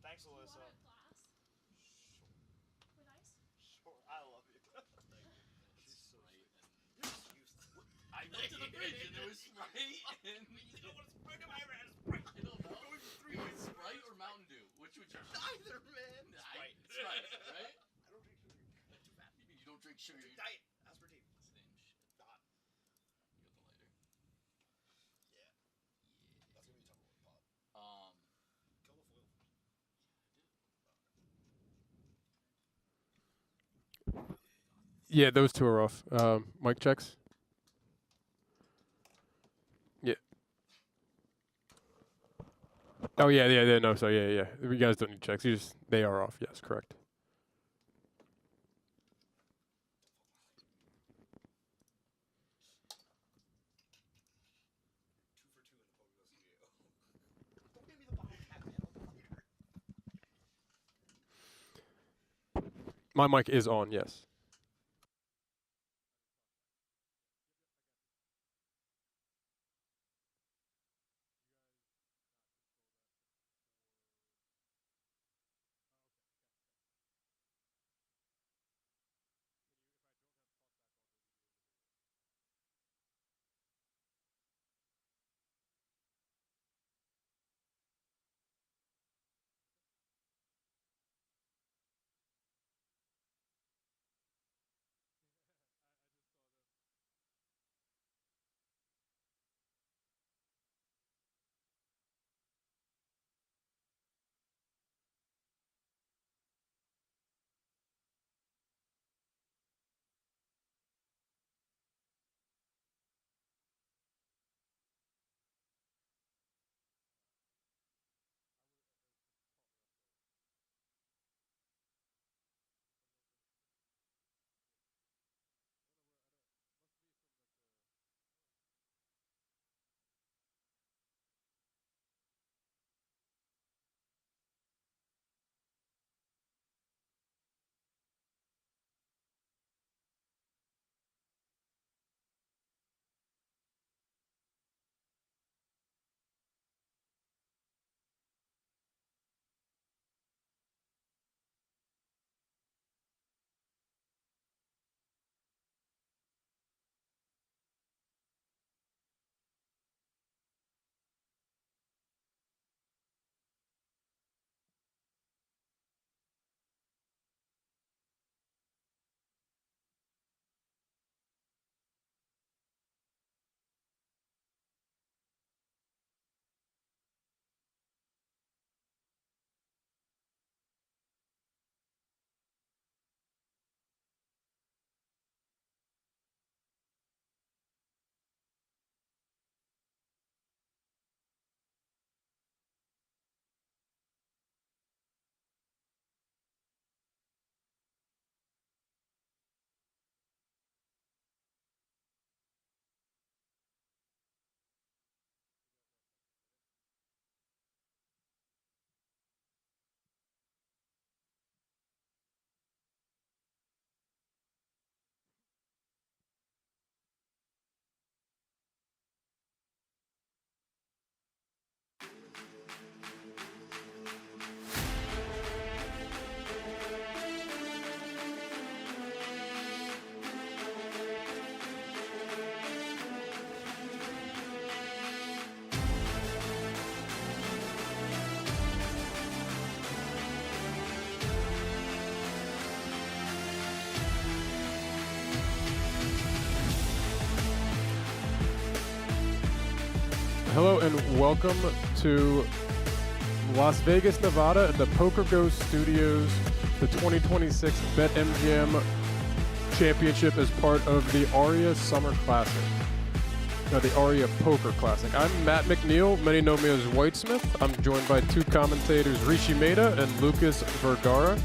Thanks, Alyssa. Sure, I love you. She's so sweet. You're just useless. I went to the fridge and there was Sprite and... You know what Sprite? I ever had a Sprite. I don't know. Sprite or Mountain Dew? Which would you choose? Neither, man. Sprite. Sprite, right? I don't drink sugar. That's too fat. You mean you don't drink sugar? Drink diet. Aspartame. Same shit. Not. You got the lighter? Yeah. That's gonna be a tough one, pot. Kill the foil. Yeah, those two are off. Mic checks. Yeah. Oh yeah. No, so yeah. You guys don't need checks. They are off. Yes, correct. Don't give me the bottle cap, man. My mic is on. Yes. Hello and welcome to Las Vegas, Nevada at the PokerGO Studios. The 2026 BetMGM Championship is part of the ARIA Summer Classic. No, the ARIA Poker Classic. I'm Matt McNeil. Many know me as Whitesmith. I'm joined by two commentators, Rishi Mehta and Lucas Vergara.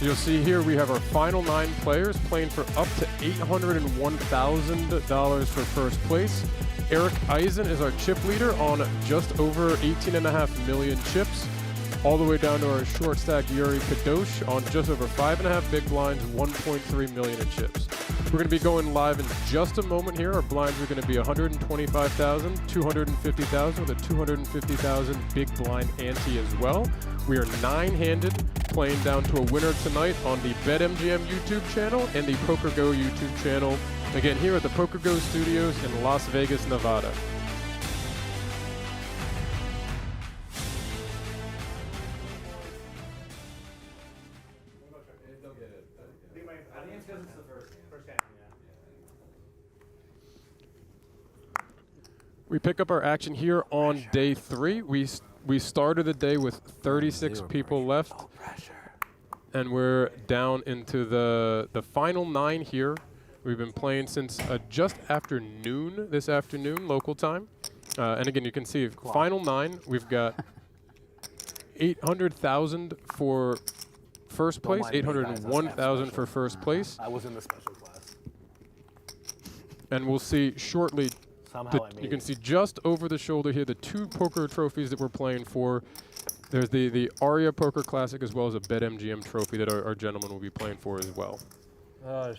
You'll see here we have our final 9 players playing for up to $801,000 for first place. Erik Eisen is our chip leader on just over 18.5 million chips. all the way down to our short stack Yuri Kadosh on just over 5.5 big blinds, 1.3 million in chips. We're going to be going live in just a moment here. Our blinds are going to be 125,000, 250,000 with a 250,000 big blind ante as well. We are 9-handed, playing down to a winner tonight on the BetMGM YouTube channel and the PokerGO YouTube channel. Again, here at the PokerGO Studios in Las Vegas, Nevada. We pick up our action here on day 3. We started the day with 36 people left, and we're down into the final 9 here. We've been playing since just after noon this afternoon, local time. And again, you can see final 9. We've got 800,000 for first place, 801,000 for first place. I was in the special class. And we'll see shortly. You can see just over the shoulder here the 2 poker trophies that we're playing for. There's the ARIA Poker Classic as well as a BetMGM trophy that our gentleman will be playing for as well.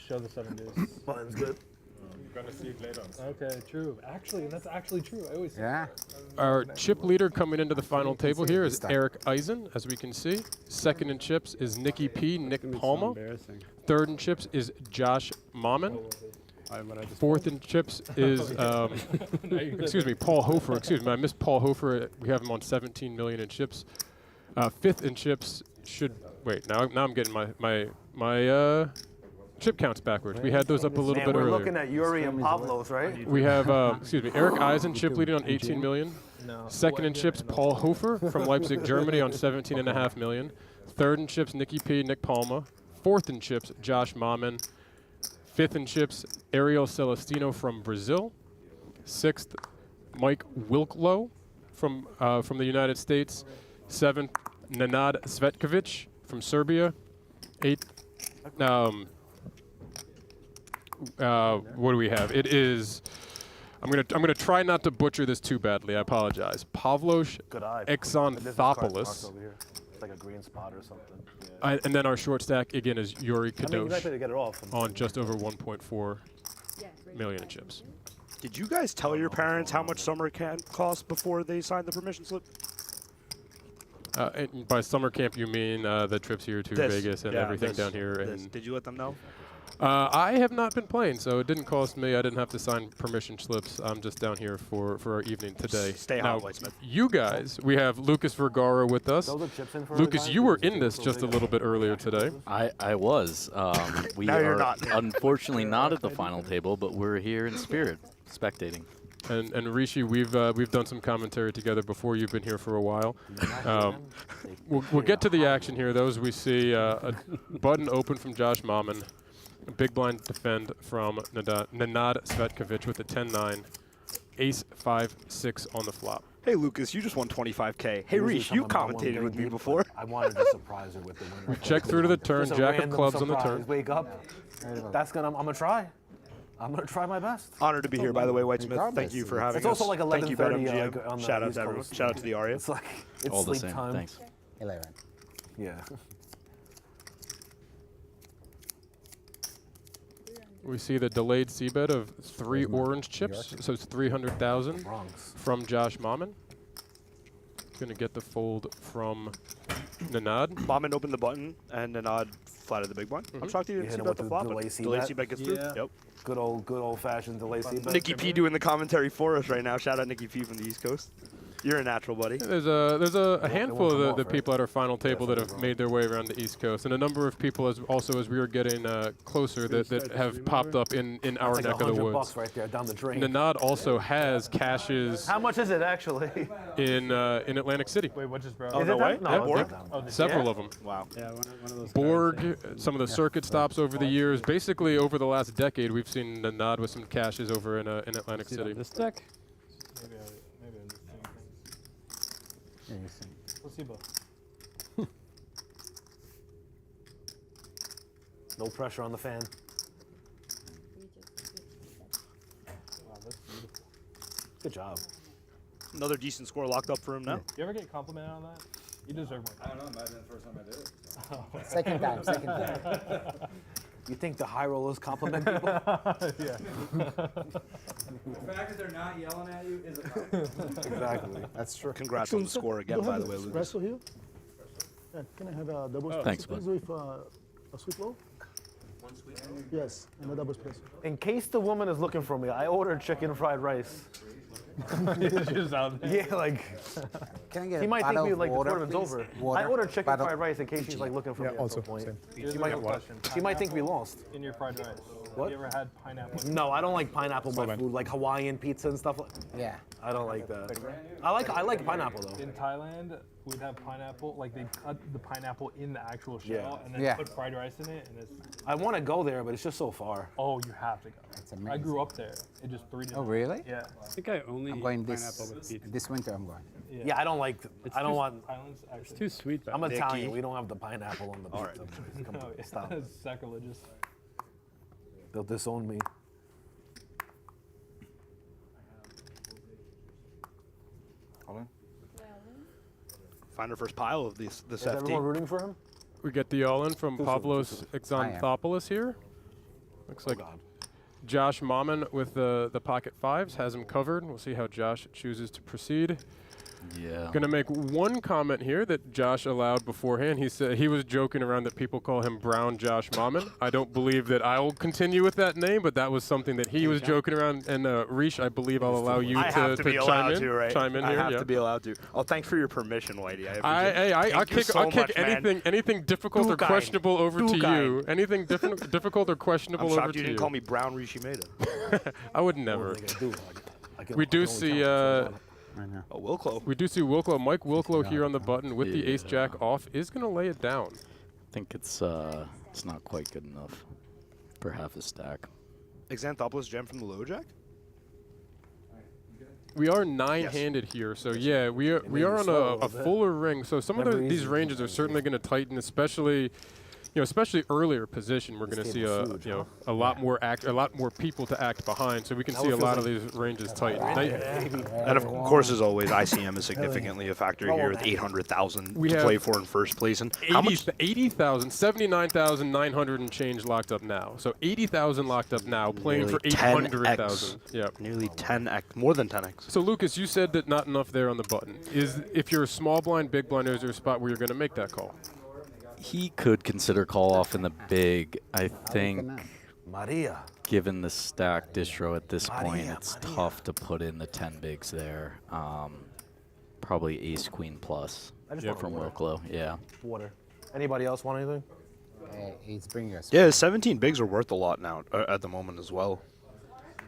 Show the 7 deuce. Mine's good. You're gonna see it later. Okay, true. Actually, that's actually true. I always say that. Our chip leader coming into the final table here is Erik Eisen, as we can see. Second in chips is Nikki P, Nick Palma. Third in chips is Josh Mammen. Fourth in chips is, excuse me, Paul Hofer. Excuse me, I missed Paul Hofer. We have him on 17 million in chips. Fifth in chips should, wait, now I'm getting my chip counts backwards. We had those up a little bit earlier. We're looking at Uri and Pavlos, right? We have, excuse me, Erik Eisen chip leading on 18 million. Second in chips, Paul Hofer from Leipzig, Germany on 17.5 million. Third in chips, Nikki P, Nick Palma. Fourth in chips, Josh Mammen. Fifth in chips, Ariel Celestino from Brazil. Sixth, Mike Wilklow from the United States. Seventh, Nenad Cvetkovic from Serbia. Eighth, what do we have? It is, I'm gonna try not to butcher this too badly. I apologize. Pavlos Xanthopoulos. It's like a green spot or something. And then our short stack again is Yuri Kadosh to get it off. on just over 1.4 million in chips. Did you guys tell your parents how much summer camp cost before they signed the permission slip? And by summer camp, you mean the trips here to Vegas and everything down here? And did you let them know? I have not been playing, so it didn't cost me. I didn't have to sign permission slips. I'm just down here for our evening today. Stay now, hot, Whitesmith. You guys, we have Lucas Vergara with us. Lucas, you were in this just a little bit earlier today. I was. We now you're are not. Unfortunately not at the final table, but we're here in spirit, spectating. And Rishi, we've done some commentary together before. You've been here for a while. We'll get to the action here. Those we see a button open from Josh Mammen. A big blind defend from Nenad Cvetkovic with a 10-9, ace 5-6 on the flop. Hey, Lucas, you just won 25K. Hey, Reese, you commentated with me before. I wanted to surprise her with the winner. We check through to the turn, jack of clubs on the turn. Wake up. I'm gonna try. I'm gonna try my best. Honored to be here, by the way, Whitesmith. Thank you for having us. It's also like 11:30. Thank you, BetMGM. Shout out to everyone. Shout out to the ARIA. It's like it's All the sleep same. time. Thanks. 11. Yeah. We see the delayed c-bet of 3 orange chips, so it's 300,000 from Josh Mammen. Going to get the fold from Nenad. Mammen opened the button, and Nenad flatted the big one. I'm shocked he didn't see about the flop. Delay Delay c-bet gets through. Yep. Good old-fashioned delay c-bet. Nikki P doing the commentary for us right now. Shout out Nikki P from the East Coast. You're a natural, buddy. There's a handful of the people at our final table that have made their way around the East Coast, and a number of people as we were getting closer that have popped up in our like neck of the woods. $100 right there down the drain. Nenad also has caches. How much is it actually? in Atlantic City. Wait, what just broke? Oh, no way? No, Borg? Several of them. Wow. Yeah, one of those. Borg, some of the circuit stops over the years. Basically, over the last decade, we've seen Nenad with some caches over in Atlantic City. This deck? Maybe I'm just seeing things. Yeah, you see. Placebo. No pressure on the fan. Wow, that's beautiful. Good job. another decent score locked up for him now. You ever get complimented on that? You deserve one. I don't know. Imagine the first time I did it. So. Second time. You think the high rollers compliment people? Yeah. The fact that they're not yelling at you is a compliment. Exactly. That's true. Congrats on the score again, by the way, Lucas. Espresso here? Yeah, can I have a double espresso, Thanks, please, with a sweet low? One sweet. Yes, and a double espresso. In case the woman is looking for me, I ordered chicken fried rice. Just out there. Yeah, like Can I get he a might think bottle we of like the water, tournament's please? over. Water, I ordered chicken bottle- fried rice in case she's like looking for me at some point. Here's She my might, question. she might think we lost. In your fried rice. What? You ever had pineapple? No, I don't like pineapple in my food, like Hawaiian pizza and stuff. Yeah. I don't like that. I like pineapple though. In Thailand, we'd have pineapple, like they cut the pineapple in the actual shell Yeah. and then Yeah. put fried rice in it, and it's, I want to go there, but it's just so far. oh, you have to go. It's I amazing. grew up there. It just 3 days. Oh, really? Yeah. I think I only I'm eat going pineapple with pizza. this winter. I'm going. Yeah, I don't like. I don't want. Thailand's actually. Too sweet. I'm Nikki. Italian. We don't have the pineapple on the pizza. Come No, on, yeah, stop. it's sacrilegious. They'll disown me. Find our first pile of this Is everyone FT. rooting for him? We get the all-in from Pavlos Xanthopoulos here. Looks like Josh Mammen with the pocket fives has him covered. We'll see how Josh chooses to proceed. Yeah. Gonna make one comment here that Josh allowed beforehand. He said he was joking around that people call him Brown Josh Mammen. I don't believe that I will continue with that name, but that was something that he was joking around. And Rish, I believe I'll allow you I have to be allowed to, right? chime in I here. have Yeah. to be allowed to. Oh, thanks for your permission, Whitey. I'll kick anything. anything difficult Too or kind. questionable over Too to you. kind. Anything difficult or questionable I'm over shocked to you you. didn't call me Brown Rishimeda. I would never. We We do see Oh, Wilklow. we do see Wilklow. Mike Wilklow here on the button with the Yeah. ace jack off is going to lay it down. I think it's not quite good enough for half a stack. Xanthopoulos gem from the low jack? We are nine-handed here, so yeah, we are on a fuller ring. So some of these ranges are certainly going to tighten, especially earlier position. We're going to see a lot more people to act behind, so we can see a lot of these ranges tighten. And of course, as always, ICM is significantly a factor here with 800,000 We to have play for in first place. And how much? 80,000, 79,900 and change locked up now. So 80,000 locked up now, playing for Nearly 10x. 800,000. Yep. Nearly 10x, more than 10x. So Lucas, you said that not enough there on the button. If you're a small blind, big blind, is there a spot where you're going to make that call? He could consider call off in the big. I think, Maria. given the stack distro at this point, it's tough to put in the 10 bigs there. Probably ace queen plus from Wilklow. Yeah. Water. Anybody else want anything? It's bringing us. Yeah, 17 bigs are worth a lot now at the moment as well.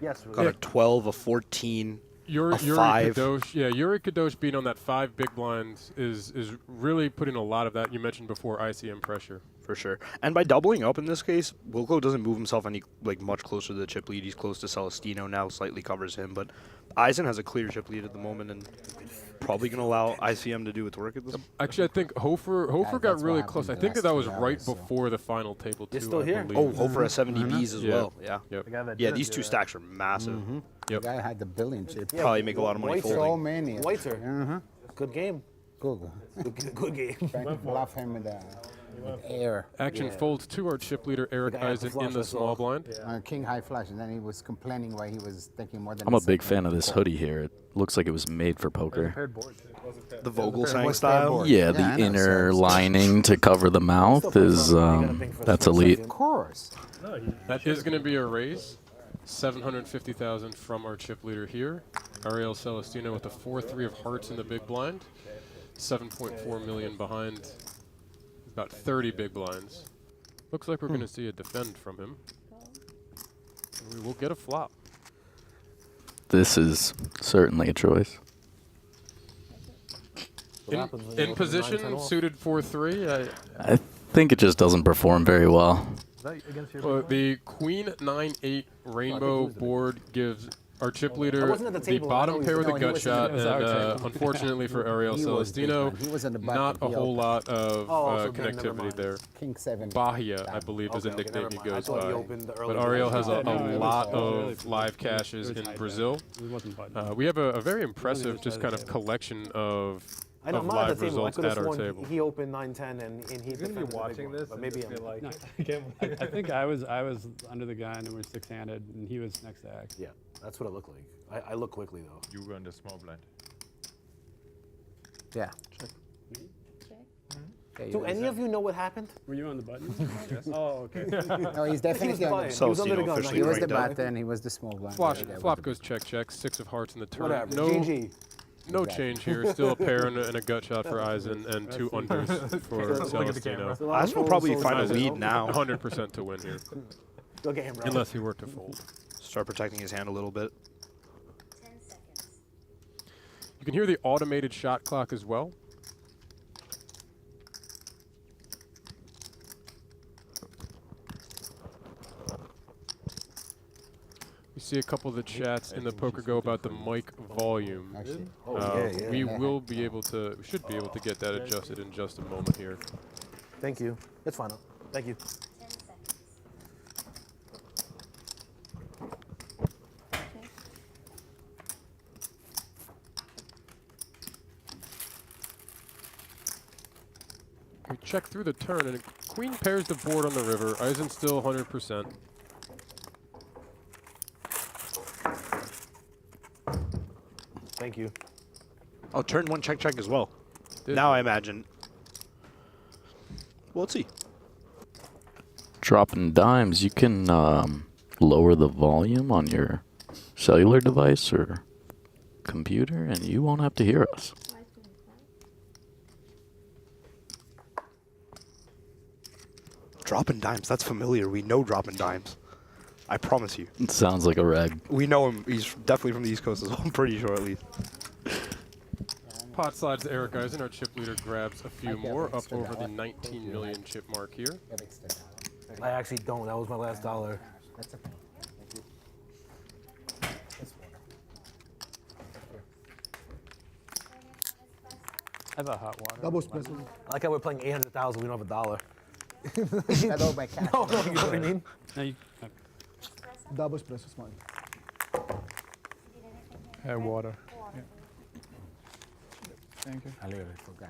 Yes. Got a 12, a 14. Yuri A 5. Kadosh, Yuri Kadosh being on that 5 big blinds is really putting a lot of that you mentioned before ICM pressure. For sure. And by doubling up in this case, Wilklow doesn't move himself much closer to the chip lead. He's close to Celestino now, slightly covers him, but Eisen has a clear chip lead at the moment and probably going to allow ICM to do its work at this. Actually, I think Hofer got that's really what close. I happened think the that last was 2 right hours, so. before the final table too. It's still I here? believe. Oh, Hofer has 70 Bs as well. Yeah. Yep. The guy that Yeah, did these do two that. stacks are massive. Yep. The guy had the billion chip. Probably make a lot of money White So folding. many. Whiter. Good game. Google. Good game. Trying to bluff him with air. Action folds to our chip leader Erik guy has the Eisen in flush, the I saw. small blind. King high flush, and then he was complaining why he was taking more than. I'm a big fan of this hoodie here. It looks like it was made for poker. Paired board. The Vogelsang What's style. board? Yeah, I the know, inner so- lining to cover the mouth is that's elite. Of course. That is going to be a raise. 750,000 from our chip leader here. Ariel Celestino with the 4-3 of hearts in the big blind. 7.4 million behind. About 30 big blinds. Looks like we're going to see a defend from him. And we will get a flop. This is certainly a choice. In position, suited 4-3. I think it just doesn't perform very well. Is that against your The Queen 9-8 rainbow board gives Our chip leader, wasn't at the the table. bottom pair with a No, he gut was shot, in and the- unfortunately for Ariel He was big, Celestino, man. He was in the button. not a He whole opened. lot of so then never connectivity mind. there. King 7. Bahia, I believe, is a Okay, nickname never he mind. I goes thought he by. opened the But early Ariel has a version. No, it was lot really of live caches It was in high Brazil. bet. It wasn't button. We have a very impressive just just by kind the of table. collection of I know, of I'm not at live the table. I results could have at our sworn table. he opened 9-10 and he You're gonna defended be the big watching one, this but and maybe just be like, I'm. I think I was under the gun and we're 6-handed and he was next to X. Yeah, that's what it looked like. I look quickly though. You were on the small blind. Yeah. Do any of you know what happened? Were you on the button? Yes. Oh, okay. No, he's definitely on button. the. He was under the gun. officially He was right the down. button. He was the small blind. Flop, Yeah, that flop was goes check, check, 6 of hearts in the turn. Whatever. No, GG. no change here. Still a pair and a gut shot for Eisen and 2 unders for Celestino. Eisen will probably find a Eisen lead now. 100% to win here, Look at him, bro. unless he were to fold. Start protecting his hand a little bit. 10 seconds. You can hear the automated shot clock as well. We see a couple of the chats in the PokerGo about the mic volume. Actually. We will be able to, we should be able to get that adjusted in just a moment here. Thank you. It's fine. Thank you. 10 seconds. We check through the turn, and queen pairs the board on the river. Eisen still 100%. Thank you. Oh, turn 1 check, check as well. Did Now I imagine. Well, let's see. Dropping dimes, you can lower the volume on your cellular device or computer, and you won't have to hear us. Dropping dimes. That's familiar. We know dropping dimes. I promise you. It sounds like a reg. We know him. He's definitely from the East Coast as well. I'm pretty sure at least. Pot slides to Erik Eisen. Our chip leader grabs a few I have more, up extra over the dollar. 19 million chip mark here. Have extra dollar. I actually don't. That was my last dollar. That's okay. Thank you. That's water. I have a hot water. Double espresso. I like how we're playing 800,000. We don't have a dollar. That all by cash. No, no, you know what I mean? No, you, Double espresso is fine. I have water. Thank you. I literally forgot.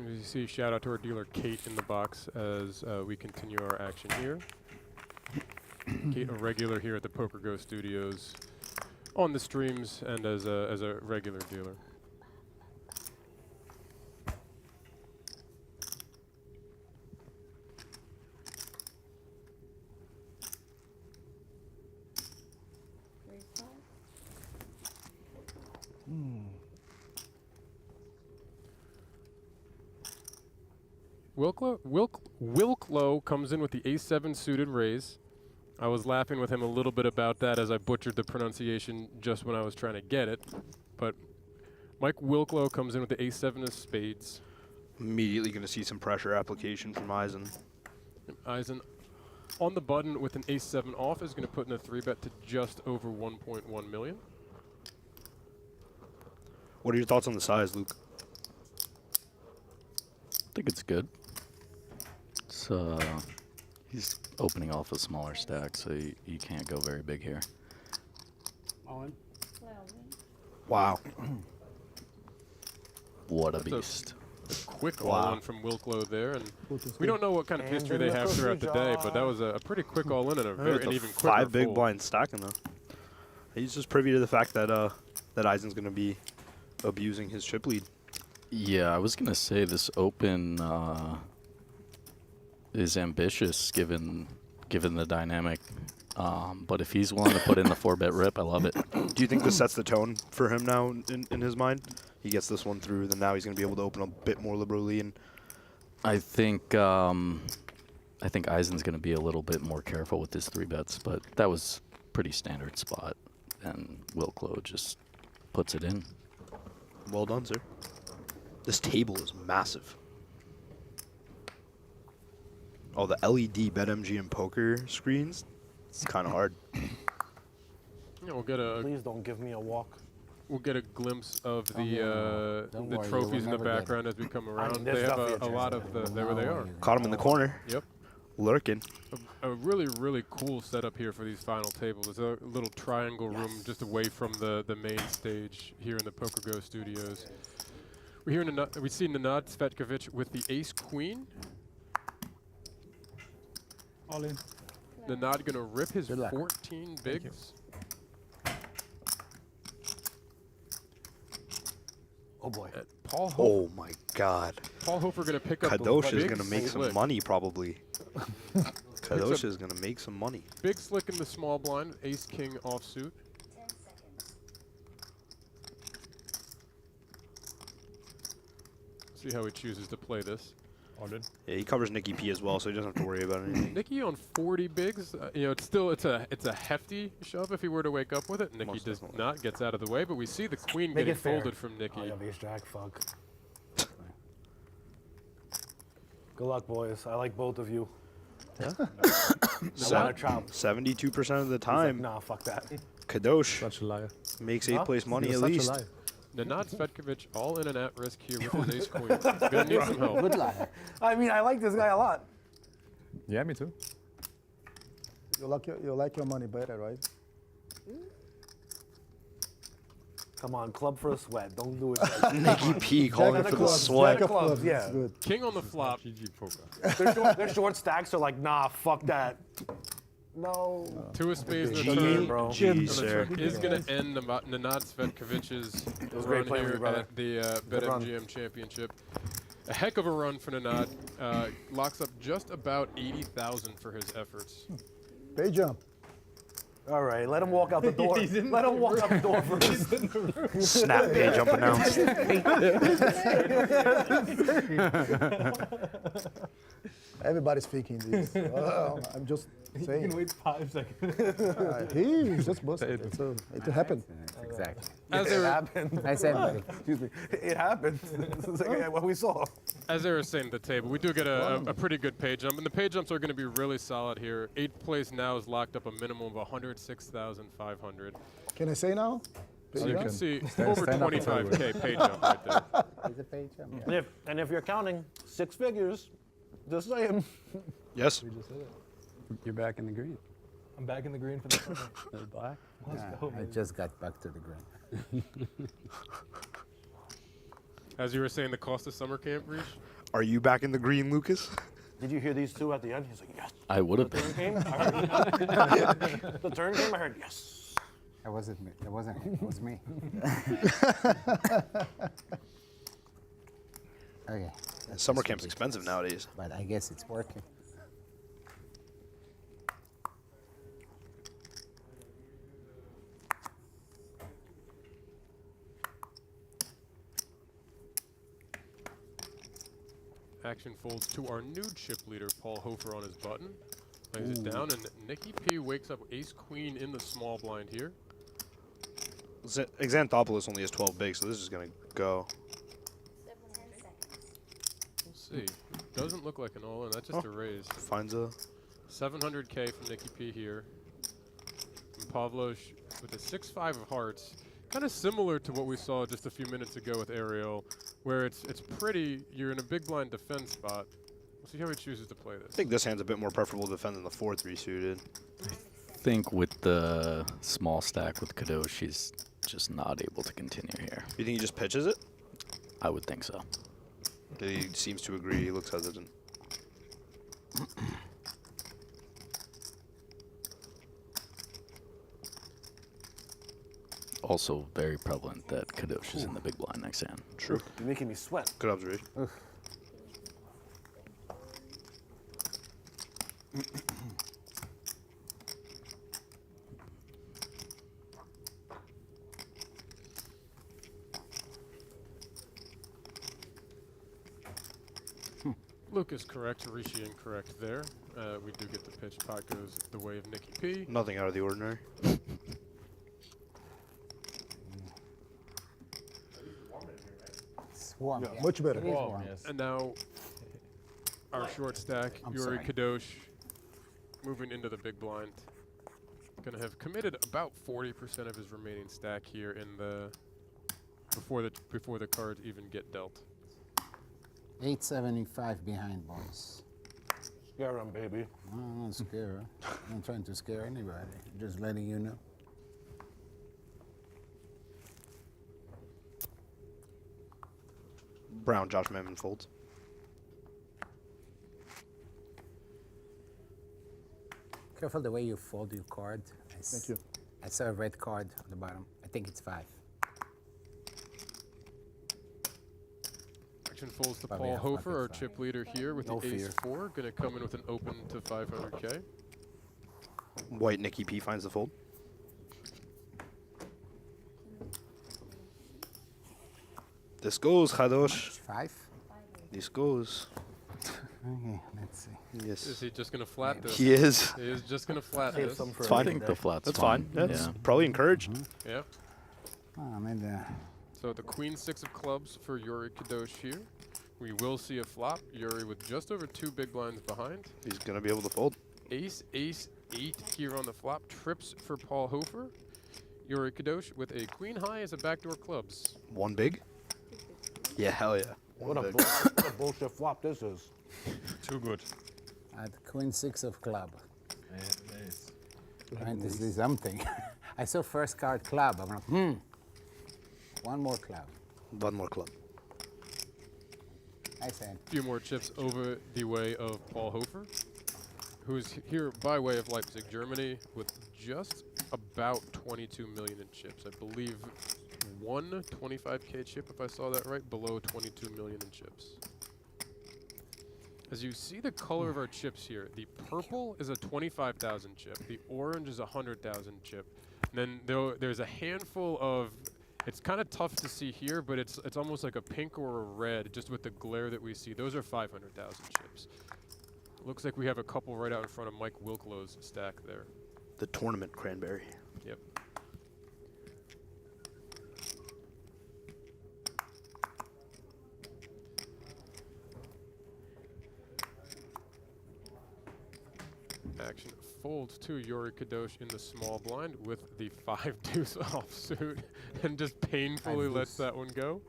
As you see, shout out to our dealer Kate in the box as we continue our action here. Kate, a regular here at the PokerGo Studios, on the streams and as a regular dealer. Wilklow comes in with the ace-7 suited raise. I was laughing with him a little bit about that as I butchered the pronunciation just when I was trying to get it. But Mike Wilklow comes in with the ace-7 of spades. Immediately going to see some pressure application from Eisen. Eisen on the button with an ace-7 off is going to put in a 3-bet to just over 1.1 million. What are your thoughts on the size, Luke? I think it's good. It's he's opening off a smaller stack, so you can't go very big here. All in? Wow. What a That's beast. A quick Wow. all-in from Wilklow there, and we don't know what kind of history they have throughout the day, but that was a pretty quick all-in and an even quicker 5 big fold. blinds stacking though. He's just privy to the fact that that Eisen's going to be abusing his chip lead. Yeah, I was gonna say this open is ambitious given the dynamic, but if he's willing to put in the 4-bet rip, I love it. Do you think this sets the tone for him now in his mind? He gets this one through, then now he's going to be able to open a bit more liberally. And I think Eisen's gonna be a little bit more careful with his 3-bets, but that was pretty standard spot, and Wilklow just puts it in. well done, sir. This table is massive. Oh, the LED BetMGM poker screens. It's kind of hard. Yeah, we'll get a. Please don't give me a walk. We'll get a glimpse of Don't worry, trophies in the you'll never get background as we come around. there's They have definitely a a lot chance. of the. There they are. Caught him in the corner. Yep. Lurking. A really, really cool setup here for these final tables. It's a little triangle room just away from the main stage here in the PokerGO Studios. We see Nenad Cvetkovic with the ace queen. All in. Nenad gonna rip his Good luck. 14 bigs. Oh boy. Paul Hofer. Oh my God. Paul Hofer gonna pick up Kadosh the is big gonna make some slick. money probably. Kadosh is gonna make some money. Big slick in the small blind, ace king offsuit. 10 seconds. See how he chooses to play this. All in. Yeah, he covers Nikki P as well, so he doesn't have to worry about anything. Nikki on 40 bigs. You know, it's a hefty shove if he were to wake up with it. Nikki Most does definitely. not, gets out of the way, but we see the queen Make getting it fair. folded from Nikki. Oh, yeah, ace jack, fuck. Good luck, boys. I like both of you. I want to chop. 72% of the He's like, time, nah, fuck that. Kadosh Such a liar. makes Huh? 8th place money You're at such least. a liar. Nenad Cvetkovic all in and at risk here with his ace queen. Gonna need some help. Good luck. I mean, I like this guy a lot. Yeah, me too. You like your money better, right? Come on, club for a sweat. Don't do it. Nikki P calling Jack for of the clubs, sweat. Jack of clubs, yeah. It's good. King on the flop. GG poker. Their short stacks are like, nah, fuck that. No. Two of spades in the G, turn. bro. G, sir. Is going to end Nenad Cvetkovic's was great run playing with here you, brother. at the Good run. BetMGM Championship. A heck of a run for Nenad. Locks up just about 80,000 for his efforts. Pay jump. All right, let him walk out the door. Let him walk out the door first. Snap pay jump announced. Everybody's thinking this. I'm just saying. You can wait 5 seconds. He's just busted. It happened. Exactly. As It they were, happened. Nice everybody. Excuse me. It happened. It's like what we saw. as they were saying at the table, we do get a pretty good pay jump, and the pay jumps are going to be really solid here. 8th place now is locked up a minimum of 106,500. Can I say now? So Pay you jump? can see Stand over up and 25K pay jump right there. Is it pay jump? And if you're counting 6 figures, just saying. Yes. You're back in the green. I'm back in the green for the second. Black? Let's Yeah, go, I baby. just got back to the green. As you were saying, the cost of summer camp, Reach? Are you back in the green, Lucas? Did you hear these two at the end? He's like, yes. I would have The turn been. came. I heard, the turn came. I heard yes. That wasn't me. That wasn't him. It was me. Okay. Summer camp's expensive nowadays. But I guess it's working. Action folds to our new chip leader, Paul Hofer, on his button. Lays it down, and Nikki P wakes up ace-queen in the small blind here. Xanthopoulos only has 12 bigs, so this is going to go. 10 seconds. We'll see. Doesn't look like an all-in. That's just a raise. Finds a... 700K from Nikki P here. And Pavlos with the 6-5 of hearts. Kind of similar to what we saw just a few minutes ago with Ariel, where it's pretty, you're in a big blind defense spot. We'll see how he chooses to play I this. think this hand's a bit more preferable to defend than the 4-3 suited. I think with the small stack with Kadosh, she's just not able to continue here. You think he just pitches it? I would think so. He seems to agree. He looks hesitant. Also very prevalent that Kadosh is in the big blind next hand. True. You're making me sweat. Good observation. Luke is correct, Rishi incorrect there. We do get the pitch. Pot goes the way of Nikki P. Nothing out of the ordinary. It's warm. Much better. Warm, yes. And now our short stack, I'm Yuri sorry. Kadosh, moving into the big blind. Going to have committed about 40% of his remaining stack here in the before the cards even get dealt. 875 behind, boys. Scare him, baby. No, I'm not scared. I'm not trying to scare anybody. Just letting you know. Brown, Josh Mammen folds. Careful the way you fold your card. Thank you. I saw a red card on the bottom. I think it's 5. Action folds to Probably Paul have Hofer, our 5. chip leader here with No the fear. ace-4. Going to come in with an open to 500K. White Nikki P finds the fold. This goes, Kadosh. 5? This goes. Okay, let's see. Is Yes. he just going to flat this? He is. He is just going to flat Save this. some for It's a fine. I think the flat's That's fine. That's Yeah. probably encouraged. Yeah. Oh, I made the... So the queen 6 of clubs for Yuri Kadosh here. We will see a flop. Yuri with just over 2 big blinds behind. He's going to be able to fold. Ace, ace, 8 here on the flop. Trips for Paul Hofer. Yuri Kadosh with a queen high as a backdoor clubs. One big? Yeah, hell yeah. What a, One big. what a bullshit flop this is. Too good. At queen 6 of club. Nice. Trying to see something. I saw first card club. I'm like, one more club. One more club. I said. A few more chips over the way of Paul Hofer, who is here by way of Leipzig, Germany, with just about 22 million in chips. I believe one 25K chip, if I saw that right, below 22 million in chips. As you see the color of our chips here, the purple is a 25,000 chip, the orange is a 100,000 chip. And then there's a handful of, it's kind of tough to see here, but it's almost like a pink or a red, just with the glare that we see. Those are 500,000 chips. Looks like we have a couple right out in front of Mike Wilklow's stack there. The tournament cranberry. Yep. Action folds to Yuri Kadosh in the small blind with the 5-deuce offsuit and just painfully lets that one go.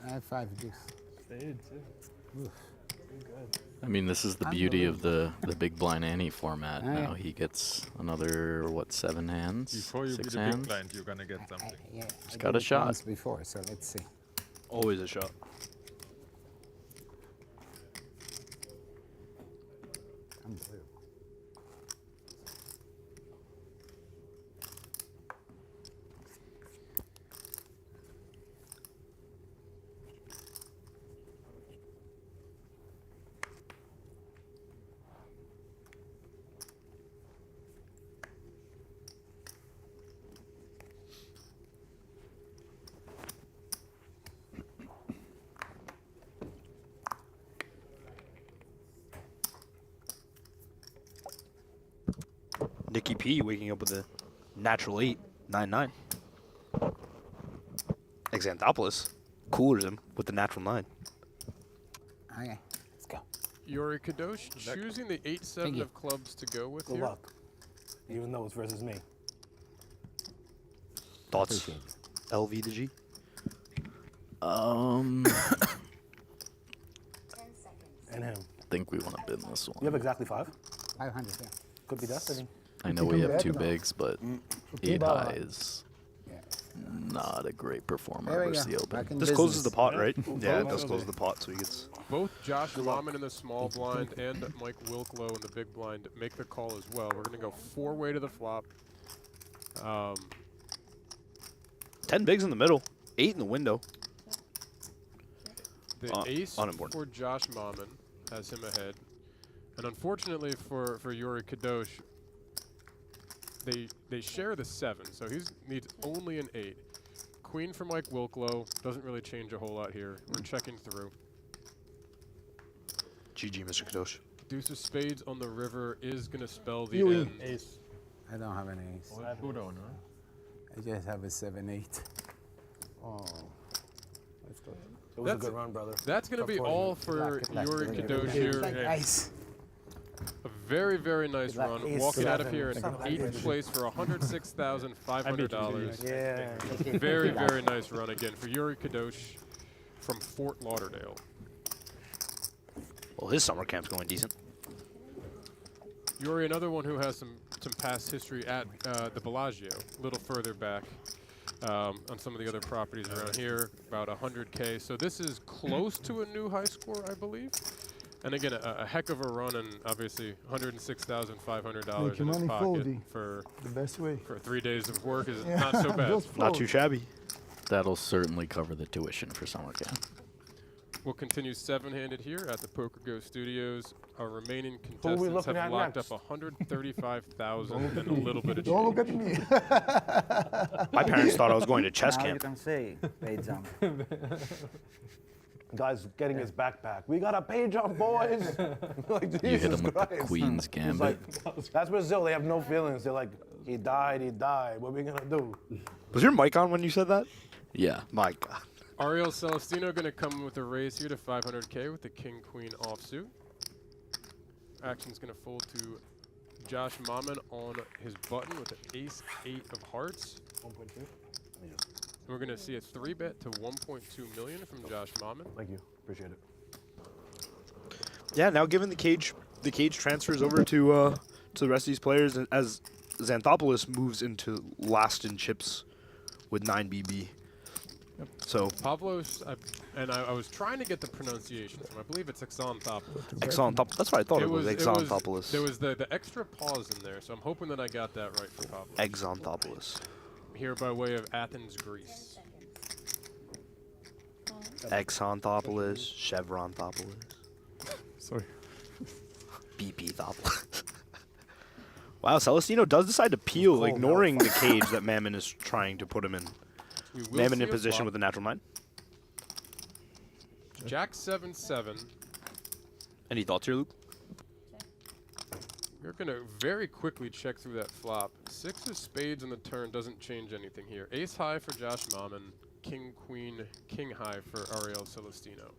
I have 5 deuce. Fade too. I mean, this is the beauty of the big blind Annie format. Aye. Now he gets another, what, 7 hands? Before you 6 be the hands? big blind, you're gonna get something. Yeah, He's I got did a it shot. once before, so let's see. Always a shot. Unbelievable. Nikki P waking up with a natural 8, 9-9. Xanthopoulos coolers him with the natural 9. Okay, let's go. Yuri Kadosh choosing the 8-7 of clubs to go with Good here. luck. Even though it's versus me. Thoughts? LV to G? 10 seconds. And him. I think we want to bin this You one. have exactly 5? 500, yeah. Could be destiny. I know we have 2 bigs, but 8 ball. high is Yeah. not a great performer There we versus go. the open. Back in This closes the business. pot, right? Yeah. Yeah, it does close the pot, so he gets... Both Josh Mammen in the small blind and Mike Wilklow in the big blind make the call as well. We're going to go 4-way to the flop. 10 bigs in the middle, 8 in the window. The ace unimportant. for Josh Mammen has him ahead. And unfortunately for Yuri Kadosh, they share the 7, so he needs only an 8. Queen for Mike Wilklow doesn't really change a whole lot here. We're checking through. GG, Mr. Kadosh. Deuce of spades on the river is going to spell the Yui. end. Ace. I don't have an ace. Udo, no? I just have a 7-8. Oh, let's go. It was a good run, brother. That's going to be all for Yuri Kadosh here. Nice. A very, very nice run. Ace Walking out of seven. here in 8th place for $106,500. Yeah. Very, very nice run again for Yuri Kadosh from Fort Lauderdale. Well, his summer camp's going decent. Yuri, another one who has some past history at the Bellagio, a little further back on some of the other properties around here, about 100K. So this is close to a new high score, I believe. And again, a heck of a run, and obviously $106,500 in his pocket for the best way. For 3 days of work is not so bad. Not too shabby. That'll certainly cover the tuition for summer camp. We'll continue 7-handed here at the PokerGO Studios. Our remaining contestants have locked up $135,000 and a little bit of change. Don't look at me. My parents thought I was going to chess Now you camp. can say, pay jump. Guy's getting his backpack. We got a pay jump, boys. Like, You hit Jesus him with Christ. the Queen's He's Gambit. like, that's Brazil. They have no feelings. They're like, he died, he died. What are we going to do? Was your mic on when you said that? Yeah. My God. Ariel Celestino going to come with a raise here to 500K with the King-Queen offsuit. Action's going to fold to Josh Mammen on his button with the Ace-8 of hearts. 1.2. We're going to see a 3-bet to 1.2 million from Josh Mammen. Thank you. Appreciate it. Yeah, now given the cage transfers over to the rest of these players as Xanthopoulos moves into last in chips with 9 BB. Yep. So Pavlos, I was trying to get the pronunciation from. I believe it's Xanthopoulos. Xanthopoulos. That's what I thought it was. Xanthopoulos. There was the extra pause in there, so I'm hoping that I got that right for Pavlos. Xanthopoulos. Here by way of Athens, Greece. Xanthopoulos. Chevronthopoulos. Sorry. BP-thopoulos. Wow, Celestino does decide to peel, ignoring the cage that Mammen is trying to put him in. Mammen in position with a natural 9. Jack 7-7. Any thoughts here, Luke? We're going to very quickly check through that flop. 6 of spades on the turn doesn't change anything here. Ace high for Josh Mammen. King, queen, king high for Ariel Celestino.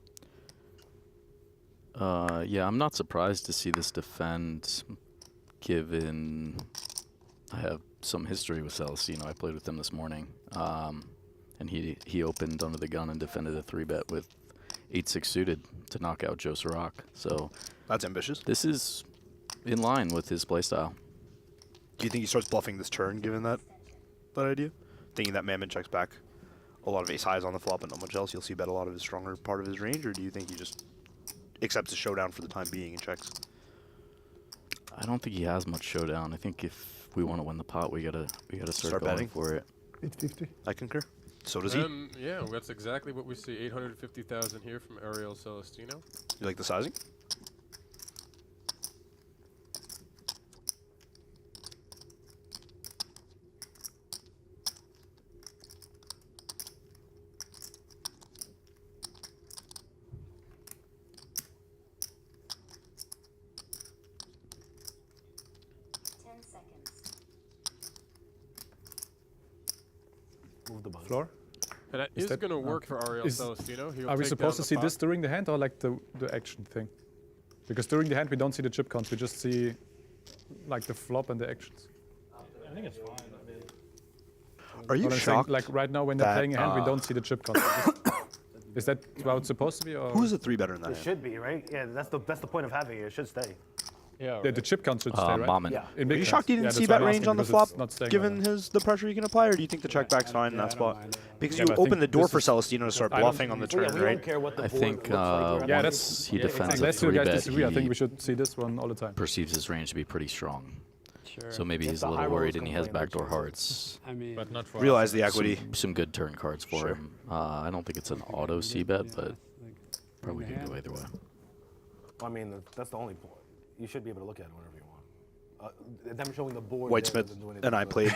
Yeah, I'm not surprised to see this defend, given I have some history with Celestino. I played with him this morning, and he opened under the gun and defended a 3-bet with 8-6 suited to knock out Joe Sirac. So that's ambitious. This is in line with his playstyle. Do you think he starts bluffing this turn, given that idea? Thinking that Mammen checks back a lot of ace highs on the flop and not much else, you'll see bet a lot of his stronger part of his range, or do you think he just accepts the showdown for the time being and checks? I don't think he has much showdown. I think if we want to win the pot, we gotta start going betting for it. 50-50. I concur. So does he. Yeah, that's exactly what we see. 850,000 here from Ariel Celestino. You like the sizing? Move the button. Floor? And that is going to work for Ariel Celestino. He'll Are we take supposed to down the see pot. this during the hand or like the action thing? Because during the hand we don't see the chip counts, we just see like the flop and the actions. I think it's fine. Are you What I'm shocked? saying, like right now when they're that, playing a hand, we don't see the chip counts. Is that how it's supposed to be? Or Who's a 3-better in that It hand? should be, right? Yeah, that's the point of having it. It should stay. Yeah, the chip count should stay, right? Mammen. Yeah. In Are big you hands. shocked he didn't Yeah, see that's why bet I'm range asking, on the because flop, it's not staying given like that. the pressure he can apply, or do you think the check back's fine in that spot? Because Yeah, you but I open think the door this for is- Celestino to start I don't bluffing on the Well, yeah, turn, we don't right? care what the I board think looks like right now. once he defends a Unless you guys 3-bet, disagree, I think he we should see this one all the time. perceives his range to be pretty strong. Sure. So maybe If he's the a high little rollers worried and he has complain, backdoor that's hearts. I mean, But not for Realize us. the equity. Some good turn cards for him. I don't think it's an auto C-bet, but probably the can go hand. either way. I mean, that's the only point. You should be able to look at it whenever you want. Them showing the board. White there Smith doesn't do anything and I to it. played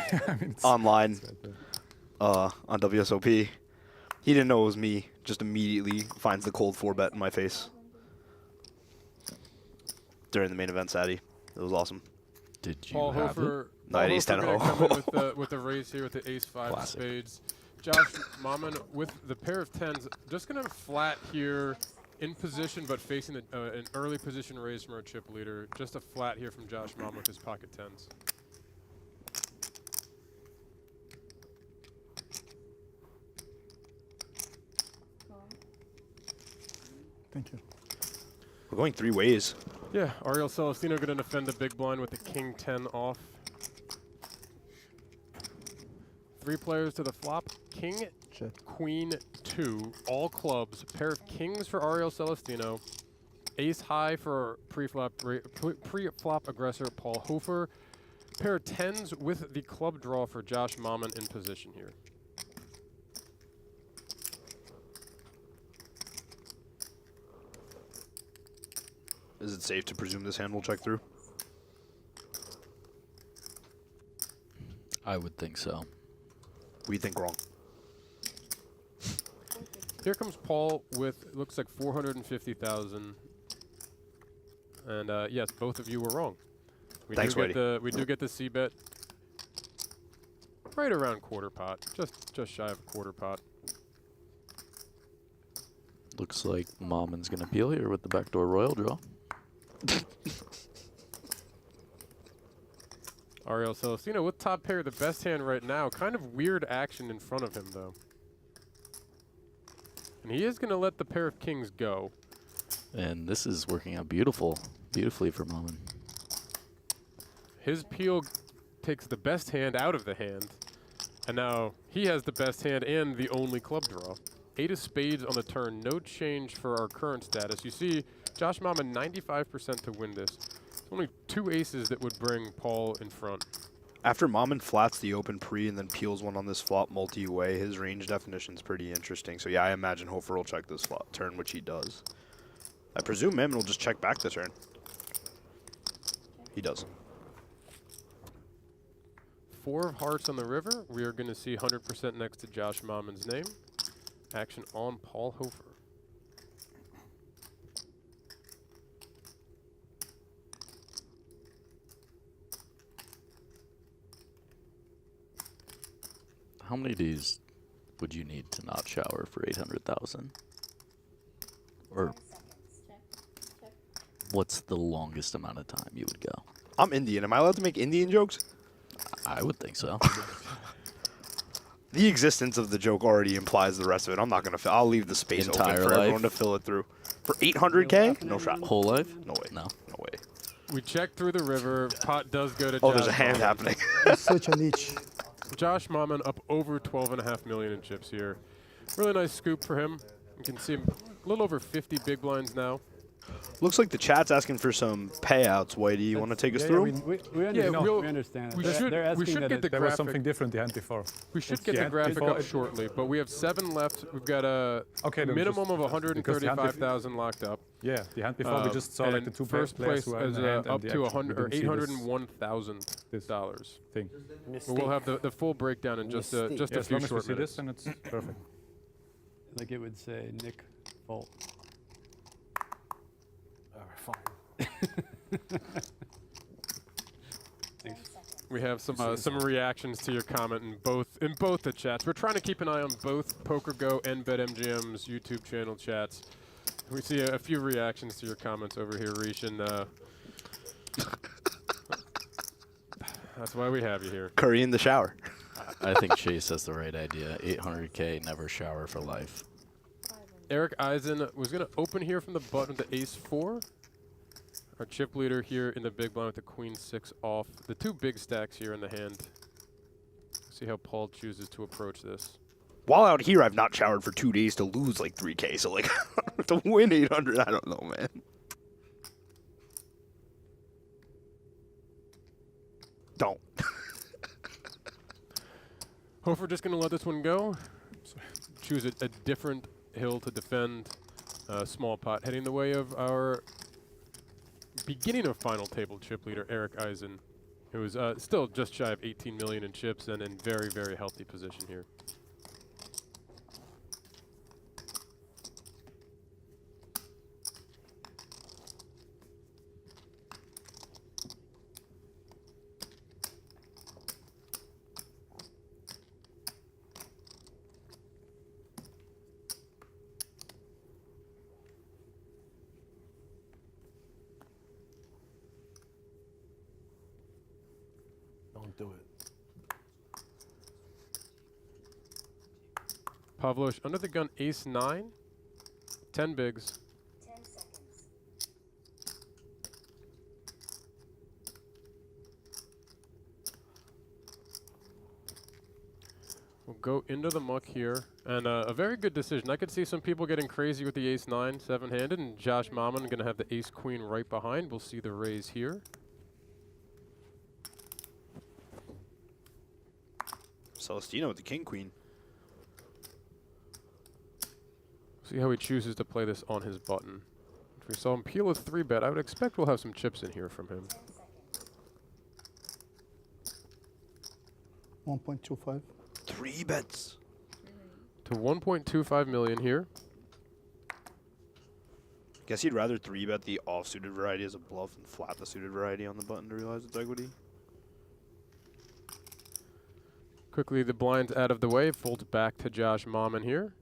online on WSOP. He didn't know it was me. Just immediately finds the cold 4-bet in my face during the main event, Sadie. It was awesome. Did you Paul have it? Hofer, No, I had ace 10 gonna ho. come in with the raise here with the ace 5 of Classic. spades. Josh Mammen with the pair of tens, just going to flat here in position, but facing an early position raise from our chip leader. Just a flat here from Josh Mammen with his pocket tens. Thank you. We're going 3 ways. Yeah, Ariel Celestino going to defend the big blind with the king 10 off. 3 players to the flop. King, Check. queen 2, all clubs. Pair of kings for Ariel Celestino. Ace high for pre-flop aggressor Paul Hofer. Pair of tens with the club draw for Josh Mammen in position here. Is it safe to presume this hand will check through? I would think so. We think wrong. Here comes Paul with, looks like 450,000. And yes, both of you were wrong. We Thanks, do get the we do get the C bet right around quarter pot, just shy of a quarter pot. Looks like Mammen's going to peel here with the backdoor royal draw. Ariel Celestino with top pair, the best hand right now. Kind of weird action in front of him, though. And he is going to let the pair of kings go. And this is working out beautifully for Mammen. His peel takes the best hand out of the hand. And now he has the best hand and the only club draw. 8 of spades on the turn, no change for our current status. You see Josh Mammen 95% to win this. Only 2 aces that would bring Paul in front. After Mammen flats the open pre and then peels one on this flop multi-way, his range definition is pretty interesting. So yeah, I imagine Hofer will check this flop turn, which he does. I presume Mammen will just check back the turn. He does. 4 of hearts on the river. We are going to see 100% next to Josh Mammen's name. Action on Paul Hofer. How many of these would you need to not shower for 800,000? Or what's the longest amount of time you would go? I'm Indian. Am I allowed to make Indian jokes? I would think so. The existence of the joke already implies the rest of it. I'm not going to I'll leave the space open for everyone to fill it through. For 800K? No shot. Whole life? No way. No. No way. We check through the river. Pot does go to Oh, Josh there's a hand Mammen. happening. Such a niche. Josh Mammen up over 12.5 million in chips here. Really nice scoop for him. You can see him a little over 50 big blinds now. Looks like the chat's asking for some payouts. Whitey, you want to take us through? We understand. We They're should asking get the There was graphic. something different the hand before. We should It's get the the hand graphic before up it- shortly, but we have 7 left. We've got a then minimum just- of because the hand 135,000 locked up. Yeah, the hand before we just saw like the and 2 first players place who are in is the hand and up the to action. We didn't see this $801,000 thing. We'll have the full breakdown in just a Yeah, few as long as we short see minutes. this, then it's perfect. Like it would say Nick Bolt. Fine. Thanks. We have some reactions to your comment in both the chats. We're trying to keep an eye on both PokerGo and BetMGM's YouTube channel chats. We see a few reactions to your comments over here, Rish, and that's why we have you here. Curry in the shower. I think Chase has the right idea. 800K, never shower for life. Erik Eisen was going to open here from the button with the ace-4. Our chip leader here in the big blind with the queen-6 off. The 2 big stacks here in the hand. See how Paul chooses to approach this. While out here, I've not showered for 2 days to lose like 3K. So like to win 800, I don't know, man. Don't. Hofer just going to let this one go. Choose a different hill to defend. Small pot heading the way of our beginning of final table chip leader, Erik Eisen, who is still just shy of 18 million in chips and in very, very healthy position here. Don't do it. Pavlos under the gun, ace 9, 10 bigs. 10 seconds. We'll go into the muck here, and a very good decision. I could see some people getting crazy with the ace 9, 7-handed, and Josh Mammen going to have the ace queen right behind. We'll see the raise here. Celestino with the king queen. See how he chooses to play this on his button. If we saw him peel a 3-bet, I would expect we'll have some chips in here from him. 1.25. 3 bets. To 1.25 million here. Guess he'd rather 3-bet the off-suited variety as a bluff and flat the suited variety on the button to realize its equity. Quickly, the blinds out of the way. Folds back to Josh Mammen here.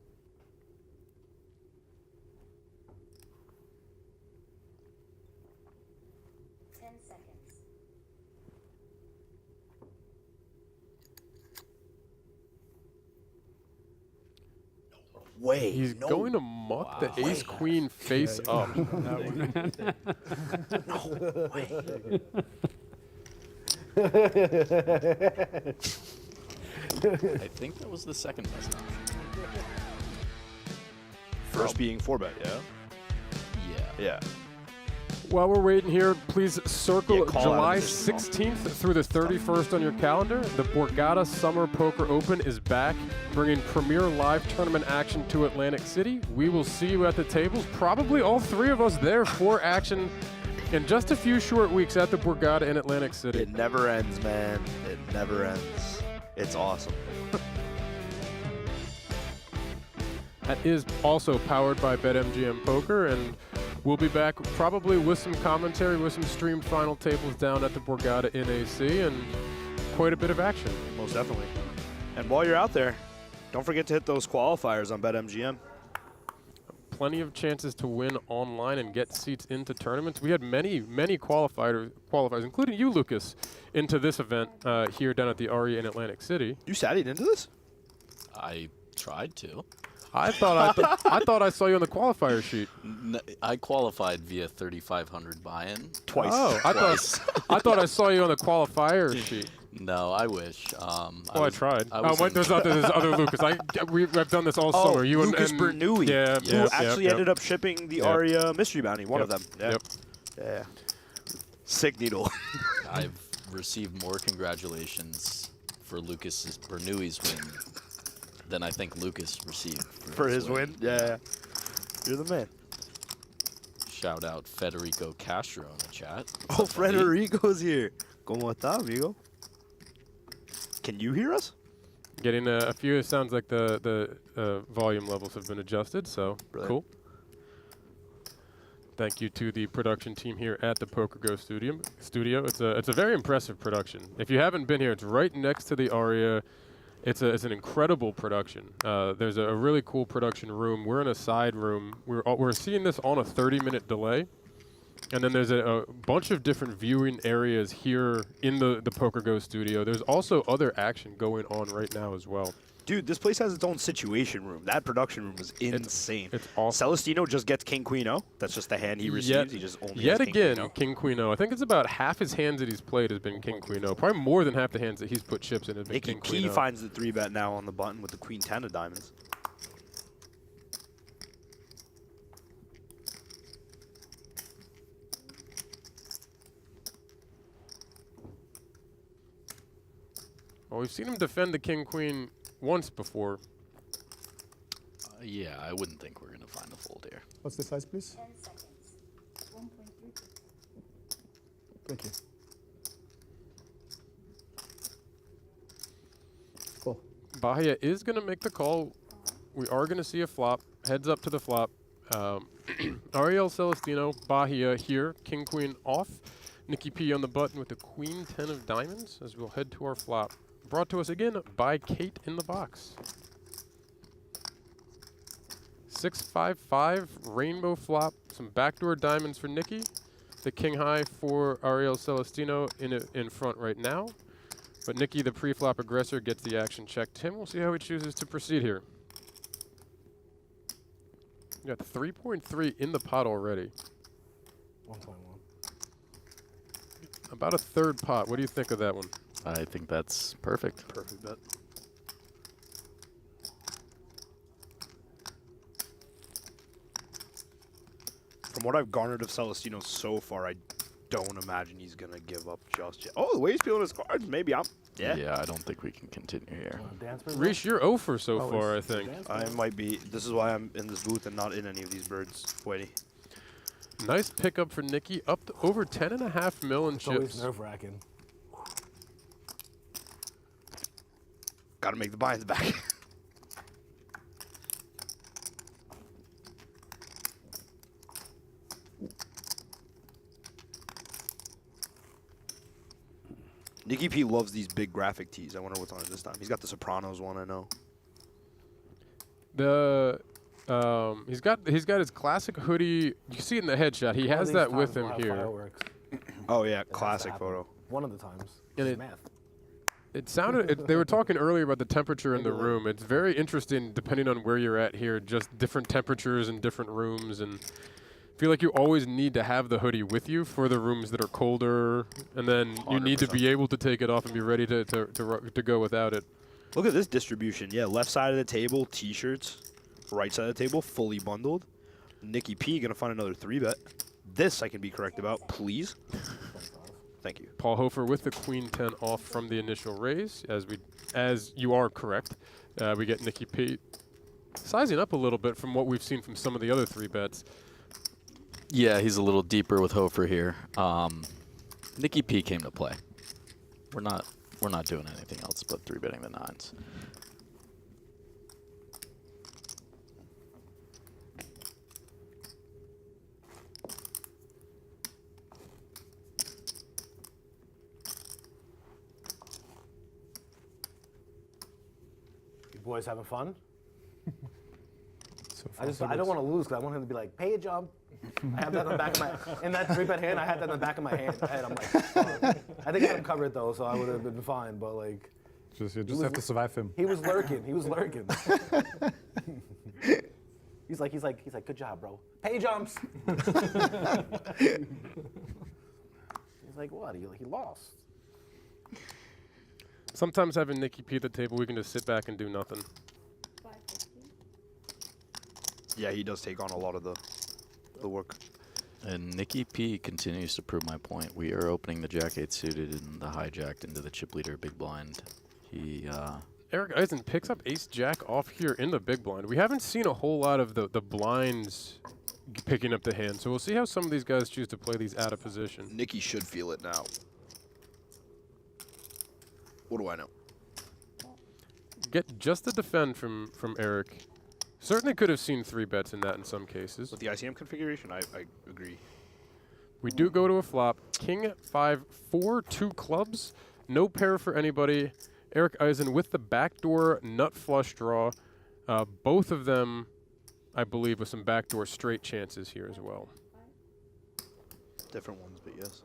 Way. He's going to muck the ace queen face up. No way. I think that was the second best option. First being 4-bet, yeah? Yeah. Yeah. While we're waiting here, please circle call July out of this 16th through the 31st on your calendar. The Borgata Summer Poker Open is back, bringing premier live tournament action to Atlantic City. We will see you at the tables, probably all 3 of us there for action in just a few short weeks at the Borgata in Atlantic City. It never ends, man. It never ends. It's awesome. That is also powered by BetMGM Poker, and we'll be back probably with some commentary, with some streamed final tables down at the Borgata NAC, and quite a bit of action. Most definitely. And while you're out there, don't forget to hit those qualifiers on BetMGM. Plenty of chances to win online and get seats into tournaments. We had many qualifiers, including you, Lucas, into this event here down at the ARIA in Atlantic City. You sat into this? I tried to. I thought I saw you on the qualifier sheet. I qualified via 3,500 buy-in. Twice. Oh, I thought I saw you on the qualifier sheet. No, I wish. I tried. Wait, there's other Lucas. I've done this all summer. You Lucas and Bernoulli. Yeah, who actually ended up shipping the ARIA Mystery Bounty, one of them. Yeah. Yep. Yeah. Sick needle. I've received more congratulations for Lucas Bernoulli's win than I think Lucas received for his win. Yeah. You're the man. Shout out Federico Castro in the chat. Oh, Federico's here. ¿Cómo está, amigo? Can you hear us? Getting a few. It sounds like the volume levels have been adjusted, so cool. Thank you to the production team here at the PokerGO Studio. It's a very impressive production. If you haven't been here, it's right next to the ARIA. It's an incredible production. There's a really cool production room. We're in a side room. We're seeing this on a 30-minute delay. And then there's a bunch of different viewing areas here in the PokerGO Studio. There's also other action going on right now as well. Dude, this place has its own situation room. That production room is insane. It's awesome. Celestino just gets King Queen O. That's just the hand he receives. He just only yet has again, King Queen O. King Queen O. I think it's about half his hands that he's played has been King Queen O. Probably more than half the hands that he's put chips in have been Nikki King Queen O. finds the 3-bet now on the button with the Queen 10 of diamonds. Well, we've seen him defend the King Queen once before. Yeah, I wouldn't think we're going to find a fold here. What's the size, please? 10 seconds. 1.3. Thank you. Cool. Bahia is going to make the call. We are going to see a flop. Heads up to the flop. Ariel Celestino, Bahia here. King Queen off. Nikki P on the button with the Queen 10 of diamonds as we'll head to our flop. Brought to us again by Kate in the box. 6-5-5 rainbow flop. Some backdoor diamonds for Nikki. The king high for Ariel Celestino in front right now. But Nikki, the pre-flop aggressor, gets the action checked. Tim, we'll see how he chooses to proceed here. You got 3.3 in the pot already. 1.1. About a third pot. What do you think of that one? I think that's perfect. Perfect bet. From what I've garnered of Celestino so far, I don't imagine he's going to give up just yet. Oh, the way he's feeling his cards, maybe I'm... Yeah, I don't think we can continue here. Reese, you're 0 for so far, I think. I might be. This is why I'm in this booth and not in any of these birds. Waiting. Nice pickup for Nikki, up to over 10.5 mil in It's always chips. nerve-wracking. Got to make the buy-ins back. Nikki P loves these big graphic tees. I wonder what's on it this time. He's got the Sopranos one, I know. He's got his classic hoodie. You see it in the headshot. He has that with him here. Oh yeah, classic photo. One of the times. And Math. it sounded. They were talking earlier about the temperature in the room. It's very interesting, depending on where you're at here. Just different temperatures in different rooms, and I feel like you always need to have the hoodie with you for the rooms that are colder, and then you need to be able to take it off and be ready to go without it. Look at this distribution. Yeah, left side of the table, T-shirts. Right side of the table, fully bundled. Nikki P gonna find another 3-bet. This I can be correct about, please. Thank you. Paul Hofer with the Queen 10 off from the initial raise, as you are correct. We get Nikki P sizing up a little bit from what we've seen from some of the other 3-bets. Yeah, he's a little deeper with Hofer here. Nikki P came to play. We're not doing anything else but 3-betting the 9s. You boys having fun? So I don't want to lose because I want him to be like, pay a jump. I have that in the back of my, in that 3-bet hand, I had that in the back of my head. I'm like, oh. I think I had him covered though, so I would have been fine, but like. You just have to survive him. He was lurking, He's like, good job, bro. Pay jumps. He's like, what? He lost. Sometimes having Nikki P at the table, we can just sit back and do nothing. Yeah, he does take on a lot of the work. And Nikki P continues to prove my point. We are opening the Jack-8 suited and the hijacked into the chip leader big blind. Erik Eisen picks up ace-jack off here in the big blind. We haven't seen a whole lot of the blinds picking up the hand, so we'll see how some of these guys choose to play these out of position. Nikki should feel it now. What do I know? Get just the defend from Erik. Certainly could have seen 3-bets in that in some cases. With the ICM configuration, I agree. We do go to a flop. King 5-4, 2 clubs. No pair for anybody. Erik Eisen with the backdoor nut flush draw. Both of them, I believe, with some backdoor straight chances here as well. Different ones, but yes.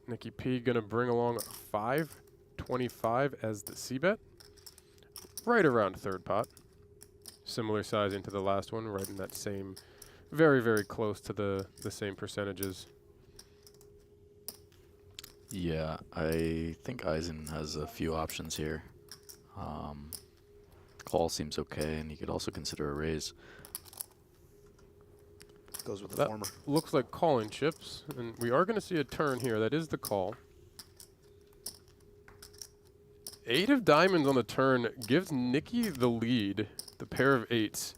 Nikki P going to bring along 5-25 as the C-bet. Right around third pot. Similar sizing to the last one, right in that same, very, very close to the same percentages. Yeah, I think Eisen has a few options here. Call seems okay, and he could also consider a raise. Goes with the That former. looks like calling chips, and we are going to see a turn here. That is the call. 8 of diamonds on the turn gives Nikki the lead, the pair of 8s.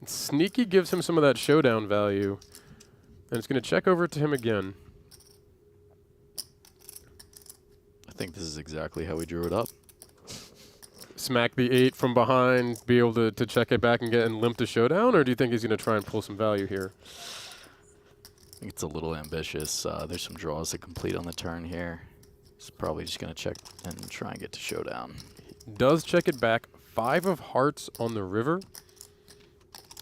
Sneaky gives him some of that showdown value, and it's going to check over to him again. I think this is exactly how we drew it up. Smack the 8 from behind, be able to check it back and get and limp to showdown, or do you think he's going to try and pull some value here? I think it's a little ambitious. There's some draws to complete on the turn here. He's probably just going to check and try and get to showdown. Does check it back. 5 of hearts on the river.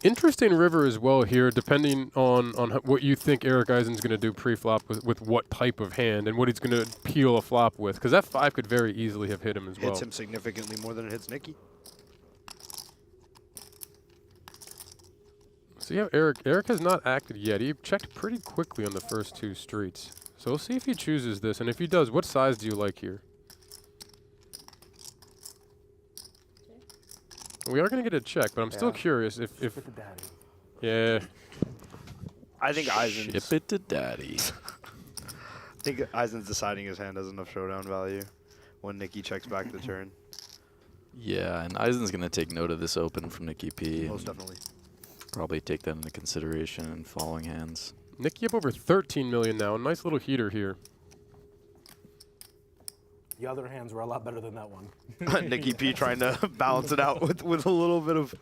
Interesting river as well here, depending on what you think Erik Eisen's going to do pre-flop with what type of hand and what he's going to peel a flop with, because that 5 could very easily have hit him as well. Hits him significantly more than it hits Nikki. So yeah, Erik has not acted yet. He checked pretty quickly on the first 2 streets. So we'll see if he chooses this, and if he does, what size do you like here? We are going to get a check, but I'm still curious if Ship it to daddy. yeah. I think Eisen's... Ship it to daddy. I think Eisen's deciding his hand has enough showdown value when Nikki checks back the turn. Yeah, and Eisen's going to take note of this open from Nikki P. Most definitely. Probably take that into consideration in following hands. Nikki up over 13 million now. A nice little heater here. The other hands were a lot better than that one. Nikki P trying to balance it out with a little bit of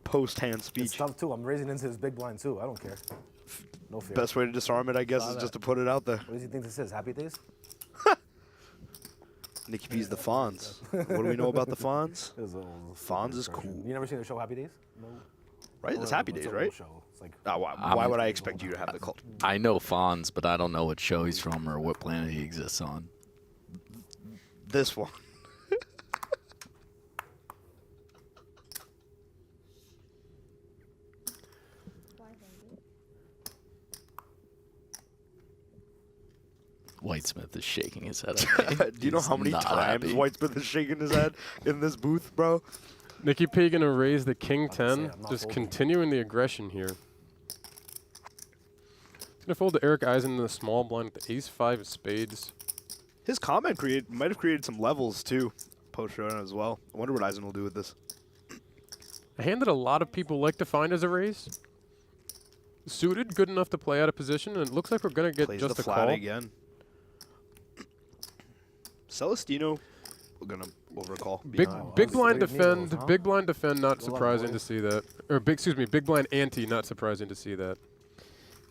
post-hand It's speech. tough too. I'm raising into his big blind too. I don't care. No fear. Best way to disarm it, I guess, is just to put it out there. What does he think this is? Happy Days? Nikki P's the Fonz. What do we know about the Fonz? It was a Fonz is cool. You never seen the show Happy Days? No. Right? It's Happy Days, a right? show. It's like Why would I expect you to have the cult? I know Fonz, but I don't know what show he's from or what planet he exists on. This one. Whitesmith is shaking his head at me. Do you know how many not times happy. Whitesmith is shaking his head in this booth, bro? Nikki P going to raise the king 10, I'm not just folding. continuing the aggression here. He's going to fold to Erik Eisen in the small blind with the ace-5 of spades. His comment might have created some levels, too, post-showdown as well. I wonder what Eisen will do with this. A hand that a lot of people like to find as a raise. Suited, good enough to play out of position, and it looks like we're going to get Plays just the a flat call. again. Celestino, we're going to overcall. Big Oh, big that's blind three defend, Neros, huh? big blind defend, not Good luck, surprising to boys. see that. Or big blind ante, not surprising to see that.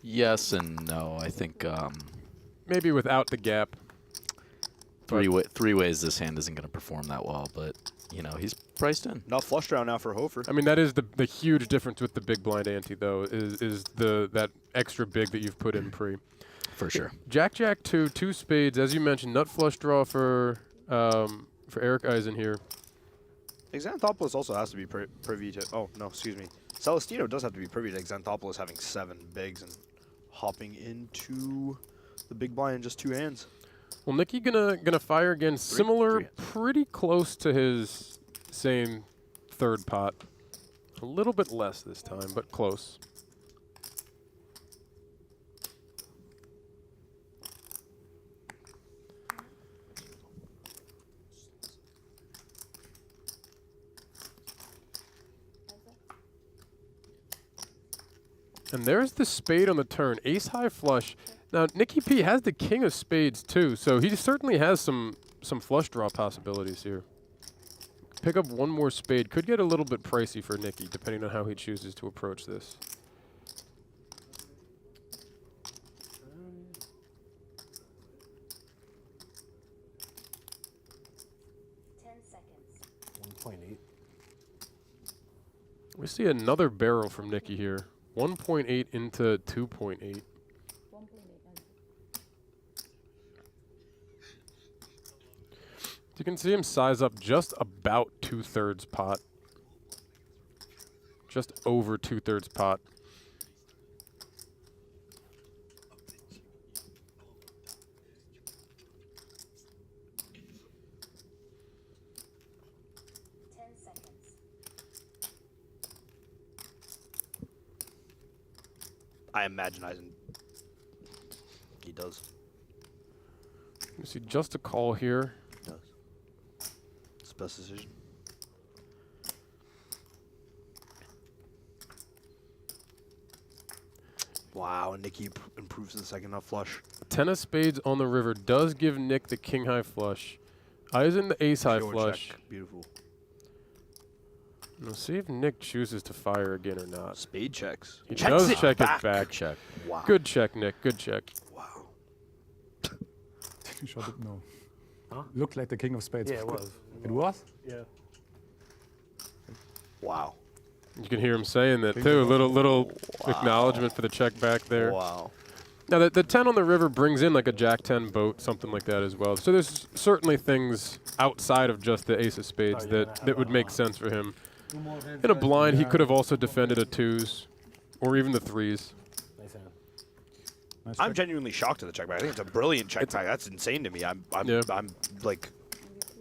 Yes and no. I think Maybe without the gap. three ways this hand isn't going to perform that well, but you know he's priced in. Not flush draw now for Hofer. I mean, that is the huge difference with the big blind ante, though, is that extra big that you've put in pre. For sure. Jack 2 spades, as you mentioned, nut flush draw for Erik Eisen here. Xanthopoulos also has to be privy to... Oh, no, excuse me. Celestino does have to be privy to Xanthopoulos having 7 bigs and hopping into the big blind in just 2 hands. Well, Nikki gonna fire again, similar, three. pretty close to his same third pot. A little bit less this time, but close. And there's the spade on the turn, ace high flush. Now Nikki P has the king of spades too, so he certainly has some flush draw possibilities here. Pick up one more spade, could get a little bit pricey for Nikki, depending on how he chooses to approach this. seconds. 1.8. We see another barrel from Nikki here. 1.8 into 2.8. You can see him size up just about 2/3 pot. Just over 2/3 pot. I imagine Eisen. He does. You see just a call here. He does. It's the best decision. Wow, and Nikki improves the second nut flush. 10 of spades on the river does give Nick the king high flush. Eisen the ace high Short flush. check. Beautiful. We'll see if Nick chooses to fire again or not. Spade checks. He Checks does it check back. it back. Check. Wow. Good check, Nick. Good check. Wow. You shot it? No. Huh? Looked like the king of spades. Yeah, it was. It was? Yeah. Wow. You can hear him saying that too. Little acknowledgement for the check back there. Wow. Now the 10 on the river brings in like a Jack 10 boat, something like that as well. So there's certainly things outside of just the ace of spades that would make sense for him. In a blind, he could have also defended a 2s or even the 3s. Nice hand. I'm genuinely shocked at the check back. I think it's a brilliant check back. That's insane to me. I'm like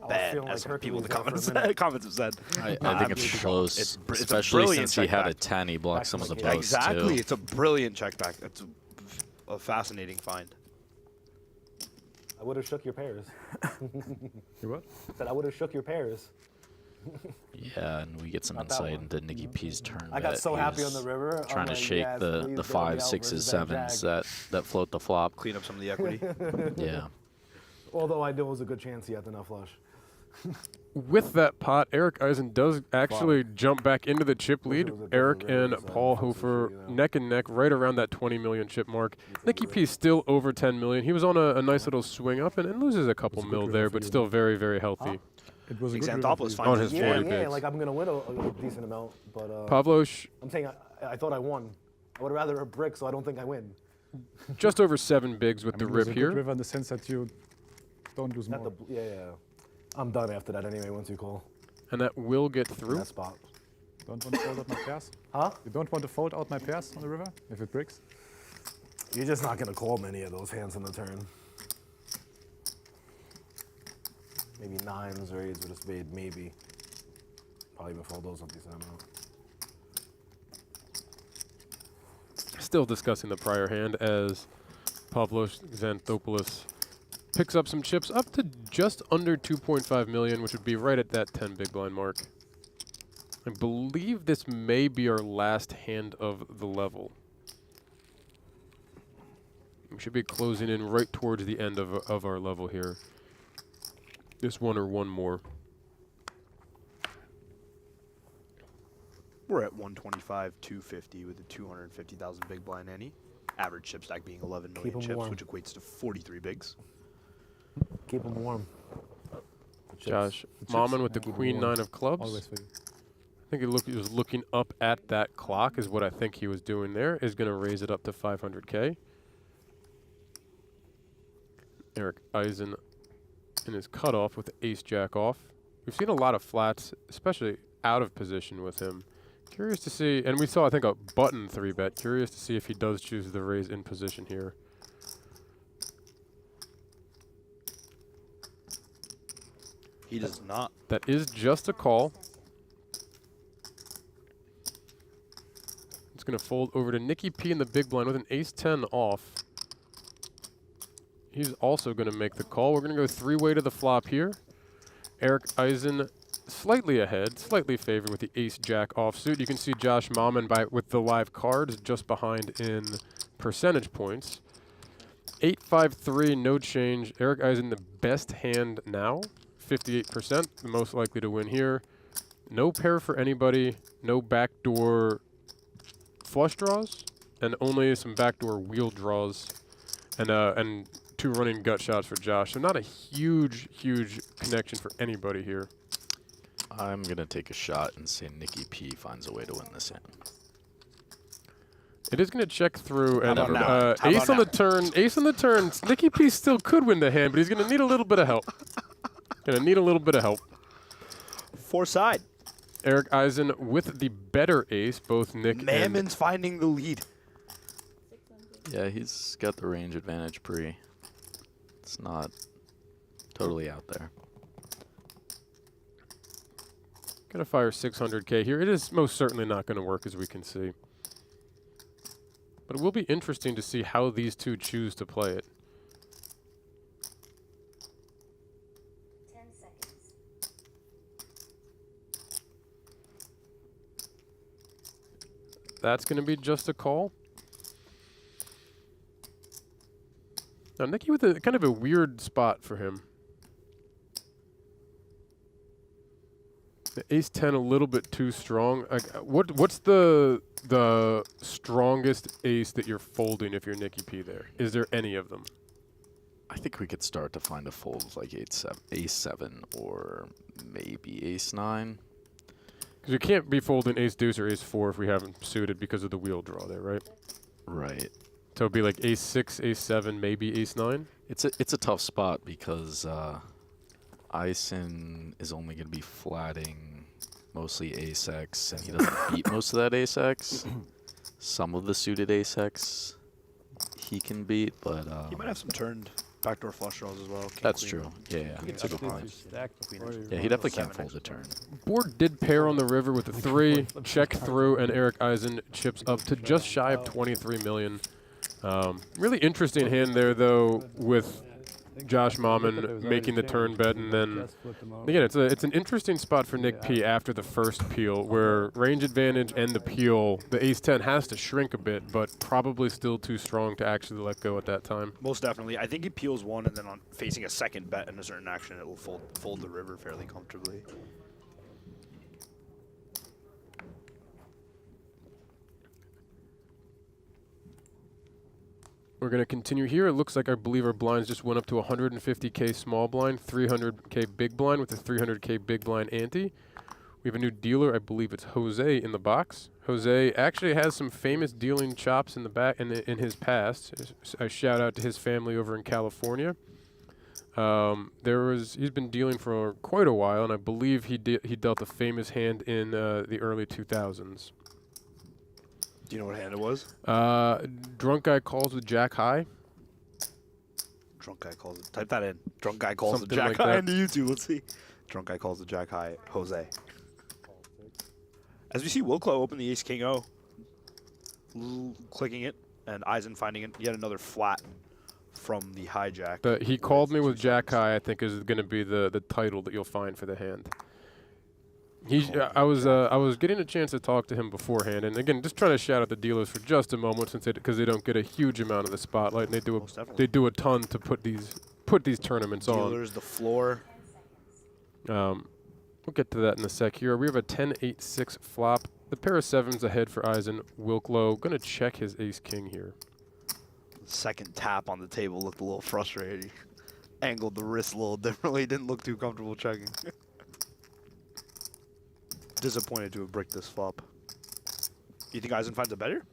bad, feeling as like some people in the Hercules there for a comments have said. I think it's close, it's a especially brilliant since he check had back. a 10. He blocked some of the posts Exactly. too. It's a brilliant check back. That's a fascinating find. I would have shook your pairs. You what? Said I would have shook your pairs. Yeah, and we get some Not that insight one. into Nicky P's turn. I got bet. so He happy was on the river. I'm trying to like, shake yes, please the bail me 5s, out 6s, versus that 7s jag. that float the flop. Clean up some of the equity. Yeah. Although I knew it was a good chance he had the nut flush. With that pot, Erik Eisen does actually jump back into the chip lead. was a Eric different and river, so Paul fucks with Hofer you, you know. neck and neck right around that 20 million chip mark. Nicky P still over 10 million. He was on a nice little swing up and loses a couple mil there, but still very, very healthy. It was a Nick good Xanthopoulos On finds his his 40 Yeah, bigs. like I'm gonna win a decent amount, but Pavlos, I'm saying I thought I won. I would rather a brick, so I don't think I win. just over 7 bigs with I the mean, it was rip a good here. river in the sense that you don't lose Not more. the yeah. I'm done after that anyway. Once you call And that will get in through. that spot. Don't want to fold out my pairs? Huh? You don't want to fold out my pairs on the river if it breaks? You're just not gonna call many of those hands on the turn. Maybe 9s or 8s with a spade, maybe. Probably even fold those a decent amount. Still discussing the prior hand as Pavlos Xanthopoulos picks up some chips up to just under 2.5 million, which would be right at that 10 big blind mark. I believe this may be our last hand of the level. We should be closing in right towards the end of our level here. This one or one more. We're at 125, 250 with a 250,000 big blind ante. Average chip stack being 11 million Keep 'em chips, warm. which equates to 43 bigs. Keep them warm. The chips. Josh chips, Mammen with the yeah. queen 9 of clubs. Always for you. I think he was looking up at that clock is what I think he was doing there. Is going to raise it up to 500K. Erik Eisen in his cutoff with the ace-jack off. We've seen a lot of flats, especially out of position with him. Curious to see, and we saw, I think, a button 3-bet. Curious to see if he does choose the raise in position here. He does not. That is just a call. It's going to fold over to Nicky P in the big blind with an ace-10 off. He's also going to make the call. We're going to go 3-way to the flop here. Erik Eisen slightly ahead, slightly favored with the ace-jack offsuit. You can see Josh Mammen with the live cards just behind in percentage points. 8-5-3, no change. Erik Eisen, the best hand now, 58%, the most likely to win here. No pair for anybody, no backdoor flush draws, and only some backdoor wheel draws, and 2 running gut shots for Josh. So not a huge connection for anybody here. I'm going to take a shot and say Nicky P finds a way to win this hand. It is going to check through, and about now? ace on the turn. Ace on the turn. Nicky P still could win the hand, but he's going to need a little bit of help. Four side. Erik Eisen with the better ace, both Nick Mammen's finding the lead. Yeah, he's got the range advantage pre. It's not totally out there. Gonna fire 600K here. It is most certainly not going to work, as we can see. But it will be interesting to see how these two choose to play it. 10 seconds. That's going to be just a call. Now, Nicky with a kind of a weird spot for him. The ace-10 a little bit too strong. What's the strongest ace that you're folding if you're Nicky P there? Is there any of them? I think we could start to find a fold like ace-7 or maybe ace-9. Because you can't be folding ace deuce or ace four if we haven't suited because of the wheel draw there, right? Right. So it'd be like ace six, ace seven, maybe ace nine. It's a tough spot because Eisen is only going to be flatting mostly ace x, and he doesn't beat most of that ace x. Some of the suited ace x he can beat, but he might have some turned backdoor flush draws as well. King, that's queen. true. Yeah, it's a good point. Queen Yeah, he definitely can't fold the turn. Board did pair on the river with a 3, check through, and Erik Eisen chips up to just shy of 23 million. Really interesting hand there, though, with Josh Mammen making the turn bet, and then again, it's an interesting spot for Nick P after the first peel, where range advantage and the peel, the ace 10 has to shrink a bit, but probably still too strong to actually let go at that time. Most definitely. I think he peels one, and then on facing a second bet in a certain action, it will fold the river fairly comfortably. We're going to continue here. It looks like I believe our blinds just went up to 150K small blind, 300K big blind with a 300K big blind ante. We have a new dealer. I believe it's Jose in the box. Jose actually has some famous dealing chops in the back in his past. A shout out to his family over in California. He's been dealing for quite a while, and I believe he dealt a famous hand in the early 2000s. Do you know what hand it was? Drunk guy calls with jack high. Drunk guy calls it. Type that in. Drunk guy calls Something the jack like high that. into YouTube. Let's see. Drunk guy calls the jack high. Jose. As we see Wilklow open the ace king O, clicking it, and Eisen finding it yet another flat from the hijack. He called me with jack high, I think, is going to be the title that you'll find for the hand. I was getting a chance to talk to him beforehand, and again, just trying to shout out the dealers for just a moment, because they don't get a huge amount of the spotlight, and they do a ton to put these tournaments on. Dealers, the floor. We'll get to that in a sec here. We have a 10-8-6 flop. The pair of sevens ahead for Eisen. Wilklow gonna check his ace king here. Second tap on the table looked a little frustrating. Angled the wrist a little differently. Didn't look too comfortable checking. Disappointed to have bricked this flop. You think Eisen finds a better?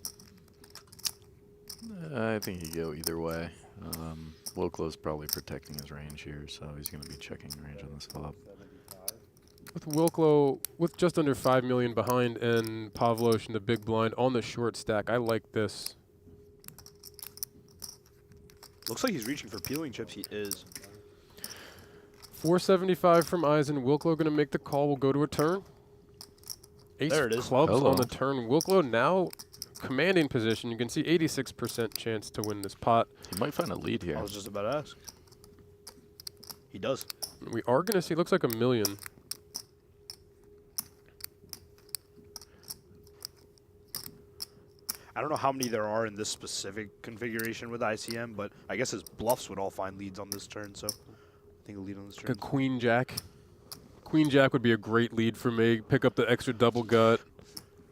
I think he go either way. Wilklow's probably protecting his range here, so he's going to be checking range on this flop. With Wilklow, with just under 5 million behind and Pavlos in the big blind on the short stack, I like this. Looks like he's reaching for peeling chips. He is. 475 from Eisen. Wilklow going to make the call. We'll go to a turn. Ace There it is. clubs Hello. on the turn. Wilklow now commanding position. You can see 86% chance to win this pot. He might find a lead here. I was just about to ask. He does. We are going to see, looks like $1 million. I don't know how many there are in this specific configuration with ICM, but I guess his bluffs would all find leads on this turn, so I think a lead on this turn. A queen jack. Queen jack would be a great lead for me. Pick up the extra double gut.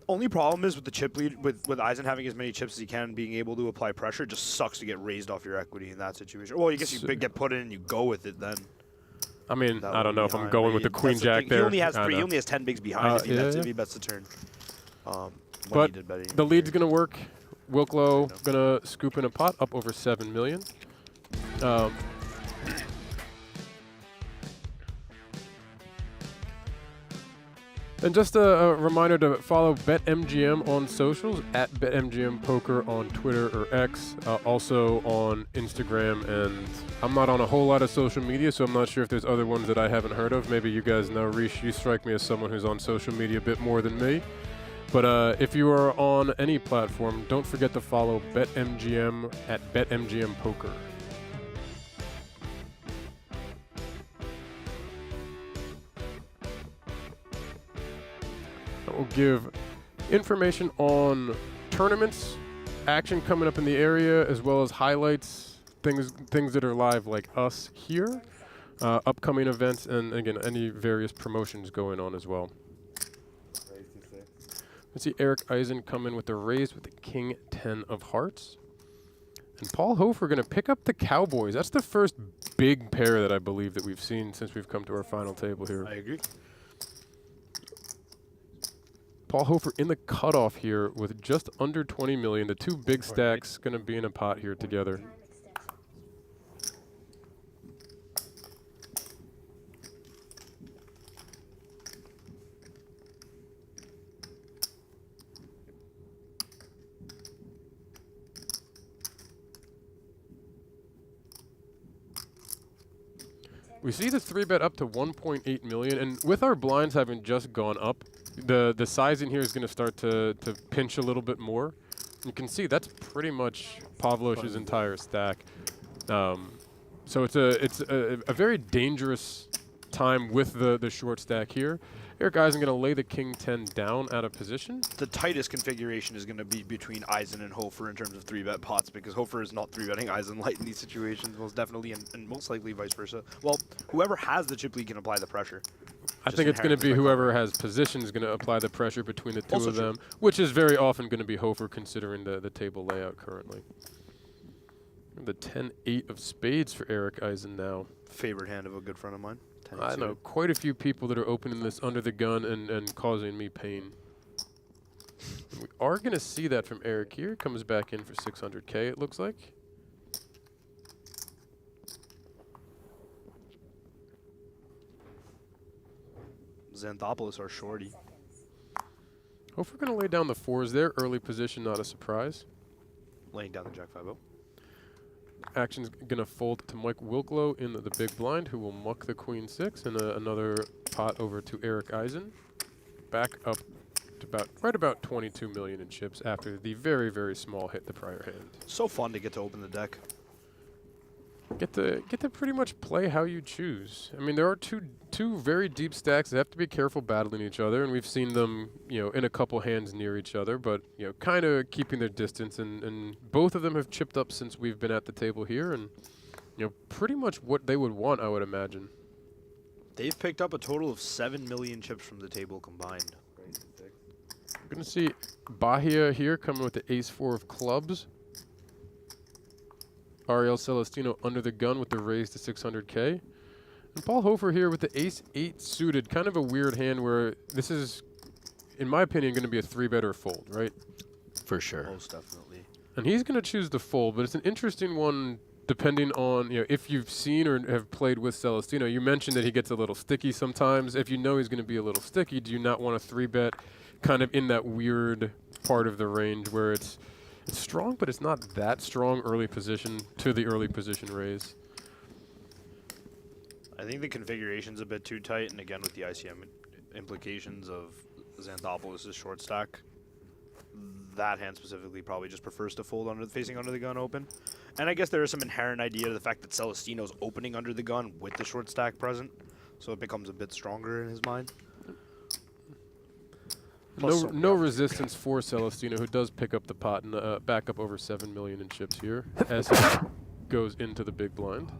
Only problem is with the chip lead, with Eisen having as many chips as he can, being able to apply pressure, it just sucks to get raised off your equity in that situation. Well, I guess you get put in and you go with it then. I mean, That I don't would know be if I'm high, going but with the queen that's jack thing. there. He only has I three. He know. only has 10 bigs behind if yeah. he bets the turn. When But he did betting. the lead's going to work. Wilklow going to scoop in a pot up over 7 million. And just a reminder to follow BetMGM on socials, at BetMGM Poker on Twitter or X, also on Instagram. And I'm not on a whole lot of social media, so I'm not sure if there's other ones that I haven't heard of. Maybe you guys know. Reese, you strike me as someone who's on social media a bit more than me. But if you are on any platform, don't forget to follow BetMGM at BetMGM Poker. That will give information on tournaments, action coming up in the area, as well as highlights, things that are live like us here, upcoming events, and again, any various promotions going on as well. Let's see Erik Eisen come in with the raise with the king 10 of hearts. And Paul Hofer going to pick up the Cowboys. That's the first big pair that I believe that we've seen since we've come to our final table here. I agree. Paul Hofer in the cutoff here with just under 20 million. The two big stacks going to be in a pot here together. We see the 3-bet up to 1.8 million, and with our blinds having just gone up, the size in here is going to start to pinch a little bit more. You can see that's pretty much Pavlos' entire stack. So it's a very dangerous time with the short stack here. Erik Eisen going to lay the king 10 down out of position. The tightest configuration is going to be between Eisen and Hofer in terms of 3-bet pots, because Hofer is not 3-betting Eisen light in these situations, most definitely, and most likely vice versa. Well, whoever has the chip lead can apply the pressure. I think it's going to be whoever has position is going to apply the pressure between the two of them, which is very often going to be Hofer considering the table layout currently. The 10-8 of spades for Erik Eisen now. Favorite hand of a good friend of mine. I know quite a few people that are opening this under the gun and causing me pain. We are going to see that from Erik here. Comes back in for 600K, it looks like. Xanthopoulos are shorty. Hofer going to lay down the 4s there. Early position, not a surprise. Laying down the Jack 5-0. Action's going to fold to Mike Wilklow in the big blind, who will muck the queen 6, and another pot over to Erik Eisen. Back up to right about 22 million in chips after the very, very small hit the prior hand. So fun to get to open the deck. Get to pretty much play how you choose. I mean, there are two very deep stacks that have to be careful battling each other, and we've seen them, in a couple hands near each other, but, kind of keeping their distance, and both of them have chipped up since we've been at the table here, and, pretty much what they would want, I would imagine. They've picked up a total of 7 million chips from the table combined. We're going to see Bahia here coming with the ace-4 of clubs. Ariel Celestino under the gun with the raise to 600K. And Paul Hofer here with the ace-8 suited. Kind of a weird hand where this is, in my opinion, going to be a 3-bet or fold, right? For sure. Most definitely. And he's going to choose the fold, but it's an interesting one depending on, if you've seen or have played with Celestino. You mentioned that he gets a little sticky sometimes. If you know he's going to be a little sticky, do you not want a 3-bet kind of in that weird part of the range where it's strong, but it's not that strong early position to the early position raise? I think the configuration's a bit too tight, and again with the ICM implications of Xanthopoulos' short stack, that hand specifically probably just prefers to fold facing under the gun open. And I guess there is some inherent idea to the fact that Celestino's opening under the gun with the short stack present, so it becomes a bit stronger in his mind. No resistance for Celestino, who does pick up the pot and back up over 7 million in chips here as he goes into the big blind.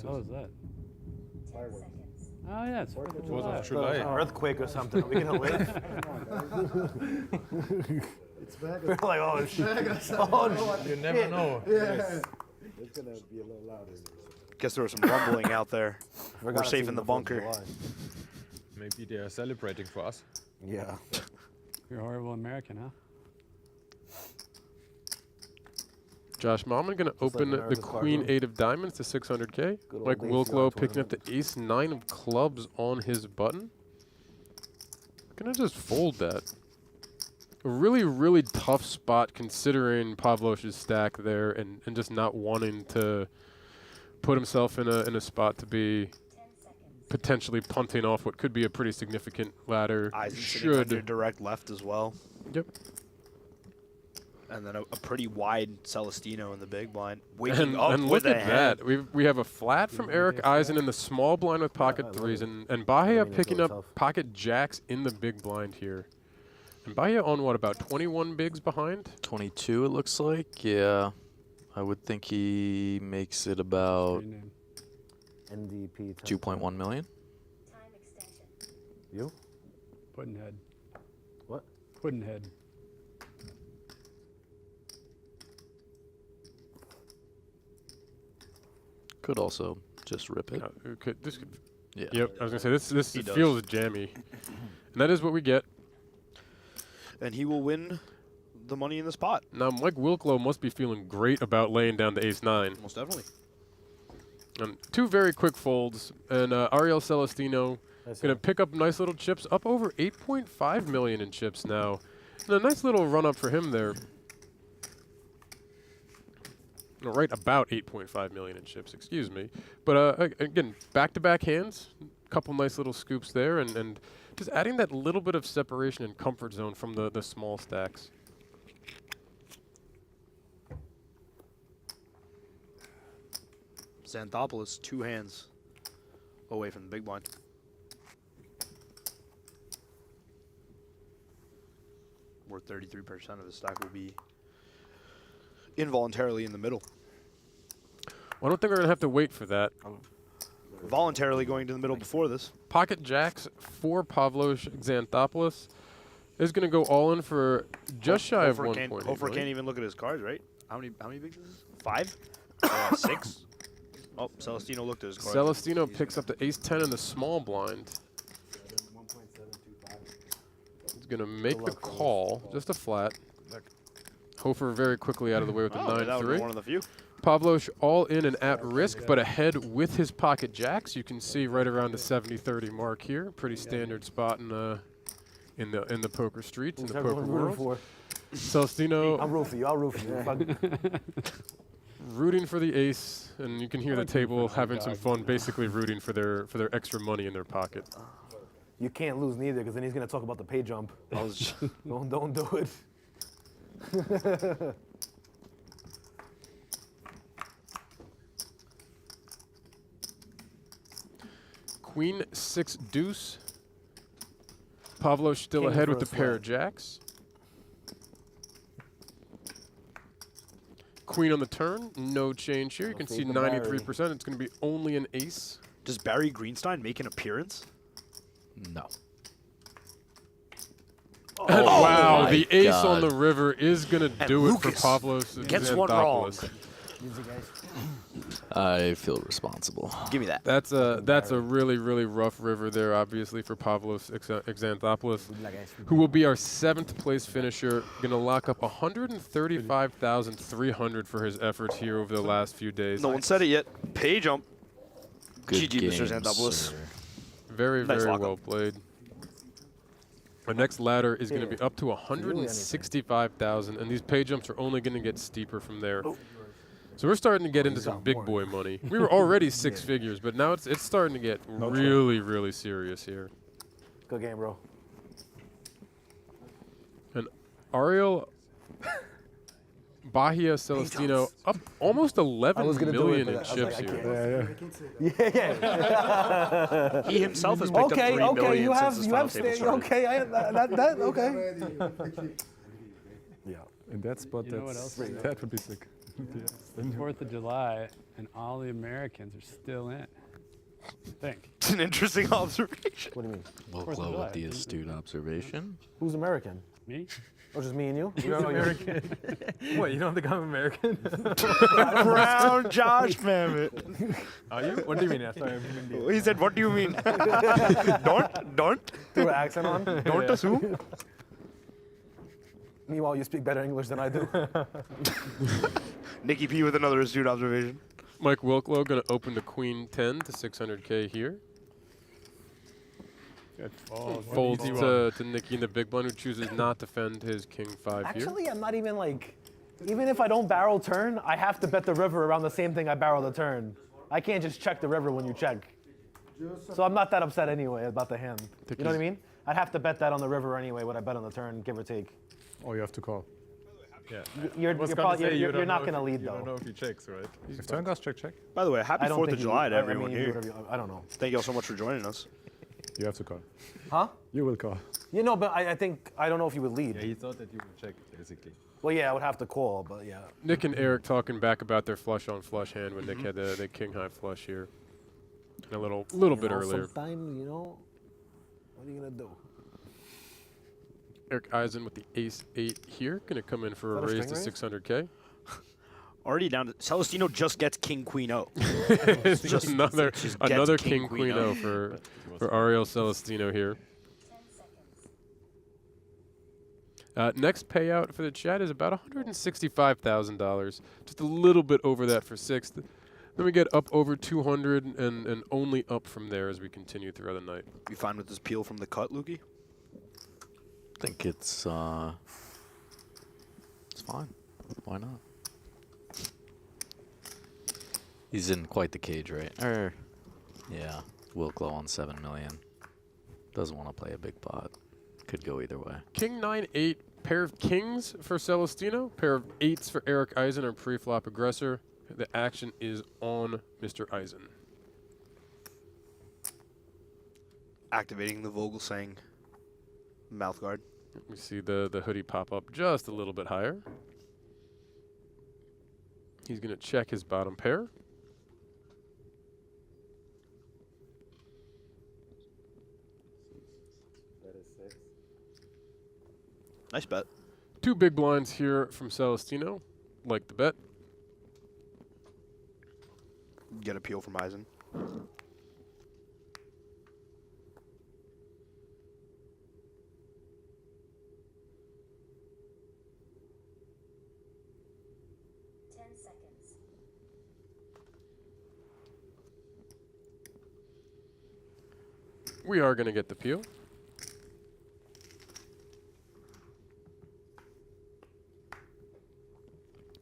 What was that? Oh yeah, it's 4th of July. July. Earthquake or something. Are we gonna live? It's back. We're like, oh shit. You never know. Yeah. It's gonna be a little louder. Guess there was some rumbling out there. We're safe in the bunker. Maybe they are celebrating for us. Yeah. You're a horrible American, huh? Josh Mammen going to open the queen 8 of diamonds to 600K. Mike Wilklow picking up the ace 9 of clubs on his button. Going to just fold that. A really, really tough spot considering Pavlos' stack there and just not wanting to put himself in a spot to be potentially punting off what could be a pretty significant ladder. Eisen sitting under direct left as well. Yep. And then a pretty wide Celestino in the big blind. And look at that. We have a flat from Erik Eisen in the small blind with pocket 3s, and Bahia picking up pocket jacks in the big blind here. And Bahia on what, about 21 bigs behind? 22 it looks like, yeah. I would think he makes it about NDP 2.1 million. Time extension. You? Puddinhead. What? Puddinhead. Could also just rip it. This could, yeah. Yep, I was going to say, this feels jammy. And that is what we get. And he will win the money in the spot. Now, Mike Wilklow must be feeling great about laying down the ace-9. Most definitely. And 2 very quick folds, and Ariel Celestino going to pick up nice little chips, up over 8.5 million in chips now. And a nice little run-up for him there. No, right about 8.5 million in chips, excuse me. But again, back-to-back hands, a couple nice little scoops there, and just adding that little bit of separation and comfort zone from the small stacks. Xanthopoulos, 2 hands away from the big blind. Where 33% of the stack will be involuntarily in the middle. Well, I don't think we're going to have to wait for that. Voluntarily going to the middle before this. Pocket jacks for Pavlos Xanthopoulos is going to go all in for just shy of 1 point. Hofer can't even look at his cards, right? How many bigs is this? 5? 6? Oh, Celestino looked at his cards. Celestino picks up the ace-10 in the small blind. He's going to make the call, just a flat. Hofer very quickly out of the way with the 9-3. That was one of the few. Pavlos all in and at risk, but ahead with his pocket jacks. You can see right around the 70-30 mark here. Pretty standard spot in the poker streets, in the poker world. Celestino. I'm rooting for you. I'll root for you. Rooting for the ace, and you can hear the table having some fun, basically rooting for their extra money in their pocket. You can't lose neither, because then he's gonna talk about the pay jump. Don't do it. Queen 6 deuce. Pavlos still King ahead for with a the pair flat. of jacks. Queen on the turn, no change here. You can see 93%. It's going to be only an ace. Does Barry Greenstein make an appearance? No. And wow, my the ace God. on the river is going to do it for Pavlos gets one wrong. Xanthopoulos. I feel responsible. Give me that. That's a really, really rough river there, obviously, for Pavlos Xanthopoulos, who will be our 7th place finisher. Going to lock up 135,300 for his efforts here over the last few days. No one said it yet. Pay jump. Good GG, Mr. game, Xanthopoulos. sir. Very, Nice very lock well up. played. Our next ladder is going to be up to 165,000, and these pay jumps are only going to get steeper from there. So we're starting to get into some big boy money. We were already 6 figures, but now it's starting to get really, really serious here. Good game, bro. And Ariel Bahia Celestino up almost 11 million in chips here. Yeah. He himself has picked up 3 million you have since the final table started. okay, okay. Yeah, in that spot, You know what else is that would be sick. It's 4th of July, and all the Americans are still in. Think. It's an interesting observation. What do you mean? Wilklow with the astute observation. Who's American? Me? Or just me and you? You're American. What, you don't think I'm American? Brown Josh Mammen. Are you? What do you mean? He said, what do you mean? Don't. Threw an accent on? Don't assume. Meanwhile, you speak better English than I do. Nikki P with another astute observation. Mike Wilklow going to open to Queen 10 to 600K here. Good fold. Folds to Nikki in the big blind, who chooses not to fend his King 5 here. Actually, I'm not even even if I don't barrel turn, I have to bet the river around the same thing I barrel the turn. I can't just check the river when you check. So I'm not that upset anyway about the hand. You know what I mean? I'd have to bet that on the river anyway, what I bet on the turn, give or take. Oh, you have to call. Yeah. You're not going to lead, You don't know though. if he checks, right? If turn goes, check. By the way, happy I don't 4th think of you- July to I everyone mean, here. I don't know. Thank you all so much for joining us. You have to call. Huh? You will call. You know, but I don't know if you would lead. he thought that you would check, basically. Well, yeah, I would have to call, but yeah. Nick and Eric talking back about their flush on flush hand when Nick had the King high flush here. A little bit earlier. Sometimes, what are you going to do? Erik Eisen with the ace 8 here, going to come in for a Is that a raise to string 600K. Already down to Celestino just gets King Queen O. Just another gets King King, Queen O for Ariel Celestino here. Next payout for the chat is about $165,000, just a little bit over that for sixth. Then we get up over 200 and only up from there as we continue throughout the night. You fine with this peel from the cut, Lukey? I think it's fine. Why not? He's in quite the cage, right? Yeah, Wilklow on 7 million. Doesn't want to play a big pot. Could go either way. King 9-8, pair of kings for Celestino, pair of 8s for Erik Eisen, our pre-flop aggressor. The action is on Mr. Eisen. Activating the Vogelsang mouth guard. We see the hoodie pop up just a little bit higher. He's going to check his bottom pair. Nice bet. 2 big blinds here from Celestino. Like the bet. Get a peel from Eisen. We are going to get the peel.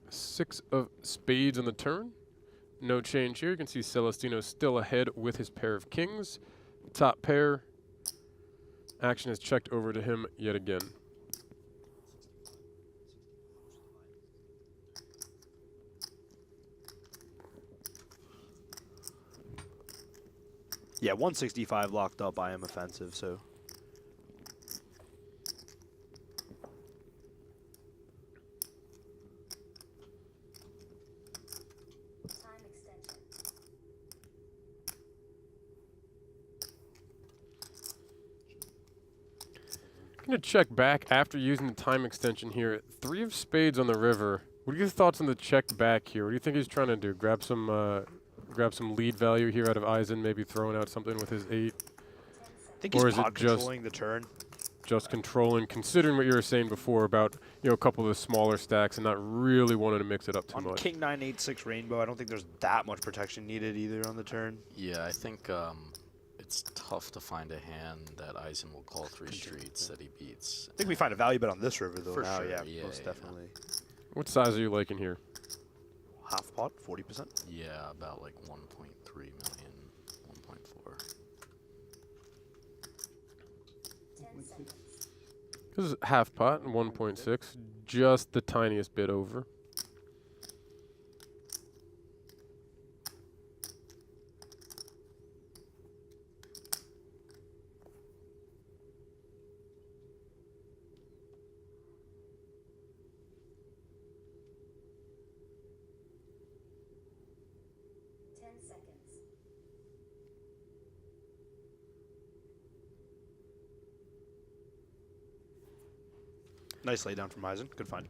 Six of spades on the turn. No change here. You can see Celestino still ahead with his pair of kings. Top pair. Action is checked over to him yet again. Yeah, 165 locked up. I am offensive, so. Going to check back after using the time extension here. 3 of spades on the river. What are your thoughts on the check back here? What do you think he's trying to do? Grab some lead value here out of Eisen, maybe throwing out something with his 8? I think he's pot controlling the turn. Just controlling, considering what you were saying before about, you know, a couple of the smaller stacks and not really wanting to mix it up too On much. King 9-8-6 rainbow, I don't think there's that much protection needed either on the turn. Yeah, I think it's tough to find a hand that Eisen will call 3 streets that he beats. I think we find a value bet on this river though. For now, sure. yeah, most definitely. What size are you liking here? Half pot, 40%. Yeah, about like 1.3 million, 1.4. This is half pot and 1.6, just the tiniest bit over. Nice lay down from Eisen. Good find.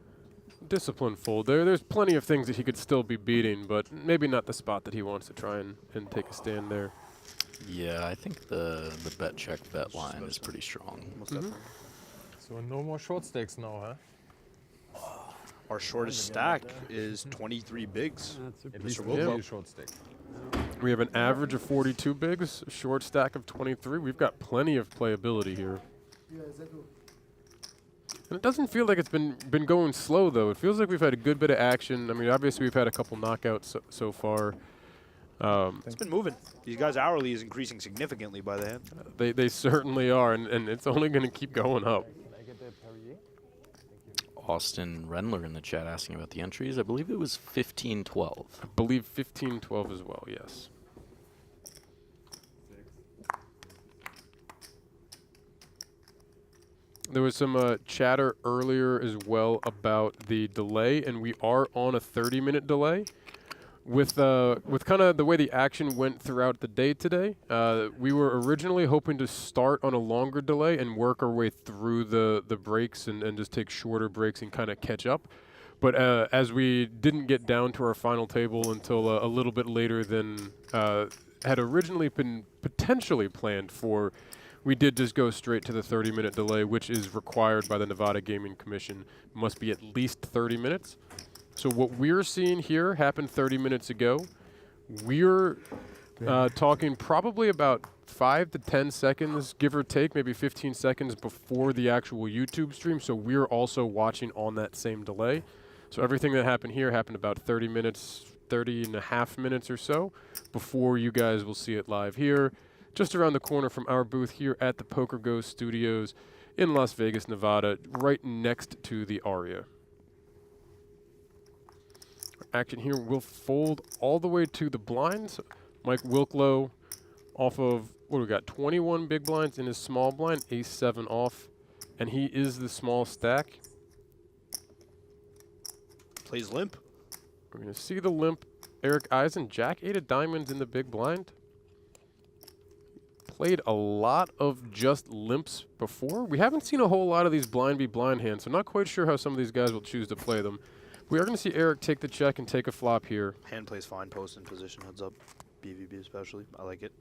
Discipline fold there. There's plenty of things that he could still be beating, but maybe not the spot that he wants to try and take a stand there. Yeah, I think the bet check bet line is pretty strong. So no more short stakes now, huh? Our shortest stack is 23 bigs. At least Wilklow. short stake. We have an average of 42 bigs, short stack of 23. We've got plenty of playability here. And it doesn't feel like it's been going slow, though. It feels like we've had a good bit of action. I mean, obviously we've had a couple knockouts so far. It's been moving. These guys' hourly is increasing significantly by the hand. They certainly are, and it's only going to keep going up. Austin Renler in the chat asking about the entries. I believe it was 15-12. I believe 15-12 as well, yes. There was some chatter earlier as well about the delay, and we are on a 30-minute delay. With kind of the way the action went throughout the day today, we were originally hoping to start on a longer delay and work our way through the breaks and just take shorter breaks and kind of catch up. But as we didn't get down to our final table until a little bit later than had originally been potentially planned for, we did just go straight to the 30-minute delay, which is required by the Nevada Gaming Commission. Must be at least 30 minutes. So what we're seeing here happened 30 minutes ago. We're talking probably about 5 to 10 seconds, give or take, maybe 15 seconds before the actual YouTube stream. So we're also watching on that same delay. So everything that happened here happened about 30 minutes, 30 and a half minutes or so before you guys will see it live here, just around the corner from our booth here at the PokerGo Studios in Las Vegas, Nevada, right next to the ARIA. Action here will fold all the way to the blinds. Mike Wilklow off of, what do we got, 21 big blinds in his small blind, ace-7 off, and he is the small stack. Plays limp. We're going to see the limp. Erik Eisen, jack-8 of diamonds in the big blind. Played a lot of just limps before. We haven't seen a whole lot of these blind v blind hands, so not quite sure how some of these guys will choose to play them. We are going to see Erik take the check and take a flop here. Hand plays fine, post in position, heads up. BVB especially, I like it.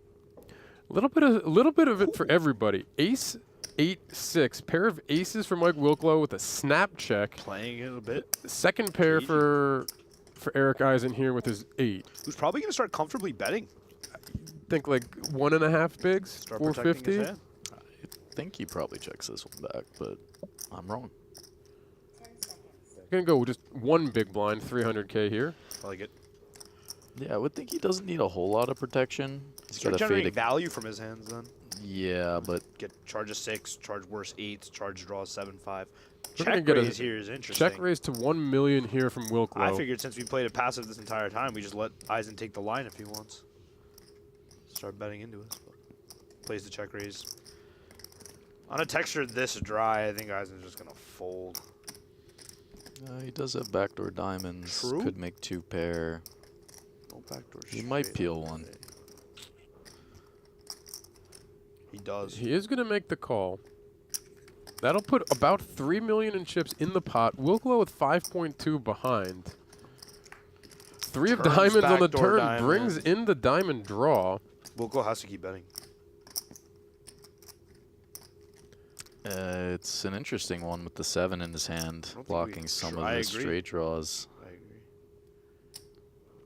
A little bit of it for everybody. Ace, 8, 6. Pair of aces for Mike Wilklow with a snap check. Playing it a bit. Second pair for Erik Eisen here with his 8. Who's probably going to start comfortably betting. Think like 1.5 bigs, Start 450. protecting his hand. I think he probably checks this one back, but I'm wrong. Gonna go with just one big blind, 300K here. I like it. Yeah, I would think he doesn't need a whole lot of protection. He's Start got a generating fade. value from his hands then. Yeah, but Get charge a 6, charge worse 8s, charge draw 7-5. We're gonna Check get raise here is interesting. Check raise to 1 million here from Wilklow. I figured since we played it passive this entire time, we just let Eisen take the line if he wants. Start betting into us. But plays the check raise. On a texture this dry, I think Eisen's just gonna fold. he does have backdoor diamonds. True. Could make 2 pair. No backdoor He might straight. peel one. He does. He is gonna make the call. That'll put about 3 million in chips in the pot. Wilklow with 5.2 behind. 3 of Turns diamonds on the backdoor turn diamond. brings in the diamond draw. Wilklow has to keep betting. It's an interesting one with the 7 in his hand, blocking some of the straight draws. I agree.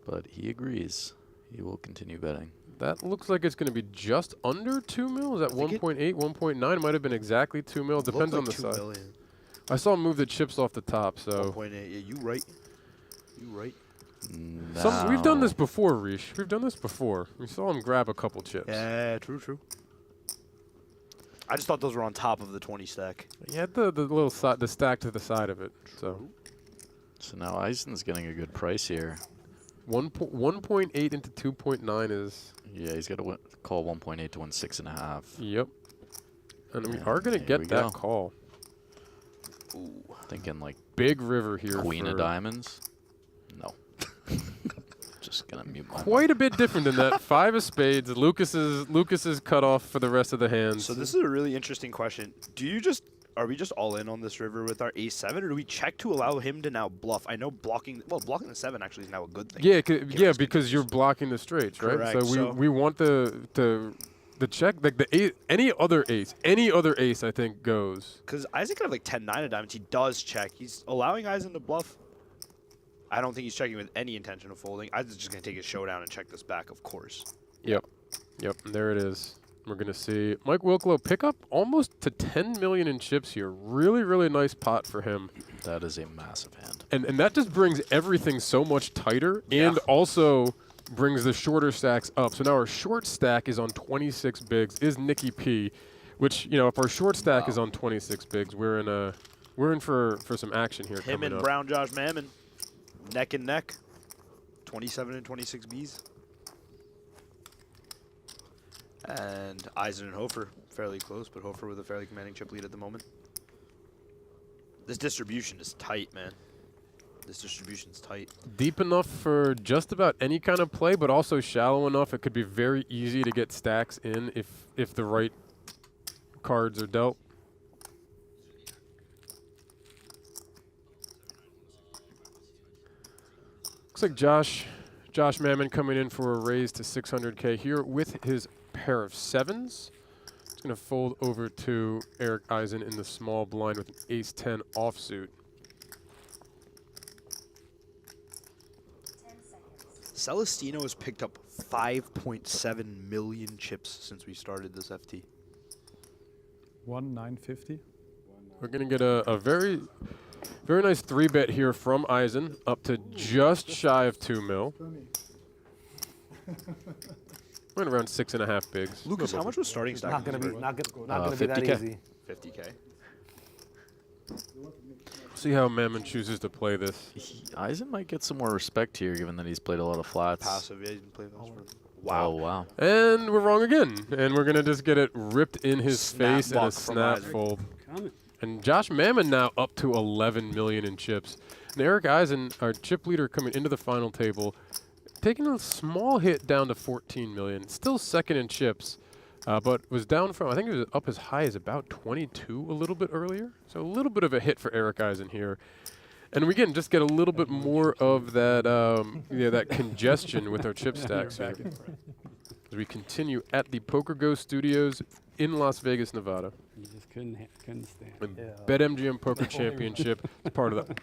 But he agrees. He will continue betting. That looks like it's going to be just under 2 mil. Is that 1.8, 1.9? Might have been exactly 2 mil. Depends on the like 2 size. million. I saw him move the chips off the top, so. 1.8. Yeah, you right. You right. We've done this before, Rish. We've done this before. We saw him grab a couple chips. Yeah, true, true. I just thought those were on top of the 20 stack. He had the little the stack to the side of it. So now Eisen's getting a good price here. 1.8 into 2.9 is. Yeah, he's got to call 1.8 to win 6.5. Yep. And we are going to get that call. Ooh, thinking like big river here. Queen of diamonds. No. Just gonna mute my Quite a bit different than that. 5 of spades. Lucas's cut off for the rest of the hands. So this is a really interesting question. Are we just all in on this river with our ace-7, or do we check to allow him to now bluff? I know blocking the 7 actually is now a good thing. Yeah, because you're blocking the straights, right? Correct, So we want the check, like the any other ace I think goes. Because Eisen could have like 10-9 of diamonds. He does check. He's allowing Eisen to bluff. I don't think he's checking with any intention of folding. Eisen's just going to take his showdown and check this back, of course. Yep. There it is. We're going to see Mike Wilklow pick up almost to 10 million in chips here. Really, really nice pot for him. That is a massive hand. And that just brings everything so much tighter and also brings the shorter stacks up. So now our short stack is on 26 bigs, is Nikki P, which, if our short stack is on 26 bigs, we're in for some action here. Him and Brown Josh Mammen, neck and neck, 27 and 26 Bs. And Eisen and Hofer, fairly close, but Hofer with a fairly commanding chip lead at the moment. This distribution is tight, man. This distribution's tight. Deep enough for just about any kind of play, but also shallow enough it could be very easy to get stacks in if the right cards are dealt. Looks like Josh Mammen coming in for a raise to 600K here with his pair of 7s. It's going to fold over to Erik Eisen in the small blind with an ace-10 offsuit. 10 seconds. Celestino has picked up 5.7 million chips since we started this FT. 1,950. We're going to get a very nice 3-bet here from Eisen, up to just shy of 2 mil. We're at around 6.5 bigs. Lucas, how much was starting stack? Not gonna be 50K. that easy. 50K. See how Mammen chooses to play this. Eisen might get some more respect here, given that he's played a lot of flats. Passive, yeah, he didn't play those. Wow. Oh, wow. And we're wrong again. And we're going to just get it ripped in his face in a snap fold. And Josh Mammen now up to 11 million in chips. And Erik Eisen, our chip leader, coming into the final table, taking a small hit down to 14 million. Still second in chips, but was down from, I think it was up as high as about 22 a little bit earlier. So a little bit of a hit for Erik Eisen here. And we again just get a little bit more of that, that congestion with our chip stacks here. As we continue at the PokerGo Studios in Las Vegas, Nevada. You just couldn't stand. The BetMGM Poker Championship is part of the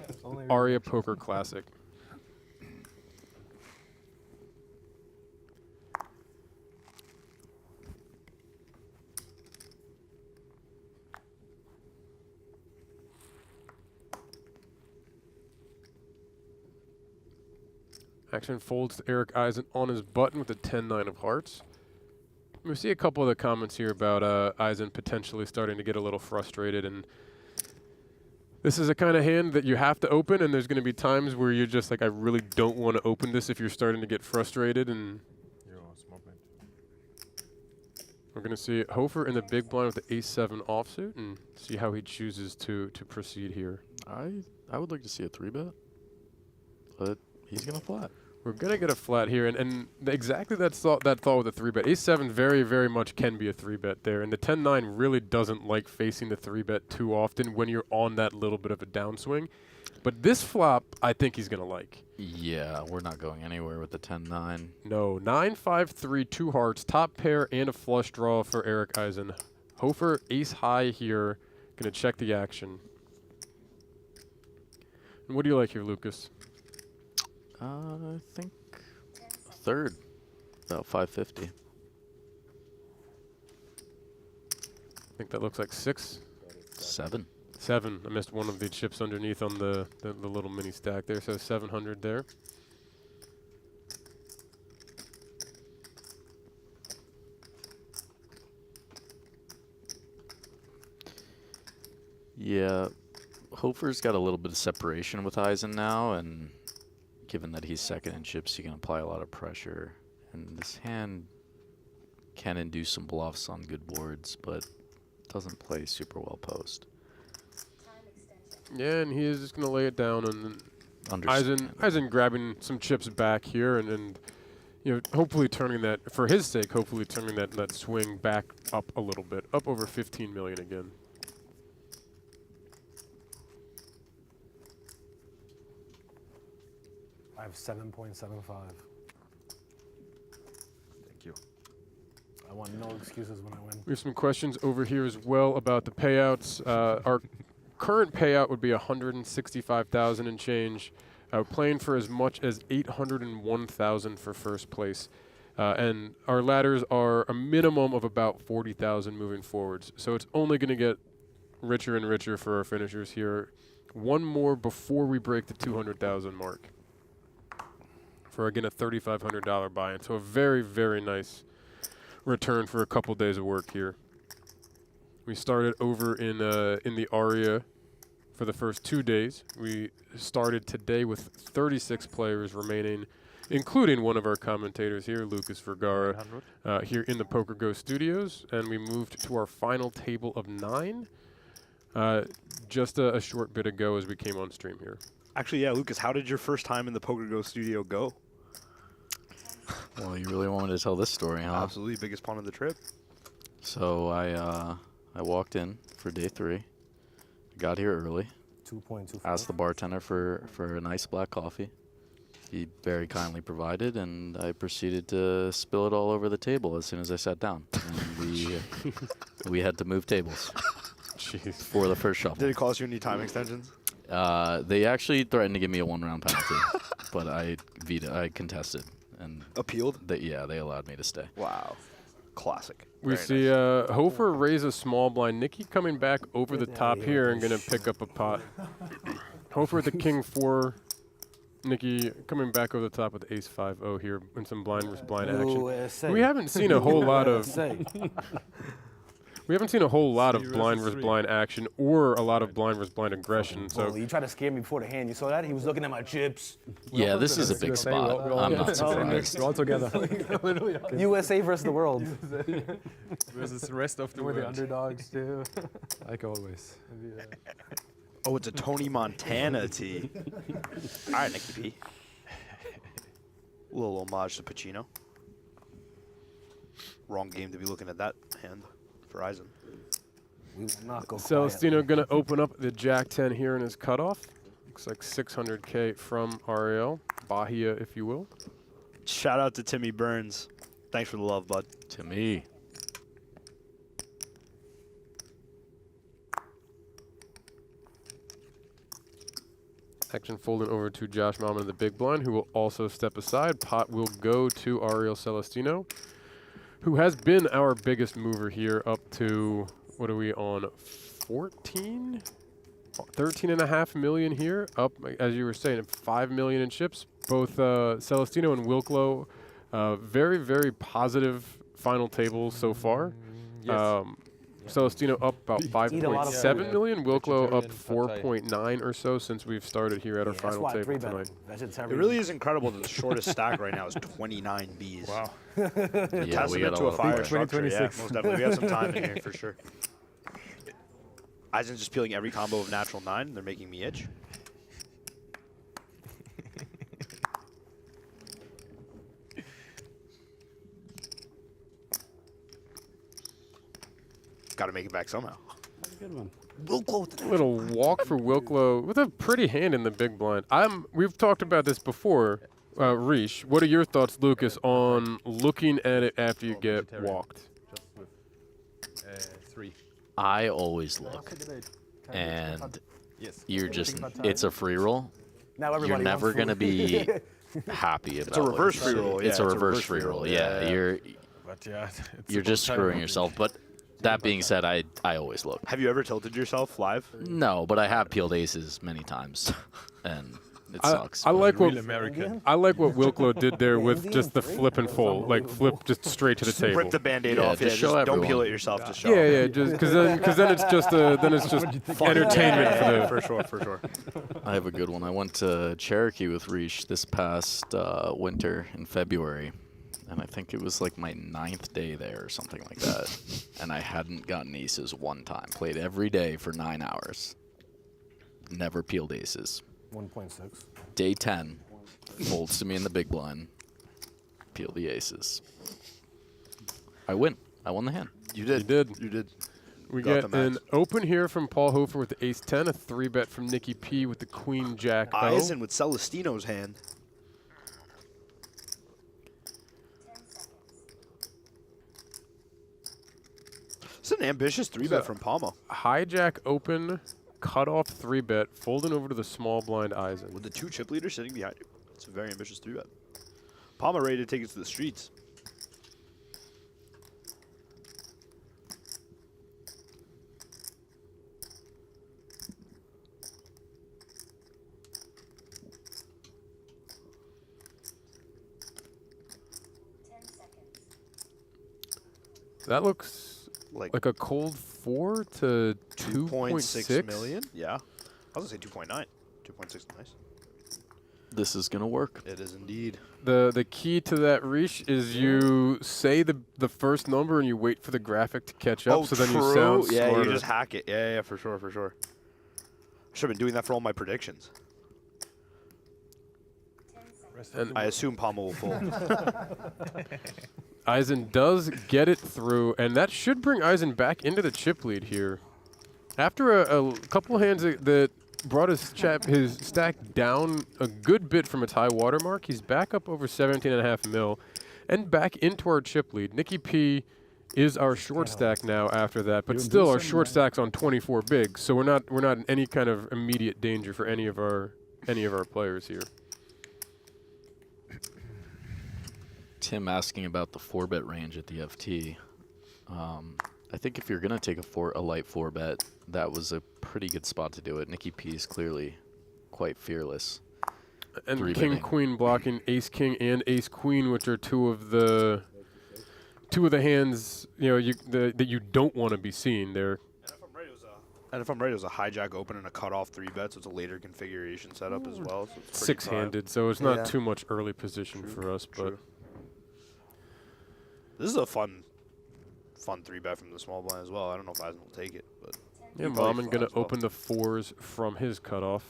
ARIA Poker Classic. Action folds to Erik Eisen on his button with a 10-9 of hearts. We see a couple of the comments here about Eisen potentially starting to get a little frustrated, and this is a kind of hand that you have to open, and there's going to be times where you're just like, I really don't want to open this if you're starting to get frustrated. And we're going to see Hofer in the big blind with the ace-7 offsuit and see how he chooses to proceed here. I would like to see a 3-bet, but he's going to flat. We're going to get a flat here, and exactly that thought with a 3-bet. Ace-7 very, very much can be a 3-bet there, and the 10-9 really doesn't like facing the 3-bet too often when you're on that little bit of a downswing. But this flop, I think he's going to like. Yeah, we're not going anywhere with the 10-9. No, 9-5-3, 2 hearts, top pair, and a flush draw for Erik Eisen. Hofer, ace-high here, going to check the action. And what do you like here, Lucas? I think a third, about 550. I think that looks like 6. 7. 7. I missed one of the chips underneath on the little mini stack there, so 700 there. Yeah, Hofer's got a little bit of separation with Eisen now, and given that he's second in chips, he can apply a lot of pressure. And this hand can induce some bluffs on good boards, but doesn't play super well post. Yeah, and he is just going to lay it down, and Eisen grabbing some chips back here, and hopefully turning that, for his sake, hopefully turning that swing back up a little bit, up over 15 million again. I have 7.75. Thank you. I want no excuses when I win. We have some questions over here as well about the payouts. Our current payout would be 165,000 and change. Playing for as much as 801,000 for first place. And our ladders are a minimum of about 40,000 moving forwards. So it's only going to get richer and richer for our finishers here. One more before we break the 200,000 mark. For, again, a $3,500 buy-in. So a very, very nice return for a couple days of work here. We started over in the ARIA for the first 2 days. We started today with 36 players remaining, including one of our commentators here, Lucas Vergara, here in the PokerGo Studios. And we moved to our final table of 9 just a short bit ago as we came on stream here. Actually, yeah, Lucas, how did your first time in the PokerGo Studio go? Well, you really want me to tell this story, huh? Absolutely, biggest pawn of the trip. So I walked in for day 3. Got here early. 2.25. Asked the bartender for a nice black coffee. he very kindly provided, and I proceeded to spill it all over the table as soon as I sat down. And we had to move tables for the first shuffle. Did it cost you any time extensions? They actually threatened to give me a 1-round penalty, but I contested and appealed. They allowed me to stay. Wow, classic. We see Hofer raise a small blind. Nikki coming back over the top here and going to pick up a pot. Hofer at the king 4. Nikki coming back over the top with ace 5-0 here in some blind versus blind action. We haven't seen a whole lot of blind versus blind action or a lot of blind versus blind aggression. So you tried to scare me before the hand. You saw that? He was looking at my chips. Yeah, this is a big spot. I'm not surprised. We're all together. USA versus the world. Versus the rest of the We're world. the underdogs too. Like always. Oh, it's a Tony Montana tee. All right, Nicky P. A little homage to Pacino. Wrong game to be looking at that hand for Eisen. We will not go Celestino going to open up the Jack 10 here in his cutoff. Looks like 600K from Ariel. Bahia, if you will. Shout out to Timmy Burns. Thanks for the love, bud. Timmy. Action folding over to Josh Mammen in the big blind, who will also step aside. Pot will go to Ariel Celestino, who has been our biggest mover here up to, what are we on, 14? 13.5 million here, up, as you were saying, 5 million in chips. Both Celestino and Wilklow, very, very positive final tables so far. Yes. Celestino up about 5.7 million. Wilklow up 4.9 or so since we've started here at our final table tonight. It really is incredible that the shortest stack right now is 29 Bs. Wow. Yeah, we got to a fire people. structure. Yeah, most definitely. We have some time in here for sure. Eisen's just peeling every combo of natural 9. They're making me itch. Got to make it back somehow. That's a good one. Wilklow. Little walk for Wilklow with a pretty hand in the big blind. We've talked about this before. Rish, what are your thoughts, Lucas, on looking at it after you get walked? Just with 3. I always look, and you're just, it's a free roll. You're never going to be happy about it. It's a reverse free roll. It's a reverse free roll. Yeah, you're just screwing yourself. But that being said, I always look. Have you ever tilted yourself live? No, but I have peeled aces many times, and it sucks. I like what American. I like what Wilklow did there with just the flip and fold, like flip just straight to the table. Rip the Band-Aid off. Just show don't everyone. peel it yourself. Just show. Yeah, just because then it's just entertainment for the. For sure. I have a good one. I went to Cherokee with Rish this past winter in February, and I think it was like my 9th day there or something like that. And I hadn't gotten aces one time. Played every day for 9 hours. Never peeled aces. 1.6. Day 10, folds to me in the big blind. Peel the aces. I win. I won the hand. You did. You did. We get an open here from Paul Hofer with the ace 10, a 3-bet from Nicky P with the queen jack O. Eisen with Celestino's hand. 10 seconds. It's an ambitious 3-bet from Palma. Hijack open, cut off 3-bet, folding over to the small blind Eisen. With the 2 chip leaders sitting behind you. It's a very ambitious 3-bet. Palma ready to take it to the streets. That looks like a cold 4 to 2.6 million. Yeah, I was gonna say 2.9. 2.6 is nice. This is gonna work. It is indeed. The key to that Rish is you say the first number and you wait for the graphic to catch up. So then you sound yeah, smarter. you just hack it. Yeah, for sure. Should have been doing that for all my predictions. And I assume Palma will fold. Eisen does get it through, and that should bring Eisen back into the chip lead here. After a couple hands that brought his stack down a good bit from its high water mark. He's back up over 17.5 mil, and back into our chip lead. Nikki P is our short stack now after that, but still our short stack's on 24 big, so we're not in any kind of immediate danger for any of our players here. Tim asking about the 4-bet range at the FT. I think if you're going to take a light 4-bet, that was a pretty good spot to do it. Nikki P is clearly quite fearless. And King Queen blocking Ace King and Ace Queen, which are two of the hands that you don't want to be seeing there. And if I'm right, it was a hijack open and a cutoff 3-bet, so it's a later configuration setup as well. So it's pretty 6-handed, so it's not too much early position for us. But this is a fun 3-bet from the small blind as well. I don't know if Eisen will take it, but yeah, Mammen gonna open the 4s from his cutoff.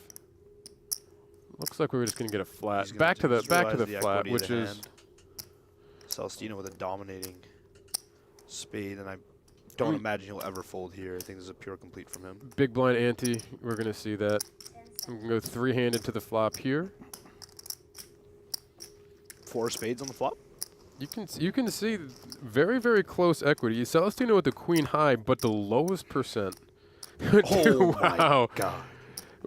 Looks like we're just gonna get a flat. Back to the flat, which is Celestino with a dominating spade, and I don't imagine he'll ever fold here. I think this is a pure complete from him. Big blind ante. We're gonna see that. I'm gonna go 3-handed to the flop here. 4 spades on the flop. You can see very, very close equity. Celestino with the queen high, but the lowest percent. Oh wow. my God.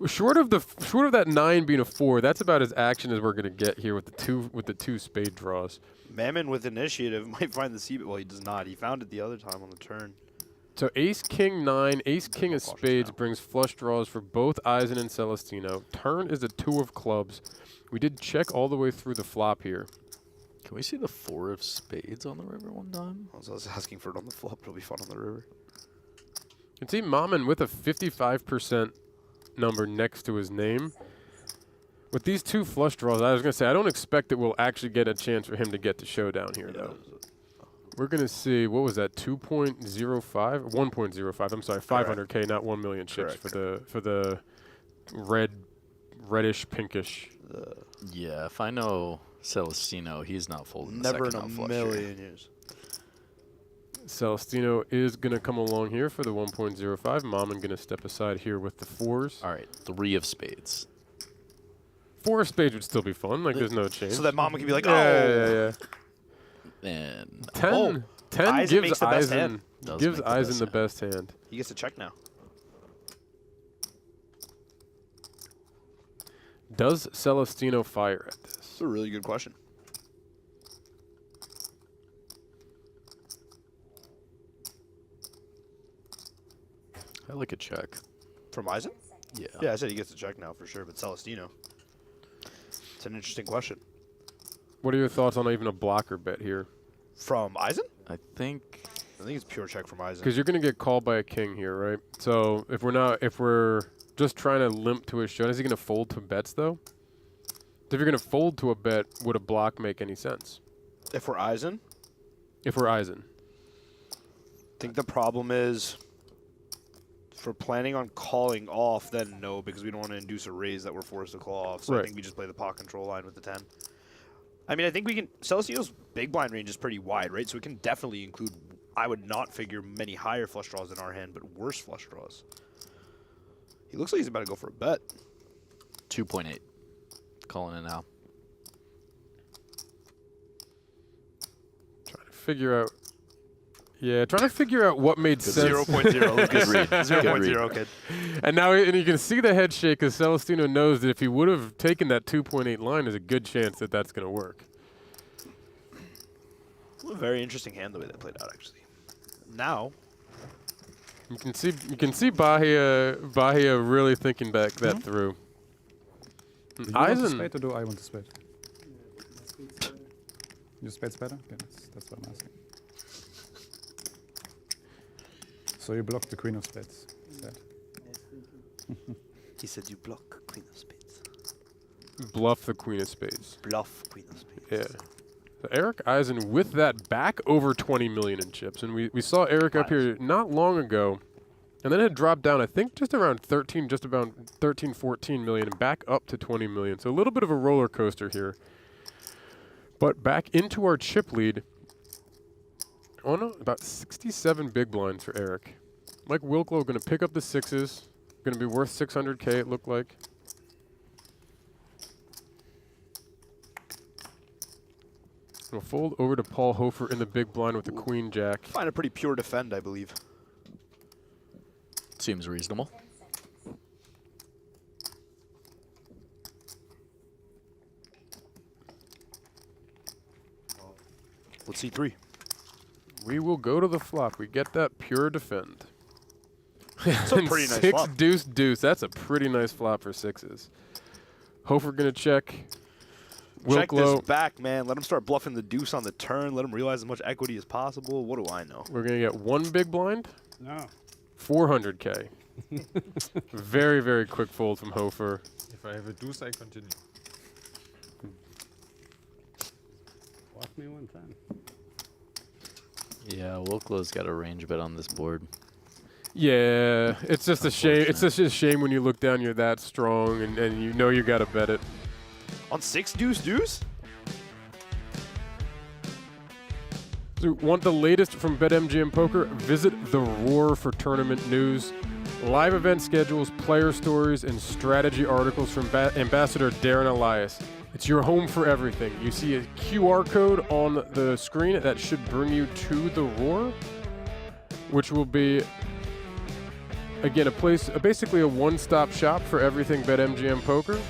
Short of that 9 being a 4, that's about as action as we're gonna get here with the two spade draws. Mammen with initiative might find the C-bet. Well, he does not. He found it the other time on the turn. So Ace King 9, Ace King of spades brings flush draws for both Eisen and Celestino. Turn is a 2 of clubs. We did check all the way through the flop here. Can we see the 4 of spades on the river one time? I was asking for it on the flop. It'll be fun on the river. You can see Mammen with a 55% number next to his name. With these 2 flush draws, I was going to say, I don't expect that we'll actually get a chance for him to get to showdown here, though. We're going to see, what was that, 2.05? 1.05, I'm sorry, 500K, not 1 million chips for the reddish, pinkish. Yeah, if I know Celestino, he's not folding Never the second in a million years. Celestino is going to come along here for the 1.05. Mammen going to step aside here with the 4s. All right, 3 of spades. 4 of spades would still be fun. Like, there's no change. So that Mammen can be like, yeah. And 10 Eisen gives Eisen the best hand. He gets to check now. Does Celestino fire at this? That's a really good question. I like a check. From Eisen? Yeah. Yeah, I said he gets to check now for sure, but Celestino. It's an interesting question. What are your thoughts on even a blocker bet here? From Eisen? I think it's pure check from Eisen. Because you're going to get called by a king here, right? So if we're just trying to limp to a shot, is he going to fold to bets though? If you're going to fold to a bet, would a block make any sense? If we're Eisen? If we're Eisen. I think the problem is, if we're planning on calling off, then no, because we don't want to induce a raise that we're forced to call off. So I think we just play the pot control line with the 10. I mean, I think we can. Celestino's big blind range is pretty wide, right? So we can definitely include. I would not figure many higher flush draws in our hand, but worse flush draws. He looks like he's about to go for a bet. 2.8. Calling it now. Trying to figure out. Yeah, trying to figure out what made sense. 0.0. Good read. 0.0, kid. And now you can see the head shake because Celestino knows that if he would have taken that 2.8 line, there's a good chance that that's going to work. A very interesting hand the way that played out, actually. Now, you can see Bahia really thinking back that through. Do you want the spade or do I want the spade? Your spade's better? Okay, that's what I'm asking. So you block the queen of spades. He said you block queen of spades. Bluff the queen of spades. Bluff queen of spades. Yeah. So Erik Eisen with that back over 20 million in chips. And we saw Erik up here not long ago. And then it dropped down, I think, just about 13, 14 million and back up to 20 million. So a little bit of a roller coaster here. But back into our chip lead. Oh no, about 67 big blinds for Erik. Mike Wilklow going to pick up the 6s, Going to be worth 600K, it looked like. We'll fold over to Paul Hofer in the big blind with the queen jack. Find a pretty pure defend, I believe. Seems reasonable. Let's see 3. We will go to the flop. We get that pure defend. That's a pretty nice 6 flop. deuce deuce. That's a pretty nice flop for 6s. Hofer gonna check. Check Wilklow. this back, man. Let him start bluffing the deuce on the turn. Let him realize as much equity as possible. What do I know? We're gonna get 1 big blind. No. 400K. Very, very quick fold from Hofer. If I have a deuce, I continue. Bluff me 110. Yeah, Wilklow's got a range bet on this board. Yeah, it's just a shame. It's just a shame when you look down, you're that strong, and you know you got to bet it. On 6 deuce deuce? So, want the latest from BetMGM Poker? Visit the Roar for tournament news, live event schedules, player stories, and strategy articles from Ambassador Darren Elias. It's your home for everything. You see a QR code on the screen that should bring you to the Roar, which will be, again, basically a one-stop shop for everything BetMGM Poker,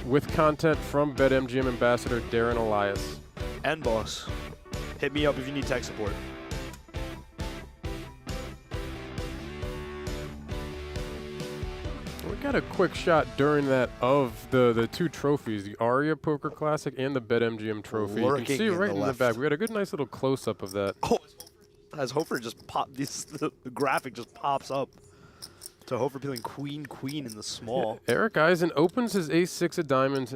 with content from BetMGM Ambassador Darren Elias. And boss. Hit me up if you need tech support. We got a quick shot during that of the 2 trophies, the ARIA Poker Classic and the BetMGM Trophy. You can see right in the back. We got a good, nice little close-up of that. Oh, as Hofer just popped, the graphic just pops up. So Hofer peeling queen in the small. Yeah, Erik Eisen opens his ace-6 of diamonds,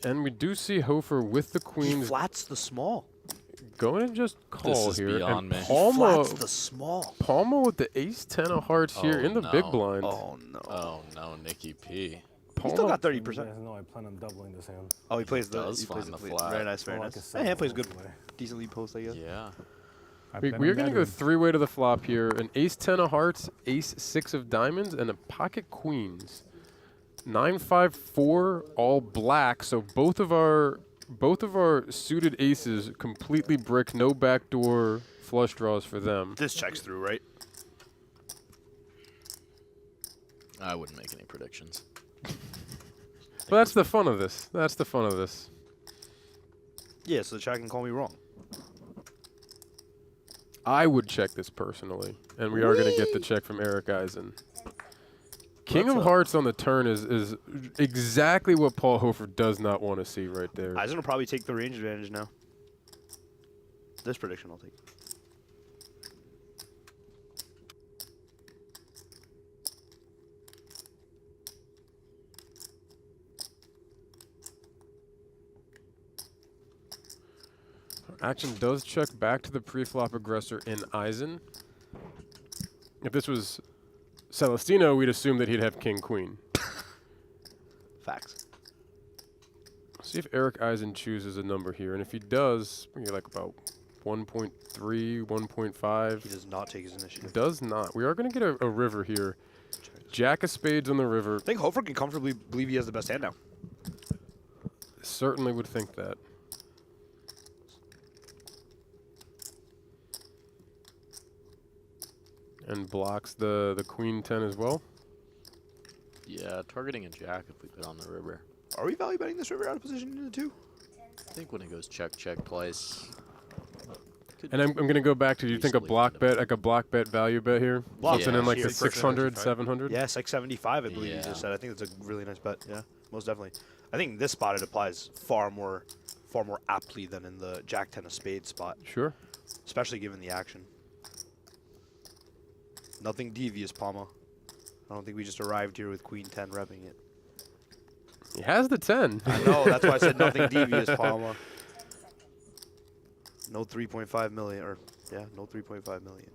and we do see Hofer with the queens. He flats the small. Going to just call is here. beyond me. Palma, Flats the small. Palma with the ace-10 of hearts here in the big blind. Oh, no. Oh, no, Nicky P. He still got 30%. You guys know I plan on doubling this hand. Oh, he plays does he plays find the lead. flat. Very nice, very Like nice. a That hand plays seven good. anyway. Decent lead post, I guess. Yeah. We're going to go 3-way to the flop here. An ace-10 of hearts, ace-6 of diamonds, and a pocket queens. 9-5-4, all black. So both of our suited aces completely brick, no backdoor flush draws for them. This checks through, right? I wouldn't make any predictions. But that's the fun of this. That's the fun of this. Yeah, so the chat can call me wrong. I would check this personally, and we are going to get the check from Erik Eisen. King of hearts on the turn is exactly what Paul Hofer does not want to see right there. Eisen will probably take the range advantage now. This prediction I'll take. Action does check back to the pre-flop aggressor in Eisen. If this was Celestino, we'd assume that he'd have king-queen. Facts. See if Erik Eisen chooses a number here, and if he does, we get like about 1.3, 1.5. He does not take his initiative. Does not. We are going to get a river here. Jack of spades on the river. I think Hofer can comfortably believe he has the best hand now. Certainly would think that. And blocks the queen 10 as well. Yeah, targeting a jack if we put on the river. Are we value betting this river out of position into 2? I think when it goes check twice. And I'm going to go back to, do you think a block bet, like a block bet value bet here? Block Something in like here, the 600, 700? Yeah, 675, I believe you just said. I think that's a really nice bet. Yeah, most definitely. I think in this spot it applies far more aptly than in the Jack 10 of spades spot. Sure. Especially given the action. Nothing devious, Palma. I don't think we just arrived here with Queen 10 repping it. He has the 10. I know, that's why I said nothing devious, Palma. No 3.5 million, or yeah, no 3.5 million.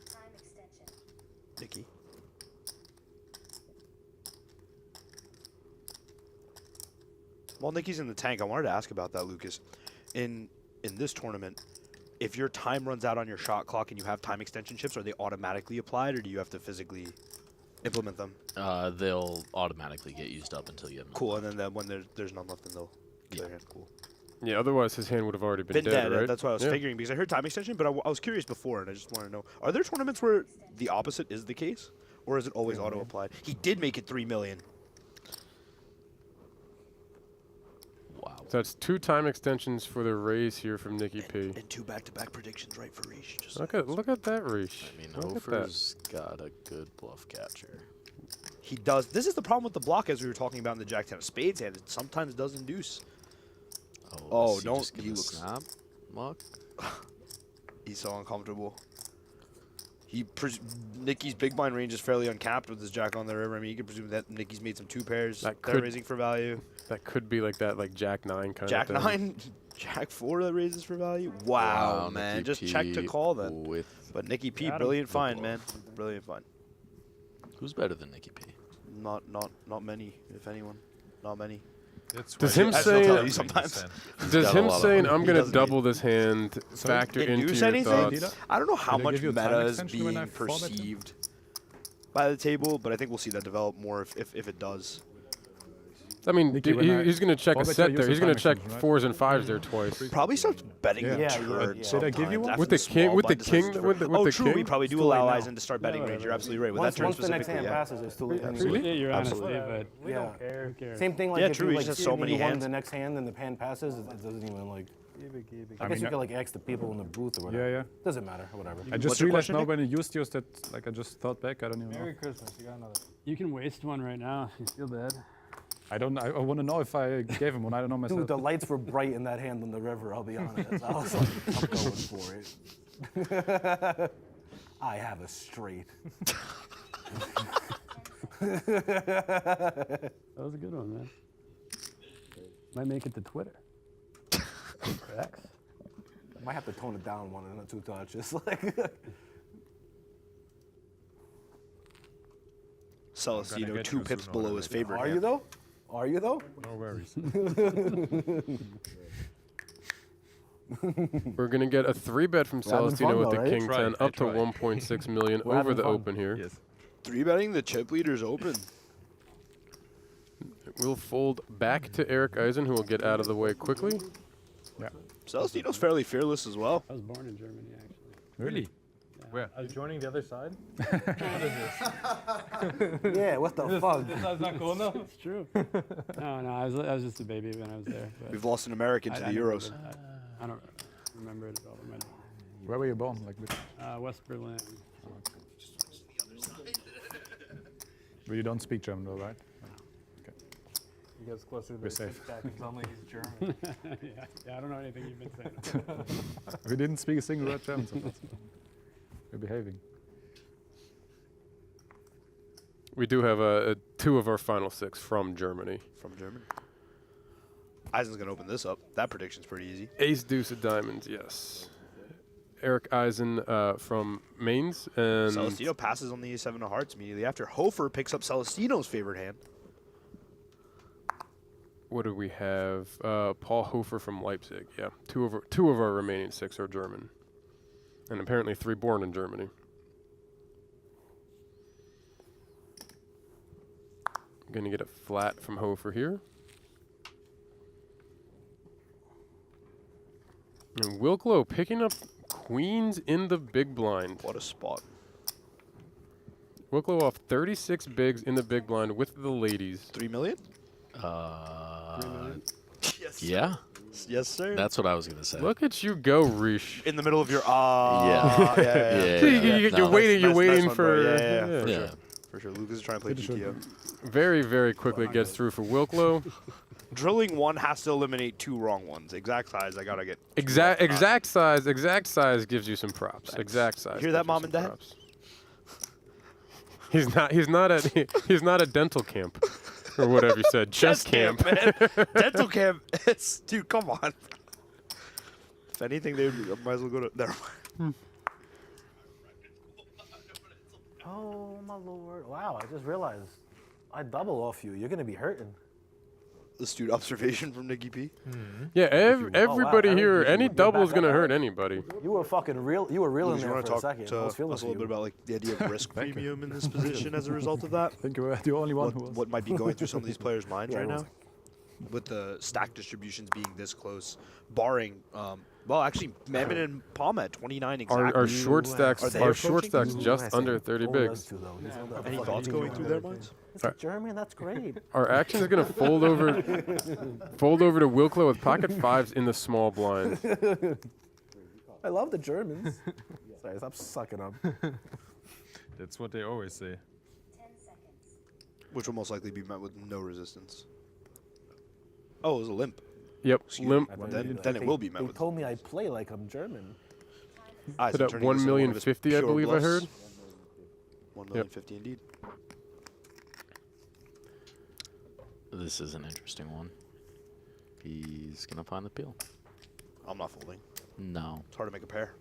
Time extension. Nikki. While Nikki's in the tank, I wanted to ask about that, Lucas. In this tournament, if your time runs out on your shot clock and you have time extension chips, are they automatically applied, or do you have to physically implement them? They'll automatically get used up until you have. Cool, and then when there's none left, then they'll get their hand. Cool. Yeah, otherwise his hand would have already been dead, right? That's what I was figuring, because I heard time extension, but I was curious before, and I just want to know, are there tournaments where the opposite is the case, or is it always auto-applied? He did make it 3 million. Wow. So that's 2 time extensions for the raise here from Nikki P. And 2 back-to-back predictions right for Rish. Just Look at that Rish. I mean, Look at that. Hofer's got a good bluff catcher. He does. This is the problem with the block, as we were talking about in the Jack 10 of Spades hand. It sometimes does induce. Oh, is he don't. just gonna snap? Muck? He's so uncomfortable. Nicky's big blind range is fairly uncapped with his jack on the river. I mean, you can presume that Nicky's made some 2 pairs. They're raising for value. That could be like that, like Jack 9 kind Jack of thing. 9, Jack 4 that raises for value. Wow, man. Nikki Just P check to call then. But Nikki P, brilliant find, man. Brilliant find. Who's better than Nikki P? Not many, if anyone. Not many. Does him saying I'm gonna double this hand factor into your thoughts? I don't know how much meta is being perceived by the table, but I think we'll see that develop more if it does. I mean, he's going to check a set there. He's going to check 4s and 5s there twice. Probably starts betting the turn. Did I give you one? With the king? Oh, true. We probably do allow Eisen to start betting range. You're absolutely right. With that turn Once the next hand passes, it's too late. Yeah, you're honestly, but we don't care. Who cares? Same thing like if true. you He just so many won hands. the next hand and the hand passes, it doesn't even like. I guess you could like ask the people in the booth or whatever. Yeah. Doesn't matter. Whatever. I just realized now when you used yours that like I just thought back. I don't even know. Merry Christmas. You got another. You can waste one right now. You feel bad. I want to know if I gave him one. I don't know myself. Dude, the lights were bright in that hand on the river. I'll be honest. I was like, I'm going for it. I have a straight. That was a good one, man. Might make it to Twitter. Or X. Might have to tone it down 1 and 2 touches. Like. Celestino 2 pips below his favorite. Are you though? Are you though? No worries. We're going to get a 3-bet from Celestino with the King 10 up to 1.6 million over the open here. Yes. 3-betting the chip leaders open. We'll fold back to Erik Eisen, who will get out of the way quickly. Yeah. Celestino's fairly fearless as well. I was born in Germany, actually. Really? Where? Are you joining the other side? Yeah, what the fuck? That's not cool enough? It's true. No, I was just a baby when I was there. But We've lost an American to the Euros. I don't remember it at all. Where were you born? Like, West Berlin. but you don't speak German, though, right? Okay. He gets closer to We're the safe. back and sounds like he's German. yeah, I don't know anything you've been saying. We didn't speak a single word German, so that's we're behaving. We do have 2 of our final 6 from Germany. From Germany. Eisen's going to open this up. That prediction's pretty easy. Ace, deuce of diamonds, yes. Erik Eisen from Mainz. And Celestino passes on the A7 of hearts immediately after. Hofer picks up Celestino's favorite hand. what do we have? Paul Hofer from Leipzig. Yeah, two of our remaining 6 are German. And apparently 3 born in Germany. Going to get a flat from Hofer here. And Wilklow picking up queens in the big blind. What a spot. Wilklow off 36 bigs in the big blind with the ladies. 3 million? 3 million? Yes. Yeah. Yes, sir. That's what I was gonna say. Look at you go, Rish. In the middle of your yeah. You're waiting for. Yeah, for sure. Lucas is trying to play GTO. Very, very quickly gets through for Wilklow. Drilling 1 has to eliminate 2 wrong ones. Exact size, I gotta get. Exact size gives you some props. Thanks. Exact size. Hear that, Mom and Dad? Props. He's not at dental camp. Or whatever you said, chess camp. Man. Dental camp. Dude, come on. If anything, they might as well go to. Never mind. Oh my lord! Wow, I just realized I double off you. You're gonna be hurting. astute observation from Nikki P. Yeah, everybody Eric, here, you any back double's up, gonna Eric? hurt anybody. You were fucking real. You were real in You there want for to a talk second. to I was us a feeling little bit about like the idea of risk premium in this position as a result of that? I think you were the only one who was. What might be going through some of these players' minds Yeah, right now? everyone's With the stack distributions being this close, barring, well, actually, Mammen and Palma at 29 exactly. Our short stacks, Are they our short approaching? stacks just under 30 bigs. Any thoughts going through their minds? German, that's great. Our action is gonna fold over to Wilklow with pocket fives in the small blind. I love the Germans. Sorry, stop sucking up. That's what they always say. 10 seconds. Which will most likely be met with no resistance. Oh, it was a limp. Yep, Excuse limp. me. Then it will be met They with. told me I play like I'm German. Eisen Put up turning this into one of his 1,050,000, I pure believe I bluffs. heard. 1,050,000 indeed. This is an interesting one. He's gonna find the peel. I'm not folding. No, It's hard to make a pair.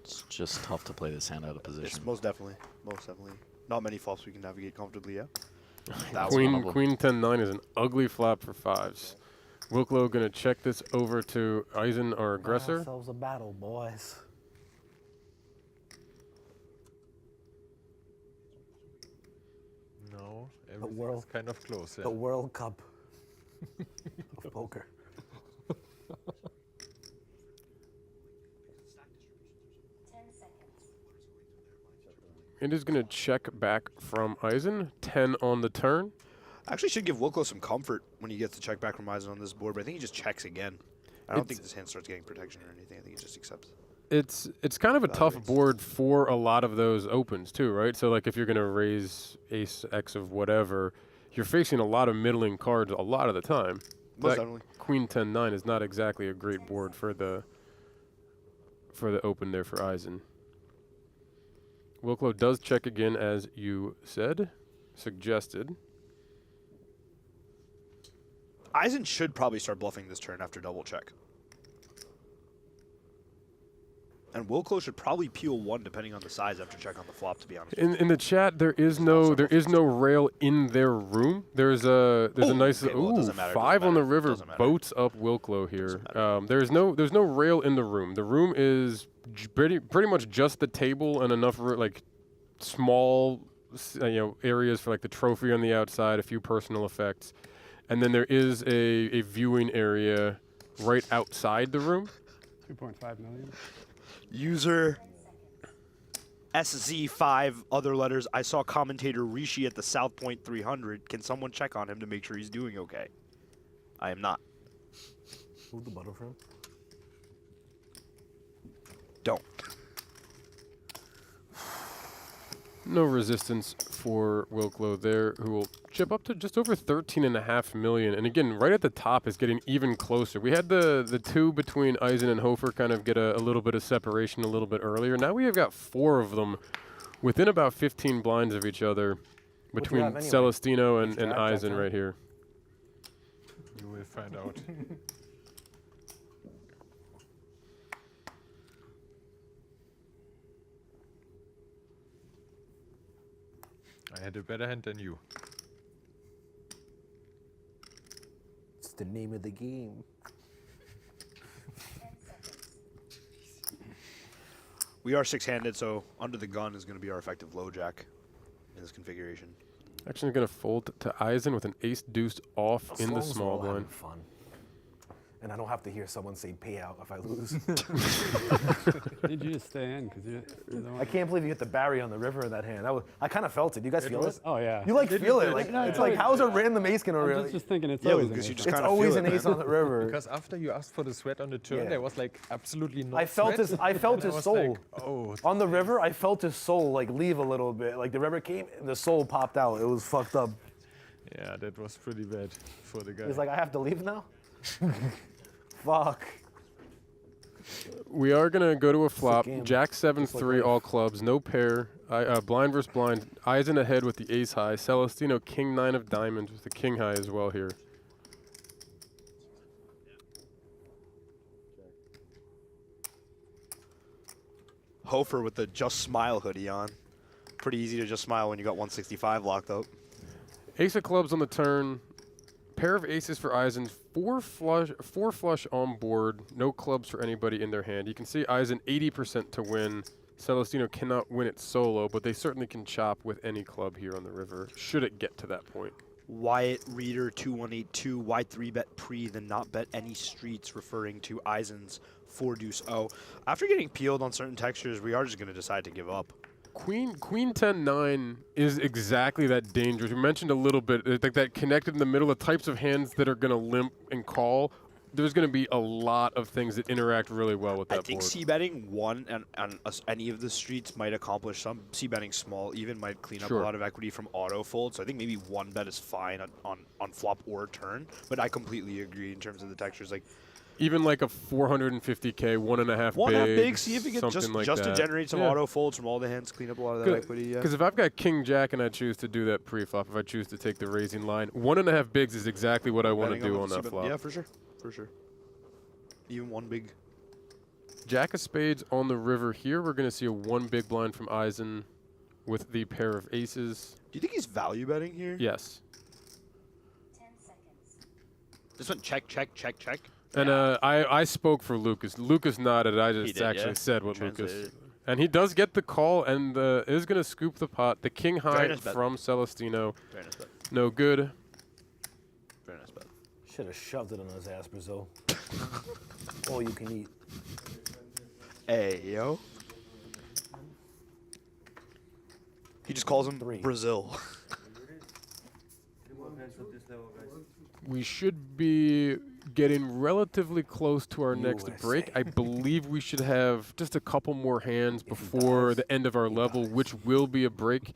it's just tough to play this hand out of It's position. most definitely. Not many flops we can navigate comfortably, yeah? That was Queen one of 'em. Queen 10-9 is an ugly flop for fives. Wilklow gonna check this over to Eisen, our aggressor. Ourselves a battle, boys. No, world- everything's kind of close. The Yeah. World Cup of poker. 10 seconds. It is gonna check back from Eisen. 10 on the turn. Actually should give Wilklow some comfort when he gets the check back from Eisen on this board, but I think he just checks again. I don't think this hand starts getting protection or anything. I think he just accepts. It's kind of a tough board for a lot of those opens too, right? So like if you're gonna raise ace X of whatever, you're facing a lot of middling cards a lot of the time. Most That definitely. Queen 10-9 is not exactly a great board for the open there for Eisen. Wilklow does check again, as you suggested. Eisen should probably start bluffing this turn after double check. And Wilklow should probably peel one depending on the size after check on the flop, to be honest. In the chat, there is no rail in their room. There's a nice okay, well, it doesn't matter, it 5 doesn't on the matter, river doesn't matter. boats up Wilklow here. There's no rail in the room. The room is pretty much just the table and enough like small areas for like the trophy on the outside, a few personal effects, and then there is a viewing area right outside the room. 2.5 million. User SZ5, other letters. I saw commentator Rishi at the South Point 300. Can someone check on him to make sure he's doing okay? I am not. Who's the butter from? Don't. No resistance for Wilklow there, who will chip up to just over 13.5 million. And again, right at the top is getting even closer. We had the two between Eisen and Hofer kind of get a little bit of separation a little bit earlier. Now we have got 4 of them within about 15 blinds of each other between have anyway? Celestino and Jack, Eisen Jack, right here. You will find out. I had a better hand than you. It's the name of the game. 10 seconds. We are 6-handed, so under the gun is going to be our effective low jack in this configuration. Actually going to fold to Eisen with an ace-deuce off As in the long as we're small all having blind. Fun. And I don't have to hear someone say payout if I lose. Did you just stay in? Because you're the one. I can't believe you hit the Barry on the river in that hand. I kind of felt it. You guys feel it? Oh, yeah. You like Did you feel feel it? Like it? it's like how's a random ace gonna I'm really? just thinking it's Yeah, always because an you ace. just It's kind of always feel an it, ace man. on the river. Because after you asked for the sweat on the turn, Yeah. there was like absolutely no I felt sweat. his. I felt And I his was soul like, oh, on the river. I felt his soul like leave a little bit. Like the river came, and the soul popped out. It was fucked up. yeah, that was pretty bad for the guy. He's like, I have to leave now. Fuck. We are going to go to a flop. game. Jack 7-3, Just like life. all clubs, no pair. Blind versus blind. Eisen ahead with the ace high. Celestino, king 9 of diamonds with the king high as well here. Hofer with the Just Smile hoodie on. Pretty easy to just smile when you got 165 locked up. Ace of clubs on the turn. Pair of aces for Eisen, four flush on board, no clubs for anybody in their hand. You can see Eisen 80% to win. Celestino cannot win it solo, but they certainly can chop with any club here on the river, should it get to that point. Wyatt Reader 2182, why 3-bet pre, then not bet any streets, referring to Eisen's 4-deuce-0. After getting peeled on certain textures, we are just going to decide to give up. Queen 10-9 is exactly that dangerous. We mentioned a little bit, like that connected in the middle, the types of hands that are going to limp and call. There's going to be a lot of things that interact really well with that board. I think c-betting one and any of the streets might accomplish some. C-betting small even might clean up a lot of equity from auto fold. So I think maybe one bet is fine on flop or turn. But I completely agree in terms of the textures. Like even like a 450K, 1.5 big, see if you get just to generate some auto folds from all the hands, clean up a lot of that equity. Because if I've got King Jack and I choose to do that pre-flop, if I choose to take the raising line, 1.5 bigs is exactly what I want to do on that flop. Yeah, for sure. For sure. Even one big. Jack of spades on the river here. We're going to see a 1 big blind from Eisen with the pair of aces. Do you think he's value betting here? Yes. 10 seconds. This one check. And I spoke for Lucas. Lucas nodded. I just actually said what Lucas. And he does get the call and is going to scoop the pot. The king high from Celestino. Very nice bet. No good. Very nice bet. Should have shoved it on his ass, Brazil. All you can eat. Hey, yo. He just calls him Brazil. We should be getting relatively close to our next break. I believe we should have just a couple more hands before the end of our level, which will be a break.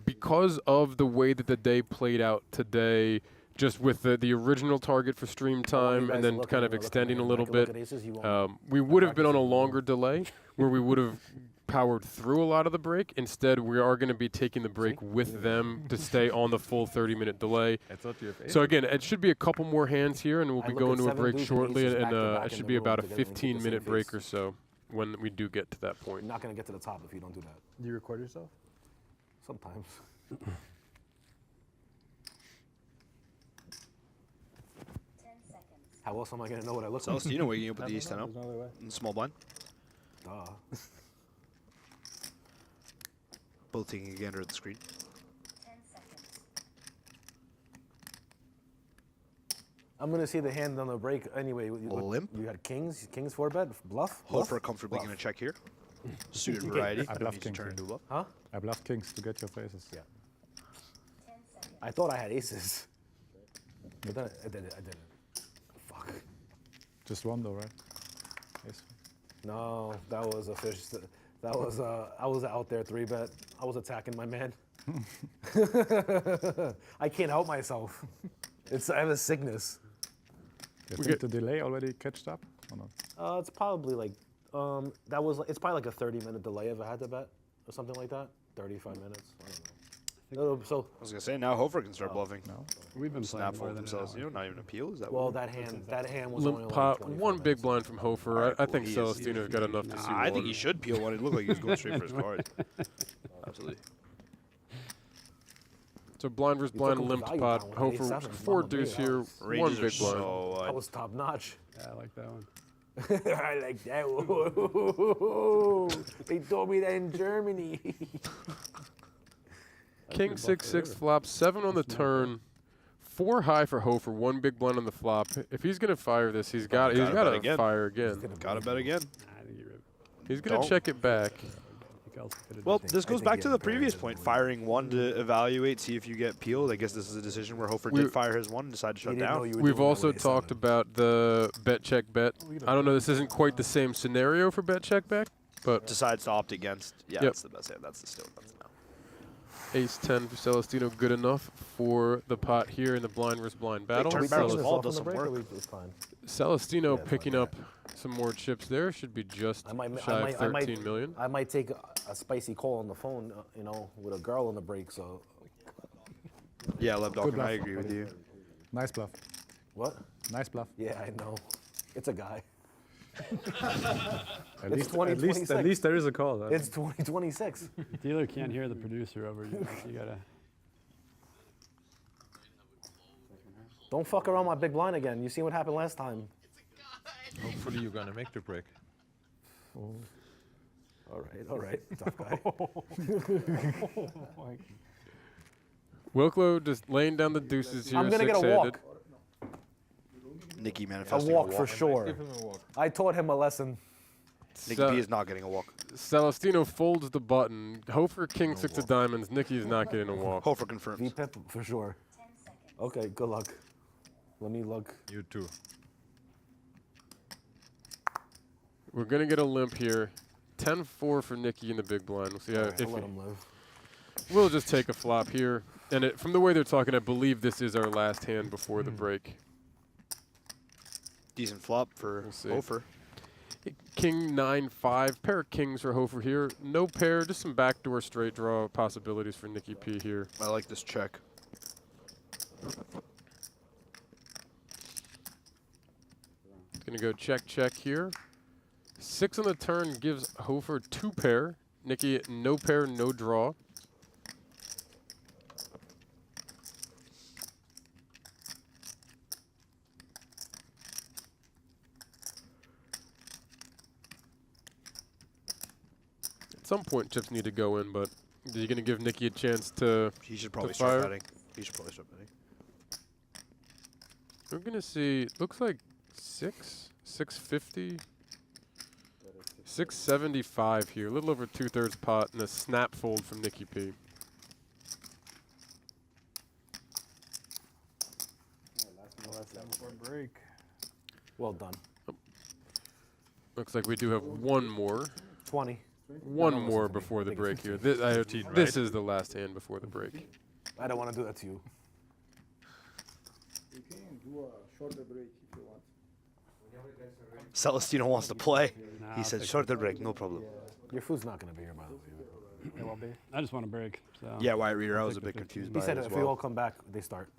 Because of the way that the day played out today, just with the original target for stream time and then kind of extending a little bit, we would have been on a longer delay where we would have powered through a lot of the break. Instead, we are going to be taking the break with them to stay on the full 30-minute delay. So again, it should be a couple more hands here, and we'll be going to a break shortly, and it should be about a 15-minute break or so when we do get to that point. You're not going to get to the top if you don't do that. Do you record yourself? Sometimes. 10 seconds. How else am I going to know what I look like? Celestino waking up with the ace-10 out in the small blind. Both taking a gander at the screen. 10 seconds. I'm going to see the hand on the break anyway. Limp. You had kings 4-bet, bluff? Hofer comfortably going to check here. Suited variety. I bluff kings. Huh? I bluff kings to get your faces. Yeah. 10 seconds. I thought I had aces. But then I didn't. Fuck. Just one though, right? Ace. No, that was a fish. That was I was out there 3-bet. I was attacking my man. I can't help myself. I have a sickness. You think the delay already catched up or not? It's probably like it's probably like a 30-minute delay if I had to bet or something like that. 35 minutes. I don't know. So I was gonna say now Hofer can start bluffing. No. We've been Snap playing fold more than themselves. You know, not even appeal. Is that well, that hand was Limp only pot, like 25 one big minutes. blind from Hofer. I think Celestino's got enough to see. I think he should peel one. It looked like he was going straight for his card. Absolutely. So blind versus blind, limped pot. Hofer 4-deuce here, one big blind. That was top notch. Yeah, I like that one. I like that. Whoa. They told me that in Germany. King 6-6 flop, 7 on the turn, 4 high for Hofer, 1 big blind on the flop. If he's gonna fire this, he's got to fire again. Gotta bet again. I think He's gonna check it back. Well, this goes back to the previous point, firing one to evaluate, see if you get peeled. I guess this is a decision where Hofer did fire his one and decided to shut down. We've also talked about the bet check bet. I don't know, this isn't quite the same scenario for bet check back, but decides to opt against. Yeah, that's the best. Yeah, that's the still. That's now. Ace 10 for Celestino, good enough for the pot here in the blind versus blind battle. Celestino picking up some more chips there, should be just shy of 13 million. I might take a spicy call on the phone, with a girl on the break. So. Yeah, Lev Dawkins, I agree with you. Nice bluff. What? Nice bluff. Yeah, I know. It's a guy. At least there is a call. It's 2026. The dealer can't hear the producer over you. You gotta. Don't fuck around my big blind again. You see what happened last time. Hopefully you're gonna make the break. All right, tough guy. Wilklow just laying down the deuces here. I'm gonna get a walk. Nikki A manifesting walk for sure. Give him a walk. I taught him a lesson. Nikki P is not getting a walk. Celestino folds the button. Hofer king 6 of diamonds. Nikki is not getting a walk. Hofer confirms. V-pip for sure. Okay, good luck. Let me look. You too. We're gonna get a limp here. 10-4 for Nikki in the big blind. We'll see how I'll let him live. We'll just take a flop here. And from the way they're talking, I believe this is our last hand before the break. Decent flop for Hofer. King 9-5. Pair of kings for Hofer here. No pair, just some backdoor straight draw possibilities for Nikki P here. I like this check. Gonna go check, check here. 6 on the turn gives Hofer 2 pair. Nikki, no pair, no draw. At some point, chips need to go in, but are you gonna give Nikki a chance to He should probably fire? start betting. He should probably start betting. We're gonna see, looks like 650. 675 here, a little over 2/3 pot, and a snap fold from Nikki P. Break. Well done. Looks like we do have one more. 20. One more before the break here. This is the last hand before the break. I don't want to do that to you. You can do a shorter break if you want. Celestino wants to play. He said shorter break, no problem. Your food's not going to be here, by the way. It will be. I just want to break. So Yeah, Wyatt Reader, I was a bit confused by He said it as if we well. all come back, they start.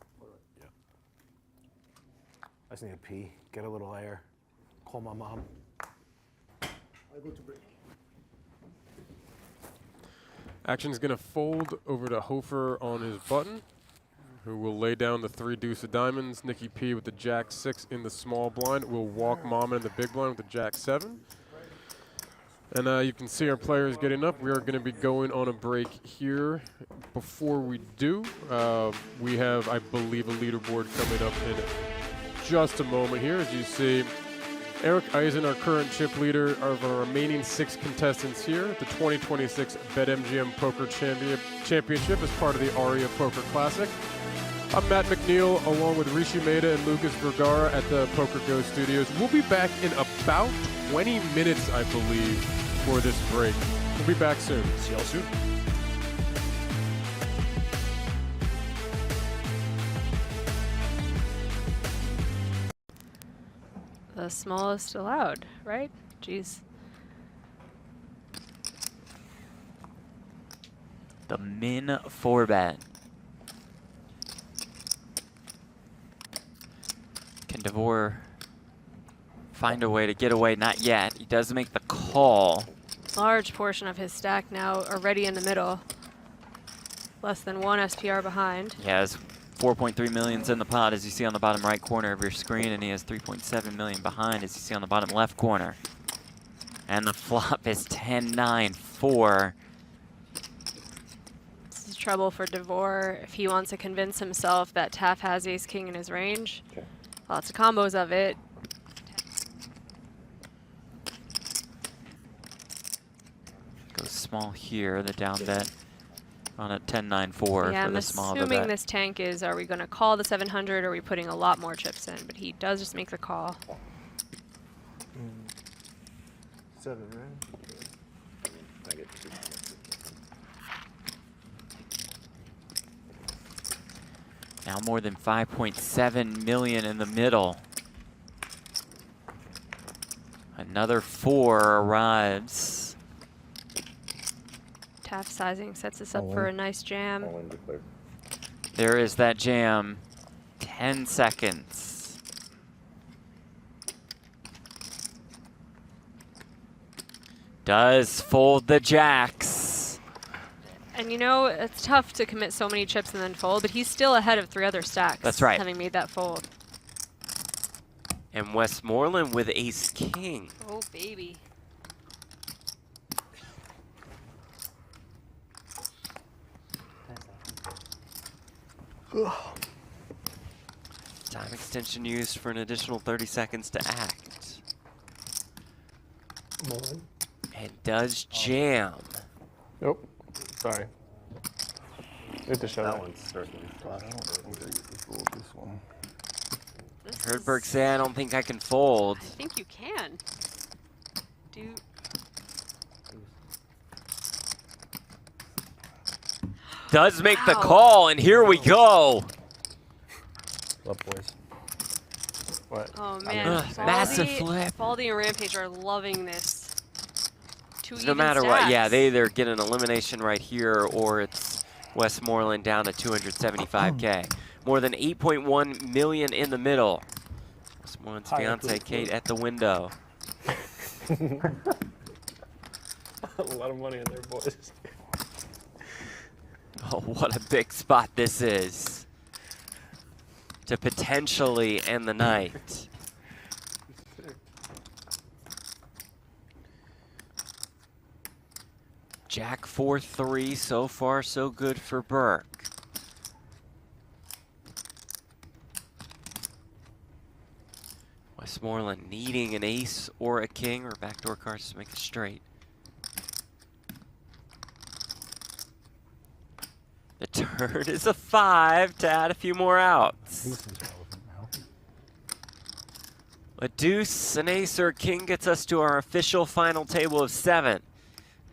Yeah. I just need to pee, get a little air, call my mom. I go to break. Action's gonna fold over to Hofer on his button, who will lay down the 3 deuce of diamonds. Nikki P with the jack 6 in the small blind will walk Mammen in the big blind with the jack 7. And you can see our players getting up. We are going to be going on a break here. Before we do, we have, I believe, a leaderboard coming up in just a moment here. As you see, Erik Eisen, our current chip leader, of our remaining 6 contestants here at the 2026 BetMGM Poker Championship as part of the ARIA Poker Classic. I'm Matt McNeil, along with Rishi Mehta and Lucas Vergara at the PokerGO Studios. We'll be back in about 20 minutes, I believe, for this break. We'll be back soon. See y'all soon. The smallest allowed, right? Jeez. The min 4-bet. Can Devore find a way to get away? Not yet. He does make the call. Large portion of his stack now already in the middle. Less than 1 SPR behind. He has 4.3 millions in the pot, as you see on the bottom right corner of your screen, and he has 3.7 million behind, as you see on the bottom left corner. And the flop is 10-9-4. This is trouble for Devore if he wants to convince himself that Taff has ace-king in his range. Okay. Lots of combos of it. Goes small here, the down bet on a 10-9-4 for Yeah, I'm the small of the assuming bet. this tank is, are we going to call the 700 or are we putting a lot more chips in? But he does just make the call. 7, right? I get 2. Now more than 5.7 million in the middle. Another 4 arrives. Taff sizing sets us up for a nice jam. There is that jam. 10 seconds. Does fold the jacks. And you know, it's tough to commit so many chips and then fold, but he's still ahead of 3 other stacks. That's right. Having made that fold. And Westmoreland with ace-king. Oh, baby. Time extension used for an additional 30 seconds to act. And does jam. Nope. Sorry. You have to show that one. Herdberg say, I don't think I can fold. I think you can. Does make the call, and here we go. Love boys. What? Oh man, massive flip. Baldy and Rampage are loving this. No matter what, yeah, they either get an elimination right here, or it's Westmoreland down to 275K. More than 8.1 million in the middle. Westmoreland's fiance Kate at the window. A lot of money in there, boys. Oh, what a big spot this is to potentially end the night. Jack 4-3, so far so good for Burke. Westmoreland needing an ace or a king or backdoor cards to make it straight. The turn is a 5 to add a few more outs. A deuce, an ace, or a king gets us to our official final table of 7.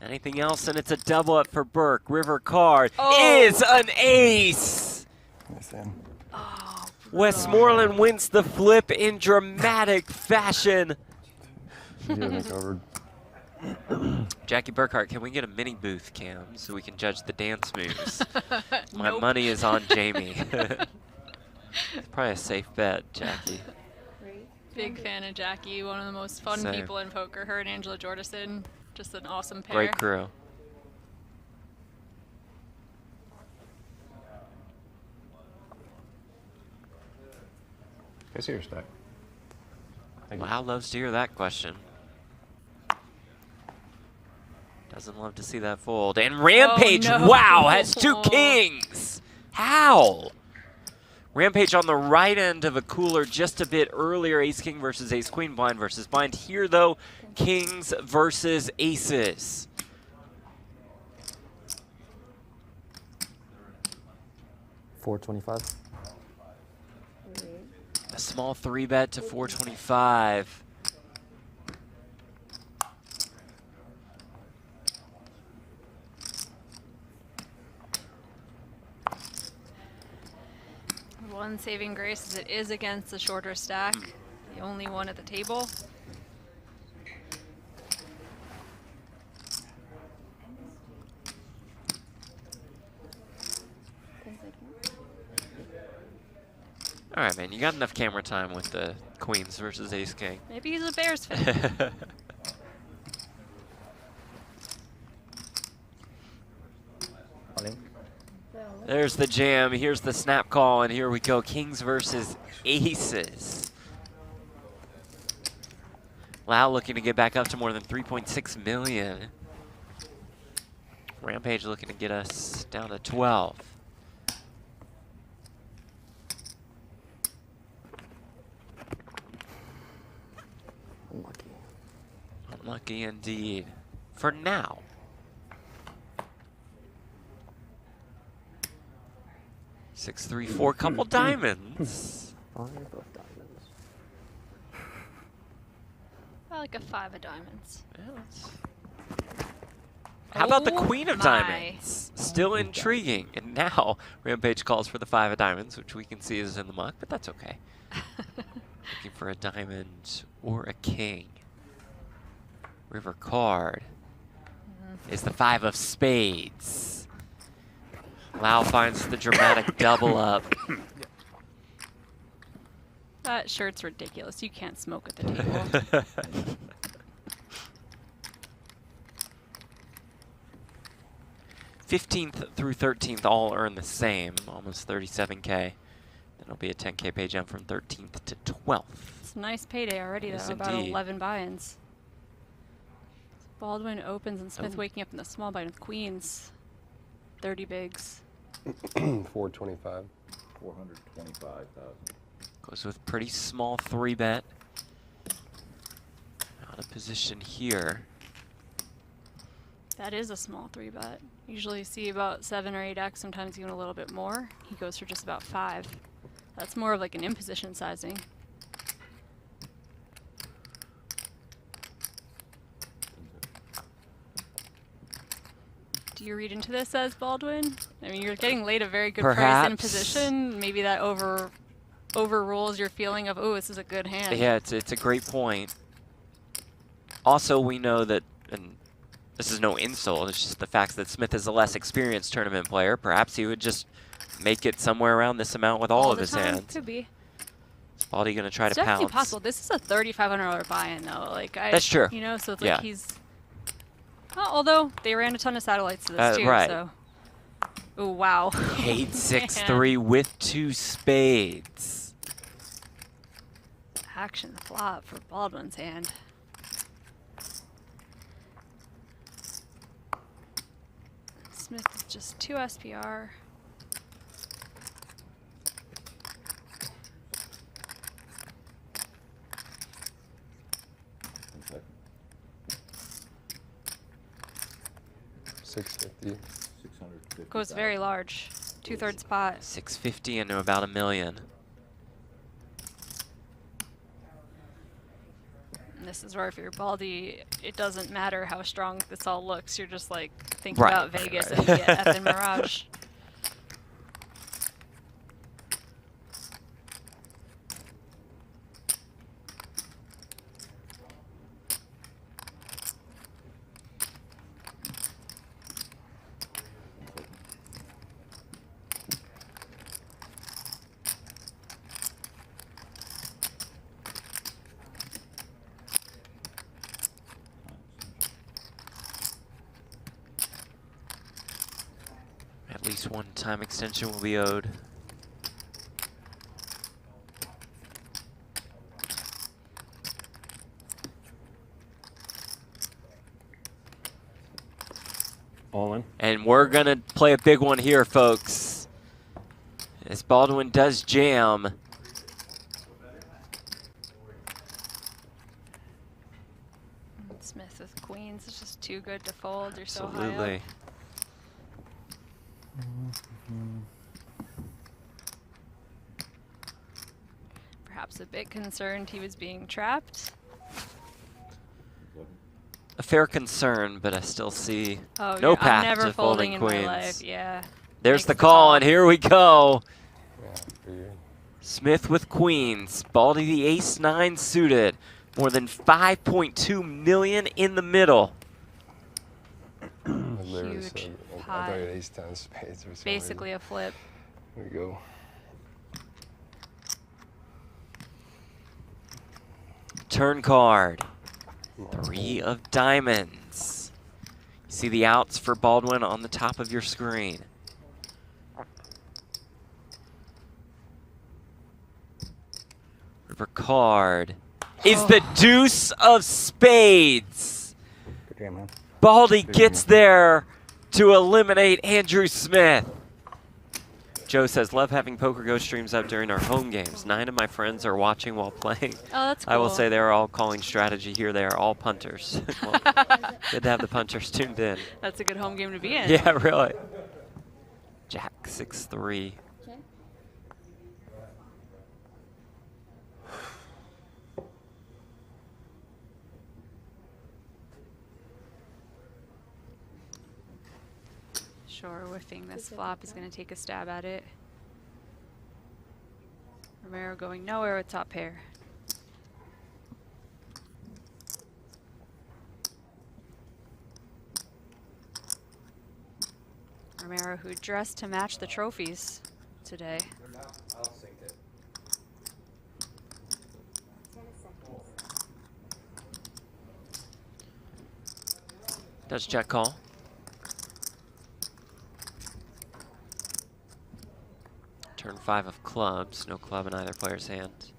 Anything else, and it's a double up for Burke. River card is an ace. Westmoreland wins the flip in dramatic fashion. Jackie Burkhart, can we get a mini booth cam so we can judge the dance moves? My money is on Jamie. It's probably a safe bet, Jackie. Big fan of Jackie, one of the most fun Same. people in poker. Her and Angela Jordison, just an awesome pair. Great crew. I see your stack. Wow, loves to hear that question. Doesn't love to see that fold. And Rampage, wow, has 2 kings. How? Rampage on the right end of a cooler just a bit earlier. Ace-king versus ace-queen, blind versus blind. Here, though, kings versus aces. $425. A small 3-bet to 425. One saving grace is it is against the shorter stack, the only one at the table. All right, man, you got enough camera time with the queens versus ace-king. Maybe he's a Bears fan. There's the jam. Here's the snap call, and here we go. Kings versus aces. Lau looking to get back up to more than 3.6 million. Rampage looking to get us down to 12. Unlucky. Unlucky indeed. For now. Six, three, four, couple diamonds. Both diamonds. I like a 5 of diamonds. How about the Oh queen of my. diamonds? Still intriguing. And now Rampage calls for the 5 of diamonds, which we can see is in the muck, but that's okay. Looking for a diamond or a king. River card is the 5 of spades. Lau finds the dramatic double up. That shirt's ridiculous. You can't smoke at the table. 15th through 13th all earn the same, almost 37K. Then it'll be a 10K pay jump from 13th to 12th. It's a nice payday already, Yes, though. About indeed. 11 buy-ins. Baldwin opens and Smith waking up in the small blind with queens. 30 bigs. 425. 425,000. Goes with pretty small 3-bet. Out of position here. That is a small 3-bet. Usually you see about 7 or 8x, sometimes even a little bit more. He goes for just about 5. That's more of like an imposition sizing. Do you read into this as Baldwin? I mean, you're getting laid a very good price in position. Maybe that overrules your feeling of, oh, this is a good hand. Yeah, it's a great point. Also, we know that, and this is no insult, it's just the fact that Smith is a less experienced tournament player. Perhaps he would just make it somewhere around this amount with all of his hands. Could be. Is Baldy going to try It's to definitely pounce? possible. This is a $3,500 buy-in, though. Like That's true. You know, so it's Yeah. like he's. Well, although they ran a ton of satellites to this too, right. so. Oh wow. 8-6-3 with 2 spades. Action flop for Baldwin's hand. Smith is just 2 SPR. Goes very large. 2/3 pot. 650 into about $1 million. And this is where if you're Baldy, it doesn't matter how strong this all looks. You're just like thinking Right. about Vegas and you get effing Mirage. At least one time extension will be owed. All in. And we're going to play a big one here, folks. As Baldwin does jam. Smith with queens is just too good to fold. You're so high Absolutely. up. Perhaps a bit concerned he was being trapped. A fair concern, but I still see Oh, no I'm path never to folding folding in queens. my life. Yeah. There's Makes the the call, call. and here we go. Smith with queens. Baldy the ace-9 suited. More than 5.2 million in the middle. Huge pot. Ace-10 spades or something. Basically a flip. There we go. Turn card. 3 of diamonds. You see the outs for Baldwin on the top of your screen. River card is the deuce of spades. Good game, man. Baldy gets there to eliminate Andrew Smith. Joe says, love having PokerGo streams up during our home games. 9 of my friends are watching while playing. Oh, that's I will cool. say they're all calling strategy here. They are all punters. Well, good to have the punters tuned in. That's a good home game to be in. Yeah, really. Jack 6-3. Sure, whiffing this flop is going to take a stab at it. Romero going nowhere with top pair. Romero, who dressed to match the trophies today. Does check call. Turn 5 of clubs, no club in either player's hand.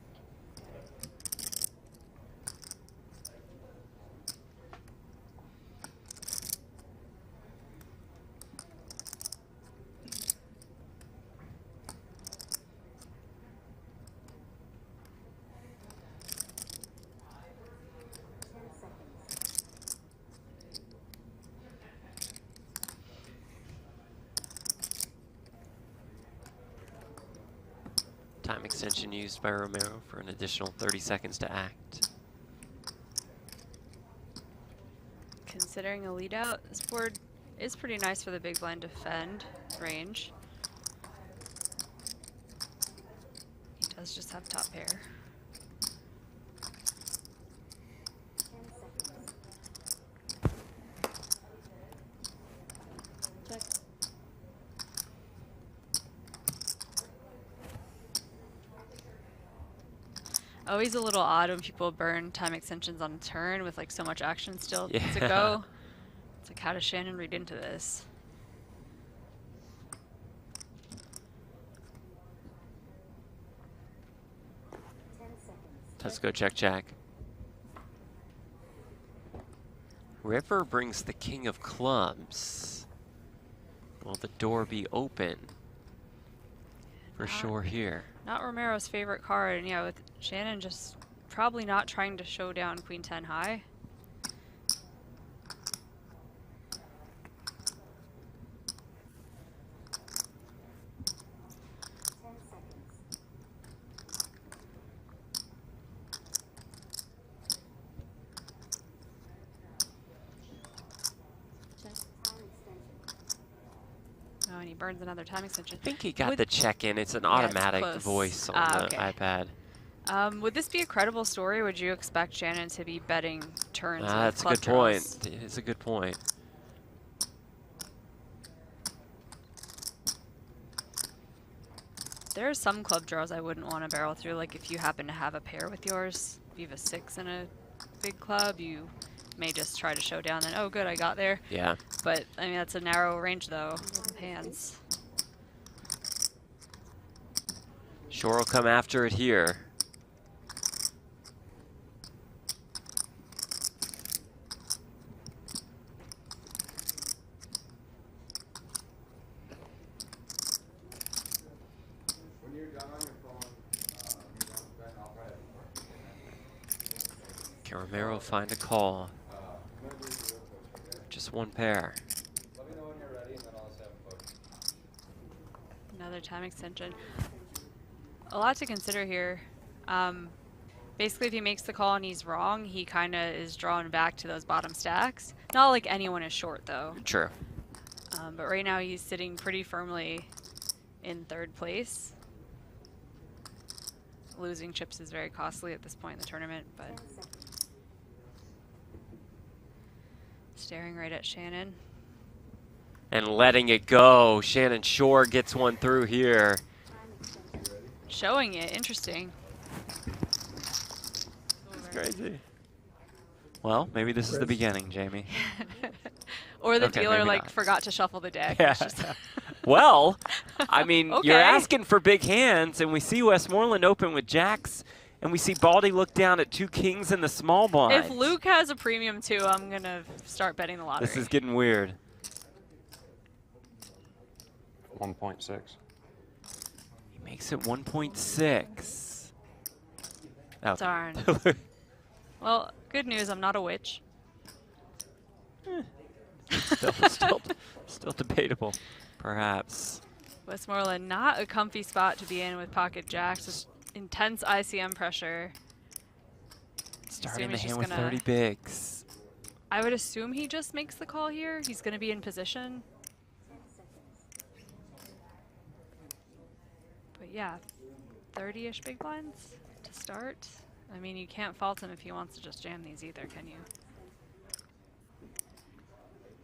Time extension used by Romero for an additional 30 seconds to act. Considering a lead out, this board is pretty nice for the big blind defend range. He does just have top pair. Check. Always a little odd when people burn time extensions on a turn with like so much action still to go. It's like, how does Shannon read into this? Let's go check. River brings the king of clubs. Will the door be open? For sure here. Not Romero's favorite card, and yeah, with Shannon just probably not trying to show down Queen 10 high. Oh, and he burns another time extension. I think he got the check-in. It's an automatic voice on the iPad. Would this be a credible story? Would you expect Shannon to be betting turns with That's a club good draws? point. It's a good point. There are some club draws I wouldn't want to barrel through, like if you happen to have a pair with yours. If you have a 6 and a big club, you may just try to show down, then, oh good, I got there. Yeah. But, I mean, that's a narrow range, though, with hands. Shore will come after it here. Can Romero find a call? Just one pair. Another time extension. A lot to consider here. Basically, if he makes the call and he's wrong, he kind of is drawn back to those bottom stacks. Not like anyone is short, though. True. But right now, he's sitting pretty firmly in 3rd place. Losing chips is very costly at this point in the tournament, but staring right at Shannon. And letting it go. Shannon Shore gets one through here. Showing it. Interesting. It's crazy. Well, maybe this is the beginning, Jamie. Or the Okay, dealer, maybe like, not. forgot to shuffle the deck. Yeah. It's just Well, I mean, Okay. you're asking for big hands, and we see Westmoreland open with jacks, and we see Baldy look down at 2 kings in the small blind. If Luke has a premium, too, I'm going to start betting the lottery. This is getting weird. 1.6. He makes it 1.6. Oh. Darn. Well, good news, I'm not a witch. Still debatable, perhaps. Westmoreland, not a comfy spot to be in with pocket jacks. Just intense ICM pressure. Starting Assume the he's hand just with gonna- 30 bigs. I would assume he just makes the call here. He's going to be in position. But yeah, 30-ish big blinds to start. I mean, you can't fault him if he wants to just jam these either, can you?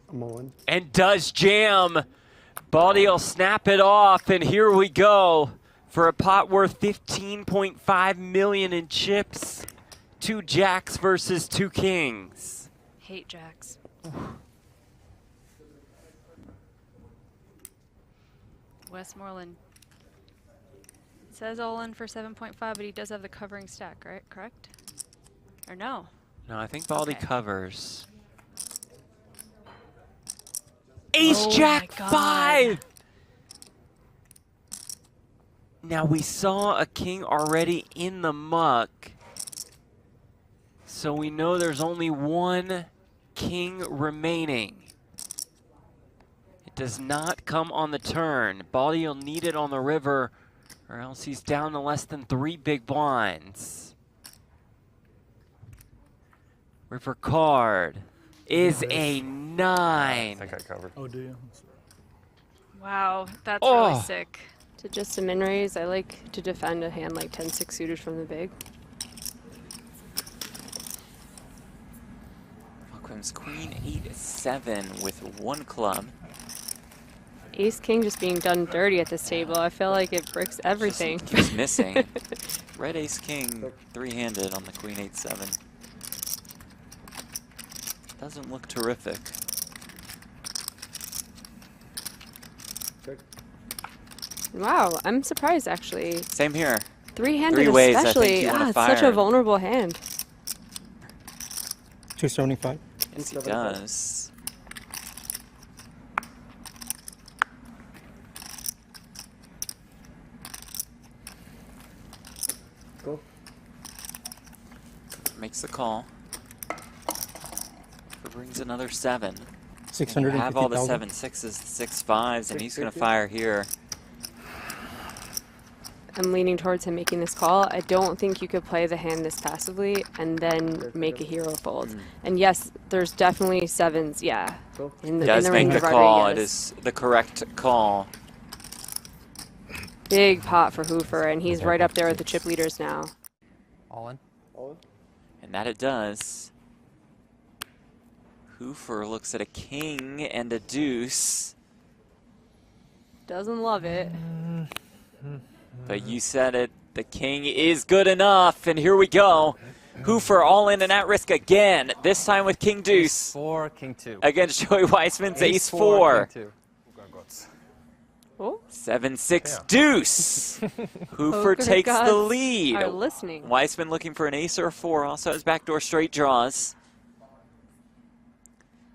I'm on. And does jam. Baldy will snap it off, and here we go for a pot worth 15.5 million in chips. 2 jacks versus 2 kings. Hate jacks. Westmoreland says all in for 7.5, but he does have the covering stack, right? Correct? Or no? No, I think Baldy covers. Ace Oh Jack my God. 5! Now we saw a king already in the muck. So we know there's only one king remaining. It does not come on the turn. Baldy will need it on the river, or else he's down to less than 3 big blinds. River card is a 9. I think I covered. Oh, do you? Wow, that's Oh. really sick. To just a min raise, I like to defend a hand like 10-6 suited from the big. Welcome's Queen 8-7 with 1 club. Ace King just being done dirty at this table. I feel like it bricks everything. Keeps missing. Red Ace King 3-handed on the Queen 8-7. Doesn't look terrific. Wow, I'm surprised actually. Same here. Three-handed 3 ways especially. I think you want to It's fire. such a vulnerable hand. 275. Yes, he does. Go. Makes the call. Brings another 7. And you 650,000. have all the 7 6s, 6 5s, and he's going to fire here. I'm leaning towards him making this call. I don't think you could play the hand this passively and then make a hero fold. And yes, there's definitely 7s, yeah. In the, Does in the make range the of call. It Rodriguez. is the correct call. Big pot for Hofer, and he's right up there with the chip leaders now. All in? And that it does. Hofer looks at a king and a deuce. Doesn't love it. But you said it. The king is good enough. And here we go. Hofer all in and at risk again. This time with king deuce. 4, king 2. Against Joey Weissman's ace 4. Four, king 2. Oh. 7-6 deuce. Hofer Poker takes the gods lead. are listening. Weissman looking for an ace or a 4. Also has backdoor straight draws.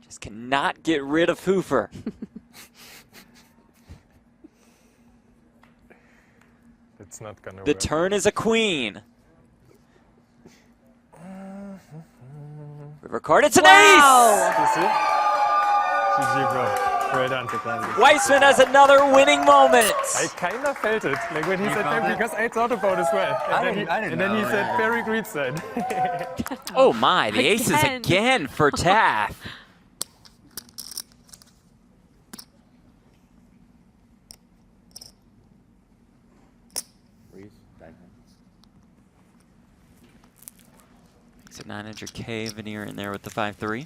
Just cannot get rid of Hofer. It's not gonna The work. turn is a queen. River card, it's an ace! You see? GG, bro. Well done. Weissman has another winning moment. I kind of felt it, like when he said that, because I thought about it as well. And then he said, very great side. Oh my, the aces again for Taff. Makes it 900K, Veneer in there with the 5-3.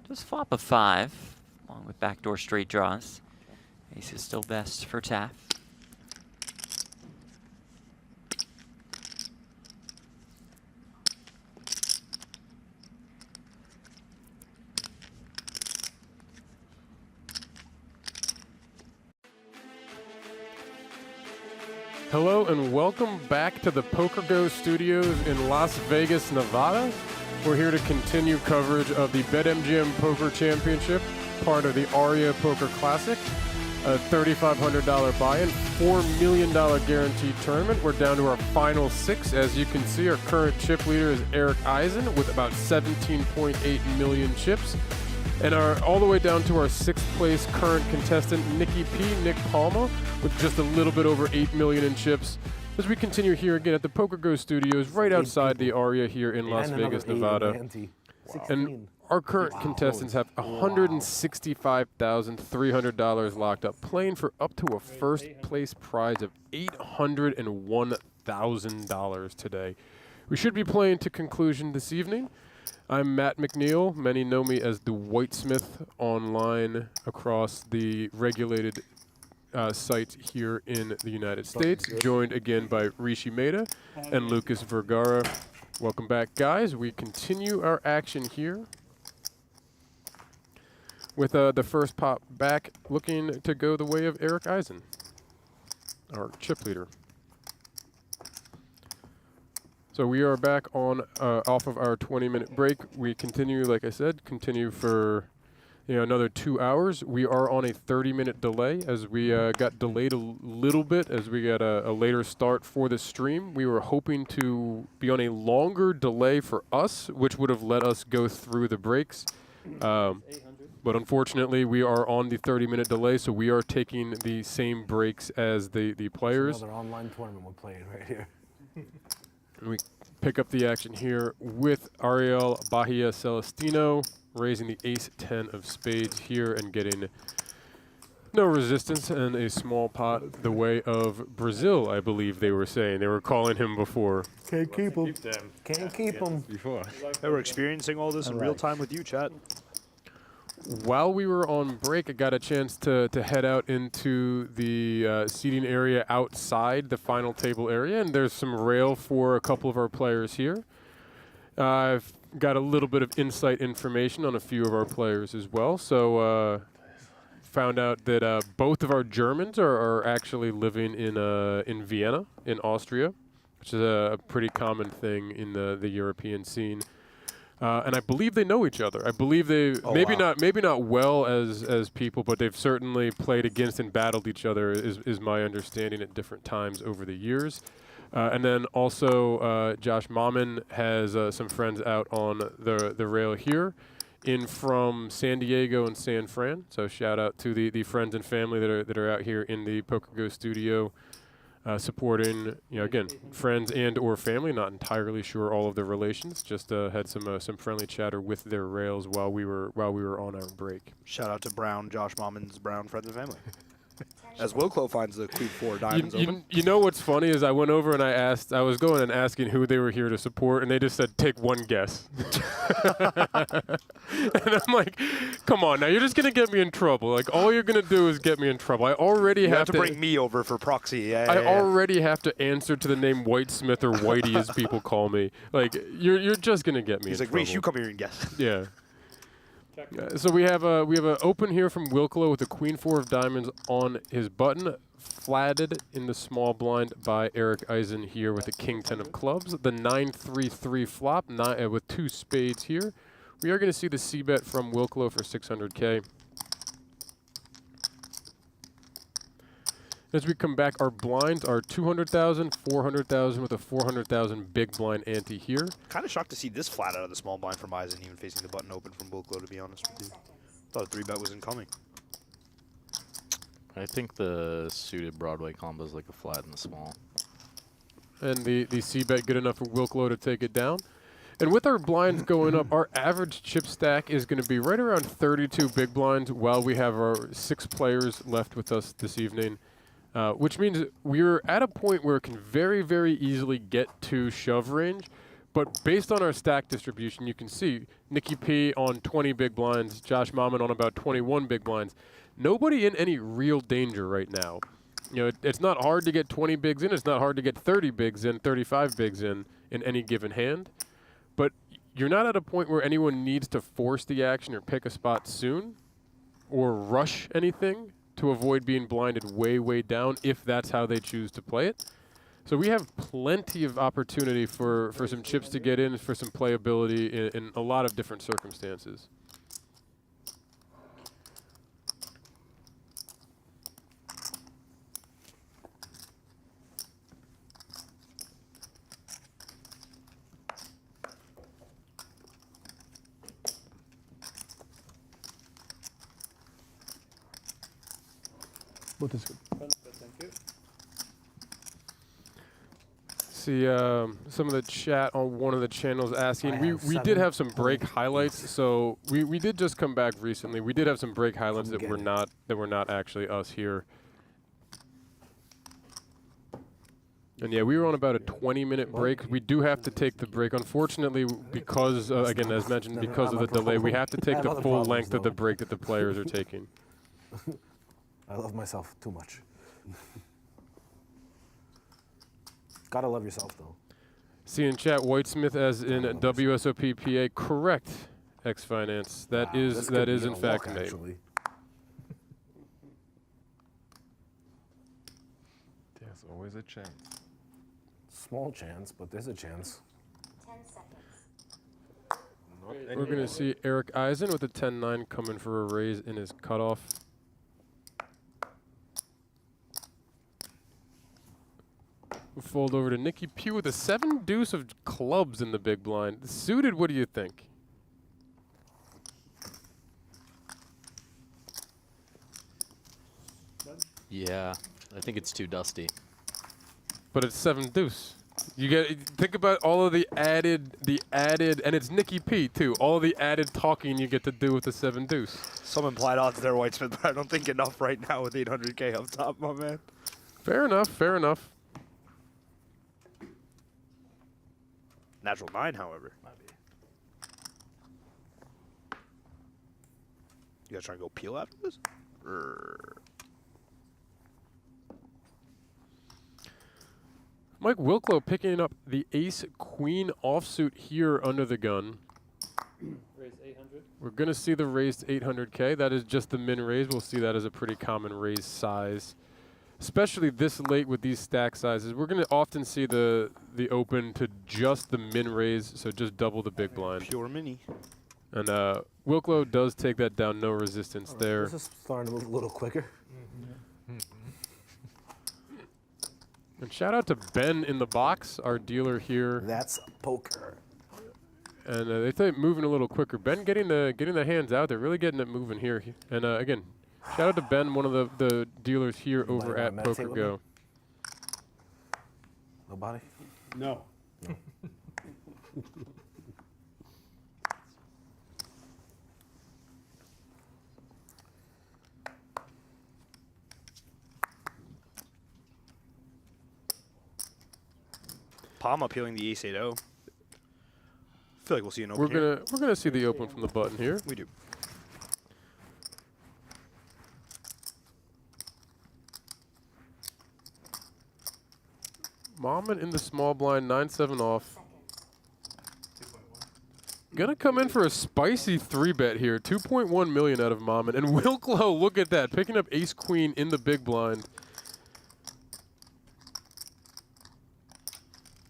Just flop a 5, along with backdoor straight draws. Ace is still best for Taff. Hello and welcome back to the PokerGo Studios in Las Vegas, Nevada. We're here to continue coverage of the BetMGM Poker Championship, part of the ARIA Poker Classic, a $3,500 buy-in, $4 million guaranteed tournament. We're down to our final 6. As you can see, our current chip leader is Erik Eisen with about 17.8 million chips. And all the way down to our 6th place current contestant, Nick Palma, with just a little bit over 8 million in chips. As we continue here again at the PokerGo Studios, right outside the ARIA here in Las Vegas, Nevada. And our current contestants have $165,300 locked up, playing for up to a first place prize of $801,000 today. We should be playing to conclusion this evening. I'm Matt McNeil. Many know me as the Whitesmith online across the regulated sites here in the United States. Joined again by Rishi Mehta and Lucas Vergara. Welcome back, guys. We continue our action here. with the first pot back, looking to go the way of Erik Eisen, our chip leader. So we are back on off of our 20-minute break. We continue, like I said, for another 2 hours. We are on a 30-minute delay as we got delayed a little bit as we got a later start for the stream. We were hoping to be on a longer delay for us, which would have let us go through the breaks. But unfortunately, we are on the 30-minute delay, so we are taking the same breaks as the players. It's another online tournament we're playing right here. And we pick up the action here with Ariel Celestino raising the ace-10 of spades here and getting no resistance and a small pot the way of Brazil, I believe they were saying. They were calling him before. Can't keep him. Can't keep him. Before. They were experiencing all this in real time with you, chat. While we were on break, I got a chance to head out into the seating area outside the final table area, and there's some rail for a couple of our players here. I've got a little bit of insight information on a few of our players as well. So found out that both of our Germans are actually living in Vienna, in Austria, which is a pretty common thing in the European scene. And I believe they know each other. I believe they maybe not well as people, but they've certainly played against and battled each other. Is my understanding at different times over the years. And then also Josh Mammen has some friends out on the rail here, in from San Diego and San Fran. So shout out to the friends and family that are out here in the PokerGO Studio. Supporting, again, friends and or family. Not entirely sure all of the relations. Just had some friendly chatter with their rails while we were on our break. Shout out to Brown, Josh Mammen's Brown friends and family. As Wilklow finds the Queen 4 diamonds open. You know what's funny is I went over and I was going and asking who they were here to support, and they just said, take one guess. And I'm like, come on, now you're just going to get me in trouble. Like, all you're going to do is get me in trouble. I already have to bring me over for proxy. I already have to answer to the name Whitesmith or Whitey as people call me. Like, you're just going to get me in trouble. Reese, you come here and guess. Yeah. So we have a open here from Wilklow with the Queen 4 of diamonds on his button, flatted in the small blind by Erik Eisen here with the King 10 of clubs. The 9-3-3 flop with two spades here. We are going to see the c-bet from Wilklow for 600K. As we come back, our blinds are 200,000, 400,000 with a 400,000 big blind ante here. Kind of shocked to see this flat out of the small blind from Eisen, even facing the button open from Wilklow, to be honest with you. Thought a 3-bet was incoming. I think the suited Broadway combo is like a flat in the small. And the c-bet good enough for Wilklow to take it down. And with our blinds going up, our average chip stack is going to be right around 32 big blinds while we have our 6 players left with us this evening. Which means we're at a point where it can very, very easily get to shove range. But based on our stack distribution, you can see Nikki P on 20 big blinds, Josh Mammen on about 21 big blinds. Nobody in any real danger right now. It's not hard to get 20 bigs in. It's not hard to get 30 bigs in, 35 bigs in any given hand. But you're not at a point where anyone needs to force the action or pick a spot soon or rush anything to avoid being blinded way, way down if that's how they choose to play it. So we have plenty of opportunity for some chips to get in, for some playability in a lot of different circumstances. What is good? See some of the chat on one of the channels asking. We did have some break highlights, so we did just come back recently. We did have some break highlights that were not actually us here. And yeah, we were on about a 20-minute break. We do have to take the break. Unfortunately, because, again, as mentioned, because of the delay, we have to take the full length of the break that the players are taking. I love myself too much. Gotta love yourself, though. See in chat, Whitesmith as in WSOP PA, correct. X Finance. That Wow, is this that could is be in a fact walk, made. actually. There's always a chance. Small chance, but there's a chance. 10 seconds. We're going to see Erik Eisen with a 10-9 coming for a raise in his cutoff. We'll fold over to Nikki Pugh with a 7 deuce of clubs in the big blind. Suited, what do you think? Yeah, I think it's too dusty. But it's 7 deuce. You get think about all of the added, and it's Nikki P too. All the added talking you get to do with the 7 deuce. Some implied odds there, Whitesmith, but I don't think enough right now with 800K up top, my man. Fair enough. Fair enough. Natural 9, however. You guys trying to go peel after this? Mike Wilklow picking up the ace-queen offsuit here under the gun. Raise 800. We're going to see the raised 800K. That is just the min raise. We'll see that as a pretty common raise size, especially this late with these stack sizes. We're going to often see the open to just the min raise, so just double the big blind. Pure mini. And Wilklow does take that down, no resistance there. This is starting to move a little quicker. And shout out to Ben in the box, our dealer here. That's poker. And they think moving a little quicker. Ben getting the hands out there, really getting it moving here. And again, shout out to Ben, one of the dealers here over at PokerGo. Nobody? No. Palma peeling the ace 8-0. I feel like we'll see an open We're gonna see the open from the button here. We do. Mammen in the small blind, 9-7 off. Gonna come in for a spicy 3-bet here. 2.1 million out of Mammen. And Wilklow, look at that, picking up ace-queen in the big blind.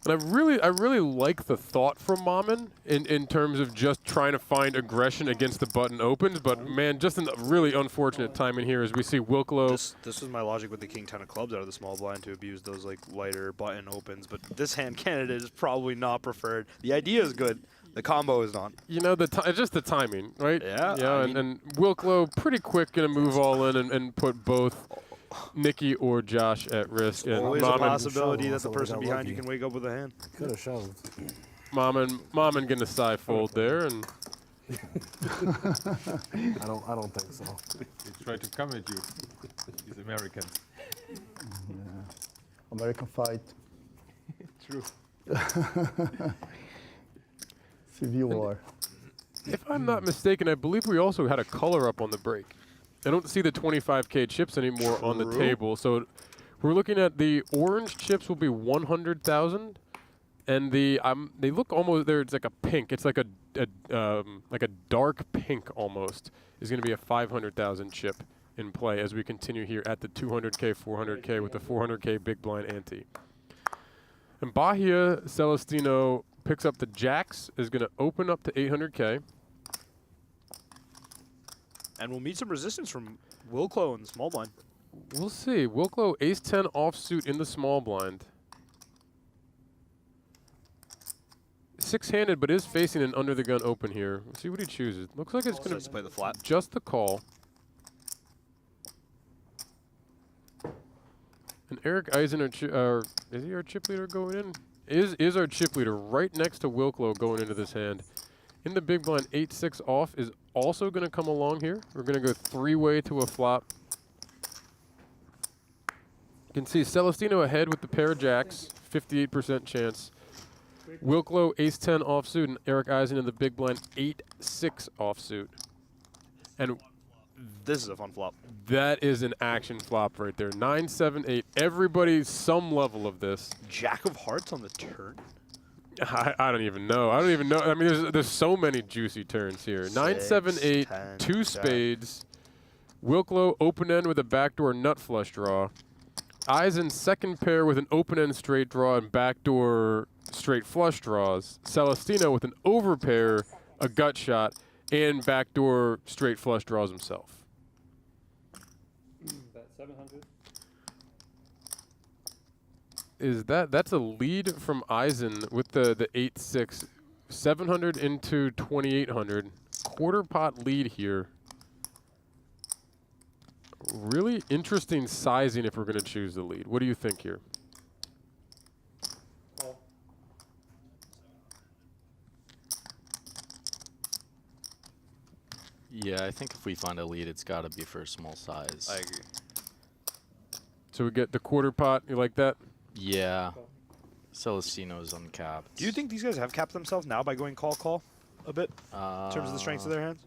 And I really like the thought from Mammen in terms of just trying to find aggression against the button opens, but man, just a really unfortunate timing here as we see Wilklow. This was my logic with the king 10 of clubs out of the small blind to abuse those like lighter button opens, but this hand candidate is probably not preferred. The idea is good, the combo is not. You know, it's just the timing, right? Yeah. Yeah, and Wilklow pretty quick gonna move all in and put both Nikki or Josh at risk. And Always a Mammen, possibility that the person behind you can wake up with a hand. Could have shoved. Mammen gonna side fold there, and I don't think so. They try to come at you. These Americans. Yeah. American fight. True. Civil war. if I'm not mistaken, I believe we also had a color up on the break. I don't see the 25K chips anymore on the table, so we're looking at the orange chips will be 100,000, and the they look almost there. It's like a pink. It's like a dark pink almost. Is going to be a 500,000 chip in play as we continue here at the 200K, 400K with the 400K big blind ante. And Ariel Celestino picks up the jacks, is going to open up to 800K. And we'll meet some resistance from Wilklow in the small blind. We'll see. Wilklow ace-10 offsuit in the small blind. Six-handed, but is facing an under-the-gun open here. We'll see what he chooses. Looks like it's going to play the flat. Just the call. And Erik Eisen, is he our chip leader going in? Is our chip leader right next to Wilklow going into this hand. In the big blind, 8-6 off is also going to come along here. We're going to go three-way to a flop. You can see Celestino ahead with the pair of jacks, 58% chance. Wilklow, ace-10 offsuit, and Erik Eisen in the big blind, 8-6 offsuit. And this is a fun flop. That is an action flop right there. 9-7-8. Everybody some level of this. Jack of hearts on the turn. I don't even know. I don't even know. I mean, there's so many juicy turns here. 9, 7, 8, 2 spades. Wilklow open end with a backdoor nut flush draw. Eisen second pair with an open end straight draw and backdoor straight flush draws. Celestino with an overpair, a gut shot, and backdoor straight flush draws himself. That 700. That's a lead from Eisen with the 8-6. 700 into 2800. Quarter pot lead here. Really interesting sizing if we're going to choose the lead. What do you think here? Yeah, I think if we find a lead, it's got to be for a small size. I agree. So we get the quarter pot. You like that? Yeah. Celestino's uncapped. Do you think these guys have capped themselves now by going call a bit in terms of the strengths of their hands?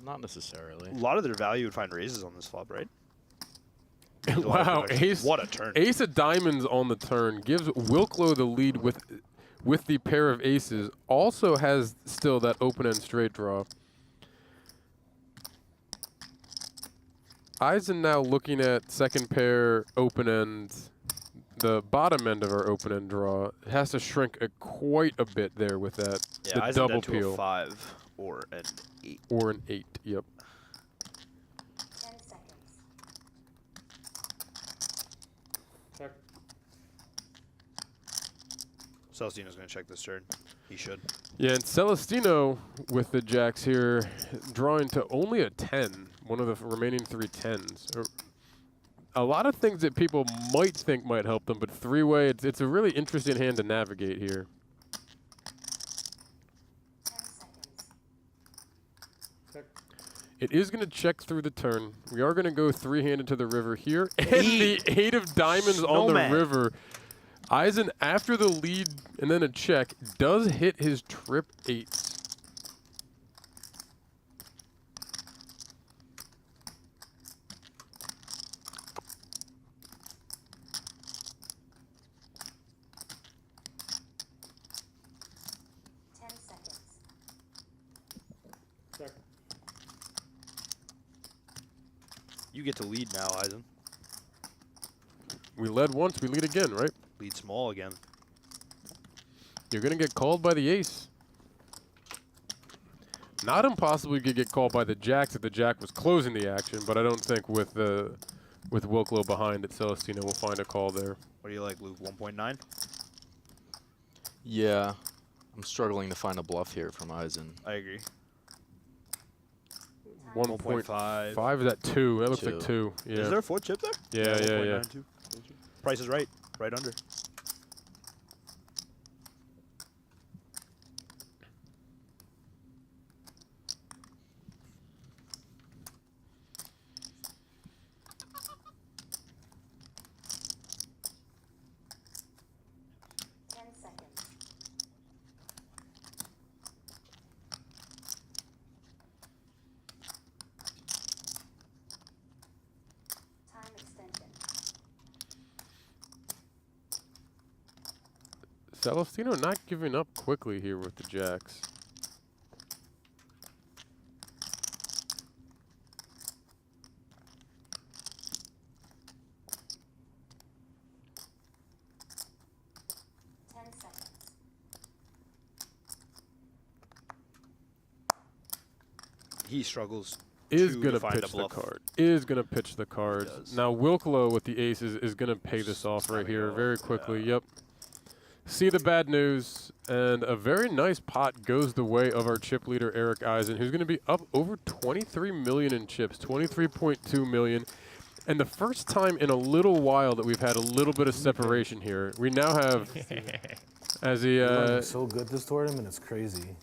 Not necessarily. A lot of their value would find raises on this flop, right? Wow, ace! What a turn! Ace of diamonds on the turn gives Wilklow the lead with the pair of aces. Also has still that open end straight draw. Eisen now looking at second pair open end. The bottom end of our open end draw has to shrink quite a bit there with that. Yeah, the Eisen double to peel. a 5 or an 8. Or an 8. Yep. 10 seconds. Check. Celestino's going to check this turn. He should. Yeah, and Celestino with the jacks here, drawing to only a 10, one of the remaining 3 10s. A lot of things that people might think might help them, but three-way, it's a really interesting hand to navigate here. 10 seconds. Check. It is going to check through the turn. We are going to go three-handed to the river here. And the 8 of diamonds on the river. Eisen, after the lead and then a check, does hit his trip 8s. Check. You get to lead now, Eisen. We led once, we lead again, right? Lead small again. You're going to get called by the ace. Not impossible you could get called by the jacks if the jack was closing the action, but I don't think with Wilklow behind it, Celestino will find a call there. What do you like, Luke? 1.9? Yeah. I'm struggling to find a bluff here from Eisen. I agree. 1.5. 5 is at 2. That looks like 2. Yeah. Is there a 4 chip there? Yeah, yeah, yeah. Price is right. Right under. Celestino not giving up quickly here with the jacks. He struggles. Is going to find pitch a the bluff. card. Is going to pitch the cards. Now Wilklow with the aces is going to pay this off right here very quickly. Yep. See the bad news, and a very nice pot goes the way of our chip leader Erik Eisen, who's going to be up over 23 million in chips, 23.2 million. And the first time in a little while that we've had a little bit of separation here. We now have, as he so good this tournament, it's crazy.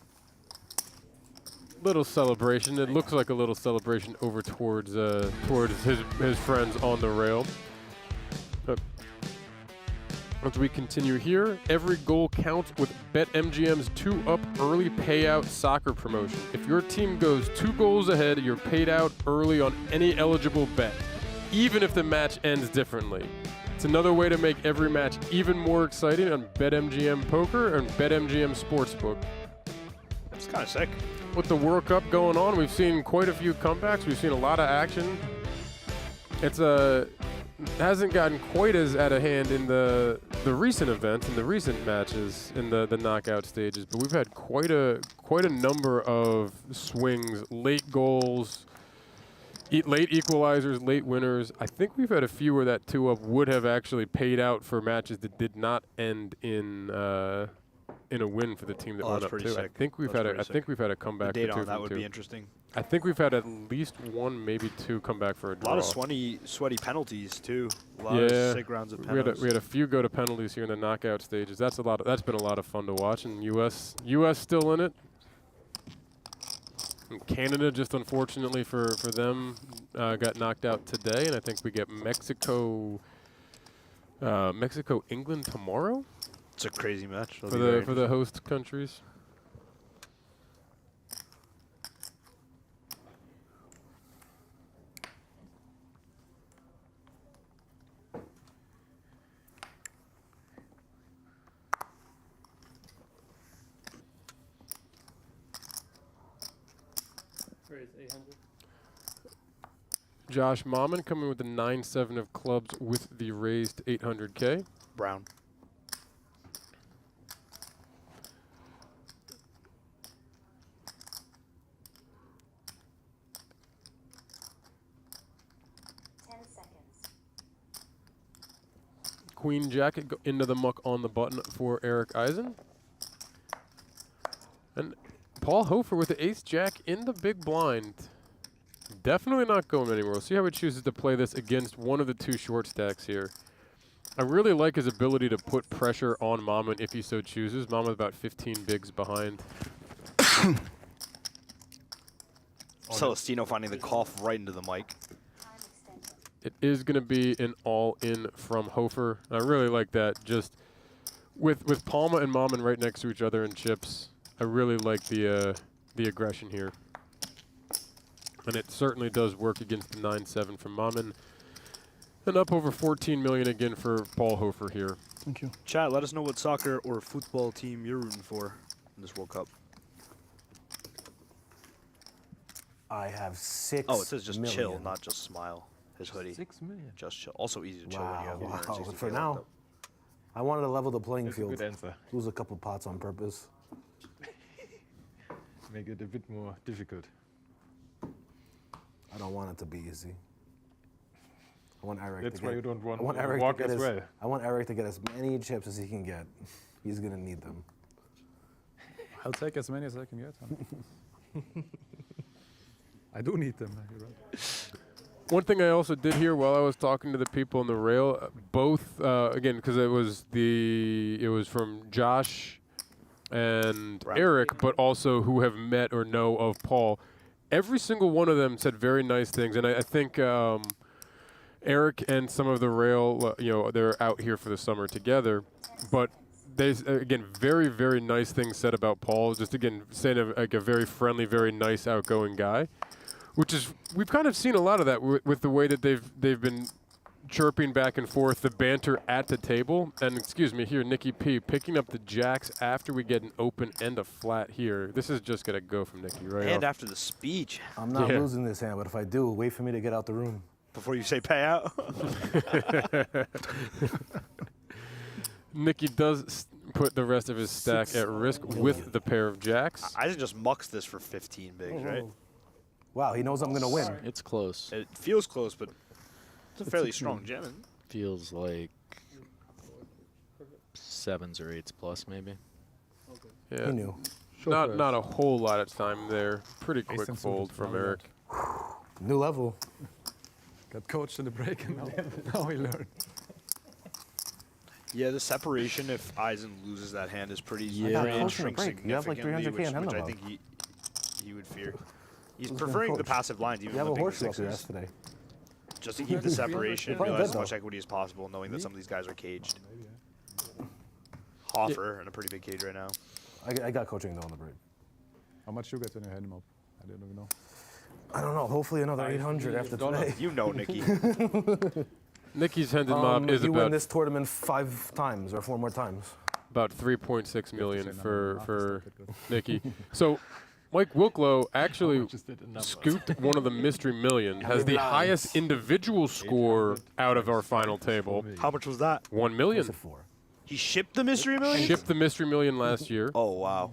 Little celebration. It looks like a little celebration over towards his friends on the rail. As we continue here, every goal counts with BetMGM's 2-up early payout soccer promotion. If your team goes 2 goals ahead, you're paid out early on any eligible bet, even if the match ends differently. It's another way to make every match even more exciting on BetMGM Poker and BetMGM Sportsbook. It's kind of sick. With the World Cup going on, we've seen quite a few comebacks. We've seen a lot of action. It's hasn't gotten quite as out of hand in the recent events and the recent matches in the knockout stages, but we've had quite a number of swings, late goals, late equalizers, late winners. I think we've had a few where that 2-up would have actually paid out for matches that did not end in a win for the team that won up too. Sick. I think we've had a comeback. The data for on that would too. be interesting. I think we've had at least one, maybe two come back for a draw. A lot of sweaty penalties too. A lot of sick rounds of penalties. We had a few go to penalties here in the knockout stages. That's been a lot of fun to watch. And U.S. still in it. And Canada, just unfortunately for them, got knocked out today. And I think we get Mexico, England tomorrow. It's a crazy match for the host countries. Raise 800. Josh Mammen coming with the 9-7 of clubs with the raised 800K. Brown. Queen Jack into the muck on the button for Erik Eisen. And Paul Hofer with the Ace Jack in the big blind. Definitely not going anywhere. We'll see how he chooses to play this against one of the two short stacks here. I really like his ability to put pressure on Mammen if he so chooses. Mammen about 15 bigs behind. Celestino finding the cough right into the mic. It is going to be an all-in from Hofer. I really like that. Just with Palma and Mammen right next to each other in chips, I really like the aggression here. And it certainly does work against the 9-7 from Mammen. And up over 14 million again for Paul Hofer here. Thank you. Chat, let us know what soccer or football team you're rooting for in this World Cup. I have 6 Oh, it says just million. chill, not just smile. His hoodie. 6 million. Just chill. Also easy to chill when you have Wow. 160K For left now, up. I wanted to level the playing That's a field. good answer. Lose a couple pots on purpose. Make it a bit more difficult. I don't want it to be easy. I want Erik That's to why get, you don't want I want to Erik walk to get as well. I want Erik to get as many chips as he can get. He's gonna need them. I'll take as many as I can get. Huh? I do need them. You're right. One thing I also did here while I was talking to the people on the rail, both again because it was from Josh and Erik, but also who have met or know of Paul. Every single one of them said very nice things, and I think Erik and some of the rail, they're out here for the summer together, but they again very, very nice things said about Paul. Just again saying like a very friendly, very nice, outgoing guy. Which is, we've kind of seen a lot of that with the way that they've been chirping back and forth, the banter at the table. And excuse me, here, Nikki P, picking up the jacks after we get an open and a flat here. This is just going to go from Nikki right And off. after the speech. I'm not losing this hand, but if I do, wait for me to get out the room. Before you say payout. Nikki does put the rest of his stack at risk with the pair of jacks. Eisen just mucks this for 15 bigs, right? Wow, he knows I'm going to win. It's close. It feels close, but it's a fairly strong jamming. Feels like 7s or 8s plus, maybe. Yeah. He knew. Not a whole lot of time there. Pretty quick fold from Erik. New level. Got coached in the break and now we learn. Yeah, the separation if Eisen loses that hand is pretty Yeah. pretty Coached in the intriguing break. You have like significantly, 300K in which I hand think he would fear. He's Who's gonna preferring the coach? passive lines, even You have a limping the horseshoe up your ass sixes, today. just to keep the separation, You're playing realize good, as much though. equity as possible, knowing that some of these guys are caged. Hofer in a pretty big cage right now. I got coaching though on the break. How much you get when you hand him up? I don't even know. I don't know. Hopefully another 800 after today. You know, Nikki. Nikki's Hendon mob is you about win this tournament 5 times or 4 more times. about 3.6 million for Nikki. So Mike Wilklow actually scooped one of the mystery million, has the highest individual score out of our final table. How much was that? 1 million. He shipped the mystery million? Shipped the mystery million last year. Oh, wow.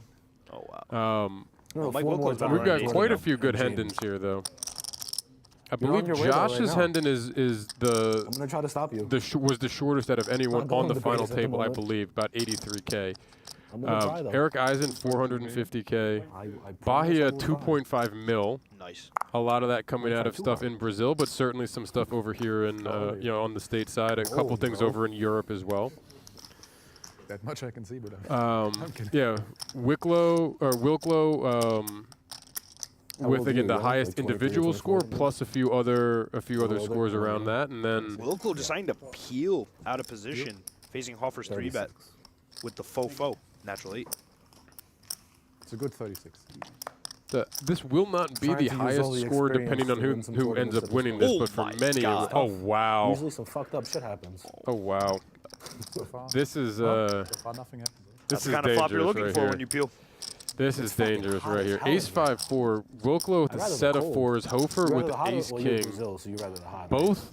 Oh, wow. Mike Wilklow's we've got quite a few good Hendons here, though. I believe Josh's Hendon is the. I'm gonna try to stop you. Was the shortest out of anyone on the final table, I believe, about 83K. Erik Eisen 450K. Bahia 2.5 mil. Nice. A lot of that coming out of stuff in Brazil, but certainly some stuff over here in on the state side. A couple things over in Europe as well. That much I can see, but yeah, Wilklow with again the highest individual score plus a few other scores around that, and then Wilklow deciding to peel out of position, facing Hofer's 3-bet with the faux natural 8. It's a good 36. This will not be the highest score depending on who ends up winning this, but for many, oh wow! Usually some fucked up shit happens. Oh wow! This is nothing happened. This is the kind of flop you're looking for when you peel. This is dangerous right here. Ace 5-4, Wilklow with a set of 4s, Hofer with Ace King. Both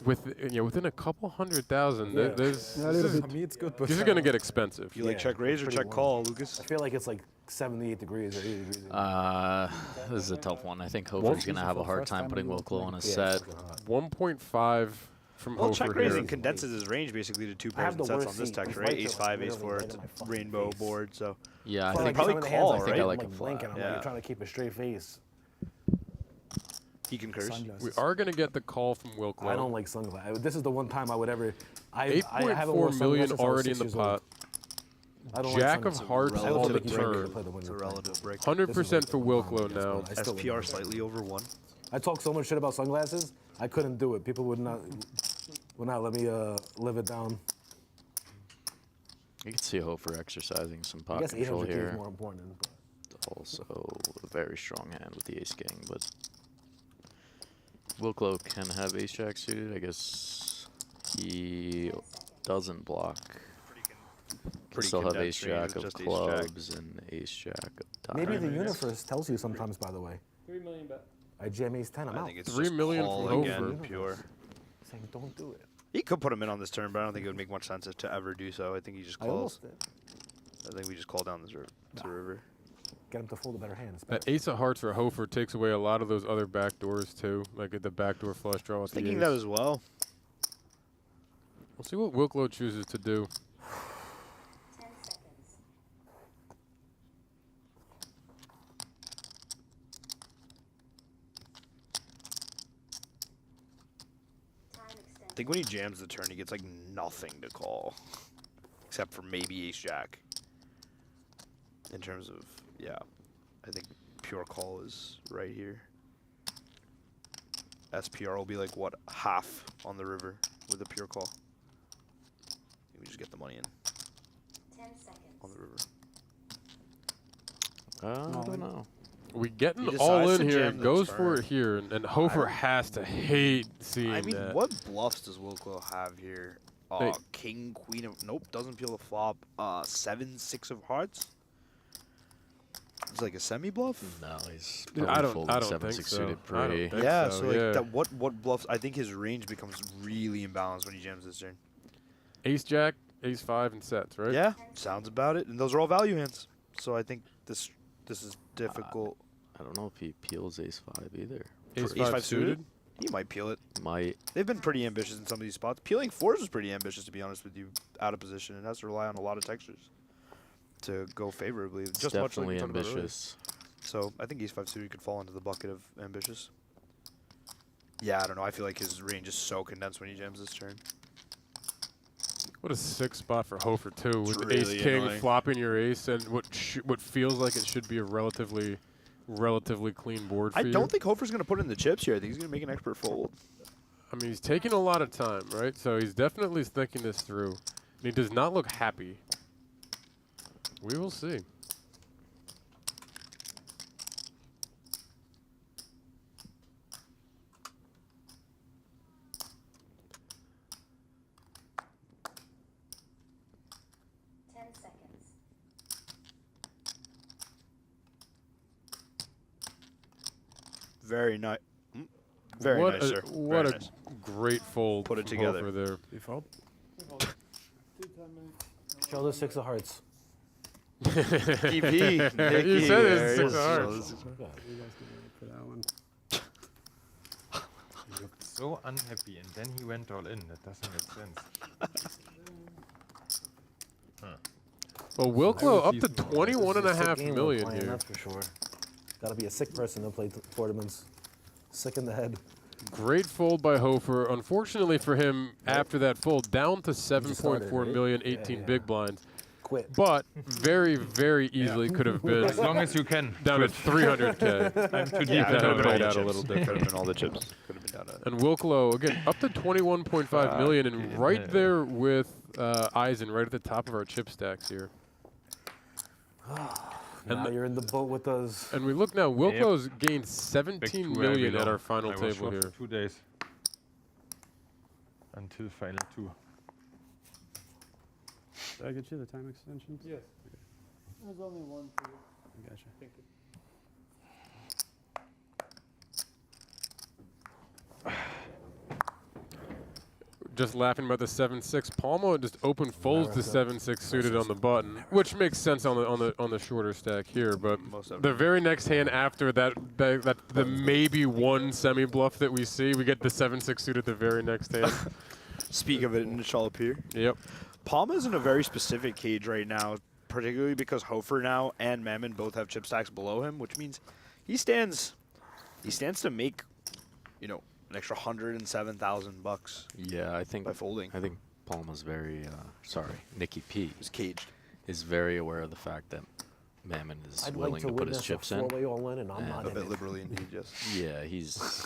within a couple 100,000. This is going to get expensive. You like check raise or check call, Lucas? I feel like it's like 78 degrees or 80 degrees. This is a tough one. I think Hofer's going to have a hard time putting Wilklow on a set. 1.5 from Hofer check here. raising condenses his range basically to 2 pairs and sets on this texture, right? Ace 5, Ace 4, it's a rainbow board, so. Yeah, I think probably call, right? I think I like him flat. You're trying to keep a straight face. He concurs. We are going to get the call from Wilklow. I don't like sunglasses. This is the one time I would ever. 8.4 million already in the pot. Jack of Hearts on the turn. It's a relative break. 100% for Wilklow now. SPR slightly over 1. I talk so much shit about sunglasses. I couldn't do it. People would not let me live it down. You can see Hofer exercising some I pot guess control 800K here. is more important. But. Also a very strong hand with the Ace King, but Wilklow can have Ace Jack suited. I guess he doesn't block. Can still have Ace Jack of clubs and Ace Jack of diamonds. Maybe the universe tells you sometimes, by the way. 3 million bet. I jam Ace 10, I'm out. I think it's 3 million call from again, Hofer. pure. Saying don't do it. He could put him in on this turn, but I don't think it would make much sense to ever do so. I think he just calls. I think we just call down the river. Get him to fold a better hand. That Ace of Hearts for Hofer takes away a lot of those other back doors too, like the backdoor flush draw with the Thinking ace. that as well. We'll see what Wilklow chooses to do. 10 seconds. I think when he jams the turn, he gets like nothing to call, except for maybe Ace Jack. In terms of, yeah, I think pure call is right here. SPR will be like what, half on the river with a pure call. We just get the money in 10 seconds. on the river. I don't know. We getting He all decides in to here, jam the goes for it turn. here, and Hofer has to hate seeing I mean, that. what bluffs does Wilklow have here? Hey. King, queen of, nope, doesn't peel the flop. 7, 6 of hearts. It's like a semi bluff. No, he's I probably don't folding think 7-6 so. suited I don't pre. think Yeah, so, so like yeah. that. What bluffs? I think his range becomes really imbalanced when he jams this turn. Ace Jack, Ace 5, and sets, right? Yeah, sounds about it. And those are all value hands. So I think this is difficult. I don't know if he peels Ace 5 either. Ace Ace 5 5 suited? suited? He might peel it. Might. They've been pretty ambitious in some of these spots. Peeling 4s was pretty ambitious, to be honest with you, out of position. It has to rely on a lot of textures to go favorably. It's Just much like we definitely talked about earlier. ambitious. So I think Ace 5 suited could fall into the bucket of ambitious. Yeah, I don't know. I feel like his range is so condensed when he jams this turn. What a sick spot for Hofer too, with really Ace King annoying. flopping your ace and what feels like it should be a relatively clean board for I you. don't think Hofer's going to put in the chips here. I think he's going to make an expert fold. I mean, he's taking a lot of time, right? So he's definitely thinking this through. And he does not look happy. We will see. Very nice. Very what nice, a, sir. What Very a nice. great fold. Put it from together. Hofer there. You fold? Show the 6 of hearts. DP. You said it's Nicky, 6 of hearts. You guys can wait for that one. He looked so unhappy, and then he went all in. That doesn't make sense. Well, Wilklow up to This is a 21.5 sick game million we're playing, here. That's for sure. Gotta be a sick person to play tournaments. Sick in the head. Great fold by Hofer. Unfortunately for him, after that fold, down to 7.4 million, 18 big blinds. Quit. But very, very easily could have been. As long as you can. Down to 300K. I'm too deep. Yeah, into could have it. played out a little Could have different. been all the chips. Could have been down to. And Wilklow, again, up to 21.5 million, and right there with Eisen, right at the top of our chip stacks here. Now you're in the boat with us. And we look now, Wilklow's gained 17 million at our final I was table short here. for 2 days. Until final 2. Did I get you the time extensions? Yes. There's only one for you. I gotcha. Thank you. Just laughing about the 7-6. Palma just open folds the 7-6 suited on the button, which makes sense on the shorter stack here. But the very next hand after that, the maybe one semi bluff that we see, we get the 7-6 suited the very next hand. Speak of it, and it shall appear. Yep. Palma's in a very specific cage right now, particularly because Hofer now and Mammen both have chip stacks below him, which means he stands to make, you know, an extra $107,000. Yeah, I think by folding. I think Palma's very Nikki P is caged. Is very aware of the fact that Mammen is I'd willing like to to put his witness chips a in. four-way all-in, and I'm not A in bit it. liberally indeed, yes. Yeah, he's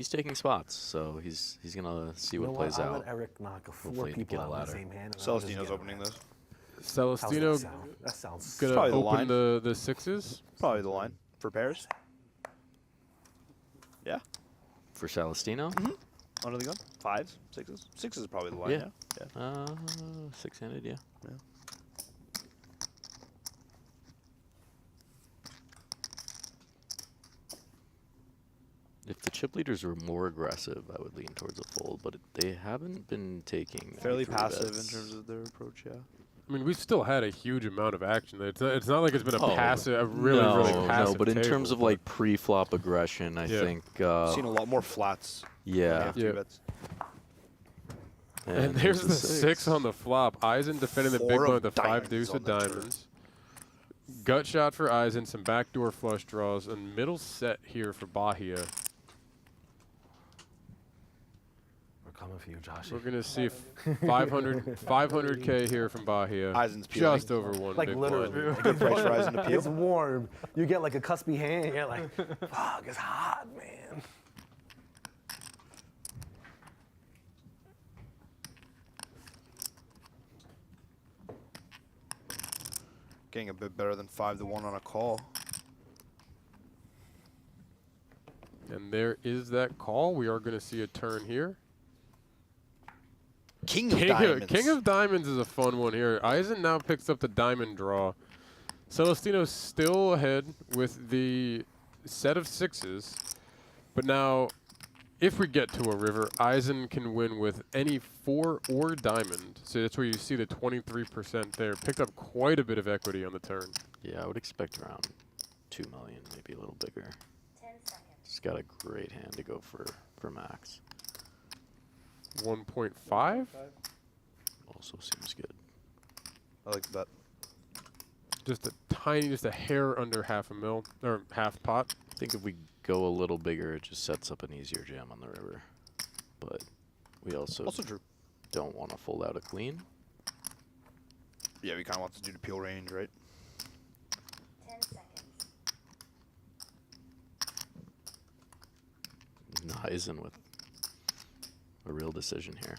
taking spots, so he's gonna see You what know plays I'll out. let Eric knock four Hopefully to people get a out in the ladder. same hand. and I'll just Celestino's get opening him. this. Celestino How's that sound? That sounds gonna Probably the open line. the sixes. Probably the line for pairs. Yeah. For Celestino? Under the gun. 5s, 6s. 6s is probably the line. Yeah. Six-handed, yeah. If the chip leaders were more aggressive, I would lean towards a fold, but they haven't been taking Fairly three passive bets. in terms of their approach, yeah. I mean, we've still had a huge amount of action. It's not like it's been a Oh, passive, a really passive. No, but in table, terms of like pre-flop aggression, I Yeah. think. Seen a lot more flats. Yeah. Three bets. And there's the 6 on the flop. Eisen defending the big Four blind of with the 5 diamonds deuce on of the turn. diamonds. Gut shot for Eisen, some backdoor flush draws, and middle set here for Bahia. We're coming for you, Josh. We're gonna see 500K here from Bahia. Eisen's peeling. Just over one. Like big literally. blind. Good price for Eisen to peel. It's warm. You get like a cuspy hand. You're like, fuck, it's hot, man. Getting a bit better than 5-1 on a call. And there is that call. We are gonna see a turn here. King of diamonds. King of diamonds is a fun one here. Eisen now picks up the diamond draw. Celestino's still ahead with the set of 6s. But now, if we get to a river, Eisen can win with any 4 or diamond. So that's where you see the 23% there. Picked up quite a bit of equity on the turn. Yeah, I would expect around 2 million, maybe a little bigger. 10 seconds. He's got a great hand to go for max. 1.5? Also seems good. I like the bet. Just a hair under half a mil, or half pot. I think if we go a little bigger, it just sets up an easier jam on the river. But we also true. don't want to fold out a queen. Yeah, we kind of want to do the peel range, right? 10 seconds. Eisen with a real decision here.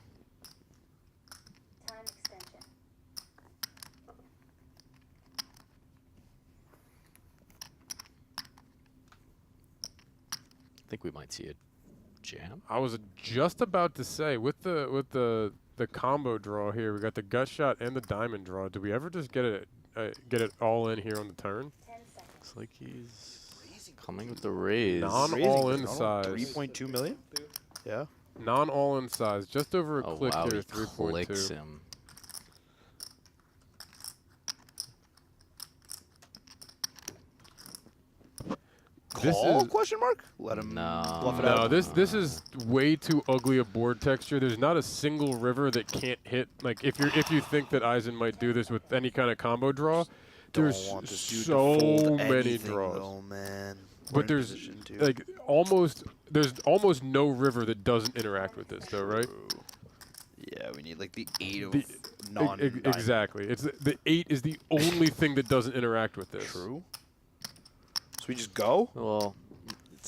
Time extension. I think we might see a jam. I was just about to say, with the combo draw here, we got the gut shot and the diamond draw. Do we ever just get it all in here on the turn? 10 seconds. Looks like he's Coming with the raise. Non-all-in size. 3.2 million? Yeah. Non-all-in size. Just over a Oh, click wow, here, he 3.2. clicks him. Call? Question mark? Let him bluff it out. No, this is way too ugly a board texture. There's not a single river that can't hit. Like if you think that Eisen might do this with any kind of combo draw, there's so many draws. Though, man. But there's like almost no river that doesn't interact with this though, right? Yeah, we need like the 8 of non. Exactly. It's the 8 is the only thing that doesn't interact with this. True. So we just go? Well,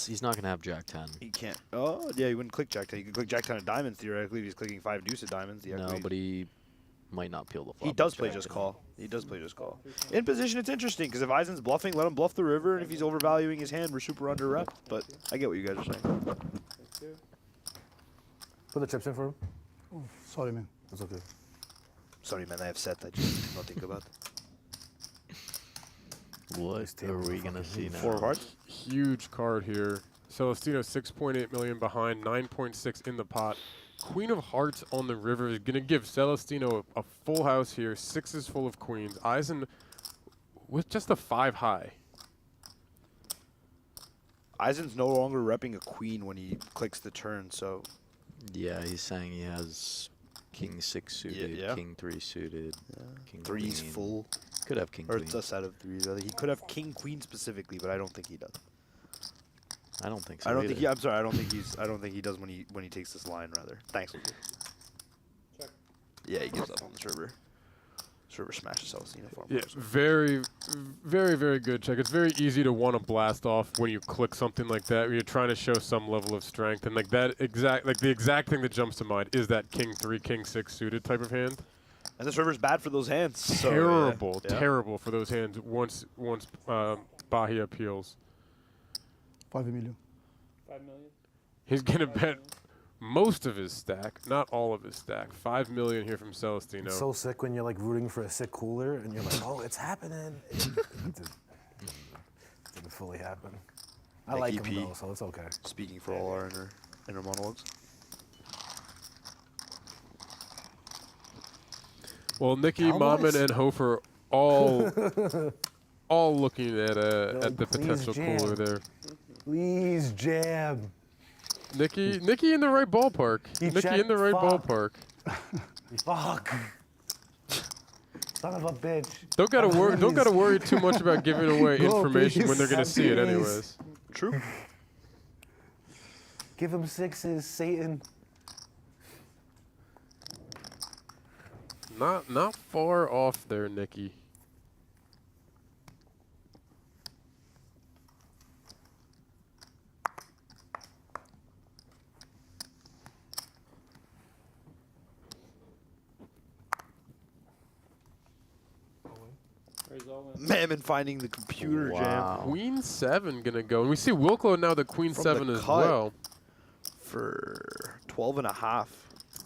he's not going to have Jack 10. He can't. Oh, yeah, he wouldn't click Jack 10. He could click Jack 10 of diamonds theoretically if he's clicking 5 deuce of diamonds. No, but he might not peel the flop. He does play just call. He does play just call. In position, it's interesting because if Eisen's bluffing, let him bluff the river, and if he's overvaluing his hand, we're super under rep. But I get what you guys are saying. Put the chips in for him. Oh, sorry, man. That's okay. Sorry, man. I have set. I just did not think about. What are we going to see now? 4 of hearts. Huge card here. Celestino 6.8 million behind, 9.6 in the pot. Queen of hearts on the river is going to give Celestino a full house here. 6 is full of queens. Eisen with just a 5 high. Eisen's no longer repping a queen when he clicks the turn, so. Yeah, he's saying he has king 6 suited, king 3 suited, king 3's queen. full. Could have king or queen. It's a set of 3s. Rather. He could have king queen specifically, but I don't think he does. I don't think so. I don't think. I'm sorry. I don't think he's. I don't think he does when he takes this line. Rather. Thanks, Luke. Yeah, he gives up on this river. This river smashes Celestino for him. Yeah, very, very, very good check. It's very easy to want to blast off when you click something like that. When you're trying to show some level of strength, and like that the exact thing that jumps to mind is that king 3, king 6 suited type of hand. And this river's bad for those hands. Terrible, so, terrible for those hands once Bahia peels. 5 million. 5 million? He's going to bet most of his stack, not all of his stack. 5 million here from Celestino. It's so sick when you're like rooting for a sick cooler and you're like, oh, it's happening. It didn't fully happen. I like him though, so it's okay. Speaking for all our inner monologues. Well, Nikki, Mammen, and Hofer all looking at the potential cooler there. Please jam. Nikki in the right ballpark. Nikki in the right ballpark. Fuck. Son of a bitch. Don't gotta worry too much about giving away information when they're gonna see it anyways. True. Give him 6s, Satan. Not far off there, Nikki. Mammen finding the computer jam. Queen 7 gonna go, and we see Wilklow now the Queen From 7 the as cut well. For 12.5.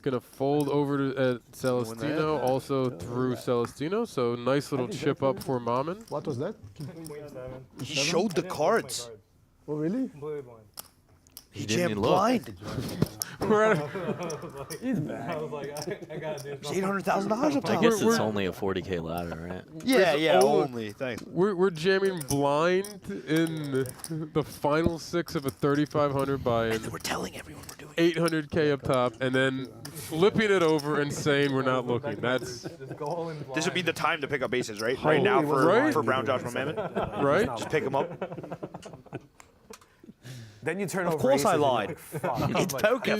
Gonna fold over to Celestino, also through Celestino. So nice little chip up for Mammen. What was that? He showed the cards. Oh, really? He jammed blind. He's back. I was like, I gotta do It's $800,000 up top. I guess it's only a 40K ladder, right? Yeah, only. Thanks. We're jamming blind in the final 6 of a 3,500 buy-in. And we're telling everyone we're doing 800K up top, and then flipping it over and saying we're not looking. That's this would be the time to pick up aces, right? Right now for Brown Josh from Mammen. Right? Just pick them up. Then you turn Of over. course I aces and you're lied. like, fuck. It's poker.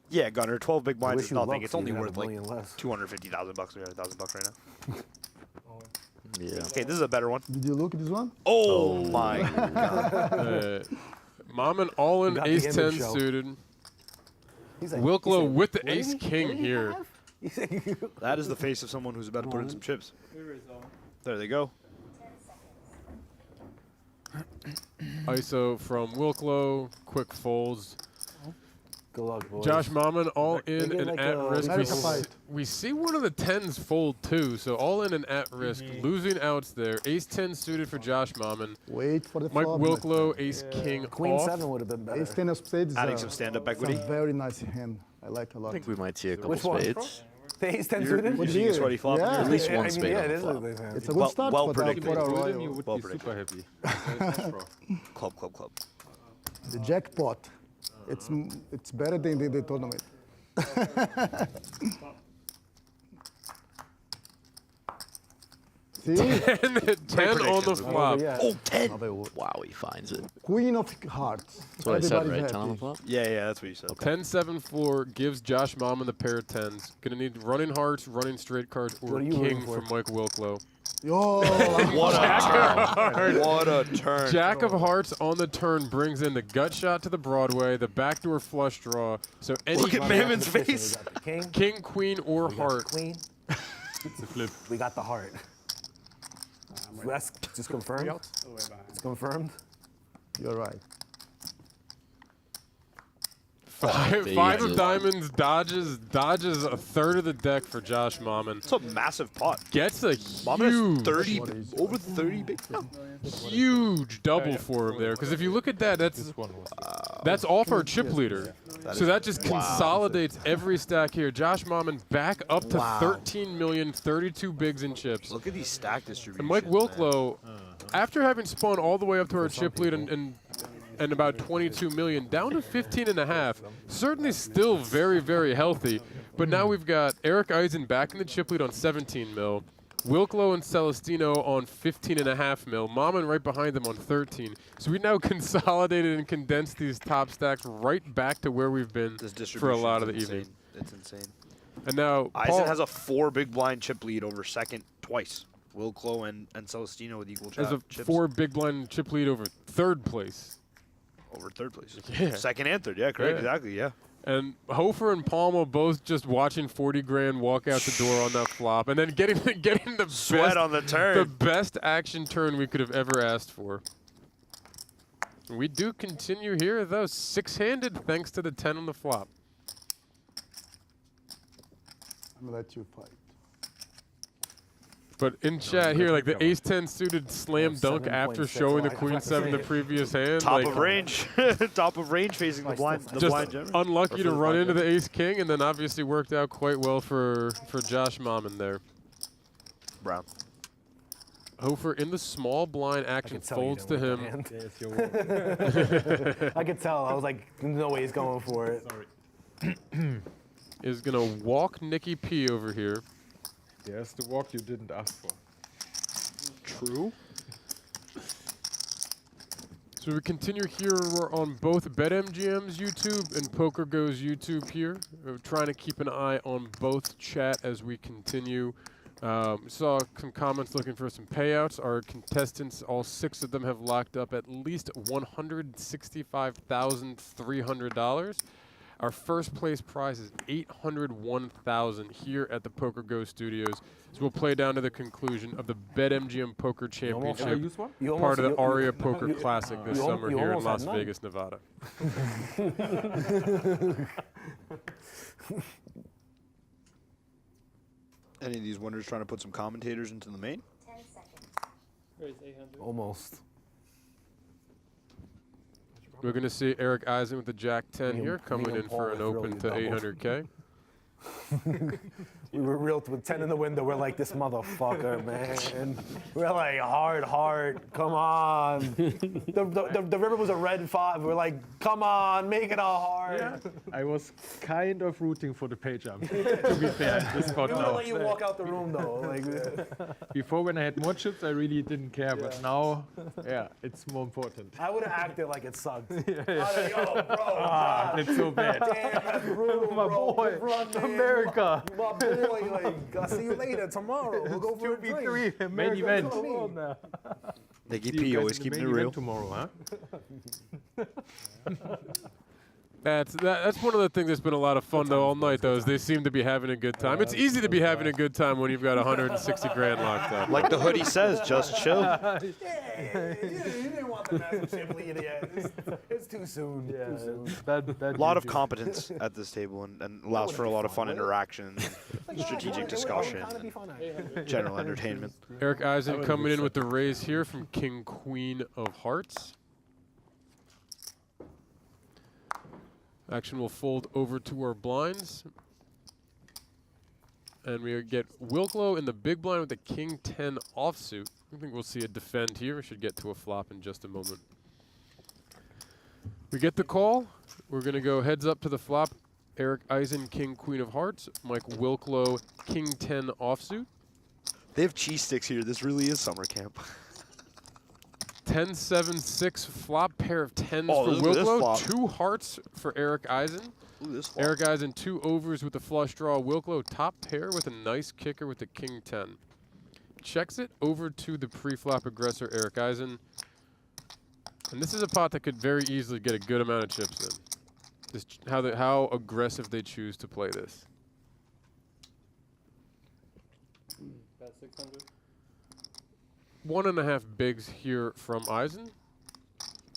Yeah, Gunner, 12 big blinds wish is you nothing. luck It's so you only could have worth a like million less. $250,000, $300,000 right now. Yeah. Okay, this is a better one. Did you look at this one? Oh my god. Mammen all in got the ace image 10 show. suited. He's like, Wilklow he said, with the "What did ace he- king what did he here. have?" That is the face of someone who's about to put in some chips. There they go. ISO from Wilklow, quick folds. Good luck, boys. Josh Mammen all in get and like at a- risk. America fight. We see one of the 10s fold too, so all in and at risk. Losing outs there. Ace-10 suited for Josh Mammen. Wait for the Mike flop. Wilklow, Ace-King Queen off. 7 would have been better. Ace 10 of spades. Adding some stand-up equity. It's a very nice hand. I like a lot. I think we might see a couple Which one? spades. The Ace 10 You're suited? seeing a sweaty flop. Yeah. At least Yeah, one I mean, spade yeah, on it the is flop. a nice hand. It's a good Well- start well for predicted. for If our you Royal. You would Well be super predicted. happy. Club. The jackpot. It's better than the tournament. See? 10 on the flop. Oh, 10. Wow, he finds it. Queen of hearts. That's what I said, Everybody's right? 10 on the happy. flop? Yeah, that's what you said. 10-7 floor gives Josh Mammen the pair of 10s. Gonna need running hearts, running straight cards, or What are you king rooting from for? Mike Wilklow. Yo, What a turn. What a turn. Jack of hearts on the turn brings in the gut shot to the Broadway, the backdoor flush draw. So any Look at Mammen's face. king, queen, or heart. Queen. It's a flip. We got the heart. That's just confirmed. It's confirmed. you're right. Five of diamonds dodges a third of the deck for Josh Mammen. It's a massive pot. Gets a Mammen has 30, huge, over 30 big. huge double for him there. Because if you look at that, that's off our chip leader. So that just consolidates every stack here. Josh Mammen back up to 13 million, 32 bigs in chips. Look at these stack distributions. And Mike Wilklow, after having spun all the way up to our chip lead and about 22 million, down to 15.5, certainly still very, very healthy. But now we've got Erik Eisen back in the chip lead on 17 mil. Wilklow and Celestino on 15.5 mil. Mammen right behind them on 13. So we now consolidated and condensed these top stacks right back to where we've been for a lot of the evening. It's insane. And now Eisen has a 4 big blind chip lead over second twice. Wilklow and Celestino with equal has a chips. 4 big blind chip lead over third place. Over third place. Yeah. Second and third. Yeah, correct. Yeah. Exactly. Yeah. And Hofer and Palma both just watching 40 grand walk out the door on that flop, and then getting the Sweat best, on the turn. the best action turn we could have ever asked for. We do continue here, though, 6-handed thanks to the 10 on the flop. I'm gonna let you fight. But in chat here, like the ace-10 suited slam dunk after showing the queen-7 the previous hand. Top like, of range. Top of range facing the blind. The just blind gem. unlucky to run into the ace-king, and then obviously worked out quite well for Josh Mammen there. Brown. Hofer in the small blind action folds to him. I could tell. I was like, no way he's going for it. Is going to walk Nikki P over here. Yes, the walk you didn't ask for. True. So we continue here. We're on both BetMGM's YouTube and PokerGo's YouTube here. We're trying to keep an eye on both chat as we continue. Saw some comments looking for some payouts. Our contestants, all 6 of them, have locked up at least $165,300. Our first place prize is $801,000 here at the PokerGo Studios. So we'll play down to the conclusion of the BetMGM Poker Championship, part of the ARIA Poker Classic this summer here in Las Vegas, Nevada. Any of these winners trying to put some commentators into the main? 10 seconds. Almost. We're going to see Erik Eisen with the Jack-10 here, coming in for an open to 800K. We were real with 10 in the window. We're like, this motherfucker, man. We're like, hard, come on. The river was a red 5. We're like, come on, make it a hard. Yeah. I was kind of rooting for the pay jump, to be fair, at this spot We now. wouldn't let you walk out the room, though. Like, Before, when I had more chips, I really didn't care, but now, yeah, it's more important. I would have acted like it sucked. Yeah. Yo, bro, it's so bad. Damn, room, My bro. boy, Run, man. America. My boy, like, I'll see you later tomorrow. We'll go for a drink. Main event. Nikki See P you guys always in the keeping main it real. event tomorrow, huh? That's one of the things that's been a lot of fun though all night though is they seem to be having a good time. It's easy to be having a good time when you've got 160 grand locked up. Like the hoodie says, just chill. Yeah, You didn't want the massive chip lead yet. It's too soon. Yeah, too soon. A lot of competence at this table and allows for a lot of fun interaction, and strategic discussion, and general entertainment. Erik Eisen coming in with the raise here from King Queen of Hearts. Action will fold over to our blinds. And we get Wilklow in the big blind with the King 10 offsuit. I think we'll see a defend here. We should get to a flop in just a moment. We get the call. We're going to go heads up to the flop. Erik Eisen, King Queen of Hearts. Mike Wilklow, King 10 offsuit. They have cheese sticks here. This really is summer camp. 10-7-6 flop, pair of 10s for Wilklow. 2 hearts for Erik Eisen. Erik Eisen 2 overs with the flush draw. Wilklow top pair with a nice kicker with the King 10. Checks it over to the pre-flop aggressor Erik Eisen. And this is a pot that could very easily get a good amount of chips in. Just how aggressive they choose to play this. About 600. 1.5 bigs here from Eisen.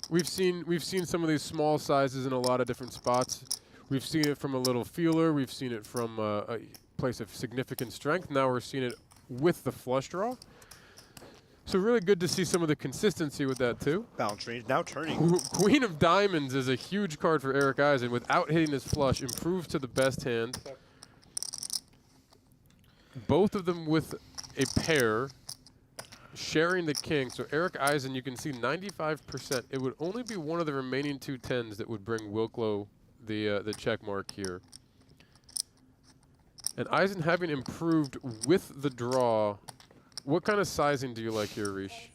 We've seen some of these small sizes in a lot of different spots. We've seen it from a little feeler. We've seen it from a place of significant strength. Now we're seeing it with the flush draw. So really good to see some of the consistency with that too. Balance range now turning. Queen of Diamonds is a huge card for Erik Eisen. Without hitting this flush, improves to the best hand. Both of them with a pair, sharing the king. So Erik Eisen, you can see 95%. It would only be one of the remaining 2 10s that would bring Wilklow the check mark here. And Eisen having improved with the draw. What kind of sizing do you like here, Rish?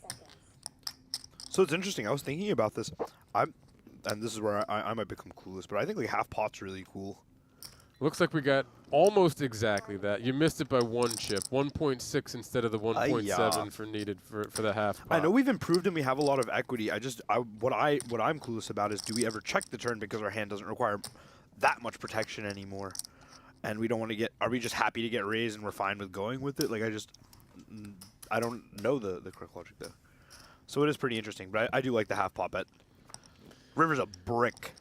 So it's interesting. I was thinking about this. And this is where I might become clueless, but I think like half pot's really cool. Looks like we got almost exactly that. You missed it by 1 chip. 1.6 instead of the 1.7 for needed for the half pot. I know we've improved and we have a lot of equity. What I'm clueless about is, do we ever check the turn because our hand doesn't require that much protection anymore? And we don't want to get, are we just happy to get raised and we're fine with going with it? Like I don't know the correct logic there. So it is pretty interesting, but I do like the half pot bet. River's a brick.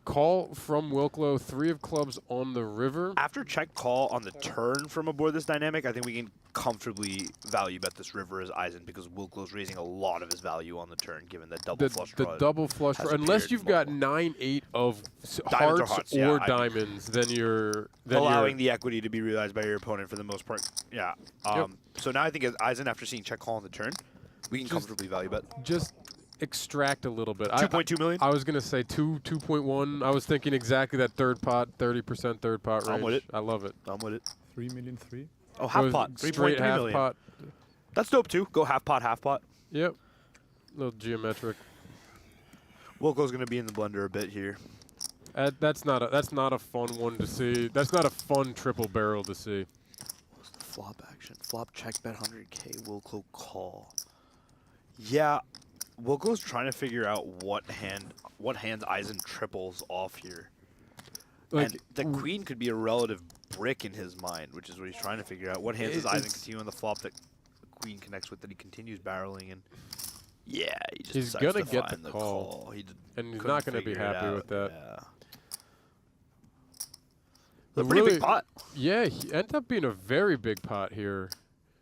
Call from Wilklow, 3 of clubs on the river. After check call on the turn from aboard this dynamic, I think we can comfortably value bet this river as Eisen because Wilklow's raising a lot of his value on the turn given that double flush draw. The double flush draw. Unless you've got 9-8 of hearts or diamonds, then you're allowing the equity to be realized by your opponent for the most part. Yeah. So now I think as Eisen, after seeing check call on the turn, we can comfortably value bet. Just extract a little bit. 2.2 million? I was going to say 2.1. I was thinking exactly that third pot, 30% third pot range. I'm with it. I love it. I'm with it. 3 million 3. Oh, half pot. 3.3 million. Pot. That's dope too. Go half pot, half pot. Yep. A little geometric. Wilkow's going to be in the blender a bit here. That's not a fun one to see. That's not a fun triple barrel to see. What's the flop action? Flop check bet 100K. Wilklow call. Yeah. Wilkow's trying to figure out what hands Eisen triples off here. And the queen could be a relative brick in his mind, which is what he's trying to figure out. What hands does Eisen continue on the flop that the queen connects with that he continues barreling? And yeah, he's going to get the call. And he's not going to be happy with that. Yeah. A pretty big pot. Yeah, he ended up being a very big pot here.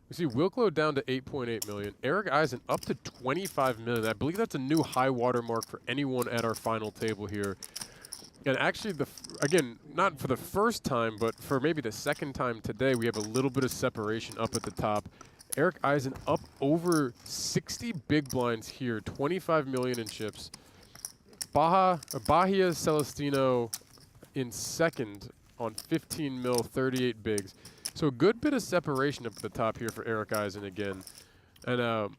We see Wilklow down to 8.8 million. Erik Eisen up to 25 million. I believe that's a new high water mark for anyone at our final table here. And actually, again, not for the first time, but for maybe the second time today, we have a little bit of separation up at the top. Erik Eisen up over 60 big blinds here, 25 million in chips. Bahia Celestino in second on 15 mil, 38 bigs. So a good bit of separation up at the top here for Erik Eisen again. And,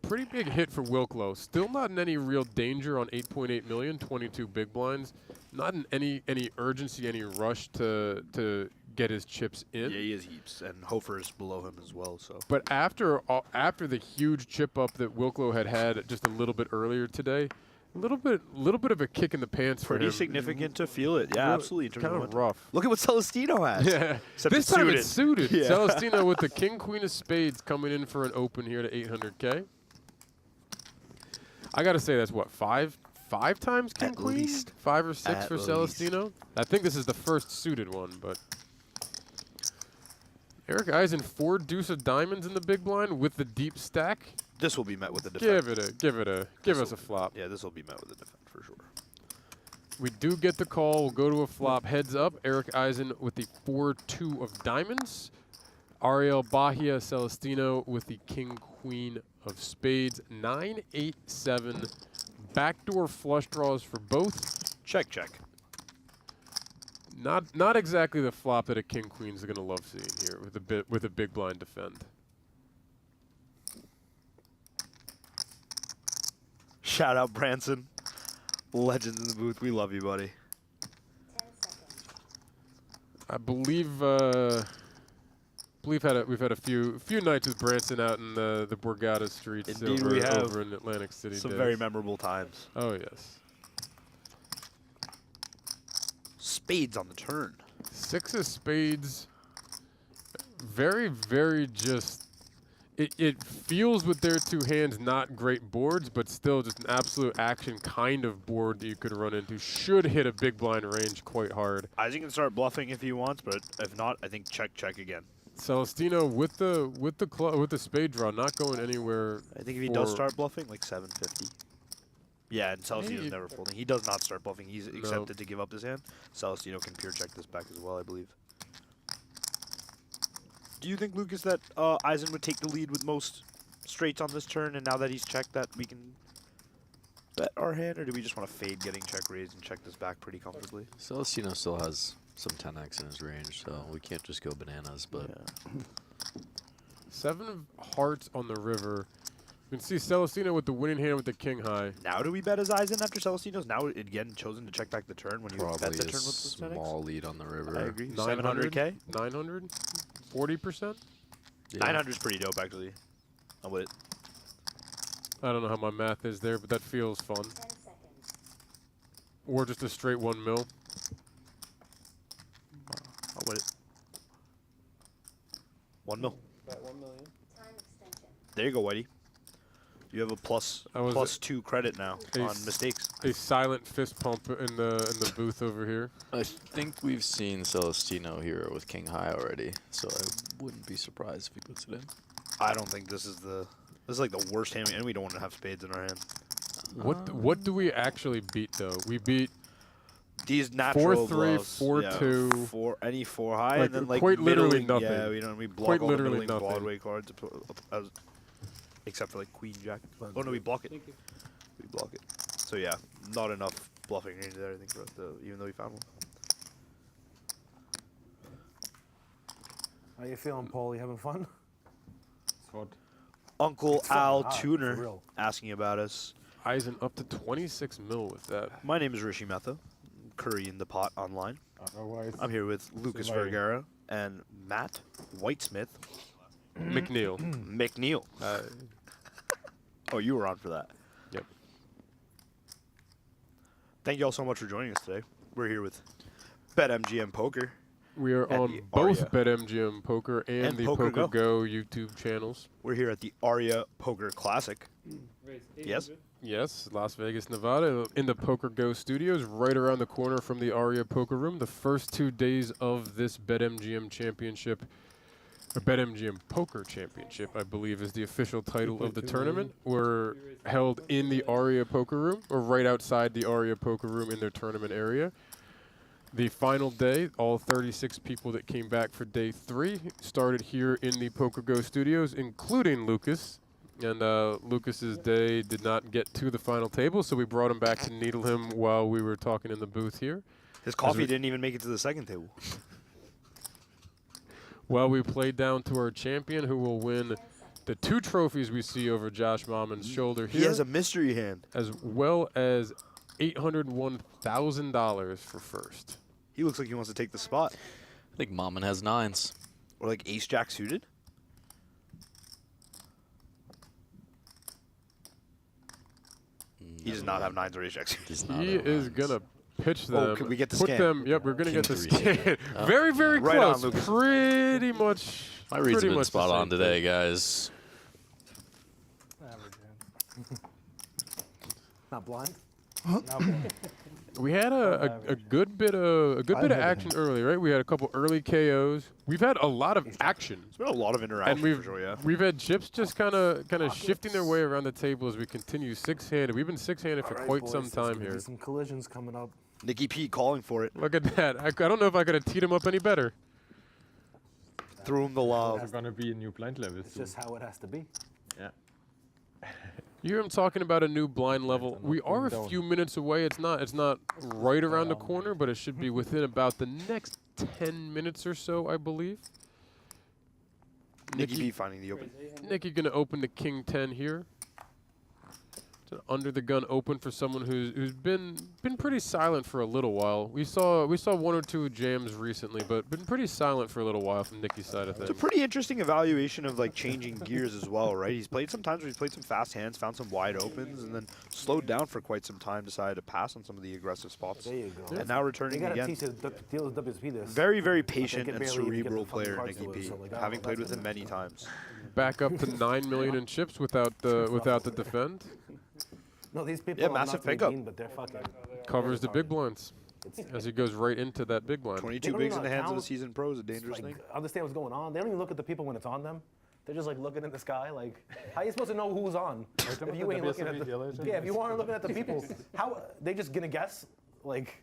pretty big hit for Wilklow. Still not in any real danger on 8.8 million, 22 big blinds. Not in any urgency, any rush to get his chips in. Yeah, he is heaps, and Hofer is below him as well. So, but after the huge chip up that Wilklow had just a little bit earlier today, a little bit of a kick in the pants for him. Pretty significant to feel it. Yeah, absolutely. Kind of rough. Look at what Celestino has. Yeah, this time it's suited. Yeah. Celestino with the king queen of spades coming in for an open here to 800K. I got to say that's what, five times King At Queen? least. 5 or 6 At for least. Celestino? I think this is the first suited one, but Erik Eisen 4 deuce of diamonds in the big blind with the deep stack. This will be met with a defend. Give us a flop. Yeah, this will be met with a defend for sure. We do get the call. We'll go to a flop. Heads up. Erik Eisen with the 4-2 of diamonds. Ariel Celestino with the King Queen of spades. 9, 8, 7. Backdoor flush draws for both. Check, check. Not exactly the flop that a King Queen's gonna love seeing here with a big blind defend. Shout out Branson. Legends in the booth. We love you, buddy. I believe we've had a few nights with Branson out in the Borgata streets. Indeed, over, we have over in Atlantic City. some days. very memorable times. Oh yes. Spades on the turn. 6 of spades. Very, very just. It feels with their 2 hands not great boards, but still just an absolute action kind of board that you could run into. Should hit a big blind range quite hard. Eisen can start bluffing if he wants, but if not, I think check, check again. Celestino with the spade draw, not going anywhere. I think if he does start bluffing, like 750. Yeah, and Celestino's never folding. He does not start bluffing. He's accepted to give up his hand. Celestino can pure check this back as well, I believe. Do you think, Lucas, that Eisen would take the lead with most straights on this turn, and now that he's checked that we can bet our hand, or do we just want to fade getting check raised and check this back pretty comfortably? Celestino still has some 10x in his range, so we can't just go bananas, but... Yeah. 7 of hearts on the river. You can see Celestino with the winning hand with the king high. Now do we bet as Eisen after Celestino's now again chosen to check back the turn when you bet the turn with the small lead on the river. I agree. 900K? 900? 40%? Yeah. 900 is pretty dope, actually. I'm with it. I don't know how my math is there, but that feels fun. Or just a straight 1 mil. I'm with it. 1 mil. Bet 1 million. There you go, Whitey. You have a plus 2 credit now on mistakes. A silent fist pump in the booth over here. I think we've seen Celestino here with king high already, so I wouldn't be surprised if he puts it in. I don't think this is like the worst hand, and we don't want to have spades in our hand. What do we actually beat though? We beat these natural 4-3, bluffs. 4-2, any 4 high, like and then like quite literally middling, nothing. Yeah, we block quite all the literally middling nothing. Broadway cards, except for like queen jack. Oh no, we block it. We block it. So yeah, not enough bluffing range there, I think, for us to, even though we found one. How you feeling, Paul? You having fun? Uncle Al hot, for Tuner real. asking about us. Eisen up to 26 mil with that. My name is Rishi Mehta, Curry in the Pot online. I'm here with Lucas Vergara and Matt Whitesmith. McNeil. McNeil. Oh, you were on for that. Yep. Thank you all so much for joining us today. We're here with BetMGM Poker. We are at on the both ARIA. BetMGM Poker and the PokerGo. PokerGo YouTube channels. We're here at the ARIA Poker Classic. Yes? Yes, Las Vegas, Nevada, in the PokerGo Studios, right around the corner from the ARIA Poker Room. The first 2 days of this BetMGM Championship, or BetMGM Poker Championship, I believe is the official title of the tournament, were held in the ARIA Poker Room, or right outside the ARIA Poker Room in their tournament area. The final day, all 36 people that came back for day 3 started here in the PokerGo Studios, including Lucas. And Lucas's day did not get to the final table, so we brought him back to needle him while we were talking in the booth here. His coffee didn't even make it to the second table. While we played down to our champion, who will win the 2 trophies we see over Josh Mammen's shoulder here. He has a mystery hand. As well as $801,000 for first. He looks like he wants to take the spot. I think Mammen has 9s. Or like ace-jack suited. He does not have 9s or ace-jack suited. He is going to pitch them. Oh, can we get the put scan? them. Yep, we're going to get the scan. Very, very Right close. on, Lucas. Pretty much. My reads have pretty been much spot the on same today, thing. guys. Not blind. We had a good bit of action early, right? We had a couple early KOs. We've had a lot of action. There's been a lot of interaction. And for sure, yeah. we've had chips just kind of shifting their way around the table as we continue six-handed. We've been six-handed for quite some time here. Some collisions coming up. Nikki P calling for it. Look at that. I don't know if I could have teed him up any better. Threw him the lob. There's gonna be a new blind level. It's just how it has to be. Yeah. You hear him talking about a new blind level. We are a few minutes away. It's not right around the corner, but it should be within about the next 10 minutes or so, I believe. Nikki B finding the open. Nikki gonna open the king 10 here. It's an under the gun open for someone who's been pretty silent for a little while. We saw one or two jams recently, but been pretty silent for a little while from Nikki's side of things. It's a pretty interesting evaluation of like changing gears as well, right? He's played sometimes where he's played some fast hands, found some wide opens, and then slowed down for quite some time, decided to pass on some of the aggressive spots. There you go. And now returning again. Deal with WSP this. Very, very patient and cerebral player, Nikki P. Having played with him many times. Back up to 9 million in chips without the defend. No, these people Yeah, are massive not pickup. mean, but they're fucking. Covers the big blinds as he goes right into that big blind. 22 bigs in the hands of a seasoned pro is a dangerous thing. Understand what's going on. They don't even look at the people when it's on them. They're just like looking in the sky. Like, how are you supposed to know who's on? If you ain't looking at the. Yeah, if you aren't looking at the people, how they just gonna guess? Like.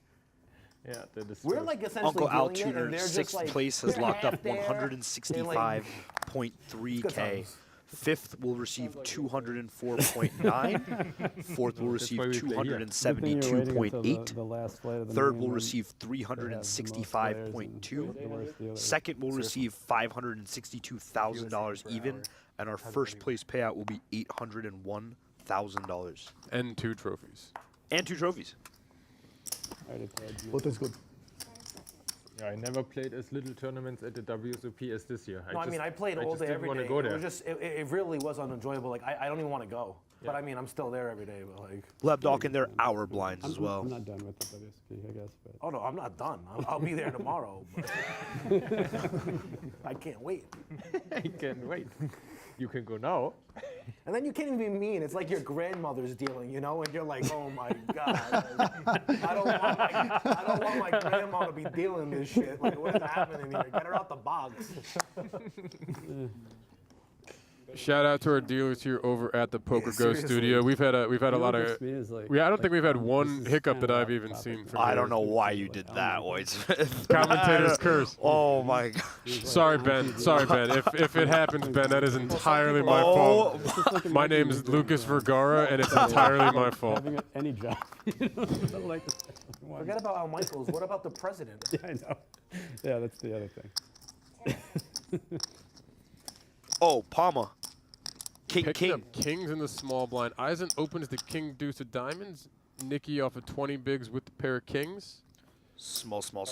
Yeah, we're like essentially Uncle Al doing it, and Tudor, they're just sixth like, place, has they're locked up half there, 165.3K. Fifth will receive 204.9. Fourth will receive 272.8. Third will receive 365.2. Second will receive $562,000 even, and our first place payout will be $801,000. And 2 trophies. And 2 trophies. What is good? Yeah, I never played as little tournaments at the WSOP as this year. No, I mean, I played all day, every day. Go there. It was just, it really was unenjoyable. Like, I don't even want to go. Yeah. But I mean, I'm still there every day. But like, Lebdock and their hour blinds as well. I'm not done with the WSOP, I guess. But. Oh no, I'm not done. I'll be there tomorrow. I can't wait. I can't wait. You can go now. And then you can't even be mean. It's like your grandmother's dealing, you know, and you're like, oh my God. Like, I don't want my grandma to be dealing this shit. Like, what is happening here? Get her out the box. Shout out to our dealers here over at the PokerGO Studio. We've had a lot of. I don't think we've had one hiccup that I've even seen. From I don't know why you did that, White. Commentator's curse. Oh my God. Sorry, Ben. Sorry, Ben. If it happens, Ben, that is entirely my fault. My name is Lucas Vergara, and it's entirely my fault. Having any job. Forget about Al Michaels. What about the president? Yeah, I know. Yeah, that's the other thing. Oh, Palma. Picking up kings in the small blind. Eisen opens the king deuce of diamonds. Nikki off of 20 bigs with the pair of kings. Small. Gonna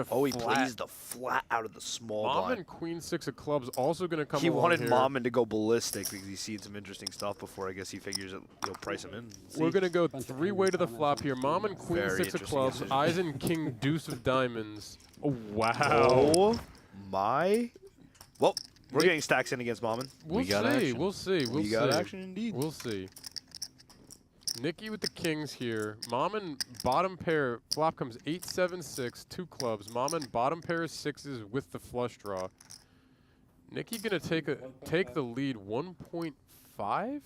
he plays the flat out of the small blind. Mammen queen 6 of clubs also gonna come. He wanted here. Mammen to go ballistic because he's seen some interesting stuff before. I guess he figures he'll price him in. We're gonna go 3-way to the flop here. Mammen queen 6 of clubs. Eisen king deuce of diamonds. Oh wow. Oh my. Well. We're getting stacks in against Mammen. We'll see. We got action indeed. We'll see. Nikki with the kings here. Mammen bottom pair. Flop comes 8-7-6, 2 clubs. Mammen bottom pair of 6s with the flush draw. Nikki gonna take the lead 1.5.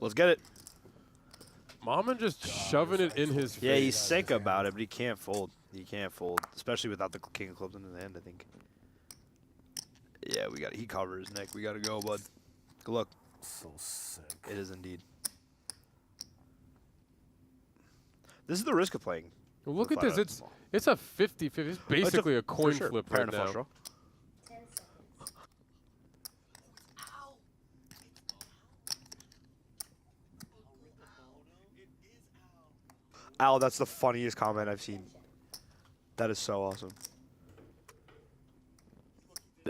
Let's get it. Mammen just shoving it in his face. Yeah, he's sick about it, but he can't fold. He can't fold, especially without the king of clubs in the hand, I think. Yeah, he covers, Nick. We got to go, bud. Good luck. So sick. It is indeed. This is the risk of playing. Well, look at this. It's a 50-50. It's basically a coin flip right now. Al, that's the funniest comment I've seen. That is so awesome.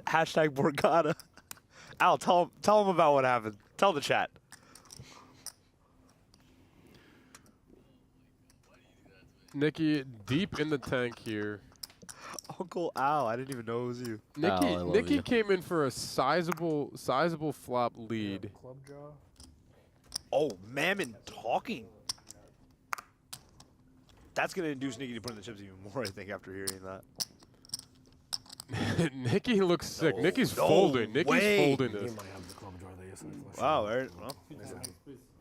Hashtag Borgata. Al, tell him about what happened. Tell the chat. Nikki deep in the tank here. Uncle Al. I didn't even know it was you. Nikki came in for a sizable flop lead. Club draw. Oh, Mammen talking. That's going to induce Nikki to put in the chips even more, I think, after hearing that. Nikki looks sick. Nikki's folding. Nikki's folding this. Wow, Aaron. Well, is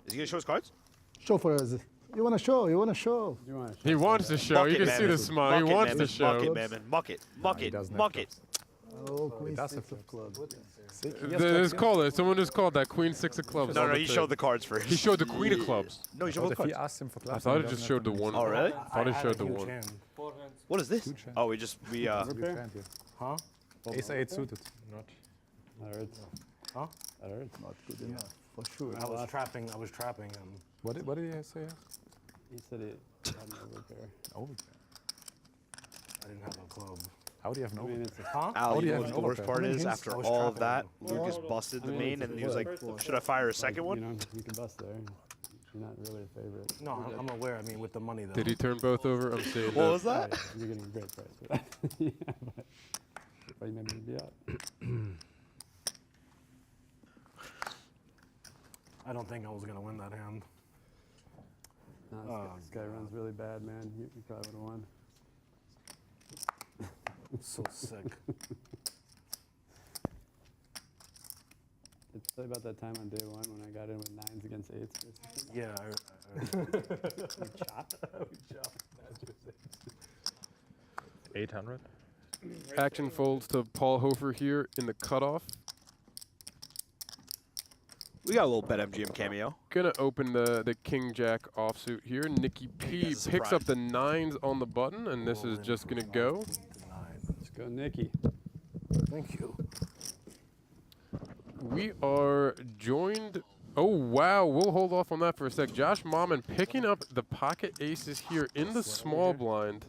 he going to show his cards? Show for us. You want to show? You want to show? He wants to show. You can see the smile. He wants to show. Muck it, Mammen. Muck it. Muck it. Muck it. Oh, queen six of clubs. There's called it. Someone just called that queen 6 of clubs. No, he showed the cards first. He showed the queen of clubs. No, he showed the cards. He asked him for clubs. I thought it just showed the one. Oh, really? I thought it showed the one. What is this? Oh, we Huh? Ace 8 suited. Not. That hurts. Huh? That hurts. Not good enough, for sure. I was trapping him. What did he say? He said it had an overpair. Overpair. I didn't have a club. How do you have an overpair? Huh? Al, you know what the worst part is? After all of that, Lucas busted the main, and he was like, should I fire a second one? You can bust there. You're not really a favorite. No, I'm aware. I mean, with the money, though. Did he turn both over? I'm saying What was that? You're getting a great price for that. Yeah, but you made me be out. I don't think I was going to win that hand. No, this guy runs really bad, man. You probably would have won. So sick. It's probably about that time on day one when I got in with 9s against 8s. Basically. Yeah. We chopped. 800. Action folds to Paul Hofer here in the cutoff. We got a little BetMGM cameo. Gonna open the King Jack offsuit here. Nikki P picks up the 9s on the button, and this is just gonna go. Let's go, Nikki. Thank you. We are joined. Oh wow, we'll hold off on that for a sec. Josh Mammen picking up the pocket aces here in the small blind.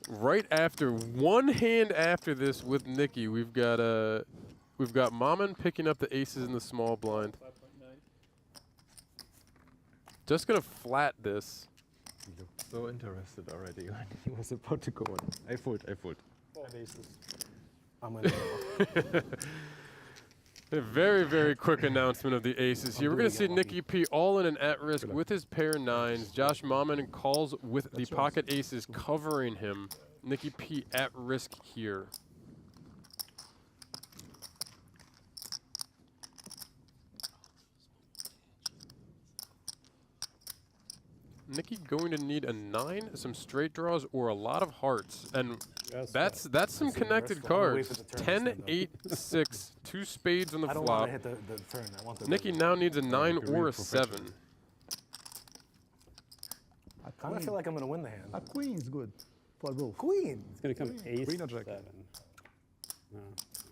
Right after one hand after this with Nikki, we've got Mammen picking up the aces in the small blind. Just gonna flat this. So interested already. He was about to go on. I fold. I'm going to A very, very quick announcement of the aces here. We're going to see Nikki P all in and at risk with his pair 9s. Josh Mammen calls with the pocket aces covering him. Nikki P at risk here. Nikki going to need a 9, some straight draws, or a lot of hearts, and that's some connected cards. 10, 8, 6, 2 spades on the I don't flop. want to hit the turn. I want the Nikki now needs a 9 or a 7. I kind of feel like I'm going to win the hand. A queen is good for both. Queen. It's going to come ace Queen or jack? 7. No.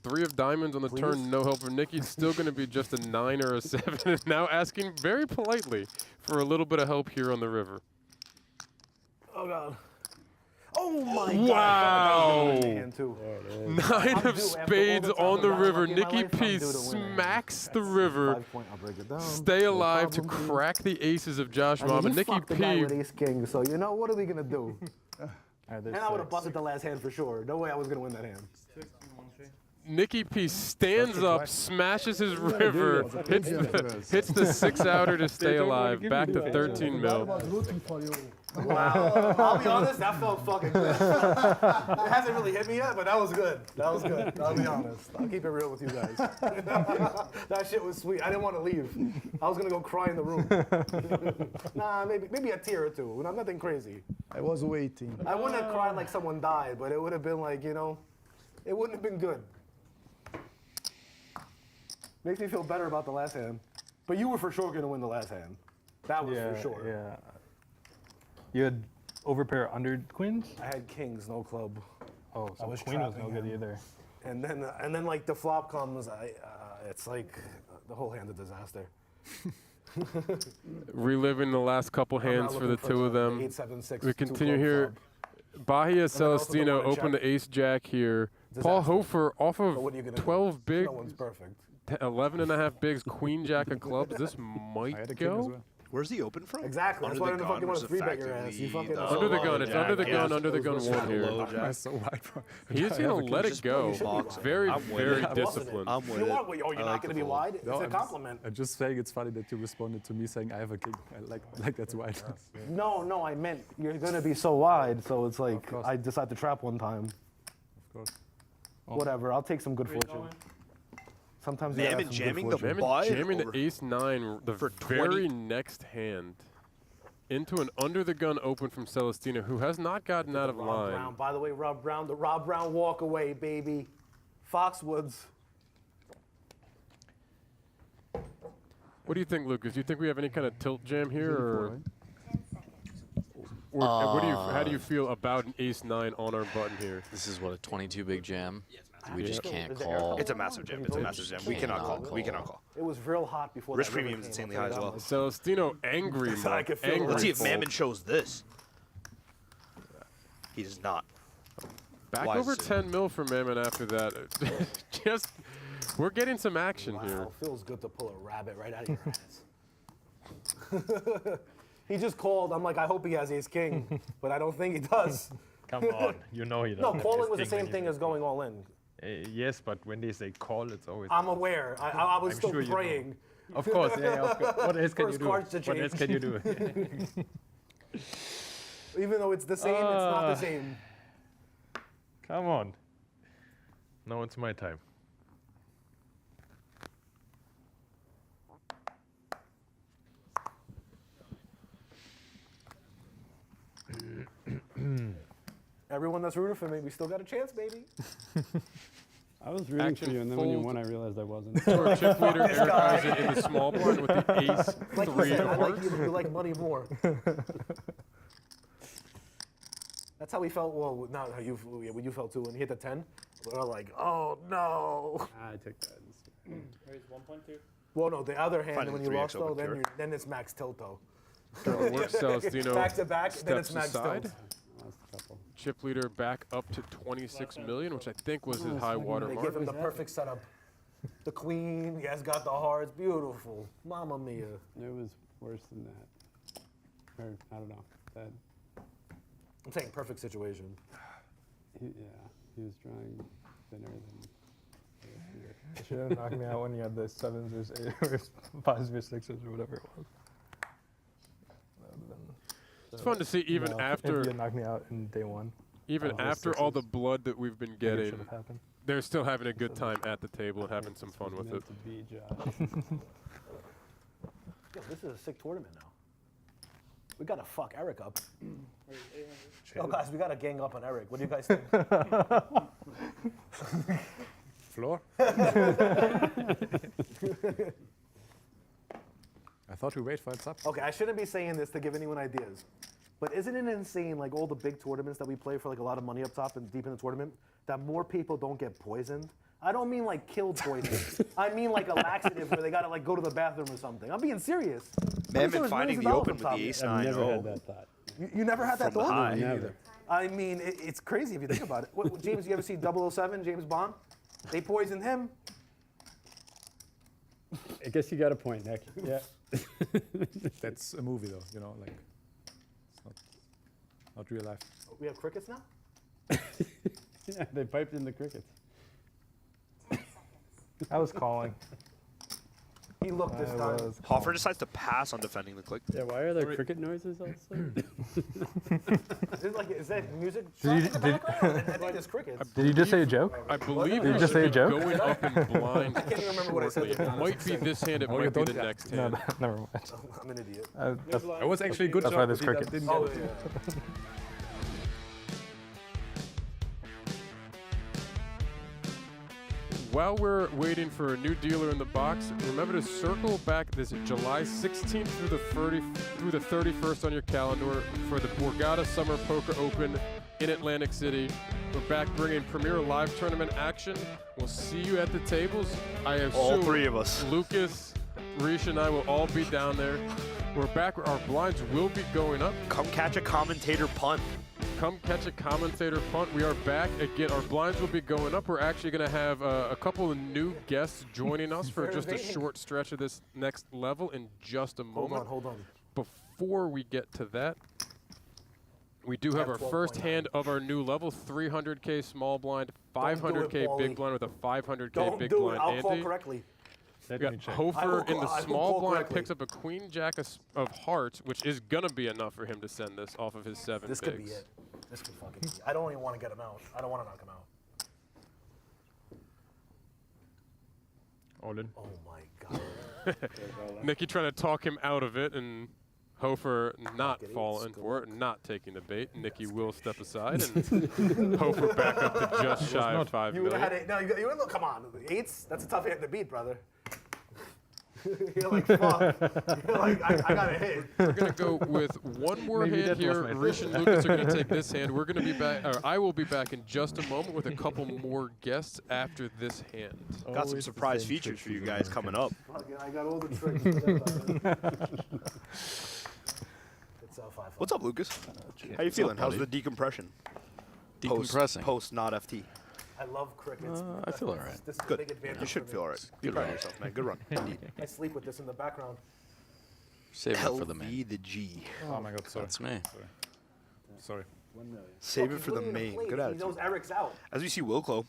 3 of diamonds on the turn, no help for Nikki. It's still going to be just a 9 or a 7. And now asking very politely for a little bit of help here on the river. Oh, God. Oh, my Wow. God. 9 of spades on the river. Nikki P smacks the river. Stay alive to crack the aces of Josh Mammen. Nikki P. With ace king, so you know, what are we going to do? And I would have busted the last hand for sure. No way I was going to win that hand. Nikki P stands up, smashes his river, hits the 6-outer to stay alive, back to 13 mil. Wow. I'll be honest, that felt fucking good. It hasn't really hit me yet, but that was good. That was good. I'll be honest. I'll keep it real with you guys. That shit was sweet. I didn't want to leave. I was going to go cry in the room. Nah, maybe a tear or two. Nothing crazy. I was waiting. I wouldn't have cried like someone died, but it would have been like, you know, it wouldn't have been good. Makes me feel better about the last hand. But you were for sure going to win the last hand. That was for sure. Yeah. You had overpair under queens? I had kings, no club. Oh, so queen was no good either. And then like the flop comes, it's like the whole hand a disaster. Reliving the last couple hands for the two of them. 8, 7, 6, we continue here. Bahia Celestino opened the ace-jack here. Paul Hofer off of 12 big, No one's perfect. 11.5 bigs, queen-jack of clubs. This might go. Where's he open from? Exactly. That's why I don't fucking want to 3-bet your ass. You fucking Under the gun. It's under the gun. Under the gun one here. That's so wide. He's gonna let it go. Very, very disciplined. I'm with You it. are? You're not going to be wide? It's a compliment. I'm just saying it's funny that you responded to me saying I have a king. I like that's wide. No, I meant you're going to be so wide, so it's like I decided to trap one time. Of course. Whatever, I'll take some good fortune. Sometimes you gotta have some good fortune. Mammen jamming the ace-9 the very next hand into an under-the-gun open from Celestino, who has not gotten out of line. Brown. By the way, Rob Brown, the Rob Brown walk away, baby. Foxwoods. What do you think, Lucas? Do you think we have any kind of tilt jam here, or what do you? How do you feel about an ace-9 on our button here? This is what, a 22 big jam. We just can't call. It's a massive jam. It's a massive jam. We cannot call. We cannot call. It was real hot before. Risk premium is insanely high as well. Celestino angry. Let's see if Mammen shows this. He does not. Back over 10 mil for Mammen after that. Just, we're getting some action here. It feels good to pull a rabbit right out of your ass. He just called. I'm like, I hope he has ace king, but I don't think he does. Come on, you know he doesn't. No, calling was the same thing as going all in. Yes, but when they say call, it's always. I'm aware. I was still praying. Of course, yeah. Of course. What else can you do? Cards to What else can you do? Even though it's the same, it's not the same. Come on. Now it's my time. Everyone that's rooting for me, we still got a chance, baby. I was rooting for you, and then when you won, I realized I wasn't. To our chip leader, Erik Eisen in the small blind with the ace-3 of I like hearts. you like money more. That's how we felt. Well, not how you felt too when you hit the 10. We were like, oh no. I took that. Raise 1.2. Well, no, the other hand Finding when you 3x lost though, open then it's max tilt though. Celestino back to back, then it's steps max aside. tilt. Chip leader back up to 26 million, which I think was his high water They mark. give him the perfect setup. The queen, he has got the hearts, beautiful. Mamma mia. It was worse than that. Or, I don't know. That. I'm saying perfect situation. He was drawing thinner than. You should have knocked me out when you had the 7s or 8s or 5s or 6s or whatever it was. It's fun to see even after. If you knocked me out in day 1. Even after all the blood that we've been getting, they're still having a good time at the table and having some fun with it. Yo, this is a sick tournament now. We gotta fuck Erik up. Oh, guys, we gotta gang up on Erik. What do you guys think? Floor? I thought we wait for it's up. Okay, I shouldn't be saying this to give anyone ideas, but isn't it insane, like all the big tournaments that we play for like a lot of money up top and deep in the tournament, that more people don't get poisoned? I don't mean like killed poison. I mean like a laxative where they gotta like go to the bathroom or something. I'm being serious. Mammen finding the open with the ace-9. I've never had that thought. You never had that From the thought? high. Never. I mean, it's crazy if you think about it. James, you ever see 007, James Bond? They poisoned him. I guess you got a point, Nick. Yeah. That's a movie though, you know, like it's not real life. We have crickets now? Yeah, they piped in the crickets. I was calling. He looked this time. Hofer decides to pass on defending the click. Yeah, why are there cricket noises outside? Is that music? Did in the background? I think it's crickets. Did you just say a joke? I believe Did you just say a joke? going up in blind. I can't even remember what I said. It might be this hand, it might be the next hand. No, never mind. I'm an idiot. That was actually a good That's job. why there's but he crickets. didn't Oh, get it. yeah. While we're waiting for a new dealer in the box, remember to circle back this July 16th through the 31st on your calendar for the Borgata Summer Poker Open in Atlantic City. We're back bringing premier live tournament action. We'll see you at the tables. I assume All 3 of us. Lucas, Rish, and I will all be down there. We're back. Our blinds will be going up. Come catch a commentator punt. Come catch a commentator punt. We are back again. Our blinds will be going up. We're actually going to have a couple of new guests joining us for just a short stretch of this next level in just a moment. Hold on. before we get to that, we do have our first hand of our new level, 300K small blind, 500K big blind with a 500K big blind I'll call ante. correctly. We got Hofer in the small blind, picks up a queen jack of hearts, which is going to be enough for him to send this off of his 7 This bigs. could be it. This could fucking be it. I don't even want to get him out. I don't want to knock him out. All in. Oh my God. Nikki trying to talk him out of it, and Hofer not falling for it, not taking the bait. Nikki will step aside, and Hofer back up to just shy of 5 You million. had it. No, you come on. 8s? That's a tough hand to beat, brother. You're like, fuck. You're like, I got a hit. We're going to go with one more hand here. Rish and Lucas are going to take this hand. We're going to be back, or I will be back in just a moment with a couple more guests after this hand. Got some surprise features for you guys coming up. I got all the tricks. It's 5-5. What's up, Lucas? How you feeling? How's the decompression? Decompressing. Post not FT. I love crickets. I feel all right. This is a Good. big advantage. You should for feel me. all right. Be proud of yourself, man. Good run. Indeed. I sleep with this in the background. Save it for the main. LV the G. Oh my God, sorry. That's me. Sorry. Save it for the main. Good He attitude. knows Eric's out. As we see Wilklow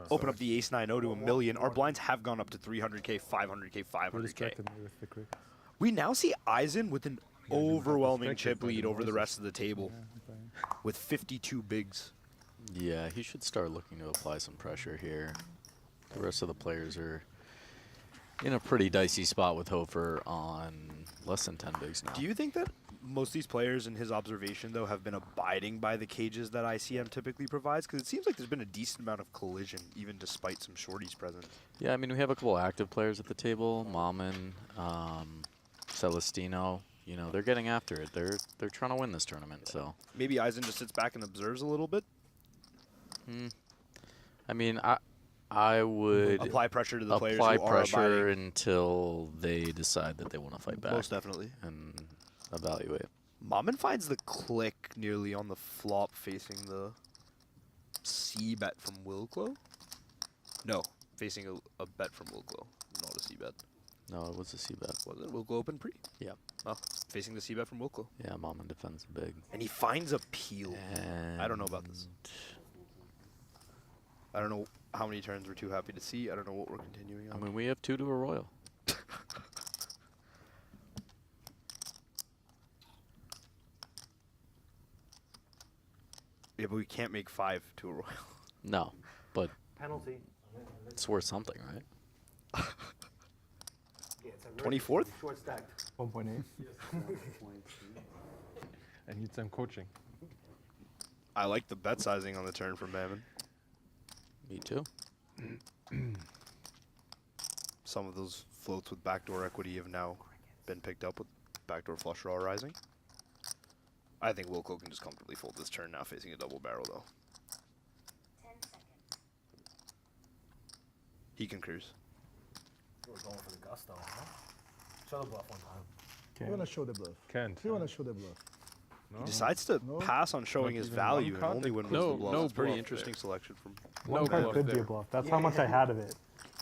open up the ace 9-0 to $1 million, our blinds have gone up to 300K, 500K, 500K. We now see Eisen with an overwhelming chip lead over the rest of the table with 52 bigs. Yeah, he should start looking to apply some pressure here. The rest of the players are in a pretty dicey spot with Hofer on less than 10 bigs now. Do you think that most of these players, in his observation, though, have been abiding by the cages that ICM typically provides? Because it seems like there's been a decent amount of collision, even despite some shorties present. Yeah, I mean, we have a couple active players at the table. Mammen, Celestino. You know, they're getting after it. They're trying to win this tournament, so. Maybe Eisen just sits back and observes a little bit? I mean, I would apply pressure to the players who apply are pressure abiding. Until they decide that they want to fight back. Most definitely. And evaluate. Mammen finds the click nearly on the flop facing the C bet from Wilklow. No, facing a bet from Wilklow, not a C bet. No, it was a C bet. Was it Wilklow open pre? Yeah. Oh, facing the C bet from Wilklow. Yeah, Mammen defends big. And he finds a peel. I don't know about this. I don't know how many turns we're too happy to see. I don't know what we're continuing on. I mean, we have 2 to a royal. Yeah, but we can't make 5 to a royal. No, but Penalty. it's worth something, right? Yeah, it's a 24th? Short stacked. 1.8. I need some coaching. I like the bet sizing on the turn from Mammen. Me too. Some of those floats with backdoor equity have now been picked up with backdoor flush draw rising. I think Wilklow can just comfortably fold this turn now facing a double barrel though. 10 seconds. He concurs. We're going for the gusto, huh? Show the bluff one time. You want to show the bluff. Can't. You want to show the bluff. He decides to pass on showing his value and only when No, the bluff. no It's pretty bluff interesting there. selection from. One card bluff could be there. a bluff. That's how much I had of it.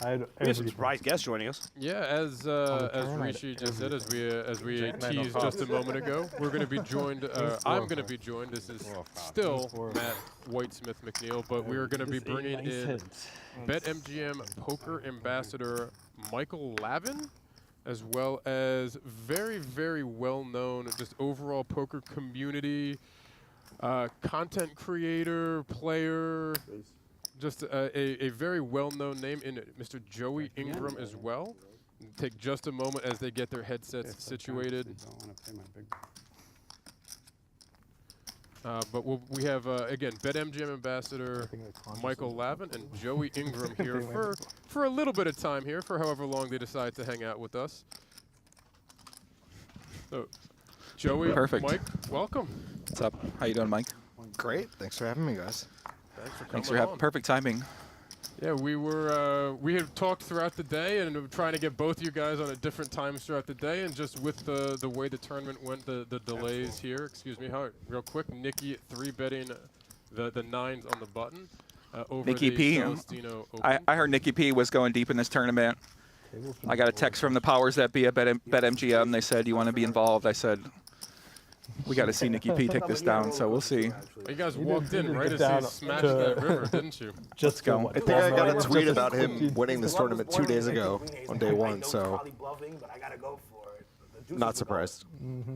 I had We have some everything. surprise guests joining us. Yeah, as turn, Rishi just said, as we Jack nine teased off just a hearts. moment ago, we're going to be joined. I'm going to be joined. This is still Matt Whitesmith McNeil, but we are going to be bringing in BetMGM Poker Ambassador Michael Lavin, as well as very, very well-known just overall poker community, content creator, player, just a very well-known name in Mr. Joey Ingram as well. Take just a moment as they get their headsets situated. But we have, again, BetMGM Ambassador Michael Lavin and Joey Ingram here for a little bit of time here, for however long they decide to hang out with us. So, Joey, Perfect. Mike, welcome. What's up? How you doing, Mike? Great. Thanks for having me, guys. Thanks for coming on. Perfect timing. Yeah, we had talked throughout the day and we're trying to get both you guys on at different times throughout the day, and just with the way the tournament went, the delays here. Excuse me, real quick, Nikki 3-betting the 9s on the button over Nikki the P. Celestino Open. I heard Nikki P was going deep in this tournament. I got a text from the powers that be at BetMGM. They said, "You want to be involved?" I said, "We got to see Nikki P take this down." So we'll see. You guys walked in right as he smashed that river, didn't you? Let's go. I think I got a tweet about him winning this tournament 2 days ago on day 1. So not surprised.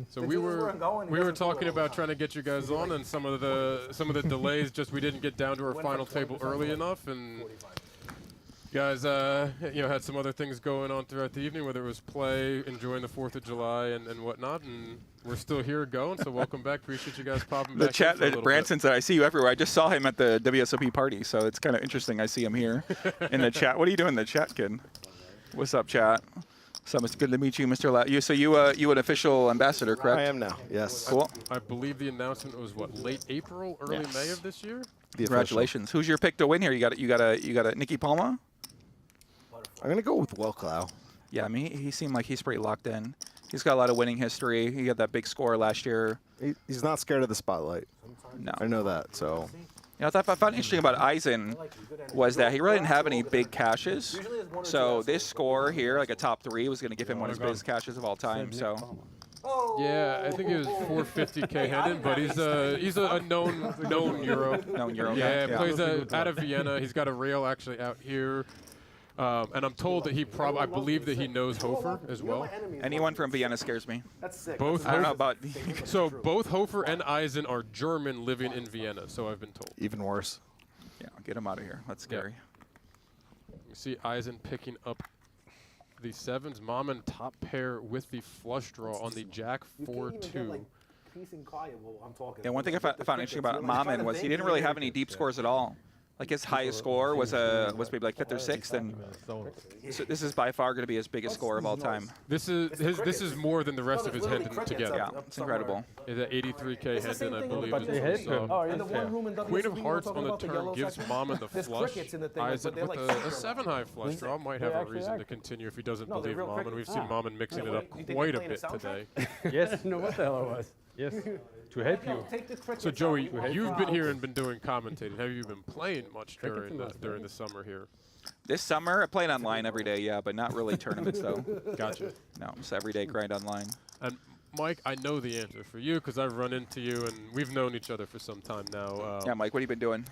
So we were talking about trying to get you guys on, and some of the delays. Just we didn't get down to our final table early enough, and you guys had some other things going on throughout the evening, whether it was play, enjoying the 4th of July, and whatnot. And we're still here going. So welcome back. Appreciate you guys popping back. The chat, Branson said, "I see you everywhere." I just saw him at the WSOP party, so it's kind of interesting. I see him here in the chat. What are you doing in the chat, kid? What's up, chat? So it's good to meet you, Mr. You an official ambassador, correct? I am now. Yes. Cool. I believe the announcement was what, late April, early May of this year. Congratulations. Who's your pick to win here? You got a Nikki Palma? I'm gonna go with Wilklow. Yeah, I mean he seemed like he's pretty locked in. He's got a lot of winning history. He had that big score last year. He's not scared of the spotlight. No. I know that. So. You know, what I found interesting about Eisen was that he really didn't have any big cashes. So this score here, like a top 3, was going to give him one of his biggest cashes of all time. So. Yeah, I think he was 450K handed, but he's a known Euro. Known Euro. Yeah, plays out of Vienna. He's got a rail actually out here. And I'm told that I believe that he knows Hofer as well. Anyone from Vienna scares me. That's sick. Both I don't know about. So both Hofer and Eisen are German living in Vienna, so I've been told. Even worse. Yeah, get him out of here. That's scary. Yeah. You see Eisen picking up the 7s. Mammen top pair with the flush draw on the Jack 4-2. Yeah, one thing I found interesting about Mammen was he didn't really have any deep scores at all. Like his highest score was maybe like 5th or 6th, and so this is by far going to be his biggest score of all time. This is more than the rest of his Hendon together. Yeah, it's incredible. It's at 83K Hendon, I believe. Queen of Hearts on the turn gives Mammen the flush. Eisen with a 7-high flush draw might have a reason to continue if he doesn't believe Mammen. We've seen Mammen mixing it up quite a bit today. Yes, no, what the hell it was. Yes, to help you. So Joey, you've been here and been doing commentating. Have you been playing much during the summer here? This summer, I played online every day, yeah, but not really tournaments though. Gotcha. No, just everyday grind online. And Mike, I know the answer for you because I've run into you and we've known each other for some time now. Yeah, Mike, what have you been doing?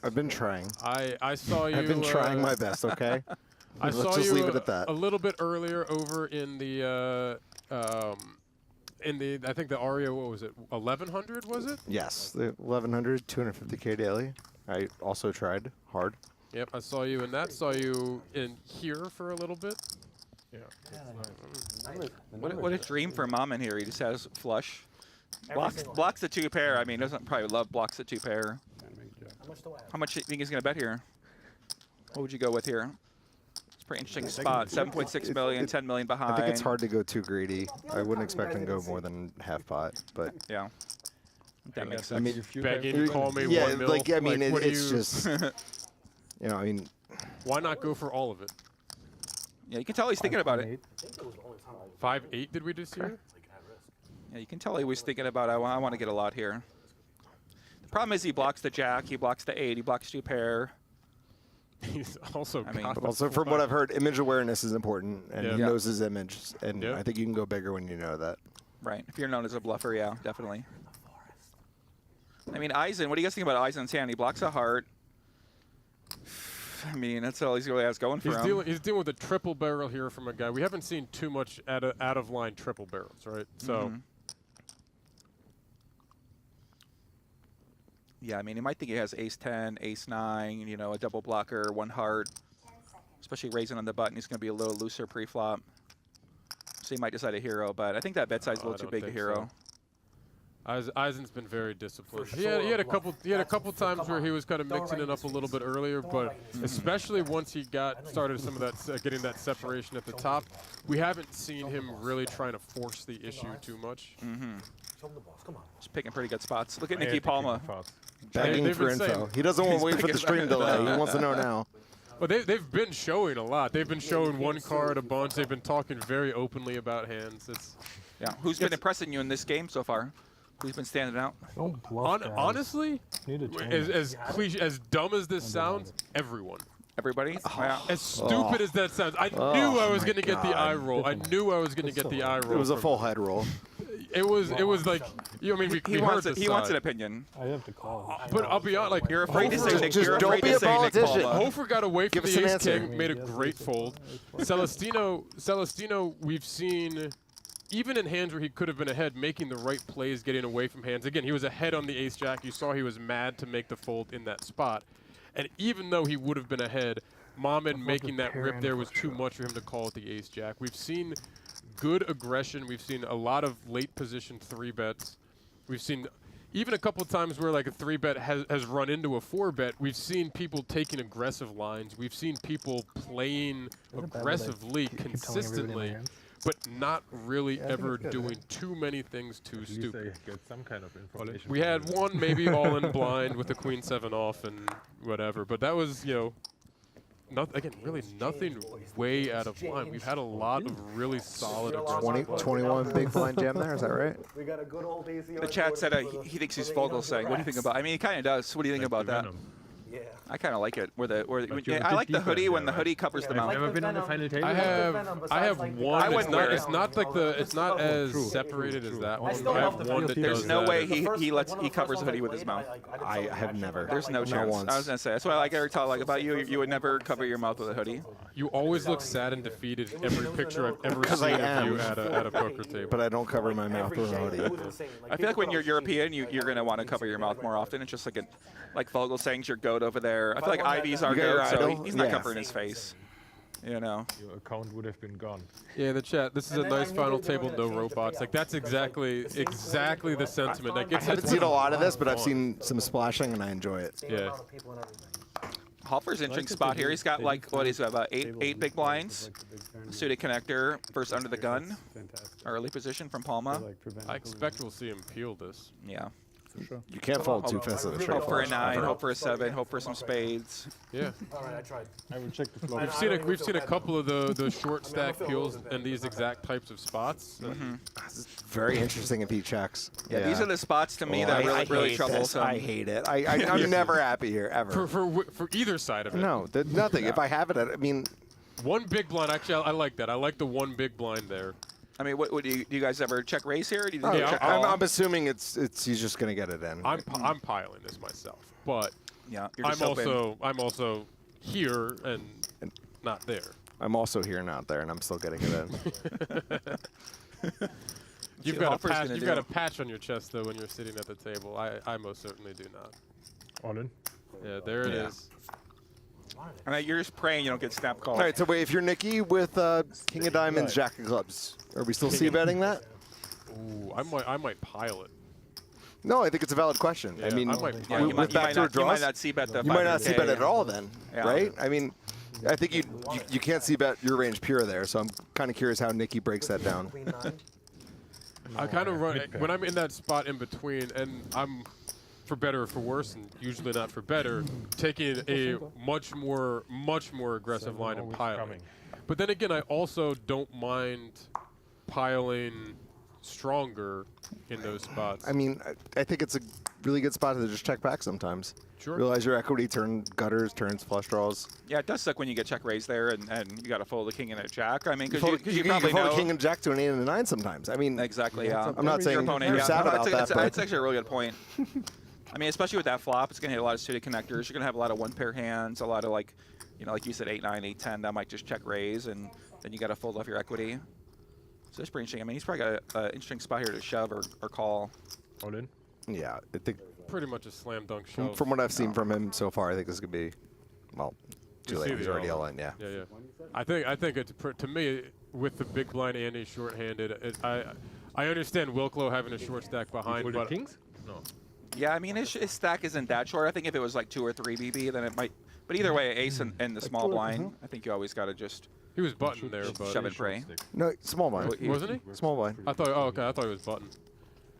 I've been trying. I saw you. I've been trying my best. Okay. Let's just leave it at that. A little bit earlier over in the. I think the ARIA, what was it, 1100 was it? Yes, the 1100, 250K daily. I also tried hard. Yep, I saw you in that. Saw you in here for a little bit. Yeah. What a dream for Mammen here. He just has flush. Blocks the 2 pair. I mean, doesn't probably love blocks the 2 pair. How much do you think he's going to bet here? What would you go with here? Pretty interesting spot. 7.6 million, 10 million behind. I think it's hard to go too greedy. I wouldn't expect him to go more than half pot, but yeah, that makes sense. I mean, begging to call me 1 mil. Like I mean, it's just you know, I mean, why not go for all of it? Yeah, you can tell he's thinking about it. 5-8 did we just hear? Yeah, you can tell he was thinking about I want to get a lot here. The problem is he blocks the Jack, he blocks the 8, he blocks 2 pair. He's also. But also, from what I've heard, image awareness is important, and he knows his image, and I think you can go bigger when you know that. Right. If you're known as a bluffer, yeah, definitely. I mean, Eisen. What do you guys think about Eisen's hand? He blocks a heart. I mean, that's all he really has going for him. He's dealing with a triple barrel here from a guy. We haven't seen too much out of line triple barrels, right? So. Yeah, I mean, he might think he has ace-10, ace-9, you know, a double blocker, 1 heart. Especially raising on the button, he's going to be a little looser pre-flop. So he might decide a hero, but I think that bet size is a little too big a hero. Eisen's been very disciplined. He had a couple times where he was kind of mixing it up a little bit earlier, but especially once he started some of that getting that separation at the top, we haven't seen him really trying to force the issue too much. Just picking pretty good spots. Look at Nikki Palma. Begging for info. He doesn't want to wait for the stream delay. He wants to know now. Well, they've been showing a lot. They've been showing 1 card a bunch. They've been talking very openly about hands. Who's been impressing you in this game so far? Who's been standing out? Honestly, as dumb as this sounds, everyone. Everybody? As stupid as that sounds, I knew I was going to get the eye roll. I knew I was going to get the eye roll. It was a full head roll. It was like, I mean, we heard the he wants an side. opinion. I have to call. But I'll be honest, like, You're afraid to say Hofer- Nick. just You're don't afraid be to a say Nick politician. Palma. Hofer got away Give from us the an ace answer. king, made a great fold. Celestino, we've seen, even in hands where he could have been ahead, making the right plays, getting away from hands. Again, he was ahead on the ace jack. You saw he was mad to make the fold in that spot. And even though he would have been ahead, Mammen making that rip there was too much for him to call at the ace jack. We've seen good aggression. We've seen a lot of late position 3-bets. We've seen even a couple of times where like a 3-bet has run into a 4-bet. We've seen people taking aggressive lines. We've seen people playing aggressively, consistently, but not really ever doing too many things too stupid. Get some kind of information. We had one maybe all in blind with the queen 7 off and whatever, but that was, you know, really nothing way out of line. We've had a lot of really solid 21 big blind jam there, is that right? We got a good old AC. The chat said he thinks he's Vogel saying. What do you think about? I mean, he kind of does. What do you think about that? Yeah. I kind of like it. I like the hoodie when the hoodie covers the mouth. Never been on the final table. I have one. I wouldn't wear it. It's not like it's not as separated as that one. I have one that There's does no that. way he covers the hoodie with his mouth. I have never. There's no chance. once. I was gonna say that's what I like Eric Tall like about you. You would never cover your mouth with a hoodie. You always look sad and defeated in every picture I've ever Because seen I of you am. at a poker table. But I don't cover my mouth with a hoodie. I feel like when you're European, you're gonna want to cover your mouth more often. It's just like Vogel saying's your goat over there. I feel like Ivy's our You got your goat, so idol? he's not Yeah. covering his face. You know. Your account would have been gone. Yeah, the chat. This is a nice final table, no robots. Like that's exactly the sentiment. Like I haven't seen a lot of this, but I've seen some splashing and I enjoy it. Yeah. Hofer's interesting spot here. He's got like he's got about eight big blinds. Suited connector, first under the gun. Early position from Palma. I expect we'll see him peel this. Yeah. For sure. You can't fold too fast at a straight Hope for a flush. 9, hope for a 7, hope for some spades. Yeah. All right, I tried. I will check the floor. We've seen a couple of the short stack peels in these exact types of spots. Very interesting if he checks. Yeah, these are the spots to me that are really troublesome. I hate it. I'm never happy here, ever. For either side of it. No, nothing. If I have it, I mean. One big blind, actually, I like that. I like the one big blind there. I mean, what do you guys ever check raise here? Or do you Yeah, check call? I'm assuming he's just gonna get it in. I'm piling this myself, but yeah, you're just I'm also here and not there. I'm also here, not there, and I'm still getting it in. You've got a patch on your chest though when you're sitting at the table. I most certainly do not. All in. Yeah, there it is. I mean, you're just praying you don't get snap called. All right, so wait, if you're Nikki with King of Diamonds, Jack of Clubs, are we still c-betting that? Ooh, I might pile it. No, I think it's a valid question. Yeah, I mean, I might Yeah, you might not c-bet the You might not 500K. c-bet at all then, Yeah. right? I mean, I think you can't c-bet your range pure there, so I'm kind of curious how Nikki breaks that down. I kind of run when I'm in that spot in between, and I'm, for better or for worse, and usually not for better, taking a much more aggressive line and piling. But then again, I also don't mind piling stronger in those spots. I mean, I think it's a really good spot to just check back sometimes. Sure. Realize your equity, turn gutters, turns flush draws. Yeah, it does suck when you get check raised there and you got to fold a king and a jack. I mean, because You you can probably fold know a king and jack to an 8 and a 9 sometimes. I mean, exactly. Yeah, I'm not saying you're sad about that, but that's actually a really good point. I mean, especially with that flop, it's going to hit a lot of suited connectors. You're going to have a lot of one-pair hands, a lot of like you said, 8-9, 8-10. That might just check raise, and then you got to fold off your equity. So that's pretty interesting. I mean, he's probably got an interesting spot here to shove or call. All in. Yeah, I think pretty much a slam dunk shove. from what I've seen from him so far, I think this could be, well, too late. He's already all in. Yeah. Yeah. I think it's to me with the big blind and a short-handed. I understand Wilklow having a short stack behind, but kings? No. Yeah, I mean, his stack isn't that short. I think if it was like 2 or 3 BB, then it might. But either way, ace and the small blind, I think you always got to just. He was button there, but shove and pray. No, small blind. Wasn't he? Small blind. I thought. Oh, okay. I thought he was button.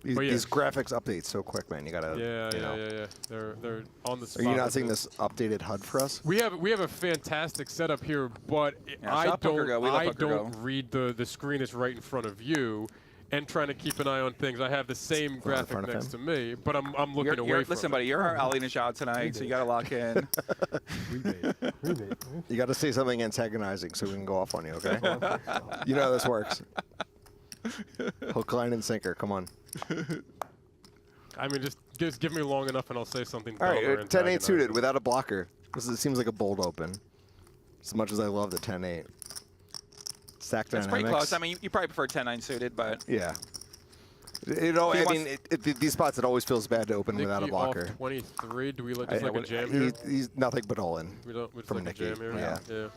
These graphics update so quick, man. You gotta. Yeah. They're on the spot. Are you not seeing this updated HUD for us? We have a fantastic setup here, but I don't read the screen that's right in front of you, and trying to keep an eye on things. I have the same graphic next to me, but I'm looking away from Listen, it. buddy, you're our Ali Najad tonight, so you got to lock in. You got to say something antagonizing so we can go off on you, okay? You know how this works. Hook, line, and sinker. Come on. I mean, just give me long enough and I'll say something. All right, 10-8 suited without a blocker. It seems like a bold open. As much as I love the 10-8. Stack dynamics. It's pretty close. I mean, you probably prefer 10-9 suited, but yeah. These spots, it always feels bad to open without a blocker. Off 23. Do we just like a jam here? He's nothing but all in. We just from like Nikki. a jam here. Yeah.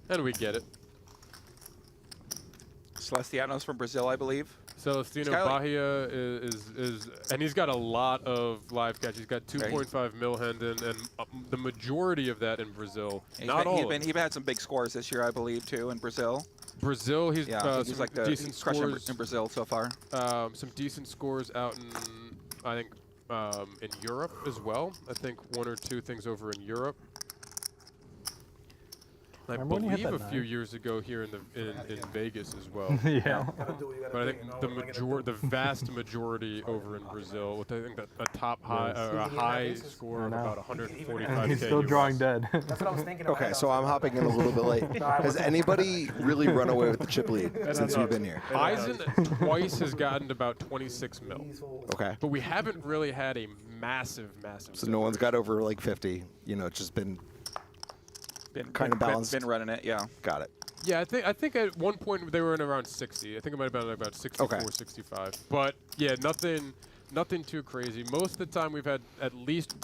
And we get it. Celestino's from Brazil, I believe. Celestino Bahia is and he's got a lot of live catch. He's got 2.5 mil Hendon, and the majority of that in Brazil. He's had some big scores this year, I believe, too, in Brazil. Brazil, he's he's like decent scores in Brazil so far. Some decent scores out in, I think, in Europe as well. I think 1 or 2 things over in Europe. I believe a few years ago here in Vegas as well. Yeah. But I think the vast majority over in Brazil, with I think a high score of about 145K. He's still drawing dead. That's what I was thinking. Okay, so I'm hopping in a little bit late. Has anybody really run away with the chip lead since we've been here? Eisen twice has gotten about 26 mil. Okay. But we haven't really had a massive. So no one's got over like 50. You know, it's just been kind of balanced. Been running it, yeah. Got it. Yeah, I think at one point they were in around 60. I think it might have been about 64, 65. But yeah, nothing too crazy. Most of the time we've had at least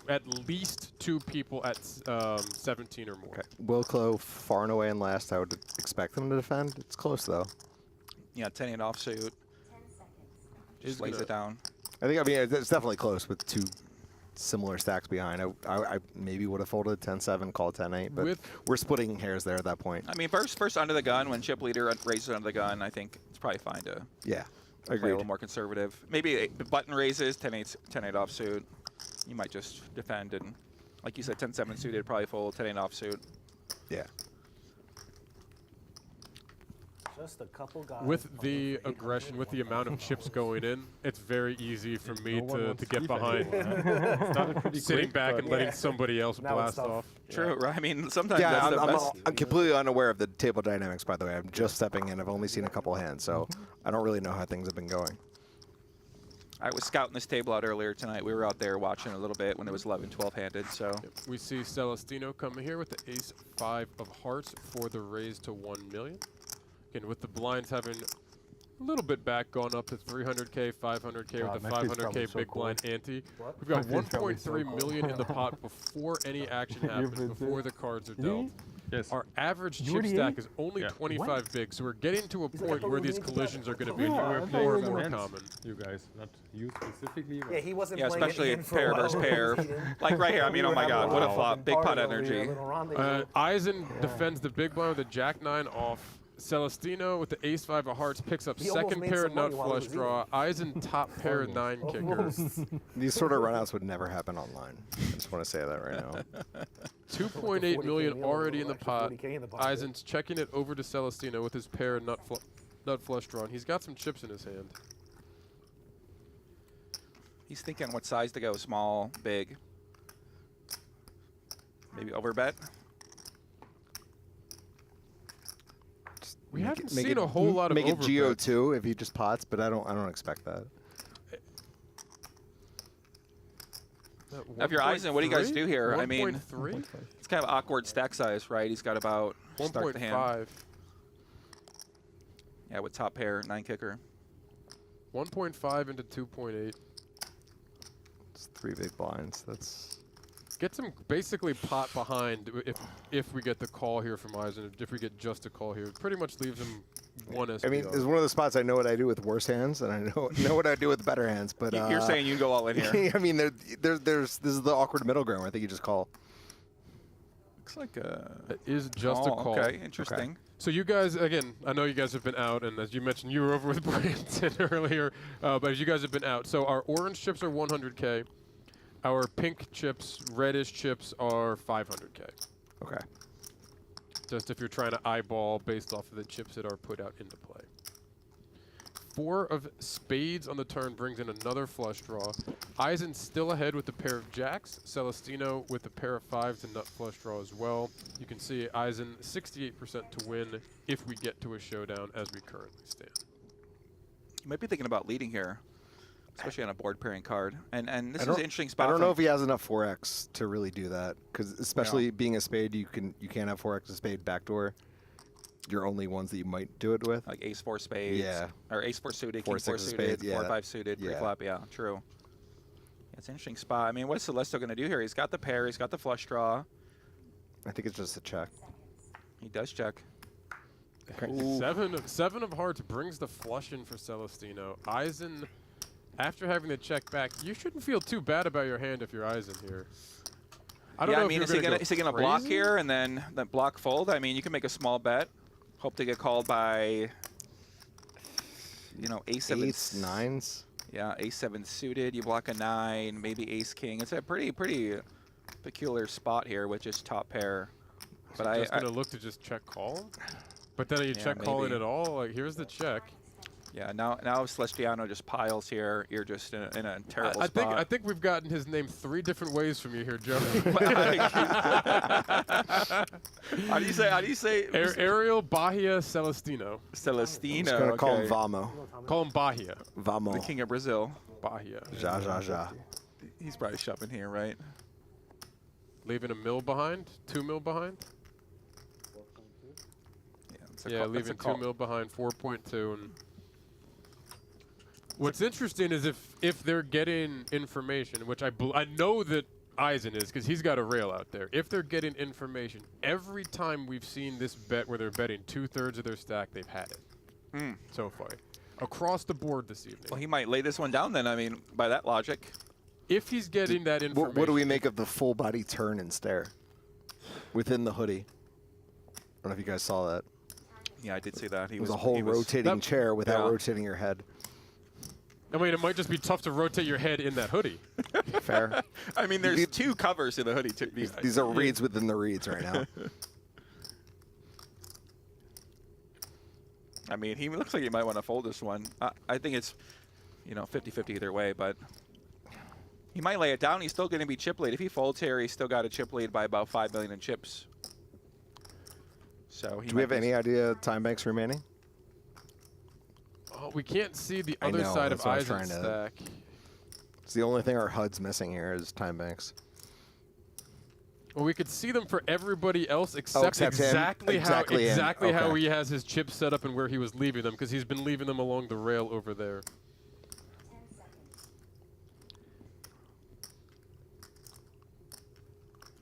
2 people at 17 or more. Okay. Wilklow far and away in last. I would expect them to defend. It's close though. Yeah, 10-8 offsuit. Just lays it down. I mean, it's definitely close with 2 similar stacks behind. I maybe would have folded 10-7, called 10-8, but we're splitting hairs there at that point. I mean, first under the gun, when chip leader raises under the gun, I think it's probably fine to play a little more conservative. Maybe button raises, 10-8 offsuit. You might just defend, and like you said, 10-7 suited, probably fold, 10-8 offsuit. Yeah. Just a couple guys. With the aggression, with the amount of chips going in, it's very easy for me to get behind. Sitting back and letting somebody else blast off. True, right? I mean, sometimes that's the best. I'm completely unaware of the table dynamics, by the way. I'm just stepping in. I've only seen a couple hands, so I don't really know how things have been going. I was scouting this table out earlier tonight. We were out there watching a little bit when it was 11, 12-handed. So we see Celestino coming here with the ace-5 of hearts for the raise to 1 million. Again, with the blinds having a little bit back, gone up to 300K, 500K with the 500K big blind ante. We've got 1.3 million in the pot before any action happens, before the cards are dealt. Yes. Our average chip stack is only 25 big, so we're getting to a point where these collisions are going to be more and more common. You guys, not you specifically. Yeah, he wasn't playing especially in pair versus pair. Like right here, I mean, oh my God, what a flop. Big pot energy. Eisen defends the big blind with a jack-9 off. Celestino with the ace-5 of hearts picks up second pair nut flush draw. Eisen top pair 9 kicker. These sort of runouts would never happen online. I just want to say that right now. 2.8 million already in the pot. Eisen's checking it over to Celestino with his pair nut flush draw. And he's got some chips in his hand. He's thinking what size to go, small, big. Maybe overbet. We haven't seen a whole lot of make it overbets. GO2 if he just pots, but I don't expect that. Now, if you're Eisen, what do you guys do here? I mean, it's kind of awkward stack size, right? He's got about 1.5. Yeah, with top pair, 9 kicker. 1.5 into 2.8. It's 3 big blinds. That's gets him basically pot behind if we get the call here from Eisen. If we get just a call here, it pretty much leaves him 1 SPR. I mean, it's one of the spots I know what I do with worse hands, and I know what I do with better hands. But you're saying you go all in here. I mean, this is the awkward middle ground. I think you just call. Looks like it is just a call. Okay, interesting. Okay. So you guys, again, I know you guys have been out, and as you mentioned, you were over with Branson earlier, but as you guys have been out. So our orange chips are 100K. Our pink chips, reddish chips are 500K. Okay. Just if you're trying to eyeball based off of the chips that are put out into play. 4 of spades on the turn brings in another flush draw. Eisen still ahead with the pair of jacks. Celestino with the pair of 5s and nut flush draw as well. You can see Eisen 68% to win if we get to a showdown as we currently stand. You might be thinking about leading here, especially on a board pairing card. And this is an interesting spot. I don't know if he has enough 4x to really do that, because especially being a spade, you can't have 4x a spade backdoor. Your only ones that you might do it with, like ace 4 spades, yeah, or ace 4 suited, king 4 suited, spades, 4 5 suited, pre-flop, yeah, true. Yeah, it's an interesting spot. I mean, what's Celestino going to do here? He's got the pair, he's got the flush draw. I think it's just a check. He does check. Seven of hearts brings the flush in for Celestino. Eisen, after having the check back, you shouldn't feel too bad about your hand if you're Eisen here. I don't know. I mean, is he gonna block here and then block fold? I mean, you can make a small bet. Hope to get called by, you know, ace-7. Ace-9s? Yeah, ace-7 suited. You block a 9, maybe ace-king. It's a pretty peculiar spot here with just top pair. But I'm just going to look to just check call? But then you check call it at all? Like, here's the check. Yeah, now Celestino just piles here. You're just in a terrible spot. I think we've gotten his name 3 different ways from you here, Joe. How do you say? Ariel Bahia Celestino. Celestino. I'm just gonna call him Vamo. Call him Bahia. Vamo. The king of Brazil. Bahia. Ja. He's probably shoving here, right? Leaving a mil behind? 2 mil behind? Yeah, leaving 2 mil behind, 4.2. And what's interesting is if they're getting information, which I know that Eisen is, because he's got a rail out there. If they're getting information, every time we've seen this bet where they're betting 2/3 of their stack, they've had it so far. Across the board this evening. Well, he might lay this one down then, I mean, by that logic. If he's getting that information. What do we make of the full body turn and stare within the hoodie? I don't know if you guys saw that. Yeah, I did see that. It was a whole rotating chair without rotating your head. I mean, it might just be tough to rotate your head in that hoodie. Fair. I mean, there's 2 covers in the hoodie. These are reads within the reads right now. I mean, he looks like he might want to fold this one. I think it's, 50-50 either way, but he might lay it down. He's still going to be chip lead. If he folds here, he's still got a chip lead by about 5 million in chips. So do we have any idea time banks remaining? Oh, we can't see the other side of Eisen's stack. It's the only thing our HUD's missing here is time banks. Well, we could see them for everybody else except exactly how he has his chips set up and where he was leaving them, because he's been leaving them along the rail over there.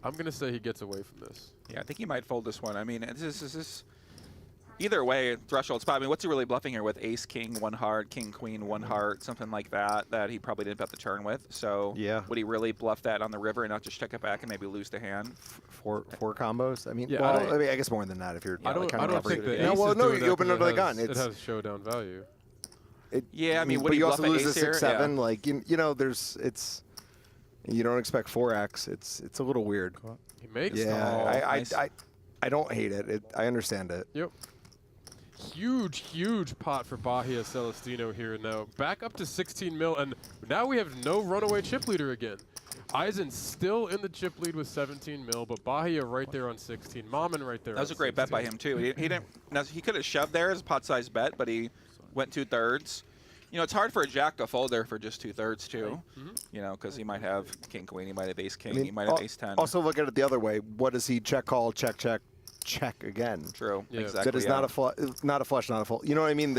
I'm going to say he gets away from this. Yeah, I think he might fold this one. I mean, this is either way, threshold spot. I mean, what's he really bluffing here with ace, king, 1 heart, king, queen, 1 heart, something like that he probably didn't bet the turn with. So would he really bluff that on the river and not just check it back and maybe lose the hand? Four combos? I mean, yeah, I guess more than that if you're I don't think the ace you open under the gun. It has showdown value. I mean, would but he you bluff also lose a 6-7. Yeah. Like, you don't expect 4x. It's a little weird. He makes I don't hate it. I understand it. Yep. Huge pot for Bahia Celestino here now. Back up to 16 mil, and now we have no runaway chip leader again. Eisen still in the chip lead with 17 mil, but Bahia right there on 16. Mammen right there. That was a great bet by him too. He didn't. He could have shoved there as a pot-sized bet, but he went 2/3. It's hard for a jack to fold there for just 2/3 too. Because he might have king queen, he might have ace king, he might have ace 10. Also look at it the other way. What does he check call, check again? True. Yeah. Exactly. That is not a flush, not a fold. You know what I mean?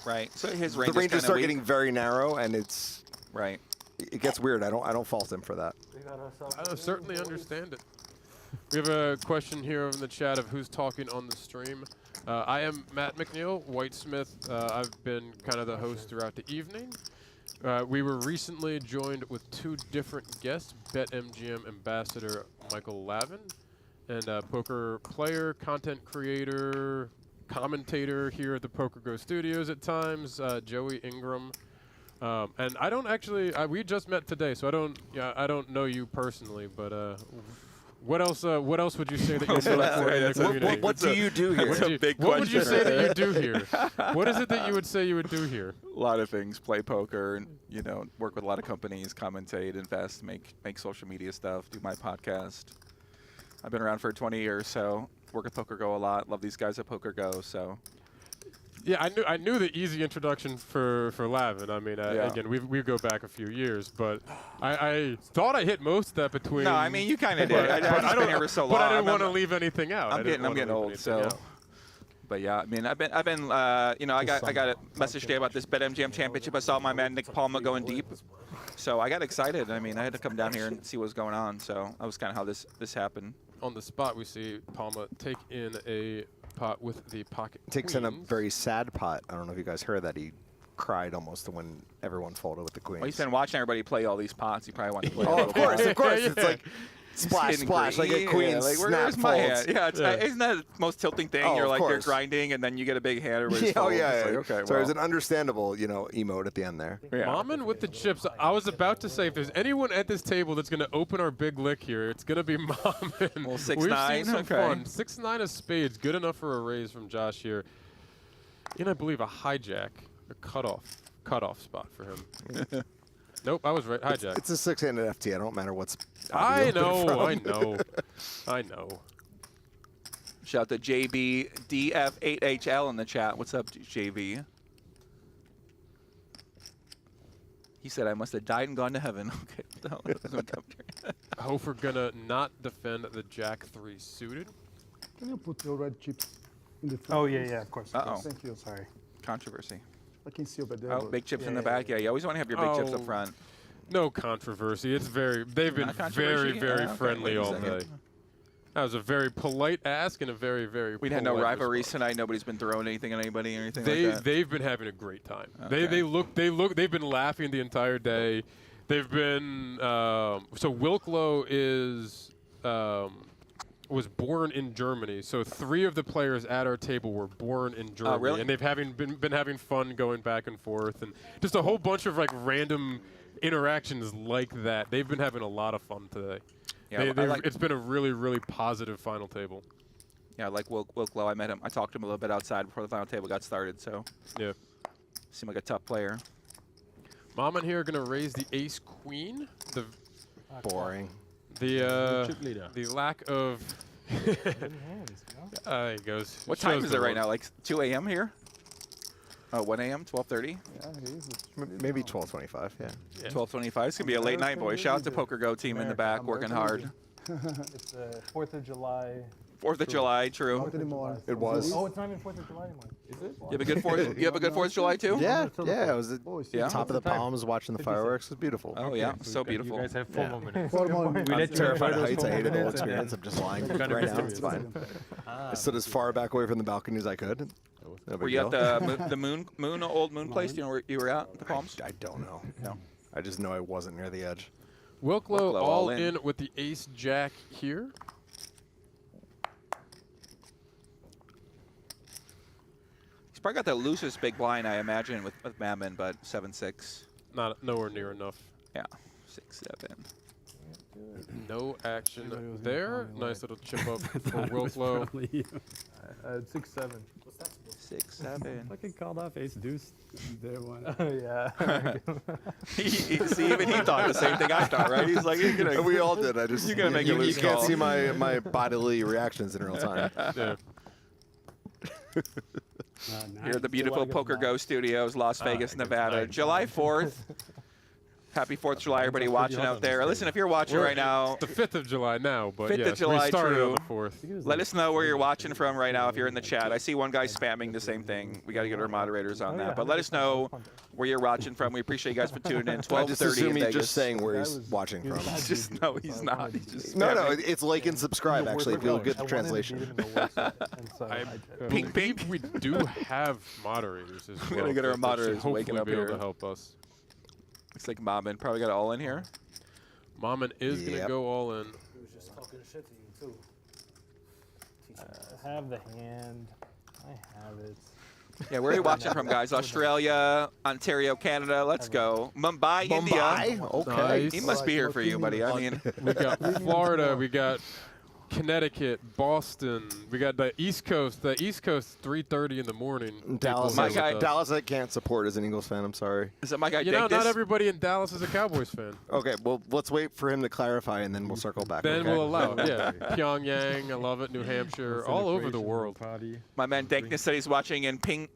Right. So his range. The ranges start getting weak. very narrow, and it's right. It gets weird. I don't fault him for that. I certainly understand it. We have a question here in the chat of who's talking on the stream. I am Matt McNeil, Whitesmith. I've been kind of the host throughout the evening. We were recently joined with 2 different guests, BetMGM ambassador Michael Lavin, and poker player, content creator, commentator here at the PokerGO Studios at times, Joey Ingram. And I don't actually, we just met today, so I don't know you personally, but What else? What else would you say that you look for in the community? What do you do here? What would you say that you do here? What is it that you would say you would do here? A lot of things. Play poker, and work with a lot of companies, commentate, invest, make social media stuff, do my podcast. I've been around for 20 years, so work with PokerGO a lot. Love these guys at PokerGO, so. Yeah, I knew the easy introduction for Lavin. I mean, again, we go back a few years, but I thought I hit most of that between. No, I mean you kind of did. I've just been here for so long. But I didn't want to leave anything out. I'm getting old, so. Out. But yeah, I mean, I got a message today about this BetMGM Championship. I saw my man Nick Palma going deep, so I got excited. I mean, I had to come down here and see what was going on. So that was kind of how this happened. On the spot, we see Palma take in a pot with the pocket Takes queens. in a very sad pot. I don't know if you guys heard that. He cried almost when everyone folded with the queens. Well, he's been watching everybody play all these pots. He probably wanted to play. Of course. It's like splash, splash, like a queen like, snap where's my folds. hand? Yeah, isn't that the most tilting thing? Oh, You're grinding, and then you get a big hand. Yeah, like, okay, so there's an understandable, emote at the end there. Yeah. Mammen with the chips. I was about to say, if there's anyone at this table that's going to open our big lick here, it's going to be Mammen. Well, 6-9, We've seen some okay. fun. 6-9 of spades, good enough for a raise from Josh here. And I believe a hijack, a cutoff spot for him. Nope, I was right. Hijack. It's a 6-handed FT. I don't matter what's. I know. Shout out to JBDF8HL in the chat. What's up, JV? He said I must have died and gone to heaven. Okay. Hofer gonna not defend the Jack 3 suited. Can you put your red chips in the front? Oh, yeah, of course. Uh-oh. Thank you. Sorry. Controversy. I can see over there. Oh, big chips in the back. Yeah, you always want to have your big chips up front. No controversy. They've been very friendly all day. That was a very polite ask and a very We had no rivalries tonight. Nobody's been throwing anything at anybody or anything like that. They've been having a great time. Okay. They've been laughing the entire day. They've been so Wilklow was born in Germany. So 3 of the players at our table were born in Germany, really? and they've been having fun going back and forth, and just a whole bunch of random interactions like that. They've been having a lot of fun today. Yeah, it's been a really positive final table. Yeah, I like Wilklow. I met him. I talked to him a little bit outside before the final table got started. So yeah, seemed like a tough player. Mammen here going to raise the ace queen. Boring. The lack of. There he goes. What time is it right now? Like 2 a.m. here? Oh, 1 a.m. 12:30. Yeah, maybe 12:25. Yeah. 12:25. It's gonna be a late night, boys. Shout out to PokerGO team in the back, working hard. It's 4th of July. 4th of July, true. It was. Oh, it's not even 4th of July anymore. Is it? You have a good 4th. You have a good 4th of July too. Yeah. It was the top of the palms, watching the fireworks. It was beautiful. Oh yeah, so beautiful. You guys have 4 more minutes. 4 more minutes. I'm terrified of heights. I hated the whole experience. I'm just lying right now. It's fine. I stood as far back away from the balcony as I could. Were you at the old moon place? Do you know where you were at? The Palms? I don't know. No. I just know I wasn't near the edge. Wilklow all in with the ace jack here. He's probably got the loosest big blind, I imagine, with Mammen, but 7-6. Nowhere near enough. Yeah, 6-7. No action there. Nice little chip up for Wilklow. 6-7. 6-7. Fucking called off ace deuce. There one. Oh yeah. See, even he thought the same thing I thought, right? He's like, he's gonna. We all did. I just. You're gonna make a loose You can't call. see my bodily reactions in real time. Yeah. Here at the beautiful PokerGO Studios, Las Vegas, Nevada, July 4th. Happy 4th of July, everybody watching out there. Listen, if you're watching right now. It's the 5th of July now, but 5th yes, of July, we started true. on the 4th. Let us know where you're watching from right now if you're in the chat. I see one guy spamming the same thing. We got to get our moderators on that. But let us know where you're watching from. We appreciate you guys for tuning in. 12:30 I just assume in he's Vegas. just saying where he's watching from. No, he's not. He's just No, spamming. it's like and subscribe, actually, if you'll get the translation. Pink, pink. We do have moderators as well. We're going to get our that should moderators hopefully waking up be able here. to help us. Looks like Mammen probably got it all in here. Mammen is going to go all in. He was just talking shit to you, too. I have the hand. I have it. Yeah, where are you watching from, guys? Australia, Ontario, Canada. Let's go. Mumbai, India. Okay. Nice. He must be here for you, buddy. I mean, We got Florida. We got Connecticut, Boston. We got the East Coast. The East Coast, 3:30 in the morning. Dallas, Dallas I can't support as an Eagles fan. I'm sorry. Is that my guy? You know, not everybody in Dallas is a Cowboys fan. Okay, well, let's wait for him to clarify, and then we'll circle back. Then okay? we'll allow it. Yeah, Pyongyang, I love it. New Hampshire, all over the world. My man Dankness said he's watching in Pyongyang.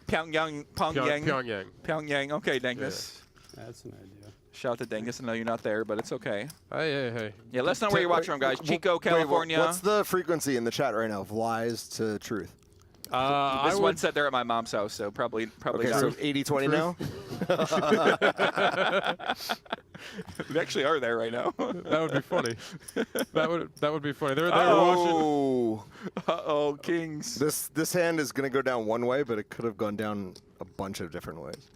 Pyongyang. Okay, Dankness. Yeah. That's an idea. Shout out to Dankness. I know you're not there, but it's okay. Hey. Yeah, let us know where you're watching from, guys. Chico, California. What's the frequency in the chat right now of lies to truth? This one said they're at my mom's house, so probably okay, not. so 80-20 now? We actually are there right now. That would be funny. That would be funny. They're watching. Uh-oh, Kings. This hand is going to go down one way, but it could have gone down a bunch of different ways.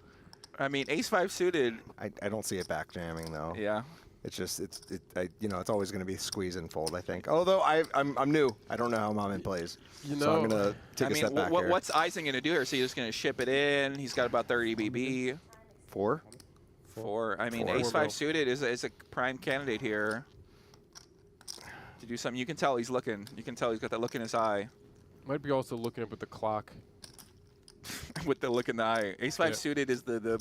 I mean, ace-5 suited. I don't see it back jamming, though. Yeah. It's just, it's always going to be squeeze and fold, I think. Although I'm new. I don't know how Mammen plays. So I'm going to take a step back here. What's Eisen going to do here? So he's just going to ship it in. He's got about 30 BB. 4? I mean, ace-5 suited is a prime candidate here to do something. You can tell he's looking. You can tell he's got that look in his eye. Might be also looking up at the clock. With the look in the eye. Ace-5 suited is the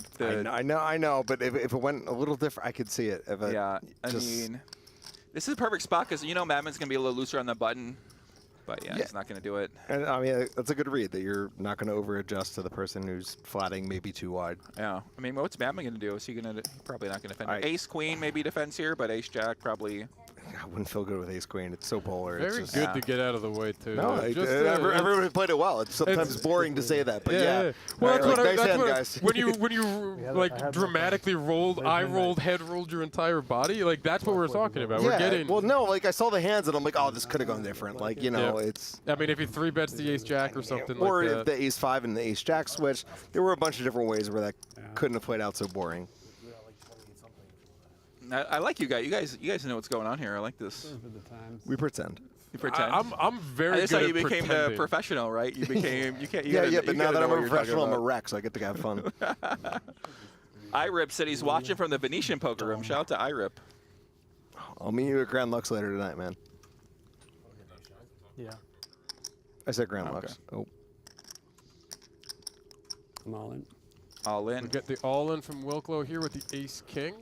I know, but if it went a little different, I could see it. I mean, this is a perfect spot because, Mammen's going to be a little looser on the button. But, yeah, he's not going to do it. And, I mean, that's a good read, that you're not going to over-adjust to the person who's flatting maybe too wide. Yeah. I mean, what's Mammen going to do? Is he going to probably not going to defend? Right. Ace-Queen maybe defends here, but Ace-Jack probably. I wouldn't feel good with ace-queen. It's so polar. Very it's good to get out of the way, too. No, everybody played it well. It's sometimes boring to say that, but yeah. Well, nice hand, guys. When you dramatically rolled, head rolled your entire body, that's what we're talking about. Yeah, we're getting. Well, no, I saw the hands and I'm like, oh, this could have gone different. It's. I mean, if he 3-bets the ace-jack or something or like that. Or if the ace-5 and the ace-jack switch, there were a bunch of different ways where that couldn't have played out so boring. I like you guys. You guys know what's going on here. I like this. We pretend. You pretend. I'm very That's good how you at became pretending. a professional, right? You became. You can't. You Yeah, gotta, but now that I'm know a what you're talking professional, I'm a about. wreck, so I get to have fun. IRIP said he's watching from the Venetian poker room. Shout out to IRIP. I'll meet you at Grand Lux later tonight, man. Yeah. I said Grand Lux. Oh. I'm all in. All in. We get the all-in from Wilklow here with the ace-king.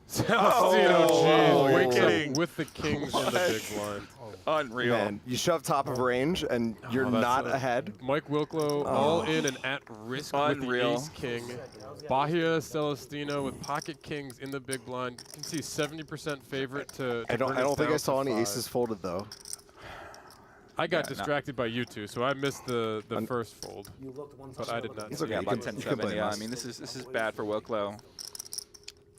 Celestino, wakes up with the kings in the big blind. Unreal. Man, you shove top of range and you're not ahead. Mike Wilklow all in and at risk with the ace-king. Bahia Celestino with pocket kings in the big blind. You can see 70% favorite to I don't think I saw any aces folded, though. I got distracted by you two, so I missed the first fold. But I did not. It's okay. Yeah, about 10-7. Yeah, I mean, this is bad for Wilklow.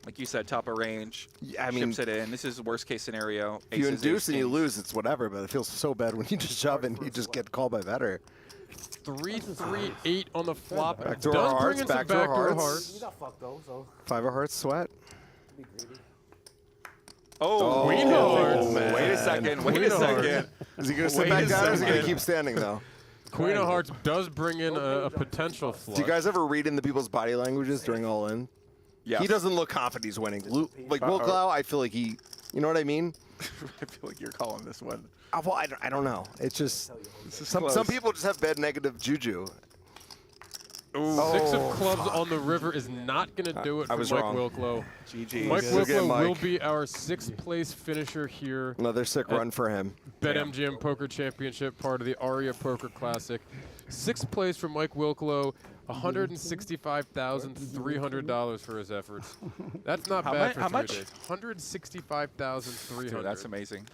Like you said, top of range. Yeah, I mean, ships it in. This is worst case scenario. If you induce and you lose, it's whatever. But it feels so bad when you just shove and you just get called by better. 3-3-8 on the flop. Backdoor Does hearts. bring in some backdoor hearts. You got fucked though, so. 5 of hearts, sweat. Oh, Queen of hearts. Man. Wait a second. Wait a second. Is he going to sit back down or is he going to keep standing, though? Queen of hearts does bring in a potential flush. Do you guys ever read into people's body languages during all in? Yeah. He doesn't look confident he's winning. Like Wilklow, I feel like he, you know what I mean? I feel like you're calling this one. Well, I don't know. It's just some people just have bad negative juju. Ooh. 6 of clubs on the river is not going to do it for Mike Wilklow. GG. Mike Wilklow will be our 6th place finisher here. Another sick run for him. BetMGM Poker Championship, part of the ARIA Poker Classic. 6th place for Mike Wilklow, $165,300 for his efforts. That's not bad for 3 days. $165,300. Dude, that's amazing.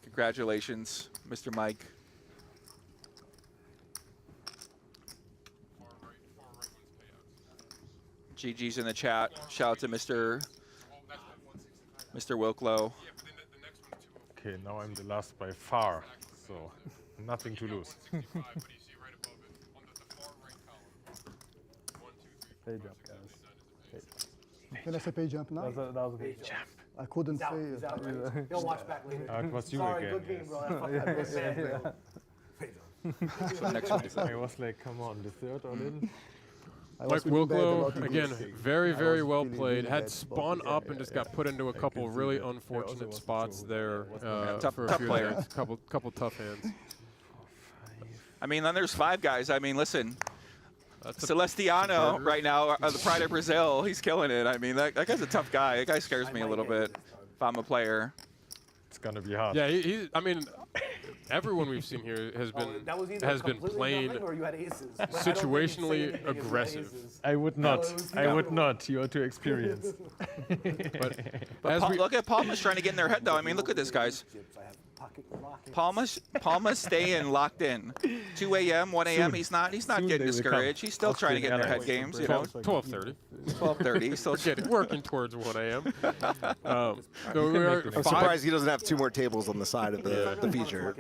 Congratulations, Mr. Mike. GG's in the chat. Shout out to Mr. Wilklow. Okay, now I'm the last by far, so nothing to lose. Pay jump, guys. Can I say pay jump now? That was a pay jump. I couldn't say it. He'll watch back later. It was you Sorry, again. good game, bro. So next one is I was like, come on, the third all in. Mike Wilklow, again, very well played. Had spun up and just got put into a couple really unfortunate spots there for a few hands. Couple tough hands. I mean, then there's 5 guys. I mean, listen. Celestino right now, the pride of Brazil, he's killing it. I mean, that guy's a tough guy. That guy scares me a little bit if I'm a player. It's going to be hard. Yeah, I mean, everyone we've seen here has been playing situationally aggressive. I would not. I would not. You are too experienced. but look at Palma's trying to get in their head, though. I mean, look at this, guys. Palma's staying locked in. 2 a.m., 1 a.m. He's not getting discouraged. He's still trying to get in their head games. You know, 12:30. 12:30. Still working towards 1 a.m. I'm surprised he doesn't have 2 more tables on the side of the feature,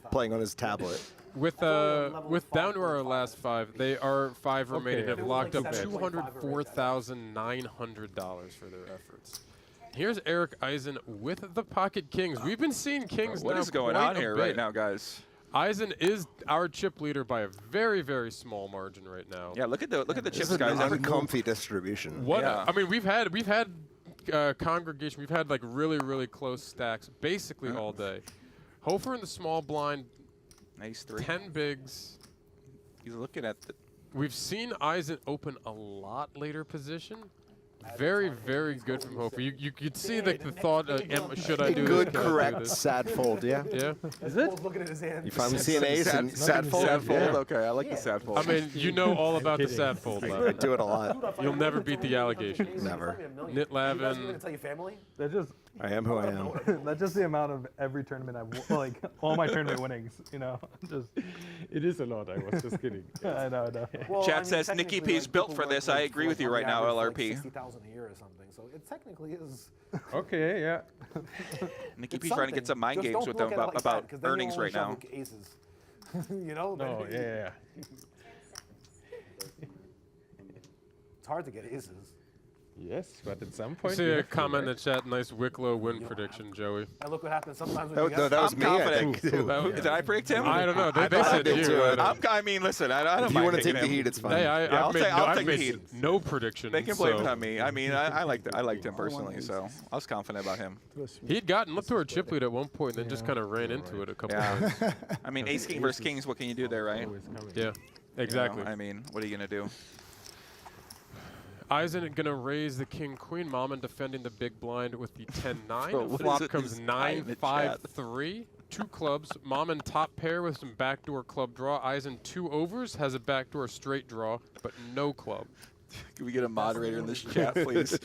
playing on his tablet. With down to our last 5, they are 5 remaining. Have locked up $204,900 for their efforts. Here's Erik Eisen with the pocket kings. We've been seeing kings. What is going on here right now, guys? Eisen is our chip leader by a very small margin right now. Yeah, look at the chips, guys. This is an uncomfy distribution. What? Yeah. I mean, we've had congregation. We've had like really close stacks basically all day. Hofer in the small blind. Nice 3. 10 bigs. He's looking at the. We've seen Eisen open a lot later position. Very good from Hofer. You could see the thought, should I do good, this? correct, sad fold, yeah. Yeah. Is it? Looking at his hand. You finally see an ace and sad fold. Sad fold, yeah. okay, I like the sad fold. I mean, you know all about the sad fold. I do it a lot. You'll never beat the allegations. Never. Knit Lavin. Tell your family? They're just. I am who I am. That's just the amount of every tournament I've won, like all my tournament winnings. You know, just. It is a lot. I was just kidding. I know. Well, Chat says Nikki P is built for this. I agree with you right now, LRP. 60,000 a year or something. So it technically is. Okay, yeah. Nikki P's trying to get some mind games with them about earnings right now. Aces. You know? No, yeah. It's hard to get aces. Yes, but at some point. See a comment in the chat. Nice Wicklow win prediction, Joey. And look what happens sometimes. That was me. Confident. Did I predict him? I don't know. They said you. I mean, listen, I don't If you mind want to taking take the him. heat, it's fine. Hey, I'll take the heat. No prediction. They can blame it on me. I mean, I liked him personally, so I was confident about him. He'd gotten up to our chip lead at one point, and then just kind of ran into it a couple times. I mean, ace king versus kings. What can you do there, right? Yeah, exactly. You know, I mean, what are you gonna do? Eisen going to raise the king-queen. Mammen defending the big blind with the 10-9. Bro, what Flop is it, comes this guy in the 9-5-3. 2 clubs. Mammen top pair with some backdoor club draw. Eisen 2 overs, has a backdoor straight draw, but no club. Can we get a moderator in this chat, please?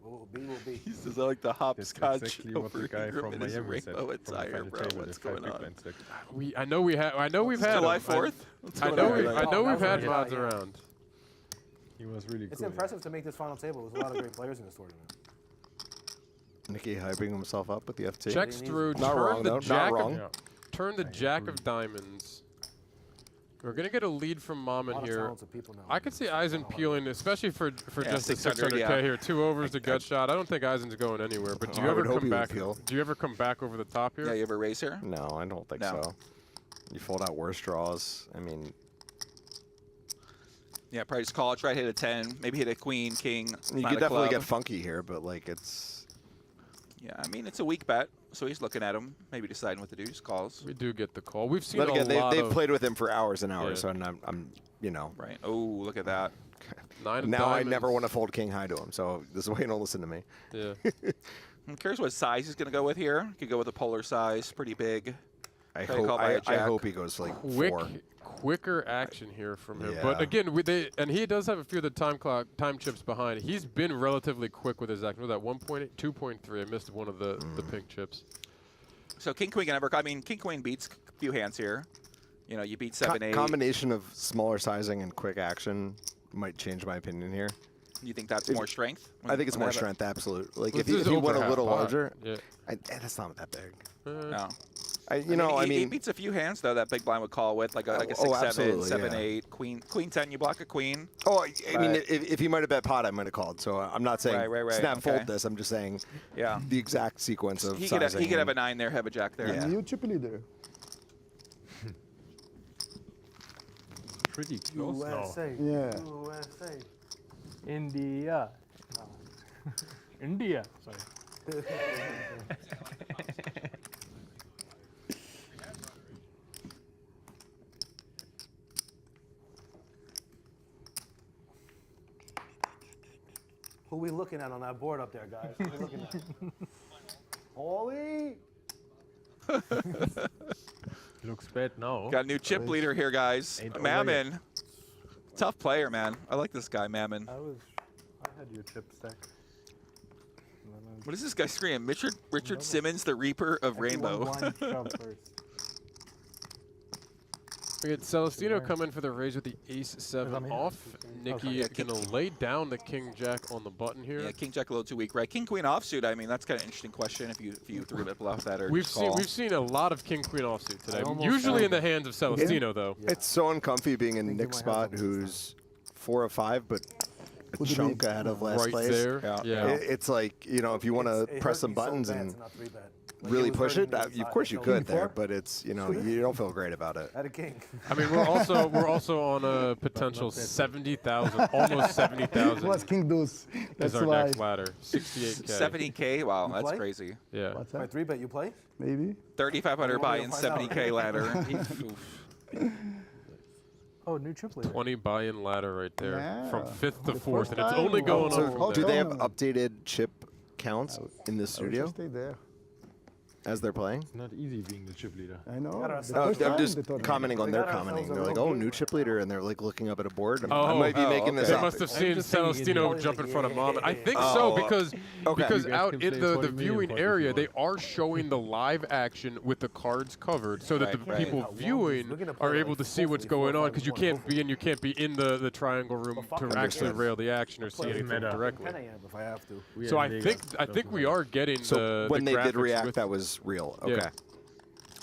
Will be. He says, I like the hopscotch exactly what the guy from Miami said. It's higher, bro. What's going on? I know we've had July 4th? I know we've had mods around. He was really It's good. impressive to make this final table. There's a lot of great players in this tournament. Nikki hyping himself up with the FT. Checks through. Not wrong, though. Not wrong. Turn the jack of diamonds. We're going to get a lead from Mammen here. I could see Eisen peeling, especially for just the 600K here. 2 overs to gut shot. I don't think Eisen's going anywhere, but do you ever come back? Do you ever come back over the top here? Yeah, you ever raise here? No, I don't think so. You fold out worse draws. I mean, yeah, probably just call it, try to hit a 10, maybe hit a queen, king. You could definitely get funky here, but like it's. Yeah, I mean, it's a weak bet, so he's looking at him, maybe deciding what to do, just calls. We do get the call. We've seen but again, a lot they've played with him for hours and hours, so I'm, you know. Right. Oh, look at that. Now I never want to fold king high to him, so this is why you don't listen to me. Yeah. I'm curious what size he's going to go with here. Could go with a polar size, pretty big. I hope he goes like 4. Quicker action here from him. Yeah. But again, and he does have a few of the time chips behind. He's been relatively quick with his action. With that 1.8, 2.3. I missed one of the pink chips. So king queen can never. I mean, king queen beats a few hands here. You know, you beat 7-8. Combination of smaller sizing and quick action might change my opinion here. You think that's more strength? I think it's more strength, absolutely. Like if he went a little larger, that's not that big. No. You know, I mean, he beats a few hands though. That big blind would call with like a 6-7, 7-8, queen 10. You block a queen. Oh, I mean, if he might have bet pot, I might have called. So I'm not saying snap fold this. I'm just saying, the exact sequence of sizing. He could have a 9 there, have a jack there. New chip leader. pretty close USA. Yeah. USA. India. India. Sorry. Who we looking at on that board up there, guys? Who we looking at? Holy! Looks bad now. Got a new chip leader here, guys. Ain't Mammen. Tough player, man. I like this guy, Mammen. I had your chip stack. What is this guy screaming? Richard Simmons, the Reaper of Rainbow. We get Celestino coming for the raise with the ace-7 off. Nikki gonna lay down the king-jack on the button here. Yeah, king-jack a little too weak, right? King-queen offsuit, I mean, that's kind of an interesting question if you 3-bet bluff that or We've just seen a lot of king-queen offsuit today. Usually in the hands of Celestino, though. It's so uncomfy being in Nick's spot, who's 4 of 5, but a chunk ahead of last place. There. Yeah. It's like, you know, if you want to press some buttons and really push it, of course you could there, but it's, you know, you don't feel great about it. At a king. I mean, we're also on a potential 70,000, almost 70,000. What's king deuce? Is our next ladder. 68K. 70K? Wow, that's play? crazy. Yeah. What's My that? 3-bet, you play? Maybe. 3,500 buy-in, 70K ladder. Oh, new chip leader. 20 buy-in ladder right there, Yeah. from 5th to The 4th, first and it's time. only going So up from do there. they have updated chip counts in the I studio would just stay there. as they're playing? It's not easy being the chip leader. I know. Got the ourselves- Oh, first I'm time just they told me. commenting on We their got ourselves commenting. a They're like, little oh, new chip leader, and they're like looking up at a board. Oh, I might be making okay. this They up. must have seen just saying Celestino in jump in front of here. Mammen. I think Oh, so because okay. because You guys out can in play the 40 million viewing poker area, if they you are showing the live action with the cards covered, so that the Right, right. people How long viewing we're gonna play, are like, able to see what's hopefully 4 or going on 5 because you more, can't hopefully. be in, you can't be in the triangle room fuck to I actually understand. rail the action or see Doesn't anything matter. directly. 10 a.m. if I have to. So I think we are getting So when the they did graphics react, with that was real. Yeah. Okay.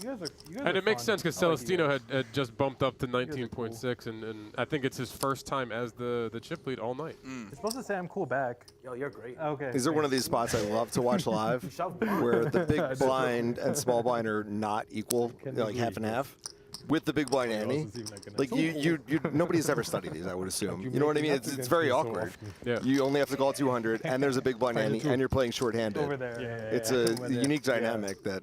You guys And are it makes fun. sense because I like you Celestino guys. had just bumped up to guys are 19.6, and I think it's his first time as the chip lead all night. You're supposed to say I'm cool back. Yo, you're great. Okay. Is there one of these spots I love to watch live where the big blind and small blind are not equal, like half and half? With the big blind ante, like you nobody's ever studied these, I would assume. You know what I mean? It's very awkward. Yeah. You only have to call 200, and there's a big blind ante, and you're playing shorthanded. Over there. It's a unique dynamic that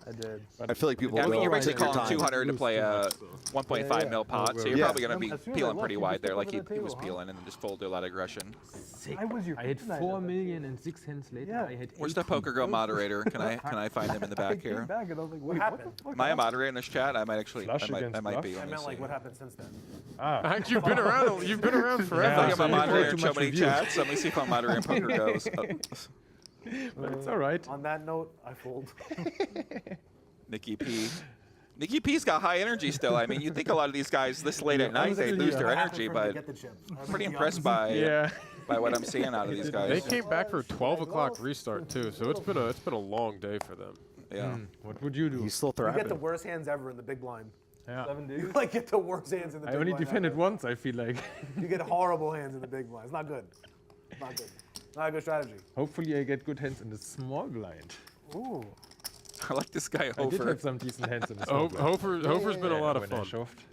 I did. I feel like people I don't mean, you're basically take their calling time. 200 to play a 1.5 mil pot, so you're Yeah. probably going to be As soon as I peeling look, pretty you wide just there, look like over he the table, was huh? peeling and then just folded a lot of aggression. I was your I had kryptonite. 4 million and 6 hands later. Yeah. I had Where's the 18. PokerGo moderator? Can I find him in the I back came here? back and I was like, What wait, happened? What the fuck Am I a happened? moderator in this chat? I might actually, Flush I might against be. bluff? Let I me meant like see. what happened since then. You've been around. You've been around I forever. feel like so I'm a you moderator in too so much many review. chats. Let me see if I'm moderating PokerGo. But it's all right. On that note, I fold. Nikki P. Nikki P's got high energy still. I mean, you think a lot of these guys this late at night, they lose their energy, but I'm pretty impressed by what I'm seeing out of these guys. They came back for a 12 o'clock restart too, so it's been a long day for them. Yeah. What would you do? He's still You thriving. get the worst hands ever in the big blind. Yeah. You like get the worst hands in the I big only blind. defended ever. once, I feel like. You get horrible hands in the big blind. It's not good. Not good. Not a good strategy. Hopefully I get good hands in the small blind. Ooh. I like this guy, I did Hofer. have some decent hands in the small blind. Hofer's been a lot of when I fun. shoved.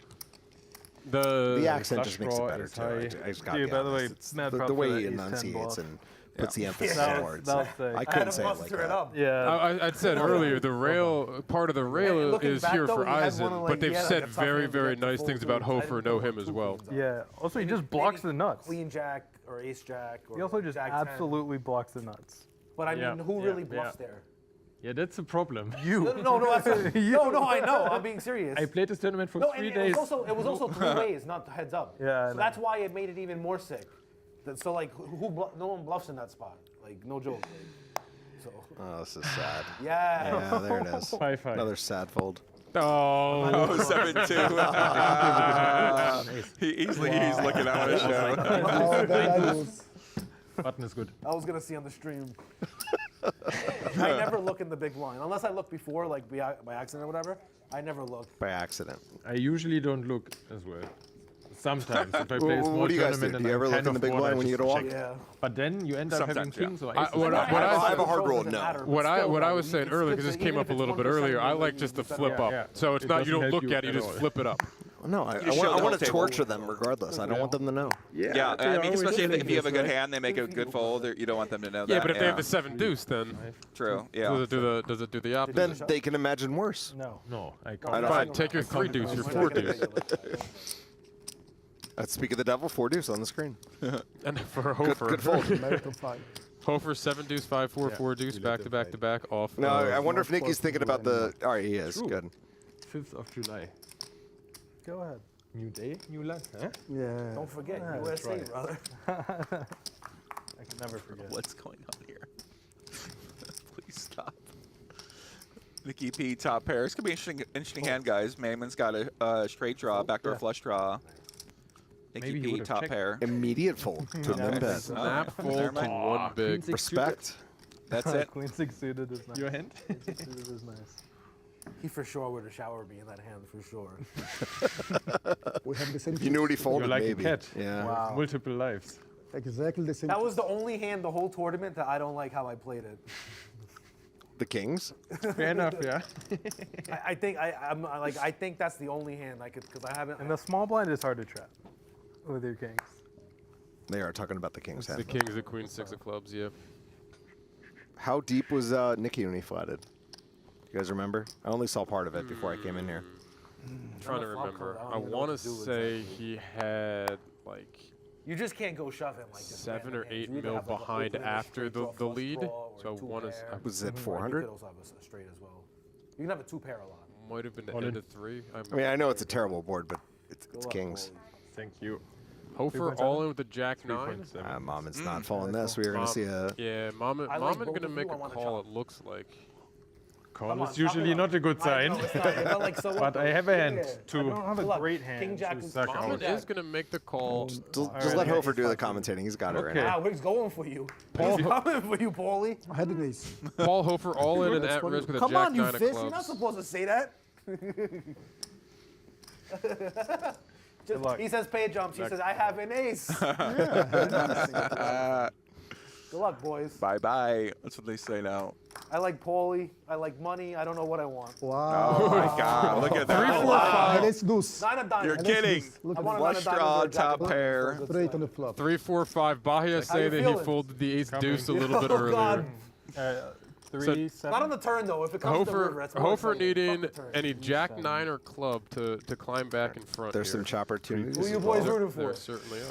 The accent flush just makes it draw better is too. high. I just gotta Dude, be by the way, honest. It's mad the props way for he that Ace 10 enunciates bluff. and puts the emphasis That on was- words. that was sick. I I had couldn't to say it like bluster it that. up. Yeah. I'd said earlier the rail part of the rail looking is back, here though, for he had Eisen, one of, like, but they've he had, like, said a tough very hand to very get to nice full things about twos. I Hofer. didn't Know put him as two well. queens up. Yeah. Also, he just blocks the nuts. Queen jack or ace jack. Or He also just jack 10. absolutely blocks the nuts. But I mean, Yeah, who yeah, really yeah. bluffs there? Yeah, that's the problem. No, that's no, I know. I'm being serious. I played this tournament for No, 3 and days. it was also three ways, not heads up. Yeah, I So know. that's why it made it even more sick. So like, no one bluffs in that spot. Like, no joke. So. Oh, this is sad. Yeah. Yeah, there it is. 5-5. Another sad fold. Oh, 7-2. He's looking at my show. Oh, then I lose. Button is good. I was gonna see on the stream. I never look in the big blind unless I look before, like by accident or whatever. I never look. By accident. I usually don't look as well. Sometimes, if I play a small What do you guys do? tournament Do you and ever I'm look kind in the of big bored, blind I when you just get a walk? check. Yeah. But then you end up having Sometimes, yeah. kings or I- aces. what I- I have a hard rule, Doesn't no. matter, but What I still, was like, saying it's earlier, good because this to- came even up if a it's little bit 1% earlier, I you like lose, just to it's better. flip up. Yeah. So it's It not you doesn't don't help look you at it, you at just all. flip it up. No, I You show the whole want to table. torture them regardless. I don't want them to know. Yeah, I mean, especially if you have a good hand, they make a good fold. You don't want them to know that. Yeah, but if they have the 7 deuce, then true. Yeah. Does it do the opposite? Then they can imagine worse. No, I can't. Fine, take your 3 deuce, your 4 deuce. Let's speak of the devil, 4 deuce on the screen. And for Hofer. Good fold. Hofer 7 deuce 5 4 4 deuce back to back to back off. No, I wonder if Nicky's thinking about the. All right, he is. True. Good. 5th of July. Go ahead. New day, new luck, huh? Yeah. Don't forget, Yeah, USA, right. brother. I can never forget. What's going on here? Please stop. Nicky P top pair. This could be an interesting hand, guys. Mammen's got a straight draw, backdoor flush draw. Nicky Maybe he P would've top checked. pair. Immediate fold to them bet. Snap Oh, fold never to mind. 1 big. Respect. That's it. Queen 6 suited is nice. Your hand? Queen 6 suited is nice. He for sure would have showered me in that hand, for sure. We have the same. If you knew what he folded, You're like maybe. a cat. Yeah. Wow. Multiple lives. Exactly the same. That was the only hand the whole tournament that I don't like how I played it. The kings. Fair enough, yeah. I think I think that's the only hand I could, because I haven't. And the small blind is hard to trap with your kings. They are talking about the king's The hand. king's the queen 6 of clubs, yeah. How deep was Nicky when he flatted? You guys remember? I only saw part of it before I came in here. I'm trying to remember. I don't even know want what to to do say he had like You just can't go shoving like this. 7 or random 8 hands. You either mil have, like, an behind opening, a after straight the draw, flush lead. draw, or So two one is pair. Was it You 400? could also have a straight as well. You can have a 2 pair a lot. might have been the All end in. of 3. I mean, I know it's a terrible board, but it's Go up, kings. Thank you. Hofer all in with the jack 9. Mammen's not falling this. We are going to see a. Yeah, Mammen I like going both to of make you. I a wanna call. chop. It looks like. Call Come on, is chop usually it up. not a good I sign. know, it's not, but like, so what? But I have a hand Yeah. to I don't have Good a luck. great hand. King Jack to is suck Mammen out. is going to make the call. Just let Hofer do the commentating. He's got it right Okay. now. Wow, he's going for you. Paul, He's coming for you, Paulie. I had an ace. Paul Hofer all in and at risk with a Come jack on, you 9 of fish. You're not clubs. supposed to say that. luck. He says pay jumps. He says, I have an ace. Good luck, boys. Bye-bye. That's what they say now. I like Paulie. I like money. I don't know what I want. Wow. Oh, my God. Look at that. 3, 4, Wow. 5. Let's deuce. Nine of diamonds. You're kidding. Look I at want this. a Flush nine of draw, diamonds or a jack top of pair. clubs. Straight on the flop. 3, 4, 5. Bahia How say you that he feeling? folded the ace Coming. deuce a little bit Oh, earlier. God. 3, 7. Not on the turn, though. If it comes to the river, Hofer, that's more Hofer exciting. needing Fuck the turn. any jack 9 or club to climb back in front. There's here. some chopper opportunities. Who you boys as well. rooting There for? certainly are.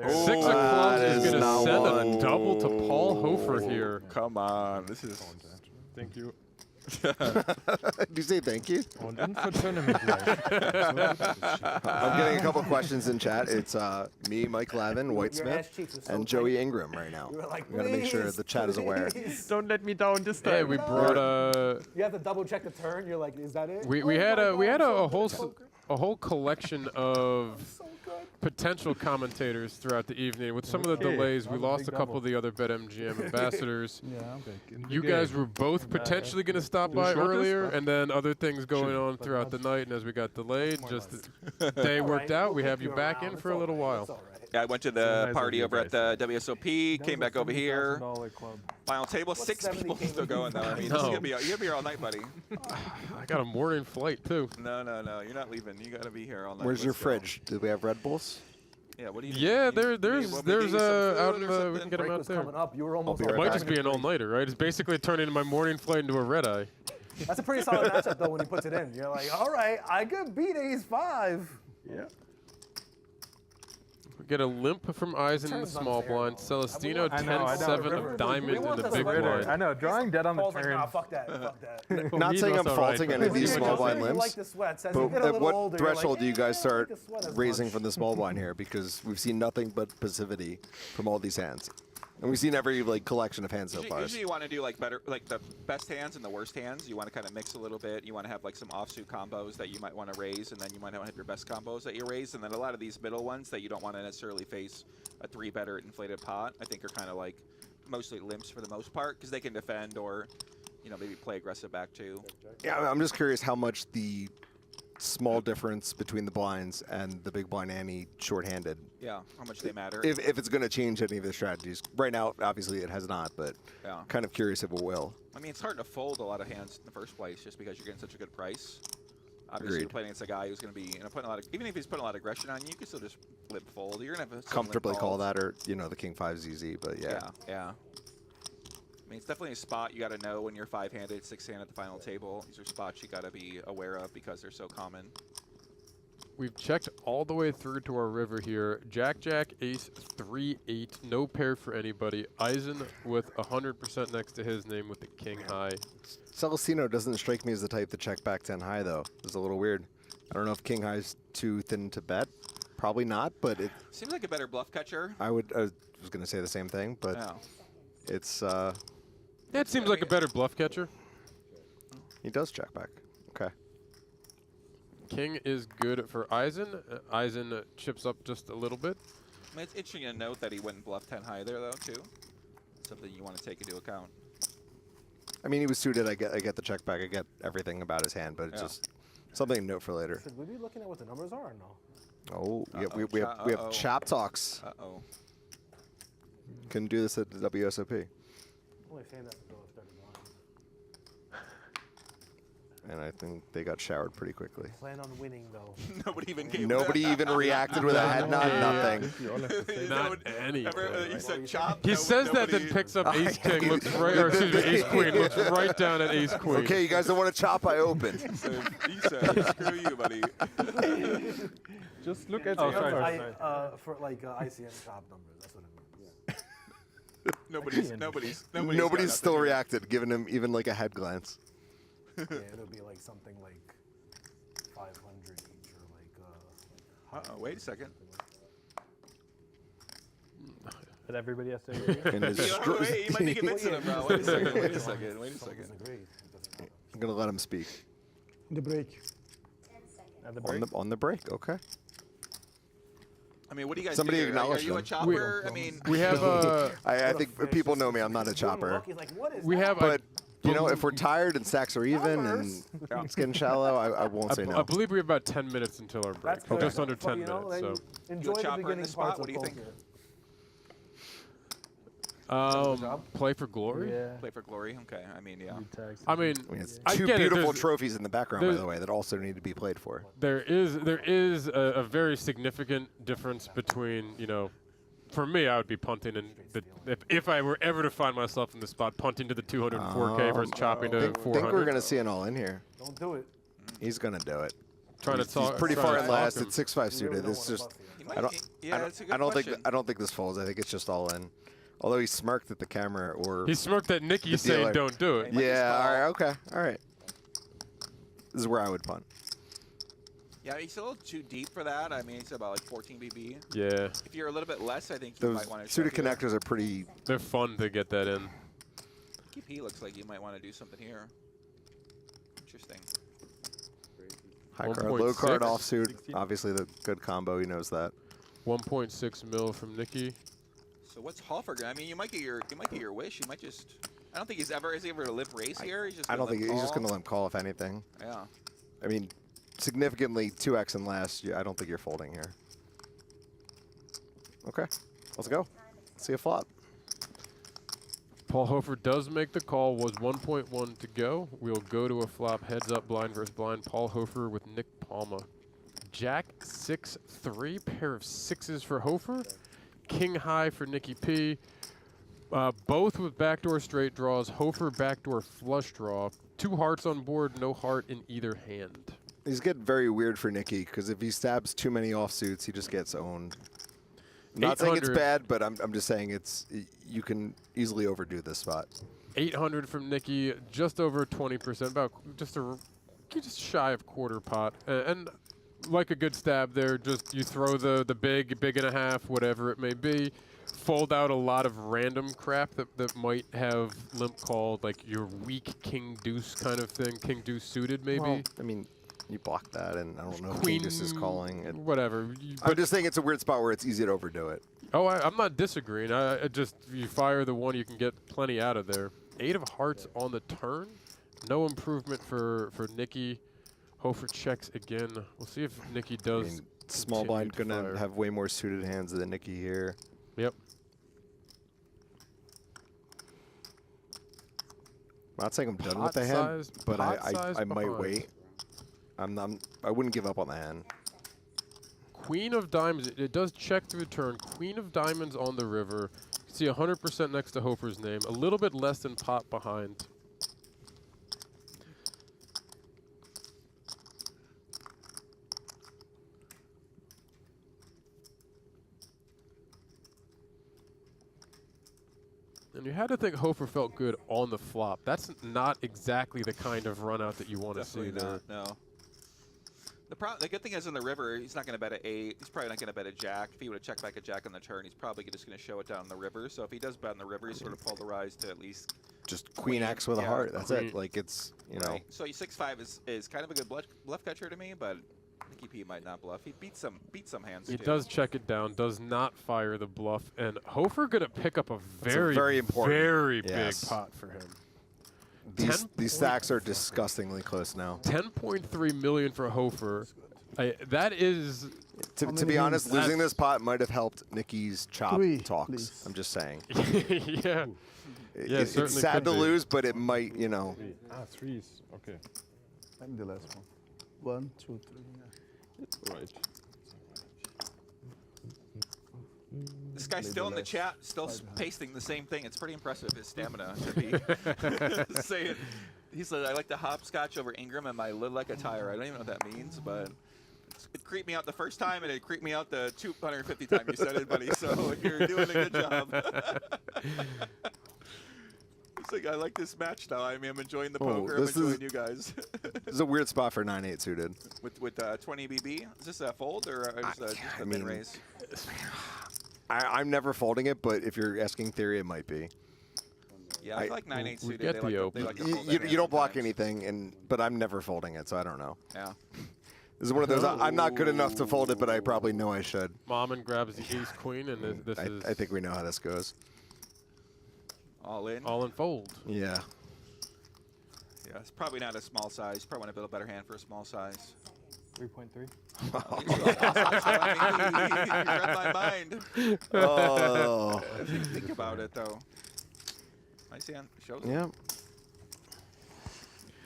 Oh, 6 of clubs that is is going to not send one. a double to Paul Hofer here. Come on. This is... Thank you. Did you say thank you? Und dann für Tournament live. I'm getting a couple questions in chat. It's me, Mike Lavin, Your ass Whitesmith, cheeks are so and Joey Ingram right now. You were like, We got to make sure "Please, the chat is aware. please." Don't let me down this time. Yeah, we brought You have to double check the turn. You're like, is that it? we Oh had my a we God, had I'm a so whole good at poker. a whole collection of So good. potential commentators throughout the evening. With some of the Okay. delays, we That was a lost big a couple of double. the other BetMGM ambassadors. Yeah. You guys were both potentially going to stop by shortest? earlier, and then other things going on throughout the night. And as we got delayed, just the day worked out. We have you back in for a little while. Yeah, I went to the party over at the WSOP, came back over here. Club. Final table, 6 people still going though. I mean, this is know. gonna be you're gonna be here all night, buddy. I got a morning flight too. No, you're not leaving. You gotta be here all night. Where's your Let's go. fridge? Do we have Red Bulls? Yeah, what do you? Yeah, need? there's What, we need some out food in or the we something? can get them Break out was there. coming up. You were almost. be It right might back. just be an all-nighter, right? It's basically turning my morning flight into a red eye. That's a pretty solid matchup though when he puts it in. You're like, all right, I could beat ace 5. Yeah. We get a limp from Eisen in the Turn's small unfair, blind. though. Celestino I know, I know. 10-7 of diamonds in the big I blind. know, drawing dead on the Paul's like, turn. nah, fuck that, fuck that. Not me, saying I'm that's all right, faulting but- any of these You're small just blind saying you limbs. like the sweats. As But you get a at little what older, you're like, threshold do you "Eh, guys I start don't like the sweat as raising much." from the small blind here? Because we've seen nothing but passivity from all these hands, and we've seen every collection of hands so far. Usually you want to do like the best hands and the worst hands. You want to kind of mix a little bit. You want to have like some offsuit combos that you might want to raise, and then you might want to have your best combos that you raise, and then a lot of these middle ones that you don't want to necessarily face a 3-better inflated pot. I think are kind of like mostly limps for the most part because they can defend or maybe play aggressive back too. Yeah, I'm just curious how much the small difference between the blinds and the big blind ante shorthanded. Yeah, how much they matter. If it's going to change any of the strategies. Right now, obviously it has not, but Yeah. kind of curious if it will. I mean, it's hard to fold a lot of hands in the first place just because you're getting such a good price. Obviously, Agreed. you're playing against a guy who's going to be putting a lot of, even if he's putting a lot of aggression on you, you can still just flip fold. You're going to have Comfortably call that, or the King 5 ZZ, but yeah. Yeah. I mean, it's definitely a spot you got to know when you're 5-handed, 6-handed at the final table. These are spots you got to be aware of because they're so common. We've checked all the way through to our river here. Jack, ace, 3-8, no pair for anybody. Eisen with 100% next to his name with the king high. Celestino doesn't strike me as the type to check back 10 high, though. It's a little weird. I don't know if king high's too thin to bet. Probably not, but it Seems like a better bluff catcher. I was going to say the same thing, but it's It seems like a better bluff catcher. He does check back. Okay. King is good for Eisen. Eisen chips up just a little bit. I mean, it's interesting to note that he wouldn't bluff 10 high there, though, too. Something you want to take into account. I mean, he was suited. I get the check back. I get everything about his hand, but it's just something to note for later. Should we be looking at what the numbers are or no? Oh, yeah, we have chap talks. Uh-oh. Couldn't do this at the WSOP. I'm only saying that until it's 30 blinds. And I think they got showered pretty quickly. Plan on winning, though. Nobody even reacted with a head nod, nothing. Not any. You said chop. He says that, then picks up ace king, looks right, or excuse me, ace queen, looks right down at ace queen. Okay, you guys don't want to chop, I open. He said, screw you, buddy. Just look at for like ICM chop numbers. That's what it means. Nobody's still reacted, giving him even like a head glance. Yeah, it'll be like something like 500 each, or like. Wait a second. But everybody has to agree. Wait, you might be convincing him, bro. Wait a second. I'm gonna let him speak. The break. On the break, okay. I mean, what do you guys Somebody do? acknowledge Are you a them. chopper? I mean, We have I think people know me. I'm not a chopper. we have But if we're tired and stacks are even and it's getting shallow, I won't say I no. believe we have about 10 minutes until our break. Just under 10 minutes. So. Enjoy the beginning parts of poker. Play for glory. Yeah. Play for glory. Okay. I mean, yeah. I mean, it's I two get it. beautiful There's- trophies in the background, by the way, that also need to be played for. There is a very significant difference between, for me, I would be punting, and if I were ever to find myself in the spot, punting to the 204K versus chopping to 400. I think we're going to see an all in here. Don't do it. He's going to do it. He's pretty far in last. him. It's 6-5 suited. It's just I don't think this folds. I think it's just all in. Although he smirked at the camera, or he smirked at Nikki saying don't do it. Yeah. All right. Okay. All right. This is where I would punt. Yeah, he's a little too deep for that. I mean, he's about like 14 BB. Yeah. If you're a little bit less, I think you Those might want to. suited connectors are pretty. They're fun to get that in. He looks like you might want to do something here. Interesting. High card, low card, offsuit. Obviously, the good combo. He knows that. 1.6 mil from Nikki. So what's Hofer? I mean, you might get your wish. You might just. I don't think is he ever to live race here. He's just. I don't think he's just going to let him call if anything. Yeah. I mean, significantly 2x and less. I don't think you're folding here. Okay, let's go. See a flop. Paul Hofer does make the call. Was 1.1 to go. We'll go to a flop. Heads up, blind versus blind. Paul Hofer with Nick Palma. Jack 6-3. Pair of sixes for Hofer. King high for Nikki P. Both with backdoor straight draws. Hofer backdoor flush draw. 2 hearts on board, no heart in either hand. These get very weird for Nikki because if he stabs too many offsuits, he just gets owned. I'm not saying it's bad, but I'm just saying you can easily overdo this spot. 800 from Nikki, just over 20%, about just shy of quarter pot, and like a good stab there, just you throw the big and a half, whatever it may be, fold out a lot of random crap that might have limp called, like your weak king deuce kind of thing, king deuce suited maybe. Well, I mean, you block that, and I don't know if Queen king deuce is calling. Whatever. I'm just saying it's a weird spot where it's easy to overdo it. Oh, I'm not disagreeing. I just, you fire the one, you can get plenty out of there. 8 of hearts on the turn. No improvement for Nikki. Hofer checks again. We'll see if Nikki does. I mean, small blind going to have way more suited hands than Nikki here. Yep. I'm not saying I'm done with the hand, but I might wait. I wouldn't give up on the hand. Queen of diamonds. It does check through the turn. Queen of diamonds on the river. You can see 100% next to Hofer's name. A little bit less than pot behind. And you had to think Hofer felt good on the flop. That's not exactly the kind of run out that you want to see there. No. The good thing is in the river, he's not going to bet an 8. He's probably not going to bet a jack. If he would have checked back a jack on the turn, he's probably just going to show it down the river. So if he does bet on the river, he's sort of polarized to at least just Queen X with a heart. That's it. Like it's Right. So 6-5 is kind of a good bluff catcher to me, but Nikki P might not bluff. He beats some hands. He does check it down, does not fire the bluff, and Hofer going to pick up a very important, very big pot for him. These stacks are disgustingly close now. 10.3 million for Hofer. That is, to be honest, losing this pot might have helped Nikki's chop talks. Please. I'm just saying. Yeah. It's sad to lose, but it might, threes. Okay. I'm the last one. 1, 2, 3. Right. This guy's still in the chat, still pasting the same thing. It's pretty impressive, his stamina to be saying. He said, I like the hopscotch over Ingram and my lid like a tire. I don't even know what that means, but it creeped me out the first time, and it creeped me out the 250 time you said it, buddy. So you're doing a good job. It's like, I like this match now. I mean, I'm enjoying the poker. I'm enjoying you guys. This is a weird spot for 9-8 suited. With 20 BB? Is this a fold or just a min raise? I'm never folding it, but if you're asking theory, it might be. Yeah, I feel like 9-8 suited. Get the open. You don't block anything, but I'm never folding it, so I don't know. Yeah. This is one of those, I'm not good enough to fold it, but I probably know I should. Mammen grabs the ace-queen, and this is... I think we know how this goes. All in? All in fold. Yeah. Yeah, it's probably not a small size. Probably want to build a better hand for a small size. 3.3. You read my mind. Oh. Think about it, though. Nice hand. Shows Yeah.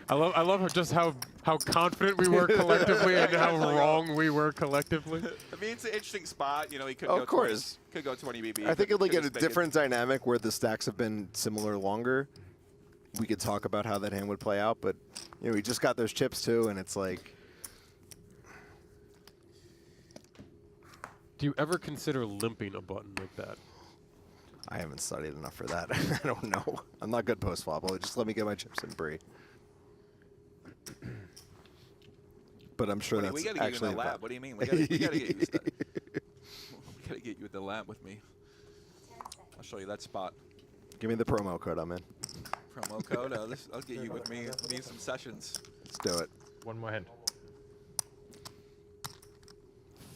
I love just how confident we were collectively and how wrong we were collectively. I mean, it's an interesting spot. You know, he could Of go course. 20, could go 20 BB. I think it'll get a different dynamic where the stacks have been similar longer. We could talk about how that hand would play out, but we just got those chips too, and it's like. Do you ever consider limping a button like that? I haven't studied enough for that. I don't know. I'm not good post flop. Just let me get my chips in Bree. But I'm sure that's we gotta actually get you in the lab. What do you mean? We gotta get you. We gotta get you in the lab with me. I'll show you that spot. Give me the promo code. I'm in. Promo code. I'll get you with me. Me some sessions. Let's do it. One more hand.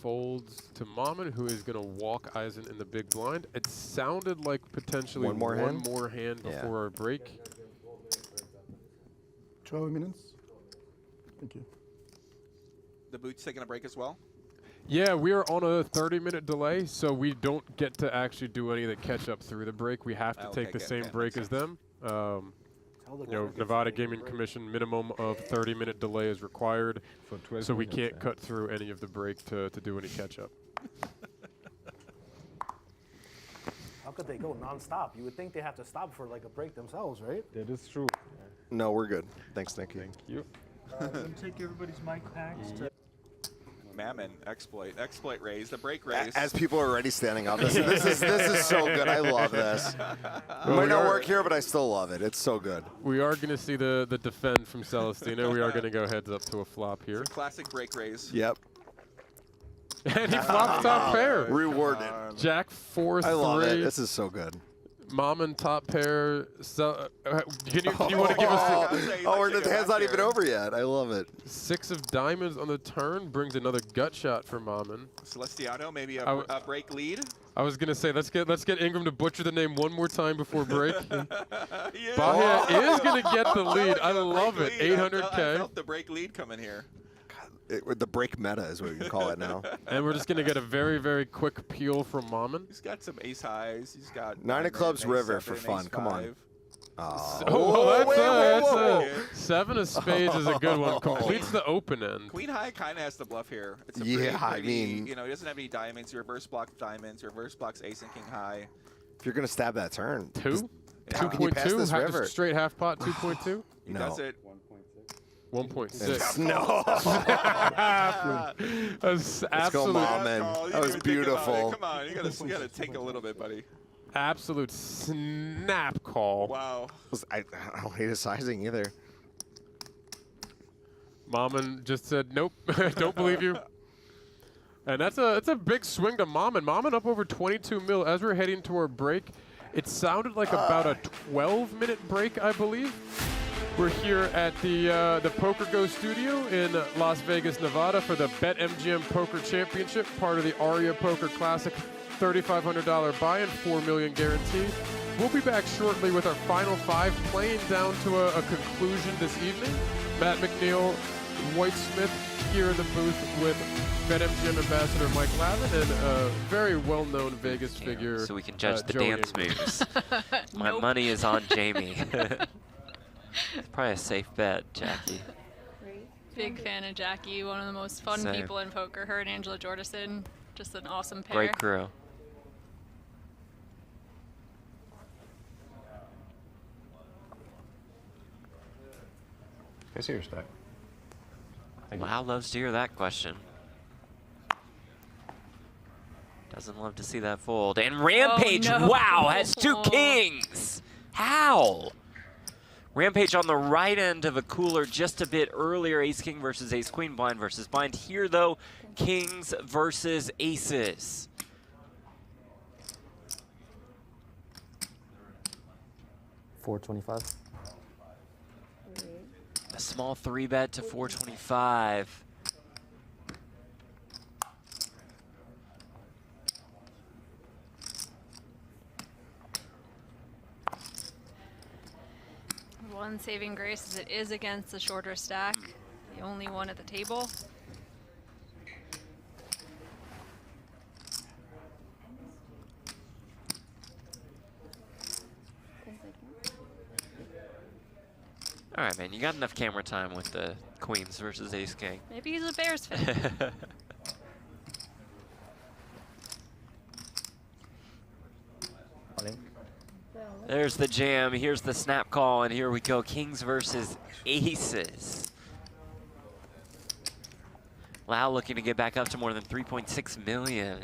Folds to Mammen, who is going to walk Eisen in the big blind. It sounded like potentially one more hand before our break. 12 minutes. Thank you. The boot's taking a break as well? Yeah, we are on a 30-minute delay, so we don't get to actually do any of the catch-up through the break. We have to take the same break as them. Nevada Gaming Commission minimum of 30-minute delay is required, so we can't cut through any of the break to do any catch-up. How could they go non-stop? You would think they have to stop for like a break themselves, right? That is true. No, we're good. Thanks, Nikki. Thank you. I'm going to take everybody's mic packs. Mammen, exploit raise, the break raise. As people are already standing up, this is so good. I love this. It might not work here, but I still love it. It's so good. We are going to see the defend from Celestino. We are going to go heads up to a flop here. Classic break raise. Yep. And he flops top pair. Rewarded. Jack 4-3. I love it. This is so good. Mammen top pair. Can you want to give us? The hand's not even over yet. I love it. 6 of diamonds on the turn brings another gut shot for Mammen. Celestino, maybe a break lead. I was gonna say let's get Ingram to butcher the name one more time before break. Yeah. Bahia is gonna get the lead. I love it. 800K. I felt the break lead coming here. The break meta is what we can call it now. And we're just going to get a very, very quick peel from Mammen. He's got some ace highs. He's got 9 of clubs river for fun. Come on. Oh, that's a 7 of spades is a good one. Completes the open end. Queen high kind of has the bluff here. It's a Yeah, pretty, I mean, you know, he doesn't have any diamonds. He reverse blocks diamonds. Reverse blocks ace and king high. if you're gonna stab that turn, 2? how can you pass this river? Straight half pot, 2.2? He does it. 1.6. No. That's Let's go, Mammen. Oh, That was beautiful. Come on, you gotta take a little bit, buddy. Absolute snap call. Wow. I don't hate his sizing either. Mammen just said, nope, don't believe you. And that's a big swing to Mammen. Mammen up over 22 mil. As we're heading to our break, it sounded like about a 12-minute break, I believe. We're here at the PokerGO Studio in Las Vegas, Nevada for the BetMGM Poker Championship, part of the ARIA Poker Classic. $3,500 buy-in, $4 million guarantee. We'll be back shortly with our final 5, playing down to a conclusion this evening. Matt McNeil, Whitesmith here in the booth with BetMGM Ambassador Mike Lavin and a very well-known Vegas figure. So we can judge the Joey dance Ingram. moves. My money is on Jamie. It's probably a safe bet, Jackie. Big fan of Jackie, one of the most fun Same. people in poker. Her and Angela Jordison, just an awesome pair. Great crew. I see your stack. Wow, loves to hear that question. Doesn't love to see that fold. And Rampage, no. wow, has 2 kings. How? Rampage on the right end of a cooler just a bit earlier. Ace-king versus ace-queen, blind versus blind. Here, though, kings versus aces. $425. A small 3-bet to 425. One saving grace is it is against the shorter stack, the only one at the table. All right, man, you got enough camera time with the queens versus ace-king. Maybe he's a Bears fan. There's the jam, here's the snap call, and here we go, kings versus aces. Lau looking to get back up to more than 3.6 million.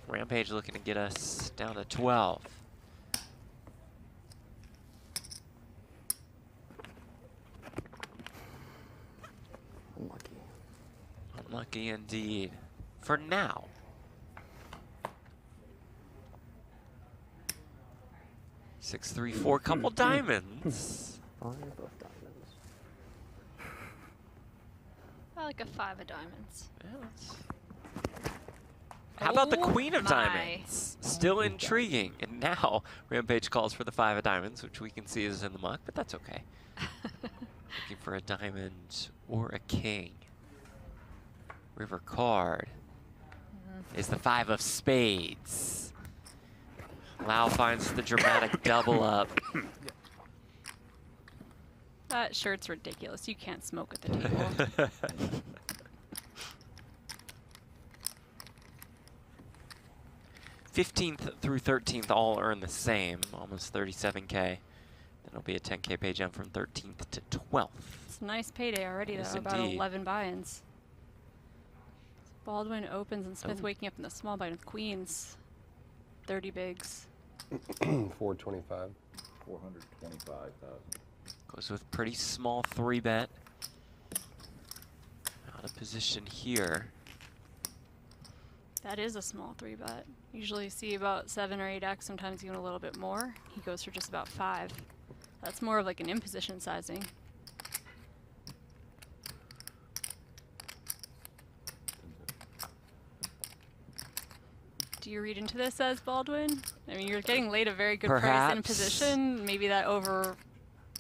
Rampage looking to get us down to 12. Unlucky. Unlucky indeed. For now. Six, three, four, couple diamonds. Both diamonds. I like a 5 of diamonds. How about the Oh queen of my. diamonds? Still intriguing. And now Rampage calls for the 5 of diamonds, which we can see is in the muck, but that's okay. Looking for a diamond or a king. River card is the 5 of spades. Lau finds the dramatic double up. That shirt's ridiculous. You can't smoke at the table. 15th through 13th all earn the same, almost 37K. Then it'll be a 10K pay jump from 13th to 12th. It's a nice payday already, Yes, though. About indeed. 11 buy-ins. Baldwin opens and Smith Oh. waking up in the small blind with queens. 30 bigs. 425. 425,000. Goes with pretty small 3-bet. Out of position here. That is a small 3-bet. Usually see about 7 or 8x, sometimes even a little bit more. He goes for just about 5. That's more of like an imposition sizing. Do you read into this as Baldwin? I mean, you're getting laid a very good price in Perhaps. position. Maybe that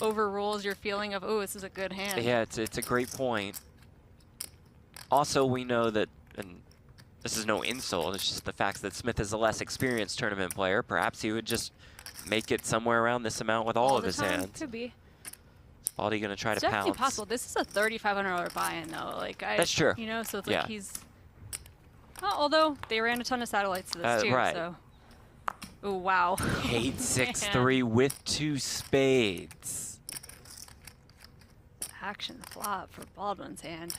overrules your feeling of, oh, this is a good hand. Yeah, it's a great point. Also, we know that, and this is no insult. It's just the fact that Smith is a less experienced tournament player. Perhaps he would just make it somewhere around this amount with all of his hands. Could be. Baldy gonna try It's to definitely pounce. possible. This is a $3,500 buy-in though. Like That's true. You know, so it's Yeah. like he's. Well, although they ran a ton of satellites to this too, right. so. Oh wow. 8-6-3 with 2 spades. Action flop for Baldwin's hand.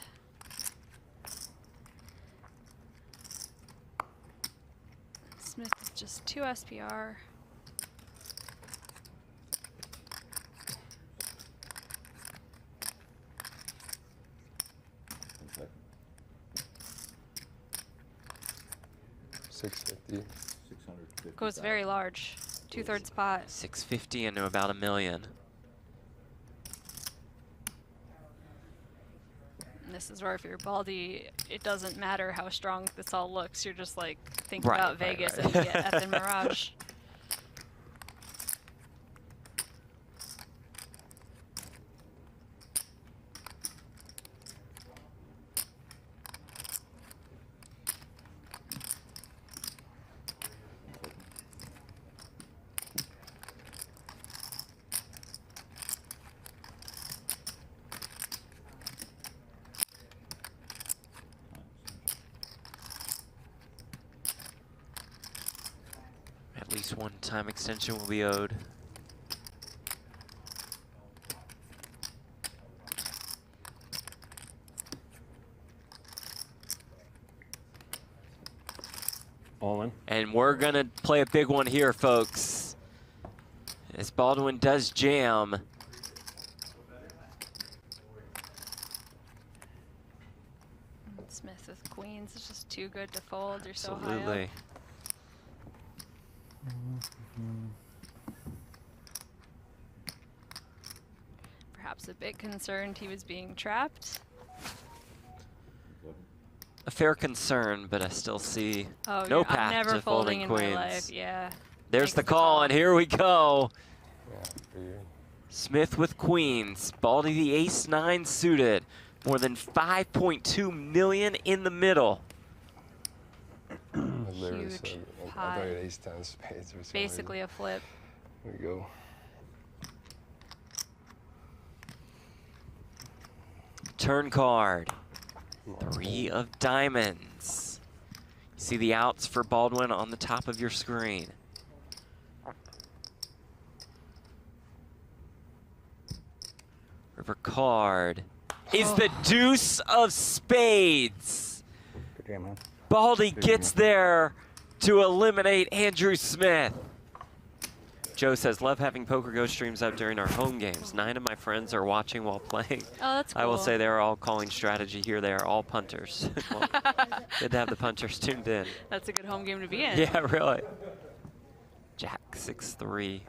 Smith is just 2 SPR. Goes very large. 2/3 pot. 650 into about $1 million. And this is where if you're Baldy, it doesn't matter how strong this all looks. You're just like thinking Right, about right, Vegas right. and you get effing Mirage. At least one time extension will be owed. All in. And we're gonna play a big one here, folks. As Baldwin does jam. Smith with queens is just too good to fold. You're so high Absolutely. up. Perhaps a bit concerned he was being trapped. A fair concern, but I still see Oh, no I'm path never to folding folding in queens. my life. Yeah. There's Makes the call, and here we go. Yeah, for you. Smith with queens. Baldy the ace-9 suited. More than 5.2 million in the middle. I literally Huge said, I pot. thought you had ace-10 spades or something. Basically a flip. There we go. Turn card. 3 of diamonds. You see the outs for Baldwin on the top of your screen. River card is the deuce of spades. Good game, man. Baldy gets there to eliminate Andrew Smith. Joe says, love having PokerGO streams up during our home games. 9 of my friends are watching while playing. Oh, that's cool. I will say they're all calling strategy here. They are all punters. Well, good to have the punters tuned in. That's a good home game to be in. Yeah, really. Jack 6-3.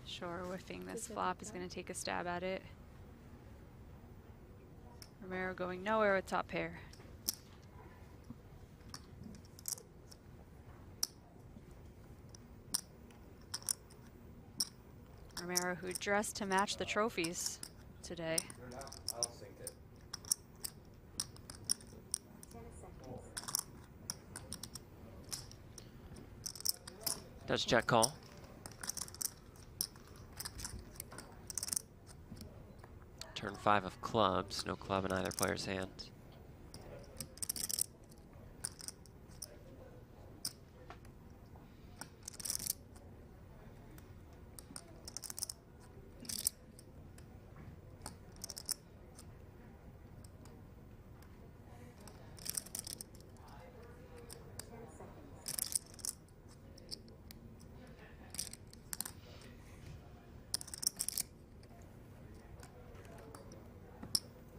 Sure, whiffing this flop is going to take a stab at it. Romero going nowhere with top pair. Romero, who dressed to match the trophies today. Does check call. Turn 5 of clubs, no club in either player's hand.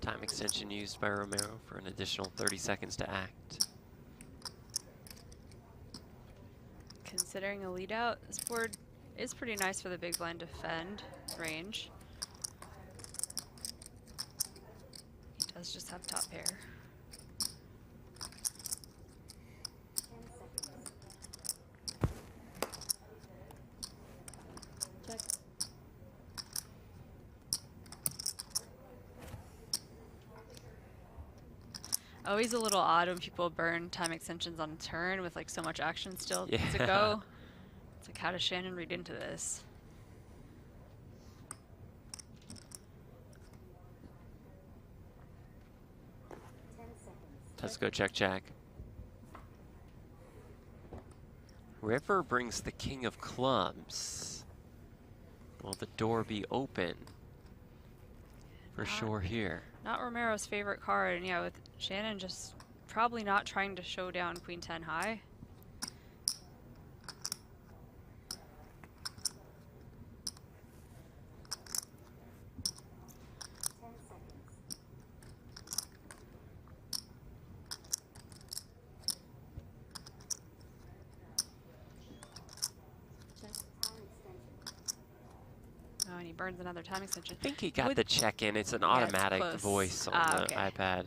Time extension used by Romero for an additional 30 seconds to act. Considering a lead out, this board is pretty nice for the big blind defend range. He does just have top pair. Always a little odd when people burn time extensions on turn with like so much action still to Yeah. go. It's like, how does Shannon read into this? Let's go check. River brings the king of clubs. Will the door be open? For sure here. Not Romero's favorite card, and yeah, with Shannon just probably not trying to show down Queen 10 high. Oh, and he burns another time extension. I think he got the check-in. It's an automatic voice on the iPad.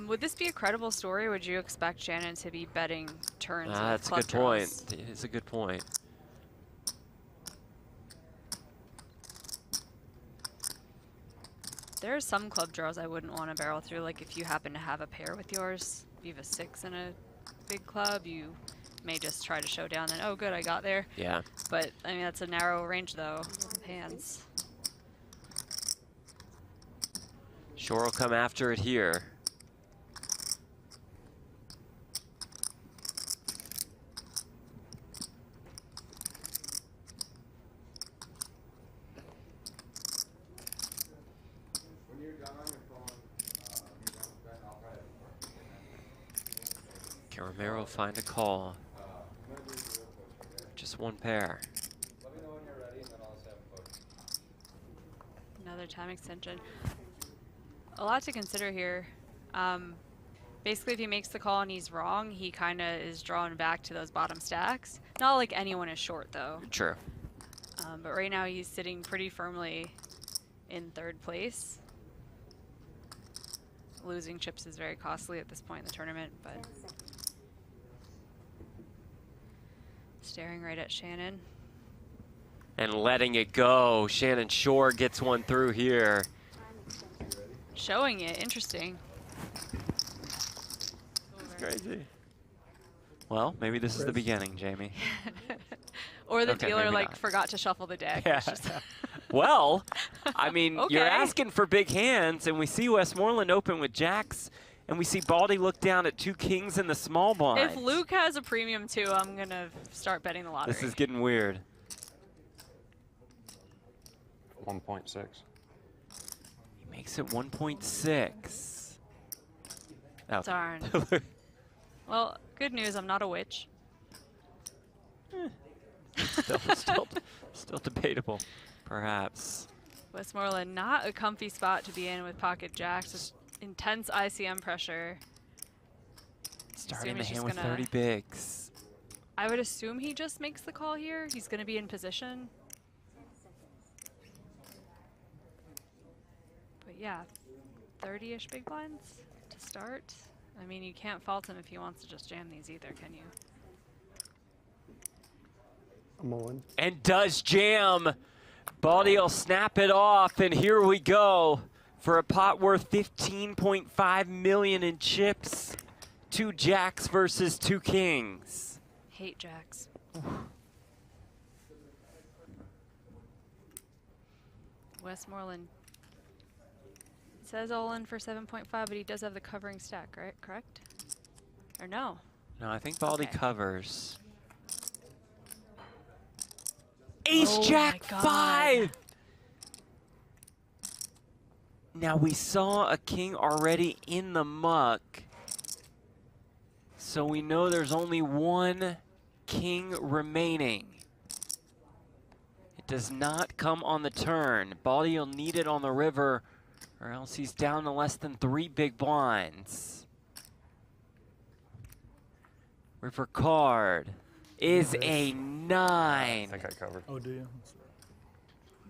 Would this be a credible story? Would you expect Shannon to be betting turns with That's a club good draws? point. It is a good point. There are some club draws I wouldn't want to barrel through. Like if you happen to have a pair with yours, if you have a 6 in a big club, you may just try to show down. Then, oh, good, I got there. Yeah. But I mean, that's a narrow range though of hands. Shore will come after it here. Can Romero find a call? Just one pair. Another time extension. A lot to consider here. Basically, if he makes the call and he's wrong, he kind of is drawn back to those bottom stacks. Not like anyone is short, though. True. But right now, he's sitting pretty firmly in 3rd place. Losing chips is very costly at this point in the tournament, but staring right at Shannon. And letting it go. Shannon Shore gets one through here. Showing it, interesting. That's crazy. Well, maybe this is the beginning, Jamie. Or the Okay, dealer maybe like not. forgot to shuffle the deck. Yeah. It's just Well, I mean, you're Okay. asking for big hands, and we see Westmoreland open with jacks, and we see Baldy look down at 2 kings in the small blind. If Luke has a premium too, I'm gonna start betting the lottery. This is getting weird. 1.6. He makes it 1.6. Oh. Darn. Well, good news, I'm not a witch. Still debatable, perhaps. Westmoreland, not a comfy spot to be in with pocket jacks. Just intense ICM pressure. Starting Assume the he's hand just with gonna- 30 bigs. I would assume he just makes the call here. He's going to be in position. But yeah, 30-ish big blinds to start. I mean, you can't fault him if he wants to just jam these either, can you? I'm on. And does jam. Baldy will snap it off, and here we go for a pot worth 15.5 million in chips. 2 jacks versus 2 kings. Hate jacks. Westmoreland says all in for 7.5, but he does have the covering stack, right? Correct? Or no? No, I think Baldy Okay. covers. Ace Oh Jack my God. 5! Now we saw a king already in the muck. So we know there's only 1 king remaining. It does not come on the turn. Baldy will need it on the river, or else he's down to less than 3 big blinds. River card is a 9. I think I covered. Oh, do you?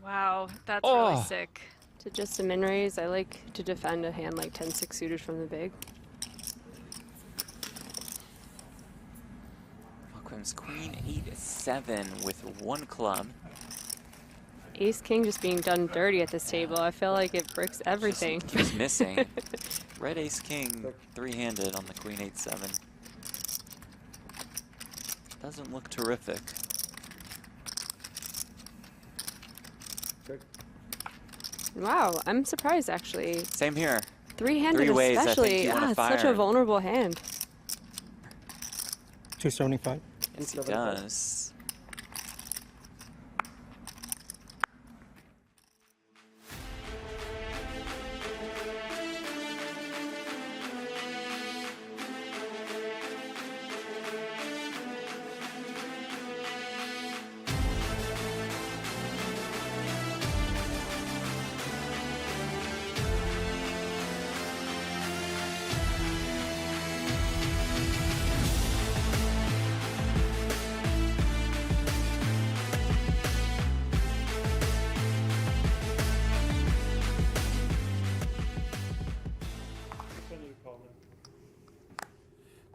Wow, that's Oh. really sick. To just a min raise, I like to defend a hand like 10-6 suited from the big. Queen's Queen 8-7 with 1 club. Ace King just being done dirty at this table. I feel like it bricks everything. Just missing. Red Ace King three-handed on the Queen 8-7. Doesn't look terrific. Wow, I'm surprised actually. Same here. Three-handed ways, especially. I think It's such a vulnerable hand. 275. Yes, he does.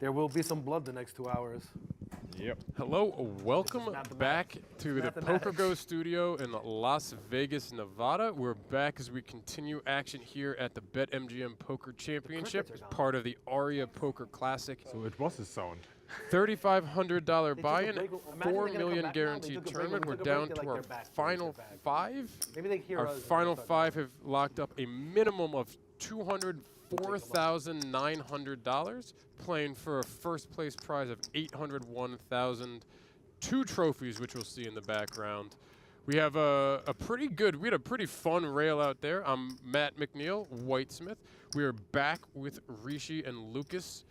There will be some blood the next 2 hours. Yep. Hello, welcome back to the PokerGO Studio in Las Vegas, Nevada. We're back as we continue action here at the BetMGM Poker Championship as part of the ARIA Poker Classic. So it was a sound. $3,500 buy-in, 4 million guaranteed tournament. We're down to our final five. Our final five have locked up a minimum of $204,900, playing for a first place prize of $801,000. 2 trophies, which we'll see in the background. We have we had a pretty fun rail out there. I'm Matt McNeil, Whitesmith. We are back with Rishi and Lucas.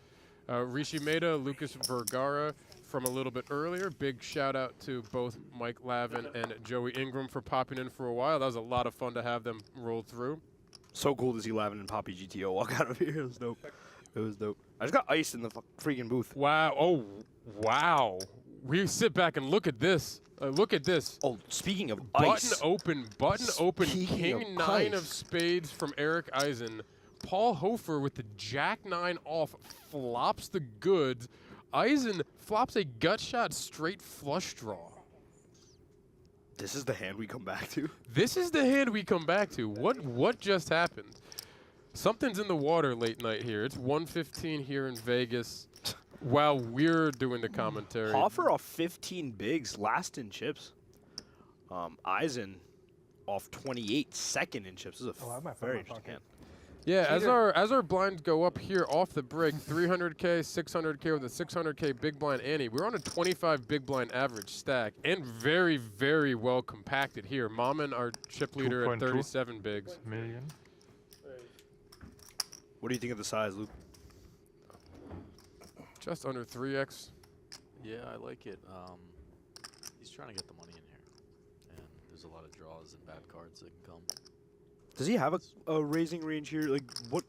Rishi Mehta, Lucas Vergara from a little bit earlier. Big shout out to both Mike Lavin and Joey Ingram for popping in for a while. That was a lot of fun to have them roll through. So cool to see Lavin and Poppy GTO walk out of here. It was dope. It was dope. I just got iced in the freaking booth. Wow. Oh, wow. We sit back and look at this. Look at this. Oh, speaking of button ice. Button open. King 9 of spades from Erik Eisen. Paul Hofer with the Jack 9 off flops the goods. Eisen flops a gut shot straight flush draw. This is the hand we come back to? This is the hand we come back to. What just happened? Something's in the water late night here. It's 1:15 here in Vegas while we're doing the commentary. Hofer off 15 bigs, last in chips. Eisen off 28, second in chips. This is a very interesting hand. Yeah, as our blinds go up here off the break, 300K, 600K with a 600K big blind ante. We're on a 25 big blind average stack and very, very well compacted here. Mammen, our chip leader at 37 bigs. Million. What do you think of the size, Luke? Just under 3x. Yeah, I like it. He's trying to get the money in here, and there's a lot of draws and bad cards that can come. Does he have a raising range here? Like, what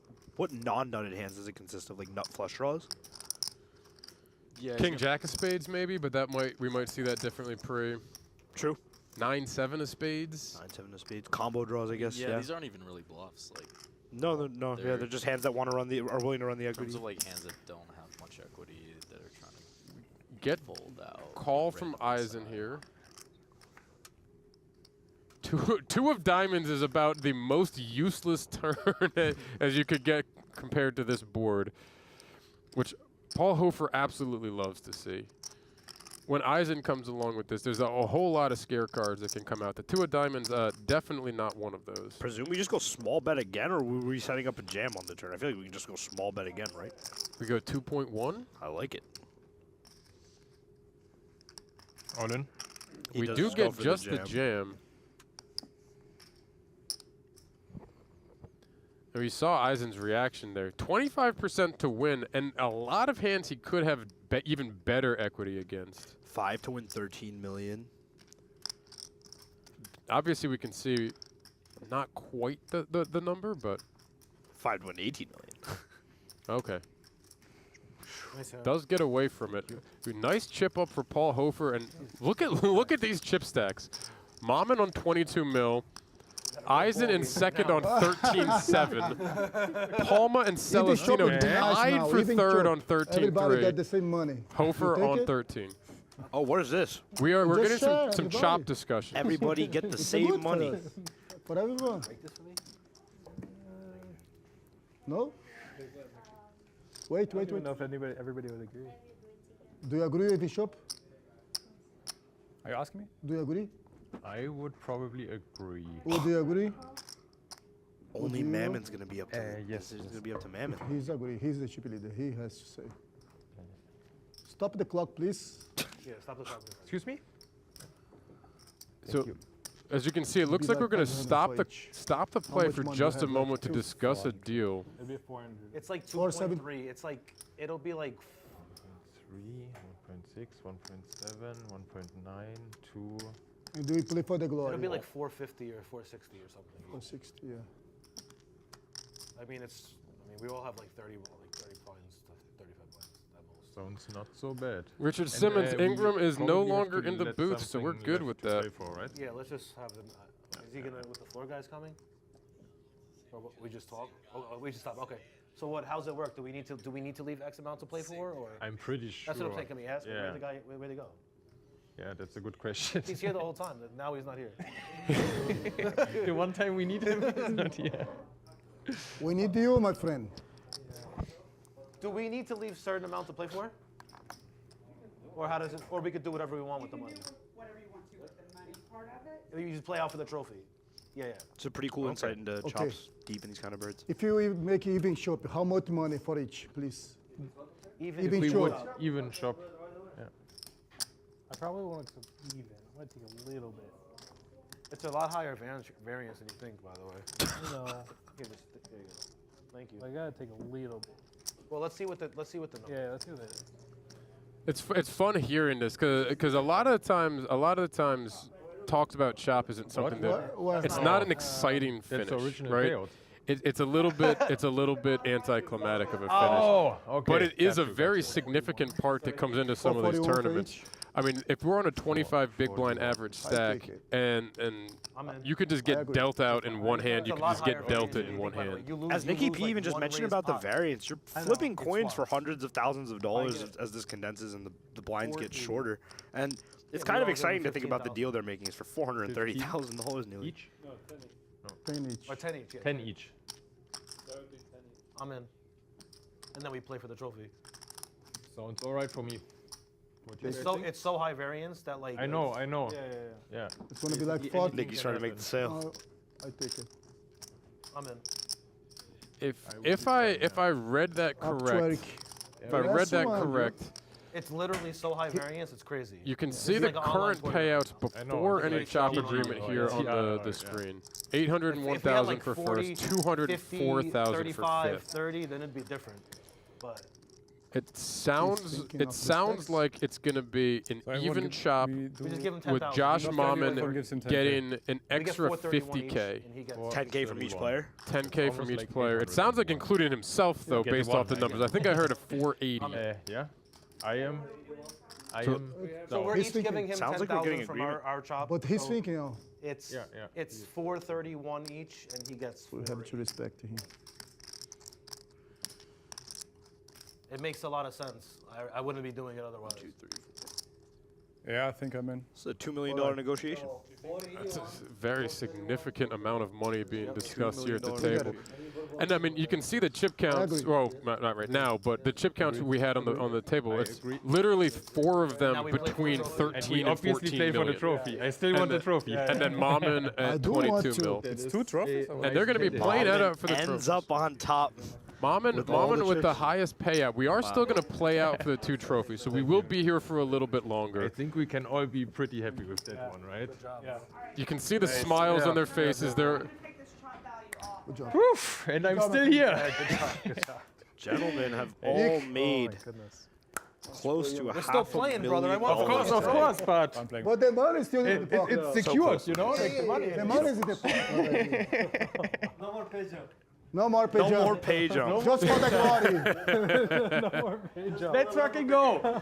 non-nutted hands does it consist of? Like nut flush draws? Yeah. King Jack of spades maybe, but we might see that differently pre. True. 9-7 of spades. 9-7 of spades. Combo draws, I guess. Yeah, these aren't even really bluffs. Like. No. Yeah, they're just hands that want to run are willing to run the equity. In terms of like hands that don't have much equity that are trying to get fold out. Call from Eisen here. Two of diamonds is about the most useless turn as you could get compared to this board, which Paul Hofer absolutely loves to see. When Eisen comes along with this, there's a whole lot of scare cards that can come out. The 2 of diamonds, definitely not one of those. Presume we just go small bet again, or were we setting up a jam on the turn? I feel like we can just go small bet again, right? We go 2.1. I like it. All in. We do get just the jam. And we saw Eisen's reaction there. 25% to win, and a lot of hands he could have even better equity against. 5 to win 13 million. Obviously, we can see not quite the number, but 5 to win 18 million. Okay. Does get away from it. Nice chip up for Paul Hofer, and look at these chip stacks. Mammen on 22 mil. Eisen in second on 13-7. Palma and Celestino tied for third on 13-3. Everybody got the same money. Hofer on 13. Oh, what is this? We're Just getting share, some everybody. chop discussion. Everybody get the It's same good money. For everyone. No? Wait. I don't know if everybody would agree. Do you agree with Bishop? Are you asking me? Do you agree? I would probably agree. Or do you agree? Only do you? Mammen's going to be up to yes, It's going to be up to Mammen. He's agree. He's the chip leader. He has to say. Stop the clock, please. Yeah, stop the clock. Excuse me? So, as you can see, it looks like we're going to stop the play much for money just you a have moment left? to discuss a deal. It'd be 400. It's like 4.7. 2.3. It's like, it'll be like 3, 1.6, 1.7, 1.9, 2. And do we play for the glory? it'll be like 450 or 460 or something. 460, yeah. I mean, we all have like 30 points to 35 points at most. Sounds not so bad. Richard And, Simmons, we Ingram is no probably have longer to in the let booth, so we're something good left with to that. play for, right? Yeah, let's just have them. Is he gonna with the floor guys coming? Or we just talk? Oh, we just stop. Okay. So what? How's it work? Do we need to leave X amount to play for, or? I'm pretty sure. That's what I'm saying. Can we ask? Yeah. Where'd he go? Yeah, that's a good question. He's here the whole time. Now he's not here. The one time we need him, he's not here. We need you, my friend. Do we need to leave certain amount to play for? Or how does it? Or we could do whatever we want with the money. Whatever you want to with the money part of it. You just play out for the trophy. Yeah. It's a pretty cool insight into chops deep in these kind of birds. If you make even shop, how much money for each, please? Even Even we shop. would even shop. Yeah. I probably want to even. I want to take a little bit. It's a lot higher variance than you think, by the way. You know, Here you go. Thank you. I gotta take a little bit. Well, let's see what the number. Yeah, let's do that. It's fun hearing this because a lot of the times talked about chop isn't something that it's not an exciting finish, original right? payout. It's a little bit anticlimactic of a finish. Oh, okay. But it is Got a you, very significant part that comes into some of these 441 for tournaments. each. I mean, if we're on a 25 big blind average stack take it. and you could just get dealt out in one hand, you It's a could lot just get higher dealt variance it than in you one think, by the way. hand. You lose- As you Nikki lose, P like, even just one mentioned raised about the pot. variance, you're I know, flipping it's coins for wild. hundreds of thousands of dollars as this condenses and the blinds get shorter. And it's kind of exciting to think about the deal they're making is for $430,000 nearly. Each? 10 each. Or 10 each. Yeah. 10 each. I'm in. And then we play for the trophy. Sounds all right for me. What you It's so high variance that like. I know. Yeah. It's going to be like 40. Nikki's trying to make the sale. I take it. I'm in. If I read that correct, if I read that correct, It's literally so high variance, it's crazy. you can This see is the like an online current tournament. payouts I know, before it's any like chop TG, agreement or here on TR, the yeah. screen. If we had 801,000 like for 40, first, 204,000 for 35, fifth. 30, then it'd be different. But It sounds thinking of the stacks. like it's going to be an So I wanna even give- chop we just give him 10,000. with Josh He gets Mammen 30, gives him 10K. getting an we get extra 431 each, 50K. and he gets 10K from each 31. player. 10K from Almost each like player. It 800. sounds like including himself, though, Get based one, off the I numbers. guess. I think I heard a 480. Yeah. I am. So we're He's each thinking- giving him Sounds like we're 10,000 getting from agreement. our chop. But he's so thinking, oh, It's Yeah. it's 431 each, and he gets. we have 480. to respect him. It makes a lot of sense. I wouldn't be doing it otherwise. Yeah, I think I'm in. It's a $2 million negotiation. That's a very significant amount of money being discussed here at the $2 table. million. And I mean, you can see the chip counts. agree. Well, not right now, but the chip counts we had on the table. I It's agree. literally 4 of Now them we play for the between trophy. 13 and obviously 14 play for the million. trophy. I still want the trophy. And then Mammen I at do want 22 to. mil. It's 2 trophies? And they're going to be playing that up for the Ends trophies. up on top. Mammen with all the with the chips. highest payout. We are still going to play out for the 2 trophies, so we will be here for a little bit I longer. think we can all be pretty happy with that one, right? Yeah. You can see the smiles on their faces. They're Take this chop value off. Good job. Woof, and I'm still here. Gentlemen have all made Goodness. close to a We're half still a playing, million brother. I want dollars. Of course, but I'm playing. But the money is still in the pocket. it's secured, you know? Like the money. The money is in the pocket. No more pigeon. No more pay No jump. more pay jump. Just for the glory. No more page job. Let's fucking go.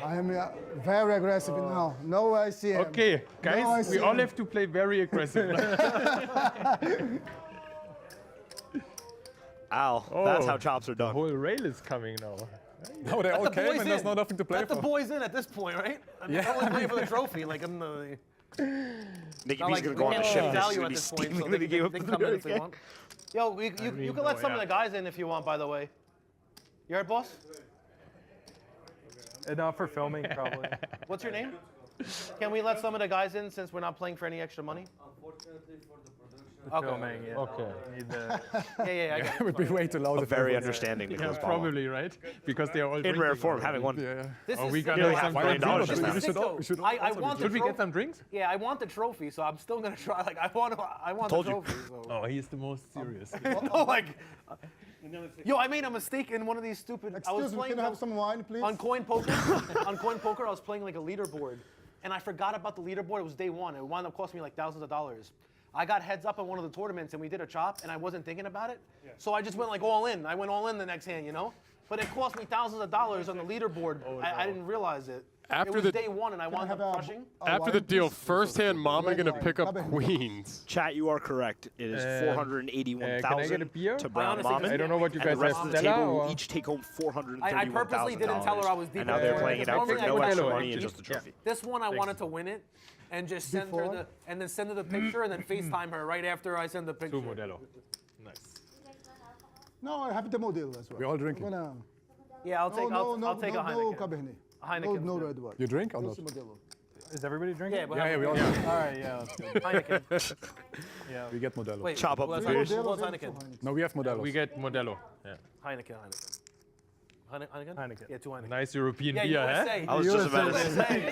I am very aggressive now. No ICM. Okay, guys, No we all ICM. have to play very aggressive. Ow, that's how chops are The done. whole rail is coming now. No, they all the came boys and there's in. no nothing to play Let for. the boys in at this point, right? I mean, Yeah. I'm only playing for the trophy. Like I'm the. Nicky Not B's like gonna we go on the can't ship. see This is value gonna at be this point, so steaming they the can, game they up can come in if they again. want. Yo, you can let some of the guys in if you want. By the way, you heard, boss? Not for filming, probably. What's your name? Can we let some of the guys in since we're not playing for any extra money? Unfortunately for the production. Okay. Filming, yeah. Okay. Need the Yeah, I got It would be way too loud. if Very everyone- understanding. Yeah, Nicholas Palma. probably, right? Because they are all In drinking rare form, already. having one. Yeah. This Oh, is we sick, got though. some $5 drinks. million. This is We sick, should all- though. we should I also want the Should we get trophy. some drinks? Yeah, I want the trophy, so I'm still gonna try. Like I want Told the you. trophy. So. Oh, he's the most serious. No, like, yo, I made a mistake in one of these stupid. I was Excuse me, playing can I have some wine, please? on Coin Poker. On Coin Poker, I was playing like a leaderboard, and I forgot about the leaderboard. It was day one. It wound up costing me like thousands of dollars. I got heads up on one of the tournaments, and we did a chop, and I wasn't thinking about it. So I just went like all in. I went all in the next hand, you know. But it cost me thousands of dollars on the leaderboard. I didn't realize it. After it was the- day one, and I wound up crushing. After the deal, first hand, Mammen gonna pick up queens. Chat, you are correct. It is Can I get a 481,000 beer? to Brown honestly Mammen. I don't know what you And guys the rest have, of the Stella, table or- will each take home $431,000. I purposely didn't tell her I was deep And now in they're it. playing it That's out one for thing I no wanted extra to money do. and just the trophy. This one I wanted to win it, and just send her the send her the picture and then FaceTime her right after I send the picture. Two Modelo. Nice. No, I have the model as well. We're all drinking. I'm gonna- Yeah, I'll take I'll take a no Heineken. Cabernet. Heineken. No red wine. You drink or not? Just Modelo. Is everybody drinking? Yeah, but Yeah, we all All right, yeah. That's good. Heineken. Yeah. We get Modelo. Wait, Chop up who has the beers. Heineken? Who has Modelo, Heineken? No, we have Modelo. We get Modelo. Yeah. Heineken. Heineken? Heineken. Yeah, two Heineken. Nice European Yeah, beer, USA. huh? I was just about to say.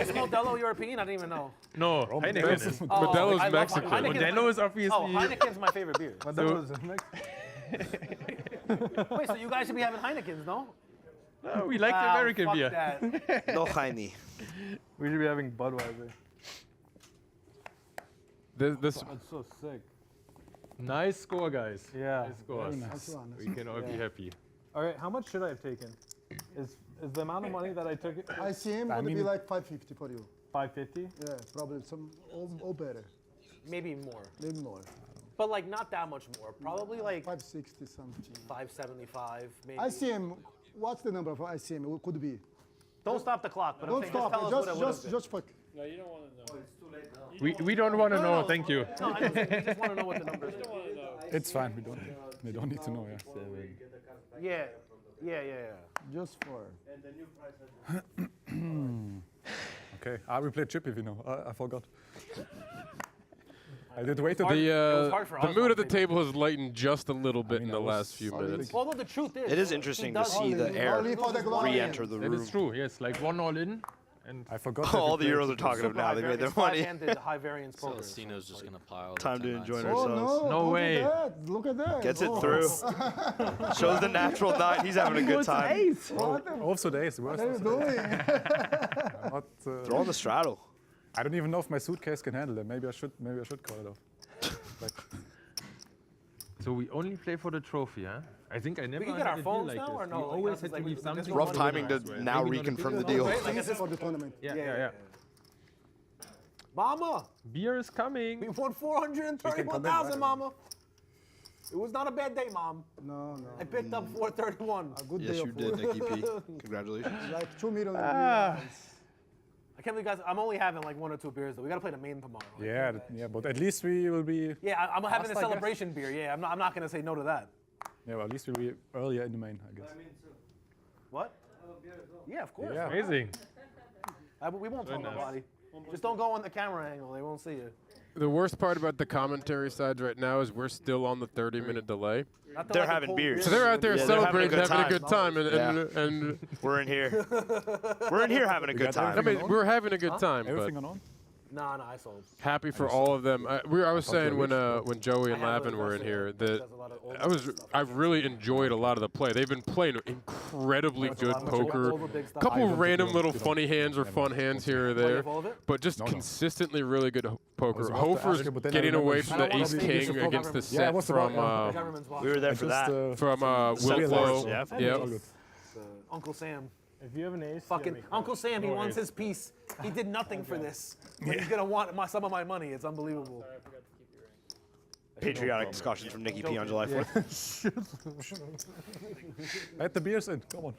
Is Modelo European? I didn't even know. No, Heineken This is- is. Modelo's I love Mexican. Heineken. Modelo is obviously. Oh, Heineken's my favorite beer. Modelo's next. Wait, so you guys should be having Heinekens, no? No, we like the Ah, American fuck beer. that. No Heine. We should be having Budweiser. This That's so sick. Nice score, guys. Yeah. Nice scores. Nice one. We can all be happy. All right, how much should I have taken? Is the amount of money that I took ICM gonna be like 550 for you. 550? Yeah, probably some or better, Maybe more. maybe more. But like not that much more. Probably like 560 something. 575, maybe. ICM, what's the number for ICM? It could be. Don't stop the clock, but I'm Don't saying just stop. tell us what it would have been. Just fuck. No, you don't want to know. It's too late now. We don't want to know. Thank you. No, I just want to know what the numbers are. It's fine. We don't need to know. Yeah. Yeah. Just for. Okay. We play chip if you know. I forgot. I did wait till The mood at the table has lightened just a little bit in the last few minutes. Although the truth is, It is interesting to see the air re-enter the That room. is true. Yes, like one all in, and I forgot. All the Euros are talking of now. They made their money. Five-handed high variance poker. Celestino's just gonna pile. Time to enjoy Oh ourselves. no! No look way. At that. Look at that. Gets it Oh. through. Shows the natural nine. He's having a good time. Also, the ace. What are you doing? Throw on the straddle. I don't even know if my suitcase can handle it. Maybe I should call it off. so we only play for the trophy, huh? I think I never can had get our a deal phones like now, this. or no? We Like, always that's had to like leave we- something. Rough for timing to the now Maybe not a reconfirm deal. the deal. Right? Like, This is for the tournament. Yeah. Mama, Beer is coming. we won 431,000, Mama. It was not a bad day, Mom. No. I picked up 431. A good Yes, day you of did, work. Nicky P. Congratulations. Like 2 million. I can't believe, guys. I'm only having like 1 or 2 beers though. We gotta play the main tomorrow. Right? Yeah, but at least we will be. Yeah, I'm having a Last, I guess. celebration beer. Yeah, I'm not gonna say no to that. Yeah, well, at least we'll be earlier in the main, I guess. What? Yeah, of course. Yeah. Amazing. We won't tell nice. nobody. Just don't go on the camera angle. They won't see you. The worst part about the commentary sides right now is we're still on the 30-minute delay. Not that They're like a having cold beers. So they're out there Yeah, they're having a celebrating, good having a good time, and We're in here. We're in here having a good time. I mean, we're having a good time, but Everything on? No, I sold. happy for all of them. I was saying when Joey and Lavin were in here that I've really enjoyed a lot of the play. They've been playing incredibly good poker. A couple random little funny hands or fun hands here or there, but just consistently really good poker. Hofer's getting away from the ace king against the set from We were there for that. from Wilklow. Yeah. Yep. Uncle Sam. If you have an ace, Fucking Uncle Sam, he wants his piece. He did nothing for this. But he's gonna want some of my money. It's unbelievable. Patriotic discussions from Nikki P on July 4th. Add the beers in. Come on.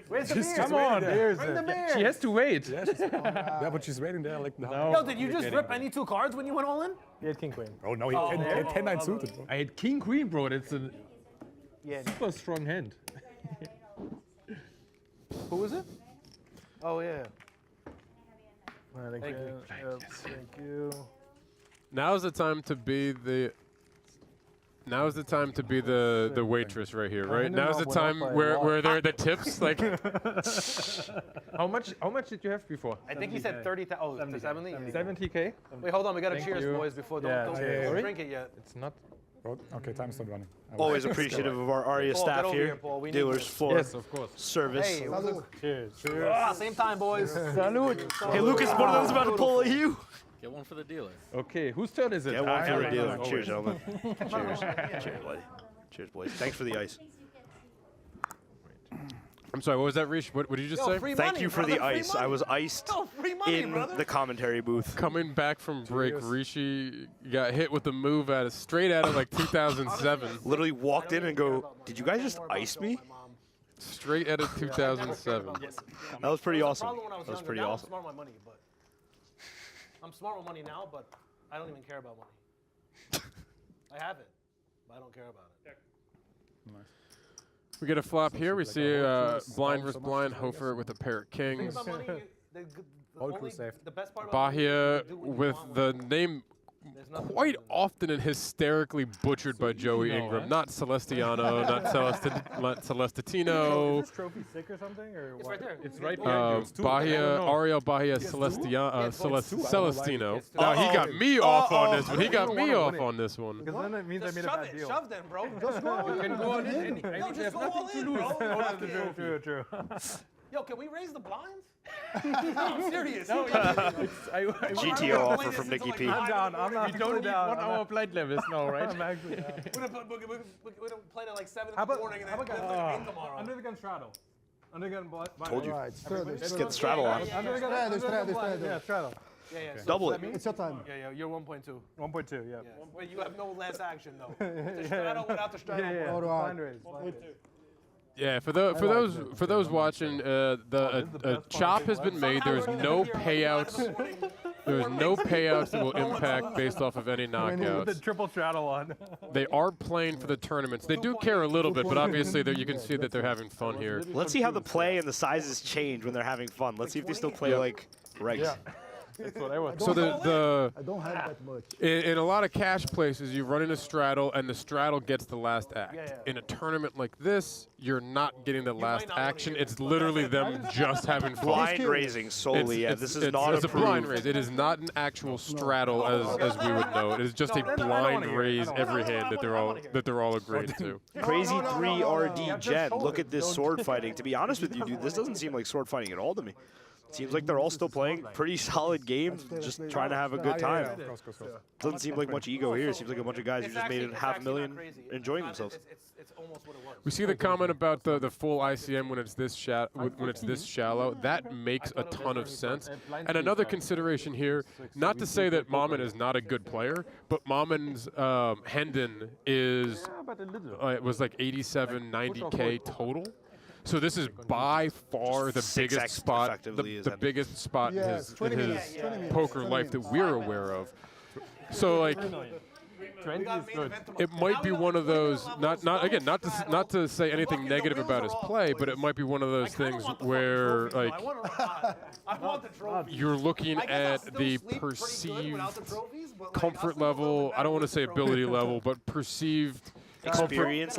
Where's the She's beers? just Come on, waiting there. Bring the beers. She has to wait. Yeah, but she's waiting there like now. Yo, did you just rip any 2 cards when you went all in? He had king queen. Oh no, he had 10-9 suited. Bro. I had king queen, bro. That's a Yeah. super strong hand. Who was it? Oh yeah. Thank you. Thank you. Now's the time to be the. Now's the time to be the waitress right here, right? Now's the time where they're the tips, like. How much did you have before? I think he said 30,000. Oh, 70. 70K. Wait, hold on. We gotta Thank cheers, you. boys, before Yeah, don't cheers. drink it yet. It's not. Oh, okay, time's not running. Always appreciative of our ARIA Paul, staff get over here, here, Paul. We need dealers this. for Yes, of course. service. Hey, Cheers. same time, boys. Salute. Hey, Lucas, one of them's about to pull at you. Get one for the dealer. Okay, whose turn is it? Get one for the Alright. dealer. Always. Cheers, gentlemen. Cheers. Cheers, buddy. Cheers, boys. Thanks for the ice. I'm sorry, what was that, Rish? What did you just say? free Thank money, you for brother, the free ice. money. I was iced Yo, free money, in brother. the commentary booth. Coming back from break, Rishi got hit with the move straight out of like 2007. Literally walked in and go, did you guys just ice me? Straight out of 2007. That was pretty awesome. Problem when I was That was younger. pretty Now awesome. I'm smart with my money, but I'm smart with money now, but I don't even care about money. I have it, but I don't care about it. We get a flop here. We see blind versus blind, Hofer with a pair of kings. Think about money, the best part about Bahia money, you do what you with want the with it. name quite often and hysterically butchered by Joey Ingram. Not Celestiano, not Celestino. Is this trophy sick or something? Or It's right there. It's right behind you. Bahia, Ariel Bahia Celestino. Now he got me off on this one. He got me off on this one. Because then it means I made a bad deal. Shove them, bro. Just go all You in. can go on in. I No, have just go nothing all to in, lose. bro. Fuck it. True. Yo, can we raise the blinds? I'm serious. No, GTO offer from Nikki P. I'm down. I'm not. We don't need 1 hour blind levels now, right? We're playing at like 7 in the morning and then play like 8 tomorrow. Under the gun straddle. Under the gun blind. Told you. Right, Just get the straddle on. Under the gun Straddle. Yeah, straddle. Yeah, yeah. So Double does it. that mean- It's your time. Yeah, you're 1.2. 1.2, yeah. Wait, you have no last action though. The straddle without the straddle. Yeah. All right. Blind raise. Blind raise. Yeah, for those watching, the chop has been made. There's no payouts. There's no payouts that will impact based off of any With the knockouts. triple straddle on. They are playing for the tournaments. They do care a little bit, but obviously you can see that they're having fun here. Let's see how the play and the sizes change when they're having fun. Let's see if they still play like regs. Yeah. That's what I want. So I don't have that much. in a lot of cash places, you run in a straddle, and the straddle gets the last act. In a tournament like this, you're not getting the last action. It's literally them just having fun. Blind raising solely. Yeah, this is not it's a blind approved. raise. It is not an actual straddle as we would know. It is just a blind raise every hand that they're all agreeing to. Crazy 3RD Jen. Look at this sword fighting. To be honest with you, dude, this doesn't seem like sword fighting at all to me. Seems like they're all still playing pretty solid games, just trying to have a good time. Doesn't seem like much ego here. It seems like a bunch of guys who just made it $500,000 enjoying themselves. It's almost what it was. We see the comment about the full ICM when it's this shallow. That makes a ton of sense. And another consideration here, not to say that Mammen is not a good player, but Mammen's Hendon is it was like 87, 90K total. So this is by far the biggest spot, the biggest spot in his poker life that we're aware of. So like, it might be one of those. Not to say anything negative about his play, but it might be one of those things where like you're looking at the perceived comfort level. I don't want to say ability level, but perceived. Experience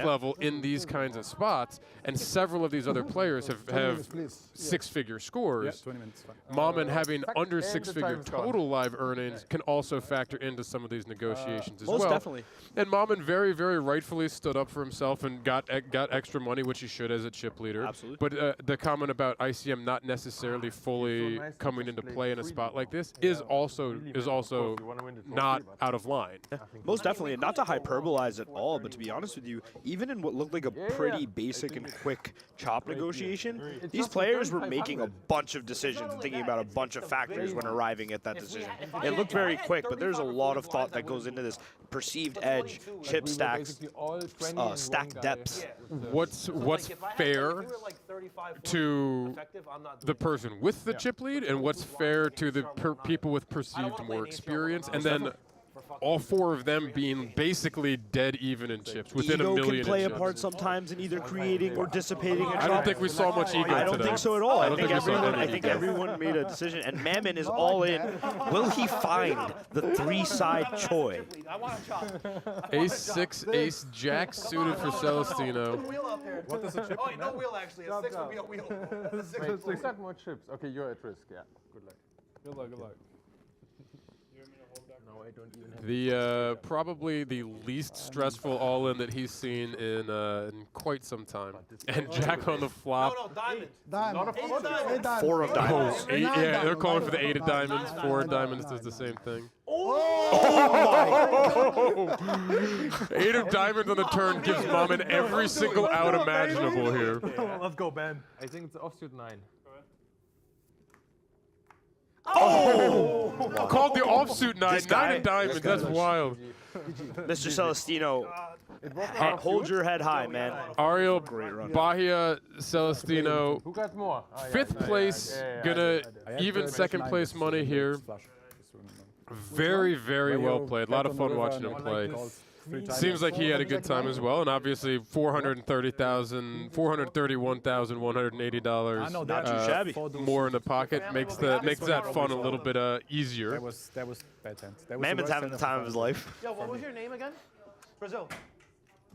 level in these kinds of spots, and several of these other players have six-figure scores. Mammen having under six-figure total live earnings can also factor into some of these negotiations as well. Most definitely. And Mammen very, very rightfully stood up for himself and got extra money, which he should as a chip leader. Absolutely. But the comment about ICM not necessarily fully coming into play in a spot like this is also not out of line. Most definitely, and not to hyperbolize it at all. But to be honest with you, even in what looked like a pretty basic and quick chop negotiation, these players were making a bunch of decisions and thinking about a bunch of factors when arriving at that decision. It looked very quick, but there's a lot of thought that goes into this. Perceived edge, chip stacks, stack depths. What's fair to the person with the chip lead, and what's fair to the people with perceived more experience, and then all four of them being basically dead even in chips within Ego a million. Can play a chips. part sometimes in either creating or dissipating a chop. I don't think we saw much ego. I don't today. think so at all. I think ego. everyone made a decision, and Mammen is all in. Will he find the 3-side choi? Ace 6, Ace Jack suited for Celestino. What does a chip? Oh, no wheel actually. A 6 would be a wheel. Six more chips. Okay, you're at risk. Yeah. Good luck. Good luck. Good luck. The probably the least stressful all-in that he's seen in quite some time. And Jack on the flop. No, diamond. Diamond. Eight diamonds. 4 of diamonds. Oh, 8, yeah, they're calling for the 8 of diamonds. 4 of diamonds does the same thing. Oh my! 8 of diamonds on the turn gives Mammen every single out imaginable here. Let's go, Ben. I think it's offsuit 9. Oh! Called the offsuit 9. 9 of diamonds. That's wild. Mr. Celestino, hold your head high, man. Ariel, Bahia, Celestino. Who got more? 5th place, gonna even second place money here. Very, very well played. A lot of fun watching him play. Seems like he had a good time as well, and obviously $431,180. Not too shabby. More in the pocket makes that fun a little bit easier. That was bad hand. Mammen's having the time of his life. Yo, what was your name again? Brazil.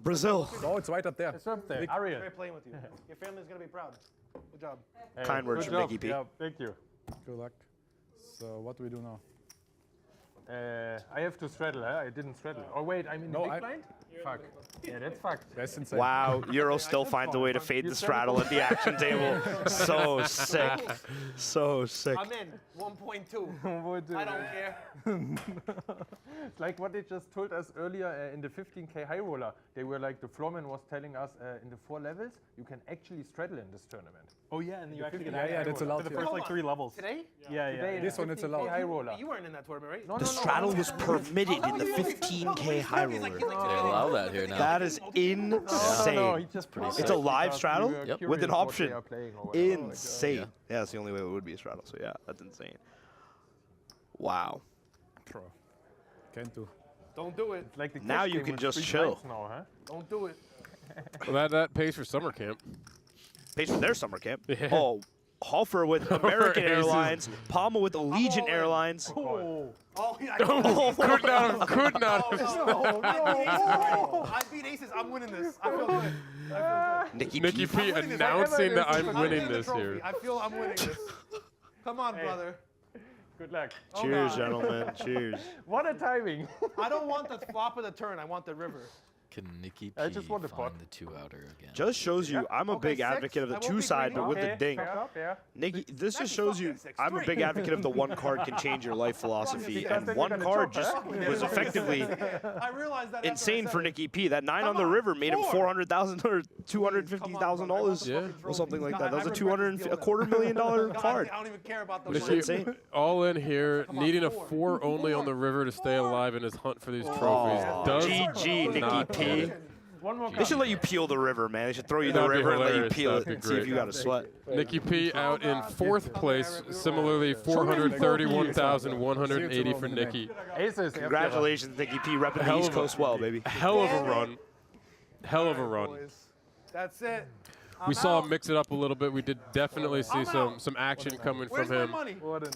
Brazil. Oh, it's right up there. It's up there. Ariel. Great playing with you. Your family's gonna be proud. Good job. Hey, Kind words from Nicky P. Yeah, thank you. Good luck. So what do we do now? I have to straddle, huh? I didn't straddle. Oh wait, I'm in the big blind? Fuck. Yeah, that's fucked. That's insane. Wow, Euro still finds a way to fade the straddle at the action table. So sick. So sick. I'm in. 1.2. I don't care. It's like what they just told us earlier in the 15K high roller. They were like, the floorman was telling us in the 4 levels, you can actually straddle in this tournament. Oh yeah, and you actually get yeah, that's allowed for the first like 3 levels. Today? Yeah. This one it's allowed. High roller. You weren't in that tournament, right? No, The straddle was permitted in the 15K high roller. They allow that here now. That is insane. It's a live straddle with an option. Insane. Yeah, that's the only way it would be a straddle. So yeah, that's insane. Wow. Pro. Can't do. Don't do it. Like the Now you can just chill. Now, huh? Don't do it. Well, that pays for summer camp. Pays for their summer camp. Yeah. Oh, Hofer with American Aces. Airlines, Palma with Allegiant Airlines. Oh, yeah. Could not have. I beat aces. I'm winning this. I feel good. Nicky Nicky P announcing that I'm winning this here. I feel I'm winning this. Come on, brother. Good luck. Cheers, gentlemen. Cheers. What a timing. I don't want the flop of the turn. I want the river. Can Nicky P I just want to find the 2-outer again? Just shows you I'm a big advocate of the 2-side, but with the ding. Yeah. Nicky, this just shows you I'm a big advocate of the 1 card can change your life philosophy, and 1 card just was effectively I realized that insane for Nicky P. That 9 on the river made him $400,000 or $250,000 or something like that. That was a $250,000 card. I don't even care about those. It's insane. All in here, needing a 4 only on the river to stay alive in his hunt for these trophies. Does GG, not Nicky P. One more They should let you peel the river, man. They should throw you the That'd be river and let you hilarious. peel it That'd be and see if great. you got a sweat. Nicky P out in 4th place. Similarly, 431,180 for Nicky. Aces. Congratulations, Nicky P. Repping the East Coast well, baby. Hell of a run. Hell of a run. That's it. We saw him mix it up a little bit. We did definitely see some action coming Where's from him. my money?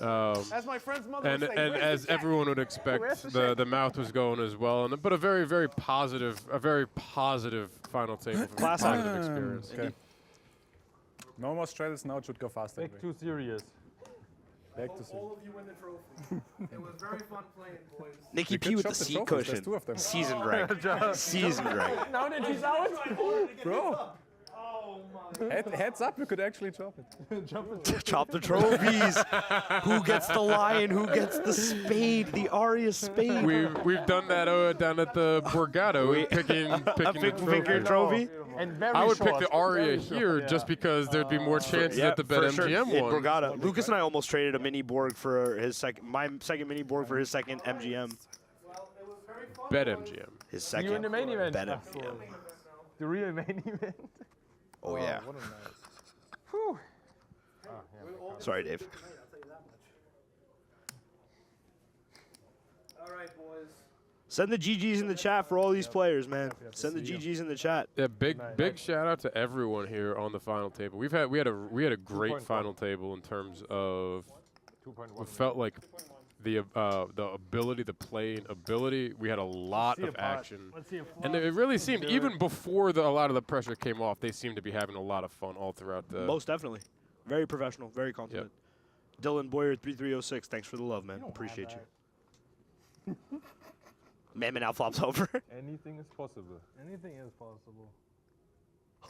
As my friend's mother And would say, where's as the check? everyone would expect, the mouth was going as well. But a very positive final table from a positive experience. Okay. No more straddles now. It should go faster. Back to serious. Back to All of you win the trophy. It was very fun playing, boys. Nicky P with the seat cushion. Seasoned rank. Seasoned rank. Now that he's out. Bro. Oh Heads up, we could actually chop it. Chop the trophies. Who gets the lion? Who gets the spade? The Aria spade. We've done that down at the Borgata, picking the trophy. And very I would pick short, the Aria very short. here just because there'd be more chances at the BetMGM In one. Borgata. Lucas and I almost traded a mini Borg for his my second mini Borg for his second MGM. BetMGM. His second. You in the main event. BetMGM. The real main event. Oh yeah. What a nice. Whew. Sorry, Dave. All right, boys. Send the GGs in the chat for all these players, man. Send the GGs in the chat. Yeah, big shout out to everyone here on the final table. We had a great final table in terms of it felt like the ability, the playing ability. We had a lot of action, and it really seemed even before a lot of the pressure came off, they seemed to be having a lot of fun all throughout the. Most definitely, very professional, very confident. Yep. Dylan Boyer 3306, thanks for the love, man. Appreciate you. Mammen out flops over. Anything is possible. Anything is possible. 1.3.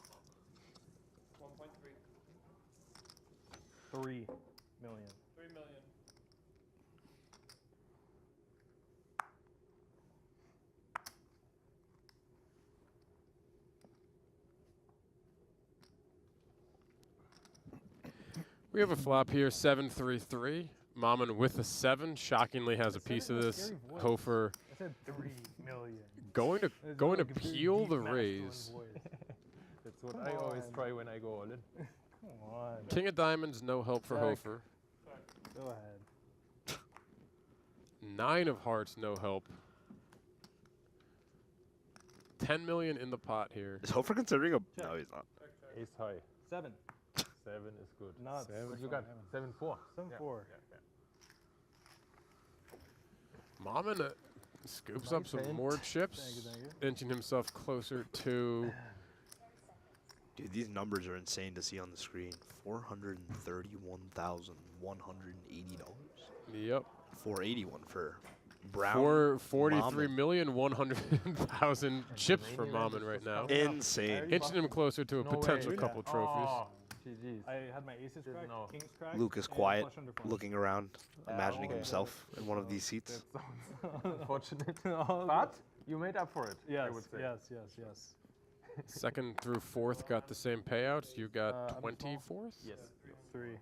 3 million. 3 million. We have a flop here, 7-3-3. Mammen with a 7 shockingly has a piece of this. Hofer I said 3 million. going to peel the raise. That's what I always try when I go all in. Come on. King of diamonds, no help for Hofer. Go ahead. 9 of hearts, no help. 10 million in the pot here. Is Hofer considering a? No, he's not. Ace high. 7. 7 is good. Not What you got? 7-4. 7-4. Mammen scoops up some more chips, inching himself closer to. Dude, these numbers are insane to see on the screen. $431,180. Yep. 481 for Brown. 43,100,000 chips for Mammen right now. Insane. Inching him closer to a potential couple trophies. I had my aces cracked, kings cracked. Luke is quiet, looking around, imagining himself in one of these seats. Unfortunate. But you made up for it, yes, I would say. Yes. Second through fourth got the same payouts. You got 24th? Yes. 3.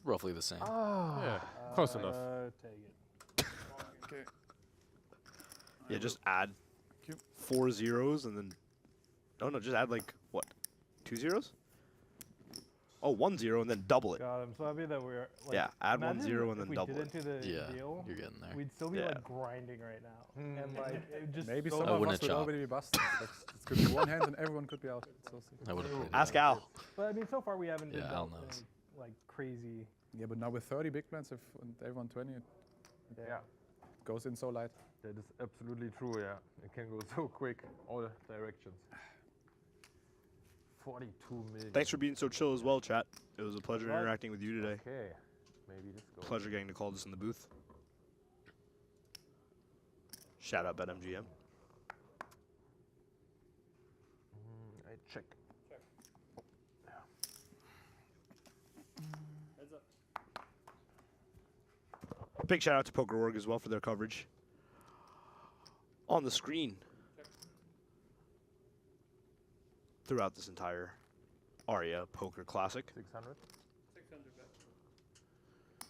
Roughly the same. Yeah, close enough. Take it. Okay. Yeah, just add 4 zeros and then. Oh no, just add like what? 2 zeros? Oh, 1 0 and then double it. God, I'm so happy that we're. Like, yeah, add 1 0 and then double it. If we didn't do the deal, you're getting there. We'd still be like grinding right now, and like it just. Maybe so some of us would already be busted. Like, it could be one hand and everyone could be out. So I would ask Al. But I mean, so far we haven't been Al knows. Like crazy. Yeah, but now with 30 big blinds and everyone 20, it goes in so light. That is absolutely true, yeah. It can go so quick, all directions. 42 million. Thanks for being so chill as well, chat. It was a pleasure interacting with you today. Okay, maybe this goes. Pleasure getting to call this in the booth. Shout out BetMGM. I check. Big shout out to PokerOrg as well for their coverage. On the screen. Throughout this entire ARIA Poker Classic. 600.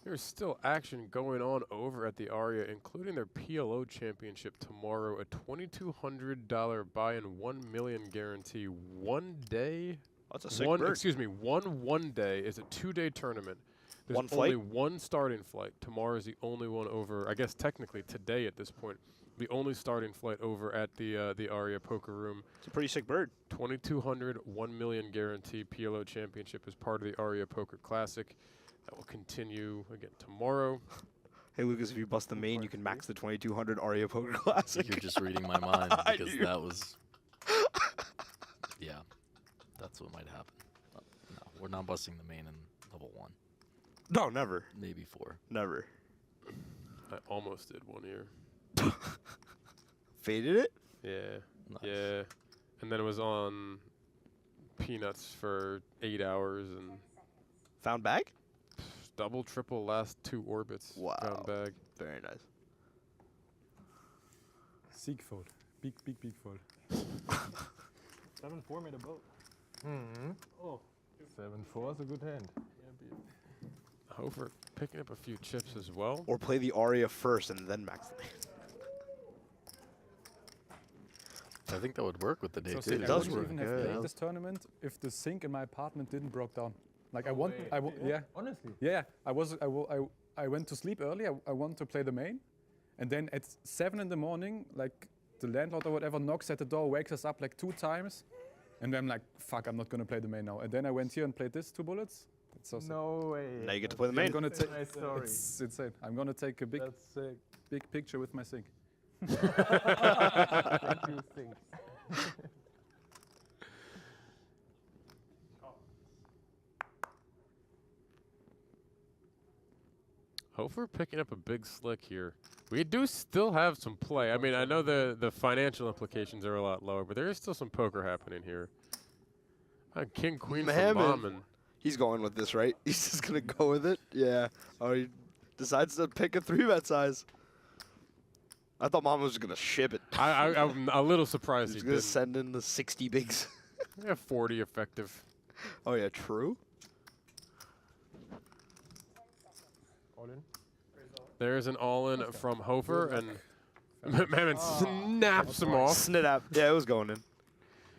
There's still action going on over at the ARIA, including their PLO championship tomorrow. A $2,200 buy-in, 1 million guarantee. 1 day. That's a sick bird. Excuse me. One day is a 2-day tournament. There's One only flight? one starting flight. Tomorrow is the only one over. I guess technically today at this point, the only starting flight over at the ARIA Poker Room. It's a pretty sick bird. 2,200, 1 million guarantee PLO championship as part of the ARIA Poker Classic. That will continue again tomorrow. Hey Lucas, if you bust the main, you can max the 2,200 ARIA Poker Classic. You're just reading my mind because that was. Yeah, that's what might happen. No, we're not busting the main in level 1. No, never. Maybe 4. Never. I almost did one year. Faded it? Yeah. Nice. Yeah. And then it was on peanuts for 8 hours and found bag. Double, triple, last 2 orbits. Wow. Found bag. Very nice. Seek fold. Big fold. 7-4 made a boat. Oh. 7-4 is a good hand. Hofer picking up a few chips as well. Or play the Aria first and then max the hand. I think that would work with the day So too. see, I wouldn't even have played this tournament if the sink in my apartment didn't broke down. Like yeah. Honestly. Yeah, I went to sleep early. I want to play the main, and then at 7 in the morning, like the landlord or whatever knocks at the door, wakes us up like 2 times, and then I'm like, fuck, I'm not gonna play the main now. And then I went here and played this 2 bullets. That's so sick. No way. Now you get to play the main. I'm gonna take. Nice story. It's insane. I'm gonna take a big picture with my sink. Hofer picking up a big slick here. We do still have some play. I mean, I know the financial implications are a lot lower, but there is still some poker happening here. King, queen for Mammen. He's going with this, right? He's just going to go with it? Yeah. Oh, he decides to pick a 3-bet size. I thought Mammen was going to ship it. I'm a little surprised He's he going to didn't. send in the 60 bigs. Yeah, 40 effective. Oh, yeah, true. All in. There's an all-in from Hofer, and Mammen snaps him off. Snap. Yeah, it was going in.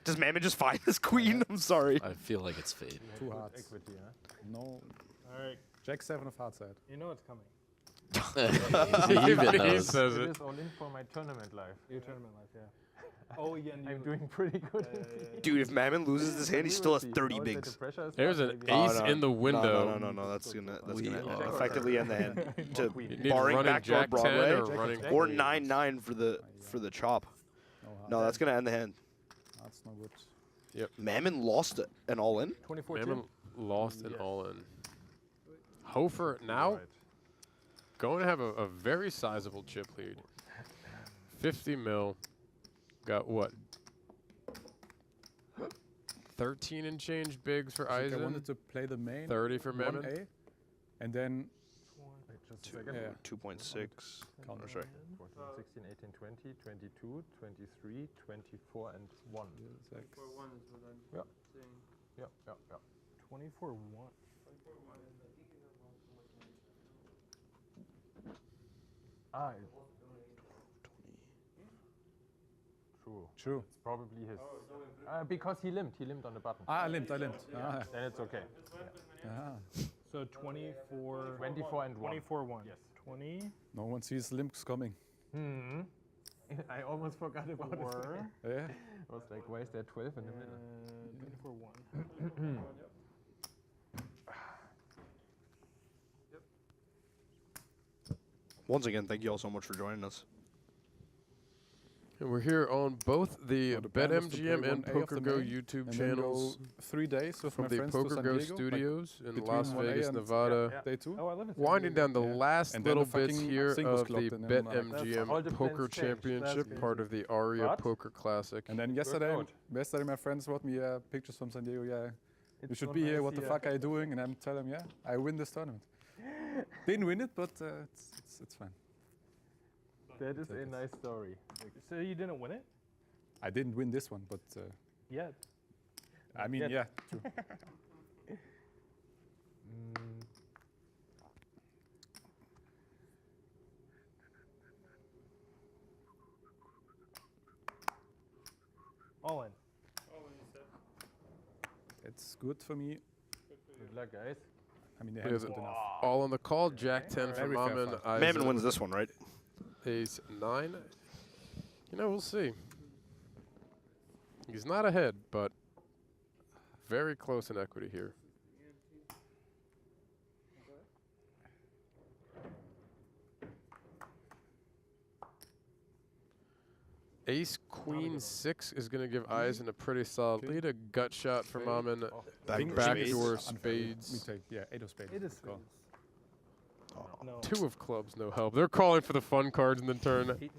Does Mammen just find this queen? I'm sorry. I feel like it's fate. 2 hearts. Equity, huh? No. All right. Jack 7 of hearts side. You know it's coming. He even He knows. says It it. is all in for my tournament life. Your tournament life, yeah. Oh, yeah. I'm doing pretty good. Dude, if Mammen loses this hand, he still has 30 bigs. There's an ace in the window. No. That's gonna effectively end the hand. To need barring running backdoor Jack 10 Broadway or running or 9-9 for the chop. No, that's gonna end the hand. That's no good. Yep. Mammen lost an all in. 24-2. Mammen lost an all-in. Hofer now going to have a very sizable chip lead. 50 mil. Got what? 13 and change bigs for I Eisen. wanted to play the main. 30 for Mammen. 1A, and then 2.6. Counter. Sorry. 14, 16, 18, 20, 22, 23, 24, and 1. 6. Yep. Yep. 24-1. True. It's probably his. Because he limped. He limped on the button. I limped. Then it's okay. So 24. 24 and 1. 24-1. Yes. 20. No one sees limps coming. I almost forgot about it. Yeah. I was like, why is there 12 in the middle? 24-1. Once again, thank you all so much for joining us. And we're here on both the The plan was to play BetMGM and 1A of the PokerGo main, YouTube and then channels go 3 days with from my the friends to San PokerGo Diego, Studios in between Las 1A Vegas, and Nevada. Day 2. Oh, I live in San Winding Diego. down the last And then little the bits fucking here singles of the club, and then, like, BetMGM all the Poker plans changed. Championship, That's part of the ARIA What? Poker Classic. And then yesterday my friends brought me pictures from San Diego. Yeah, you It's should so be here. nice What the here. fuck are you doing? And I'm telling them, yeah, I win this tournament. Didn't win it, but it's fine. That is a nice story. So you didn't win it? I didn't win this one, but Yet. I mean, Yet. yeah, true. All in. It's good for me. Good luck, guys. I mean, the We hand is have good enough. all on the call. Jack 10 for Very fair Mammen. fight. Mammen Eisen, wins this one, right? Ace 9. You know, we'll see. He's not ahead, but very close in equity here. Ace Queen 6 is going to give Eisen a pretty solid lead. A gut shot for Mammen. Backdoor spades. We take, yeah, 8 of spades. 8 of Let's go. No. 2 of clubs, no help. They're calling for the fun cards in the turn. 8 million,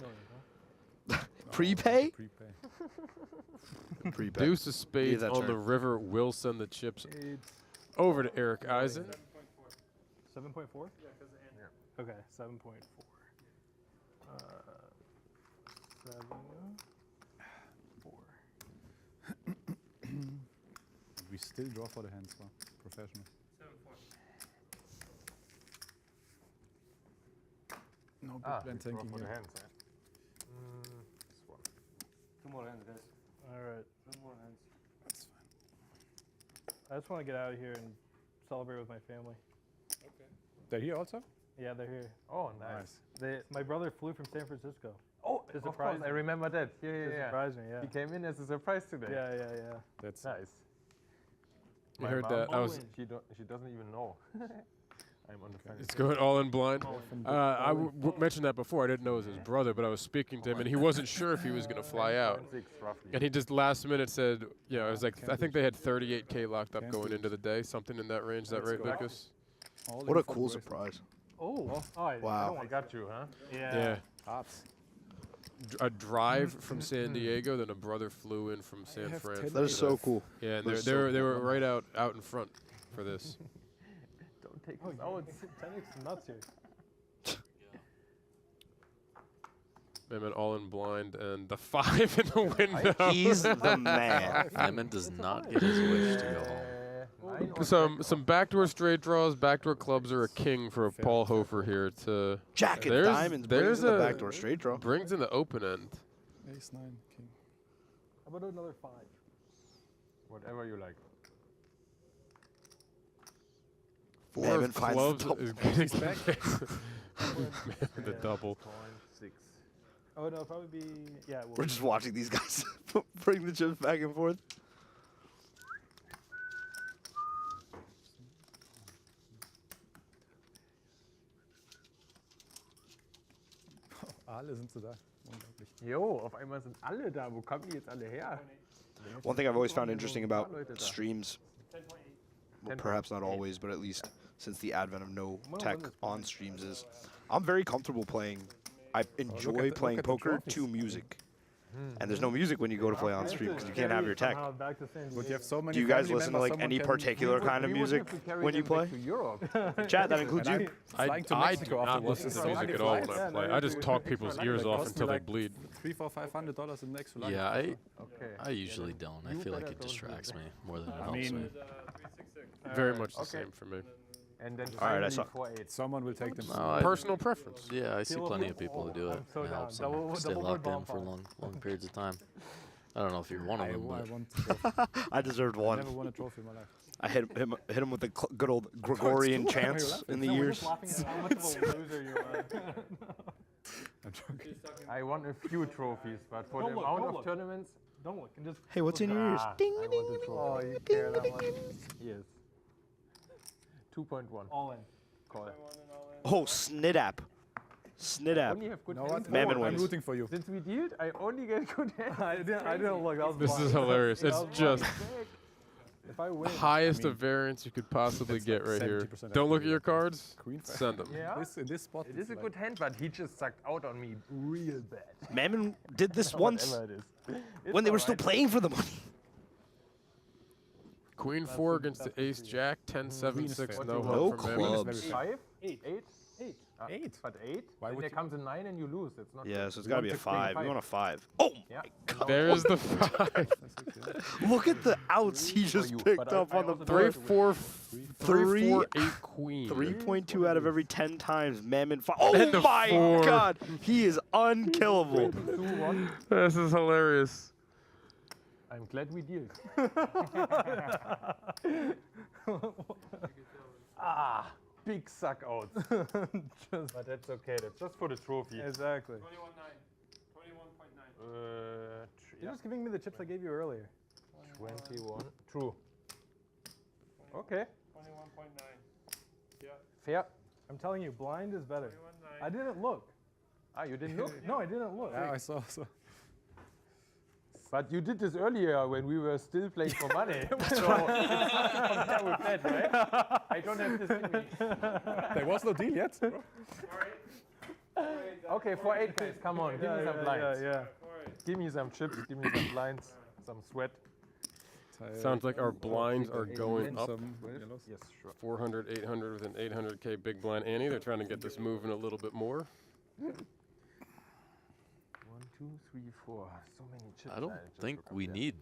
huh? Prepay? Prepay. Deuce of spades on the river will send the chips over to Erik Eisen. 7.4? Yeah, because the hand. Okay, 7.4. 7, 4. We still draw for the hands, so professional. 7-4. No big blind thinking for the here. hands, eh? This one. 2 more hands, guys. All right. 2 more hands. That's fine. I just want to get out of here and celebrate with my family. Okay. They're here also? Yeah, they're here. Oh, nice. My brother flew from San Francisco. Oh, to of surprise course, me. I remember that. Yeah, To yeah. surprise me, yeah. He came in as a surprise today. Yeah. That's nice. You heard that? I was. She doesn't even know. I'm on the fence. It's going all in blind. I mentioned that before. I didn't know it was his brother, but I was speaking to him, and he wasn't sure if he was going to fly out. And he just last minute said, you know, it was like, I think they had 38K locked up going into the day, something in that range. Is that right, Lucas? What a cool surprise. Oh, wow. I got you, huh? Yeah. A drive from San Diego, then a brother flew in from San Fran. That is so cool. Yeah, and they were right out in front for this. Don't take this out. Tenix nuts here. Mammen all in blind, and the 5 in the window. He's the man. Mammen does not get his wish to go home. Some backdoor straight draws, backdoor clubs, or a king for a Paul Hofer here. To Jack and diamonds brings in the backdoor straight draw. Brings in the open end. Ace 9, king. How about another 5? Whatever you like. Four of clubs double. is getting the double. 6. Oh, no, it'll probably be, yeah. We're just watching these guys bring the chips back and forth. Alle sind sie da. Unglaublich. Jo, auf einmal sind alle da. Wo kommen die jetzt alle her? One thing I've always found interesting about streams, well, perhaps not always, but at least since the advent of no tech on streams, is I'm very comfortable playing. I enjoy playing poker to music. And there's no music when you go to play on stream because you can't have your tech. But you have so many Do you guys family listen to members, like someone any can- particular kind of music when you play? Chat, that includes you. I do not listen to music at all when I play. I just talk people's ears off until they bleed. $300-$500 in next life. Yeah, I usually don't. I feel like it distracts me more than it helps me. Very much the same for me. And then All right, I suck. Someone will take them. Personal preference. Yeah, I see plenty of people who do it. It helps them stay locked in for long periods of time. I don't know if you're one of them, but I deserved one. Never won a trophy in my life. I hit him with the good old Gregorian chants in the ears. How much of a loser you are. I'm joking. I won a few trophies, but for the Don't look, amount don't of look. tournaments, Don't look. And just Hey, what's in your ears? Ding, I ding, want a ding, trophy. Oh, you care that much. Yes. 2.1. All in. Call. Oh, Snidap. Snidap. Only have good No, hands. Mammen I'm wins. rooting for you. Since we dealt, I only get good hands. I didn't look. That was This blind. is hilarious. That It's was just blind. If I win, highest of variance you could possibly It's get like right here. 70% Don't look at equity. your cards. Queen five. Send them. Yeah. In this spot, It is a like- good hand, but he just sucked out on me real bad. Mammen did this once Whatever it is. It's when they were still alright. playing for the money. Queen 4 against the Ace Jack. 10-7-6. fair. No No help from Mammen. clubs. 5? 8. 8? 8. Eight? But 8? Why Then would there you- comes a 9 and you lose. That's not Yeah, good. so it's got to be a want to queen 5. five. You want a 5. Oh Yeah. my God. There's the 5. Look at the outs he just picked But up I on the also 3, board. 4, 3, 4, 8 Three- Queen. 3.2 out of every 10 times. Mammen. And the Oh my 4. God. He is unkillable. 2-1. This is hilarious. I'm glad we deal. Big suck out. But that's okay. That's just for the trophy. Exactly. 21.9. 21.9. You're just giving me the chips I gave you earlier. 21. True. Okay. 21.9. Yeah. Fair. I'm telling you, blind is better. 21.9. I didn't look. Ah, you didn't look? No, I didn't look. Yeah, I saw. But you did this earlier when we were still playing for money. So it's not to compare with that, right? I don't have this in me. There was no deal yet. Okay, 4-8 guys, come on, give me some blinds. Yeah. Give me some chips, give me some blinds, some sweat. Sounds like our blinds are going up. Yes, sure. 400, 800 with an 800K big blind ante. They're trying to get this moving a little bit more. 1, 2, 3, 4. So many chips. I don't think we need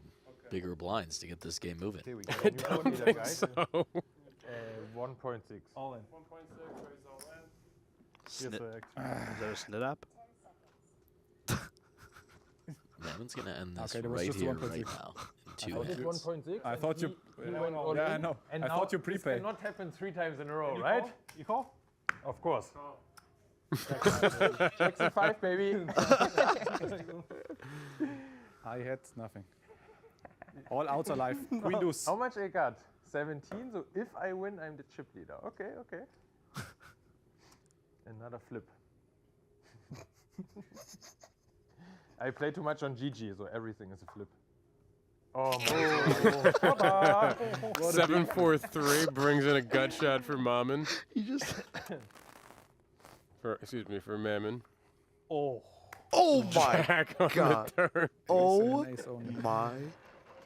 bigger blinds to get this game moving. Okay, we got a new one leader, guys. So. 1.6. All in. 1.6, raise all in. Snit. Is that a snit app? Mammen's gonna end this Okay, there was right just here, 1.6. right now, in 2 Was it minutes. 1.6? I thought you. Yeah, I know. And I now thought you this prepaid. cannot happen 3 times in a row, You right? call? You call? Of course. Jackson 5, baby. I had nothing. All outs are live. Queen deuce. How much I got? 17. So if I win, I'm the chip leader. Okay, okay. Another flip. I play too much on GG, so everything is a flip. Oh my! 7-4-3 brings in a gut shot for Mammen. He just. For Mammen. Oh my Jack on God. the turn. Oh my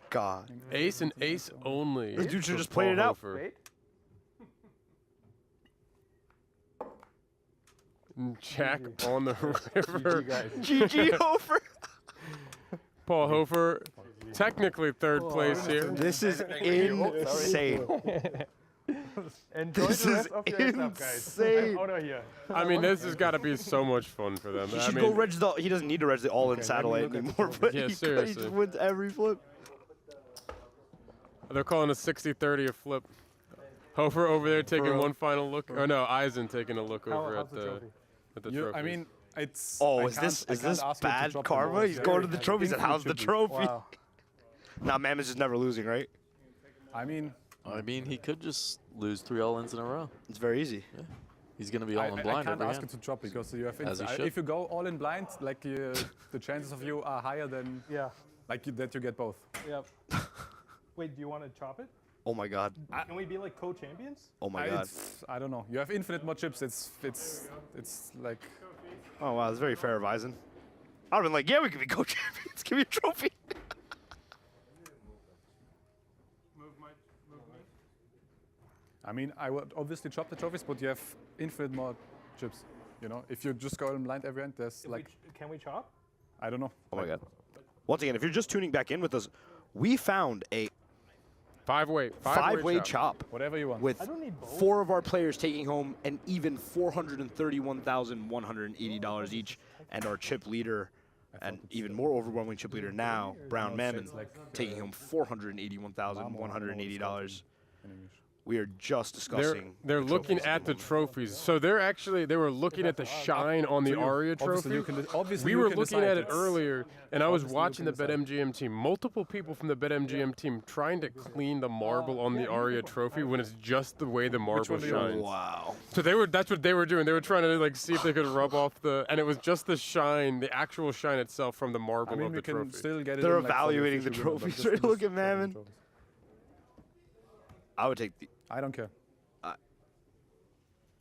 God. Ace and ace only. This dude should for just played it Paul out. Hofer. Wait. Jack on the river. GG Hofer. Paul Hofer, technically third place here. This is insane. Enjoy This the is rest of your setup, guys. insane. I'm out of here. I mean, this has got to be so much fun for them. He I should mean, go reg the. He doesn't need to reg the all-in satellite anymore, but Yeah, he seriously. just wins every flip. They're calling a 60-30 a flip. Hofer over there taking one final look. Oh no, Eisen taking a look over how's at the trophy? the You, trophy. I mean, it's. Oh, I is can't- this I can't ask you to bad drop the karma? balls. He's Yeah, going to yeah, the trophy. He said, infinite "How's the should be. trophy?" Wow. Nah, Mammen's just never losing, right? I mean, he could just lose 3 all-ins in a row. It's very easy. Yeah. He's gonna be all in I blind can't every ask you hand. to drop because you have. As he should. If you go all in blind, like the chances of you are higher than like that you get both. Yep. Wait, do you want to chop it? Oh my God. Can we be like co-champions? Oh my God. I don't know. You have infinite more chips. It's like. Oh wow, that's very fair of Eisen. I'd have been like, yeah, we could be co-champions. Give me a trophy. I mean, I would obviously chop the trophies, but you have infinite more chips. You know, if you just go in blind every end, there's like. Can we chop? I don't know. Oh my God. Once again, if you're just tuning back in with us, we found a five-way chop. Whatever you want. With I don't need both. 4 of our players taking home an even $431,180 each, and our chip leader, and even more overwhelming chip leader now, Brown Mammen, taking home $481,180. We are just discussing. They're looking at the trophies. So they were looking at the shine on the ARIA trophy. We were looking at it earlier, and I was watching the BetMGM team. Multiple people from the BetMGM team trying to clean the marble on the ARIA trophy when it's just the way the marble shines. Wow. So that's what they were doing. They were trying to like see if they could rub off and it was just the shine, the actual shine itself from the marble I mean, of the we can trophy. still get it. They're in, like, for evaluating the official winner, trophies. but Right? Look at just dropping Mammen. trophies. I would take the. I don't care. Are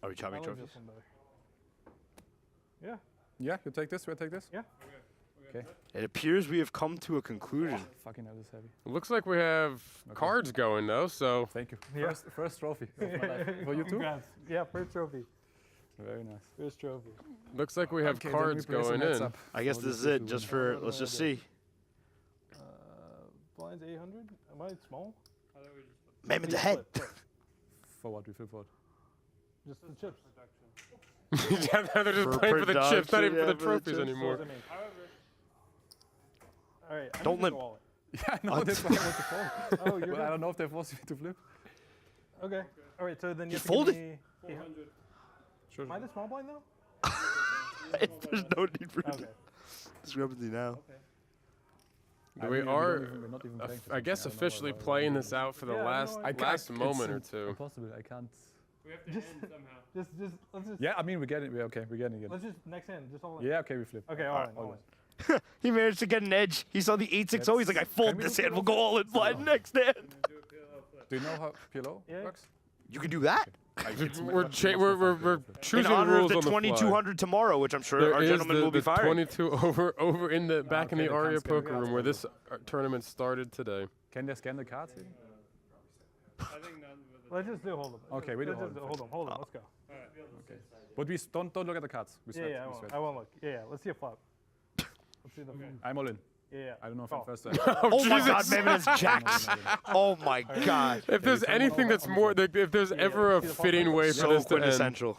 we chopping trophies? Yeah. Yeah, you take this. We take this. Yeah. Okay. It appears we have come to a conclusion. Fucking hell, this is heavy. It looks like we have cards going though. So Thank you. Yeah. First trophy of my life. For you too. Congrats. Yeah, first trophy. Very nice. First trophy. looks like we have Okay, then cards we play some going heads in. up. I guess For this is the it. official Just winner. for let's just see. Blinds 800. Am I small? Mammen's ahead. For what? We flip what? Just the chips. Yeah, they're just For playing for the chips, not even for the production, yeah, for the trophies chips. anymore. All right. Don't limp. Yeah, no, that's why I want to fold. Oh, you're But I good. don't know if they force you to flip. Okay. All right. So then you Just have to fold give it. me 800. Sure. Am I the small blind though? There's no need for Okay. discrepancy now. We mean, are, we're not even playing for I guess, something. I don't know officially why- playing this out for the Yeah, no, last I last moment or two. Impossible. I can't. We have to end somehow. Just let's just. Yeah, I mean, we're getting. We're okay. We're getting it. Let's just next hand. Just all in. Yeah, okay, we flip. Okay. All right. All right. He managed to get an edge. He saw the 8-6-0. He's like, I fold this hand. We'll go all in blind next hand. Do you know how PLO works? You can do that? We're choosing in honor rules of on the the 2200 tomorrow, which I'm sure There our is gentlemen will be the firing. 22 over in the back in the Aria poker room where this tournament started today. Can they scan the cards? Here? Let's just do hold 'em. Okay, we do Let's just hold 'em. Hold 'em. Let's go. Okay. But we don't look at the cards. We sweat. Yeah, we sweat. I won't look. Yeah, let's see a flop. Let's see the. I'm all in. Yeah. I don't know if Oh. I'm first. Oh my God, Mammen is jacked. Oh my God. If there's anything that's more, if there's ever a fitting way for this to end, quintessential.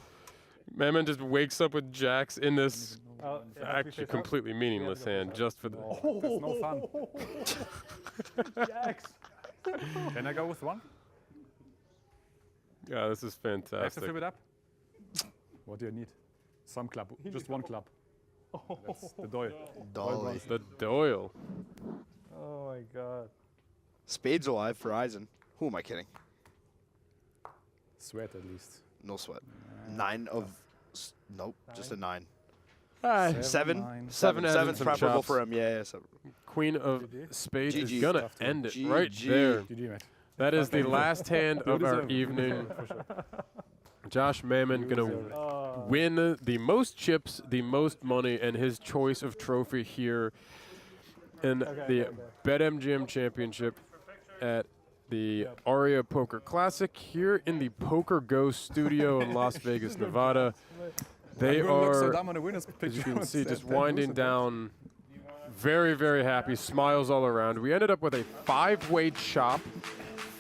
Mammen just wakes up with jacks in this actually completely meaningless hand just for the. That's no fun. Jacks. Can I go with one? Yeah, this is I have to fantastic. flip it up. What do you need? Some club. Just one club. That's the Doyle. Dolly. The Doyle. Oh my God. Spades alive for Eisen. Who am I kidding? Sweat at least. No sweat. 9 of. Nope, just a 9. Seven, Seven. nine. Seven's Seven preferable chops. for him. Yeah. Seven. Queen of spades is GG. gonna end it right there. GG, mate. That is the last hand of our deserve. evening. Josh Mammen gonna win the most chips, the most money, and his choice of trophy here in the BetMGM Championship at the ARIA Poker Classic here in the PokerGO Studio in Las Vegas, Nevada. They I'm gonna look so are, dumb on the winner's as you picture. can see, just That winding loser. down. Very, very happy. Smiles all around. We ended up with a 5-way chop.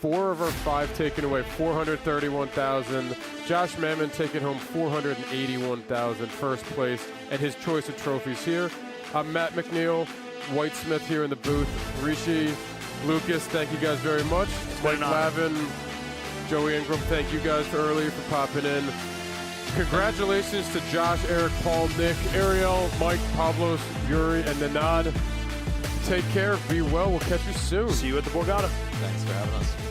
4 of our 5 taking away 431,000. Josh Mammen taking home 481,000, first place, and his choice of trophies here. I'm Matt McNeil, Whitesmith here in the booth. Rishi, Lucas, thank you guys very much. Mike Lavin, Joey Ingram, thank you guys early for popping in. Congratulations to Josh, Eric, Paul, Nick, Ariel, Mike, Pavlos, Yuri, and Nenad. Take care. Be well. We'll catch you soon. See you at the Borgata. Thanks for having us.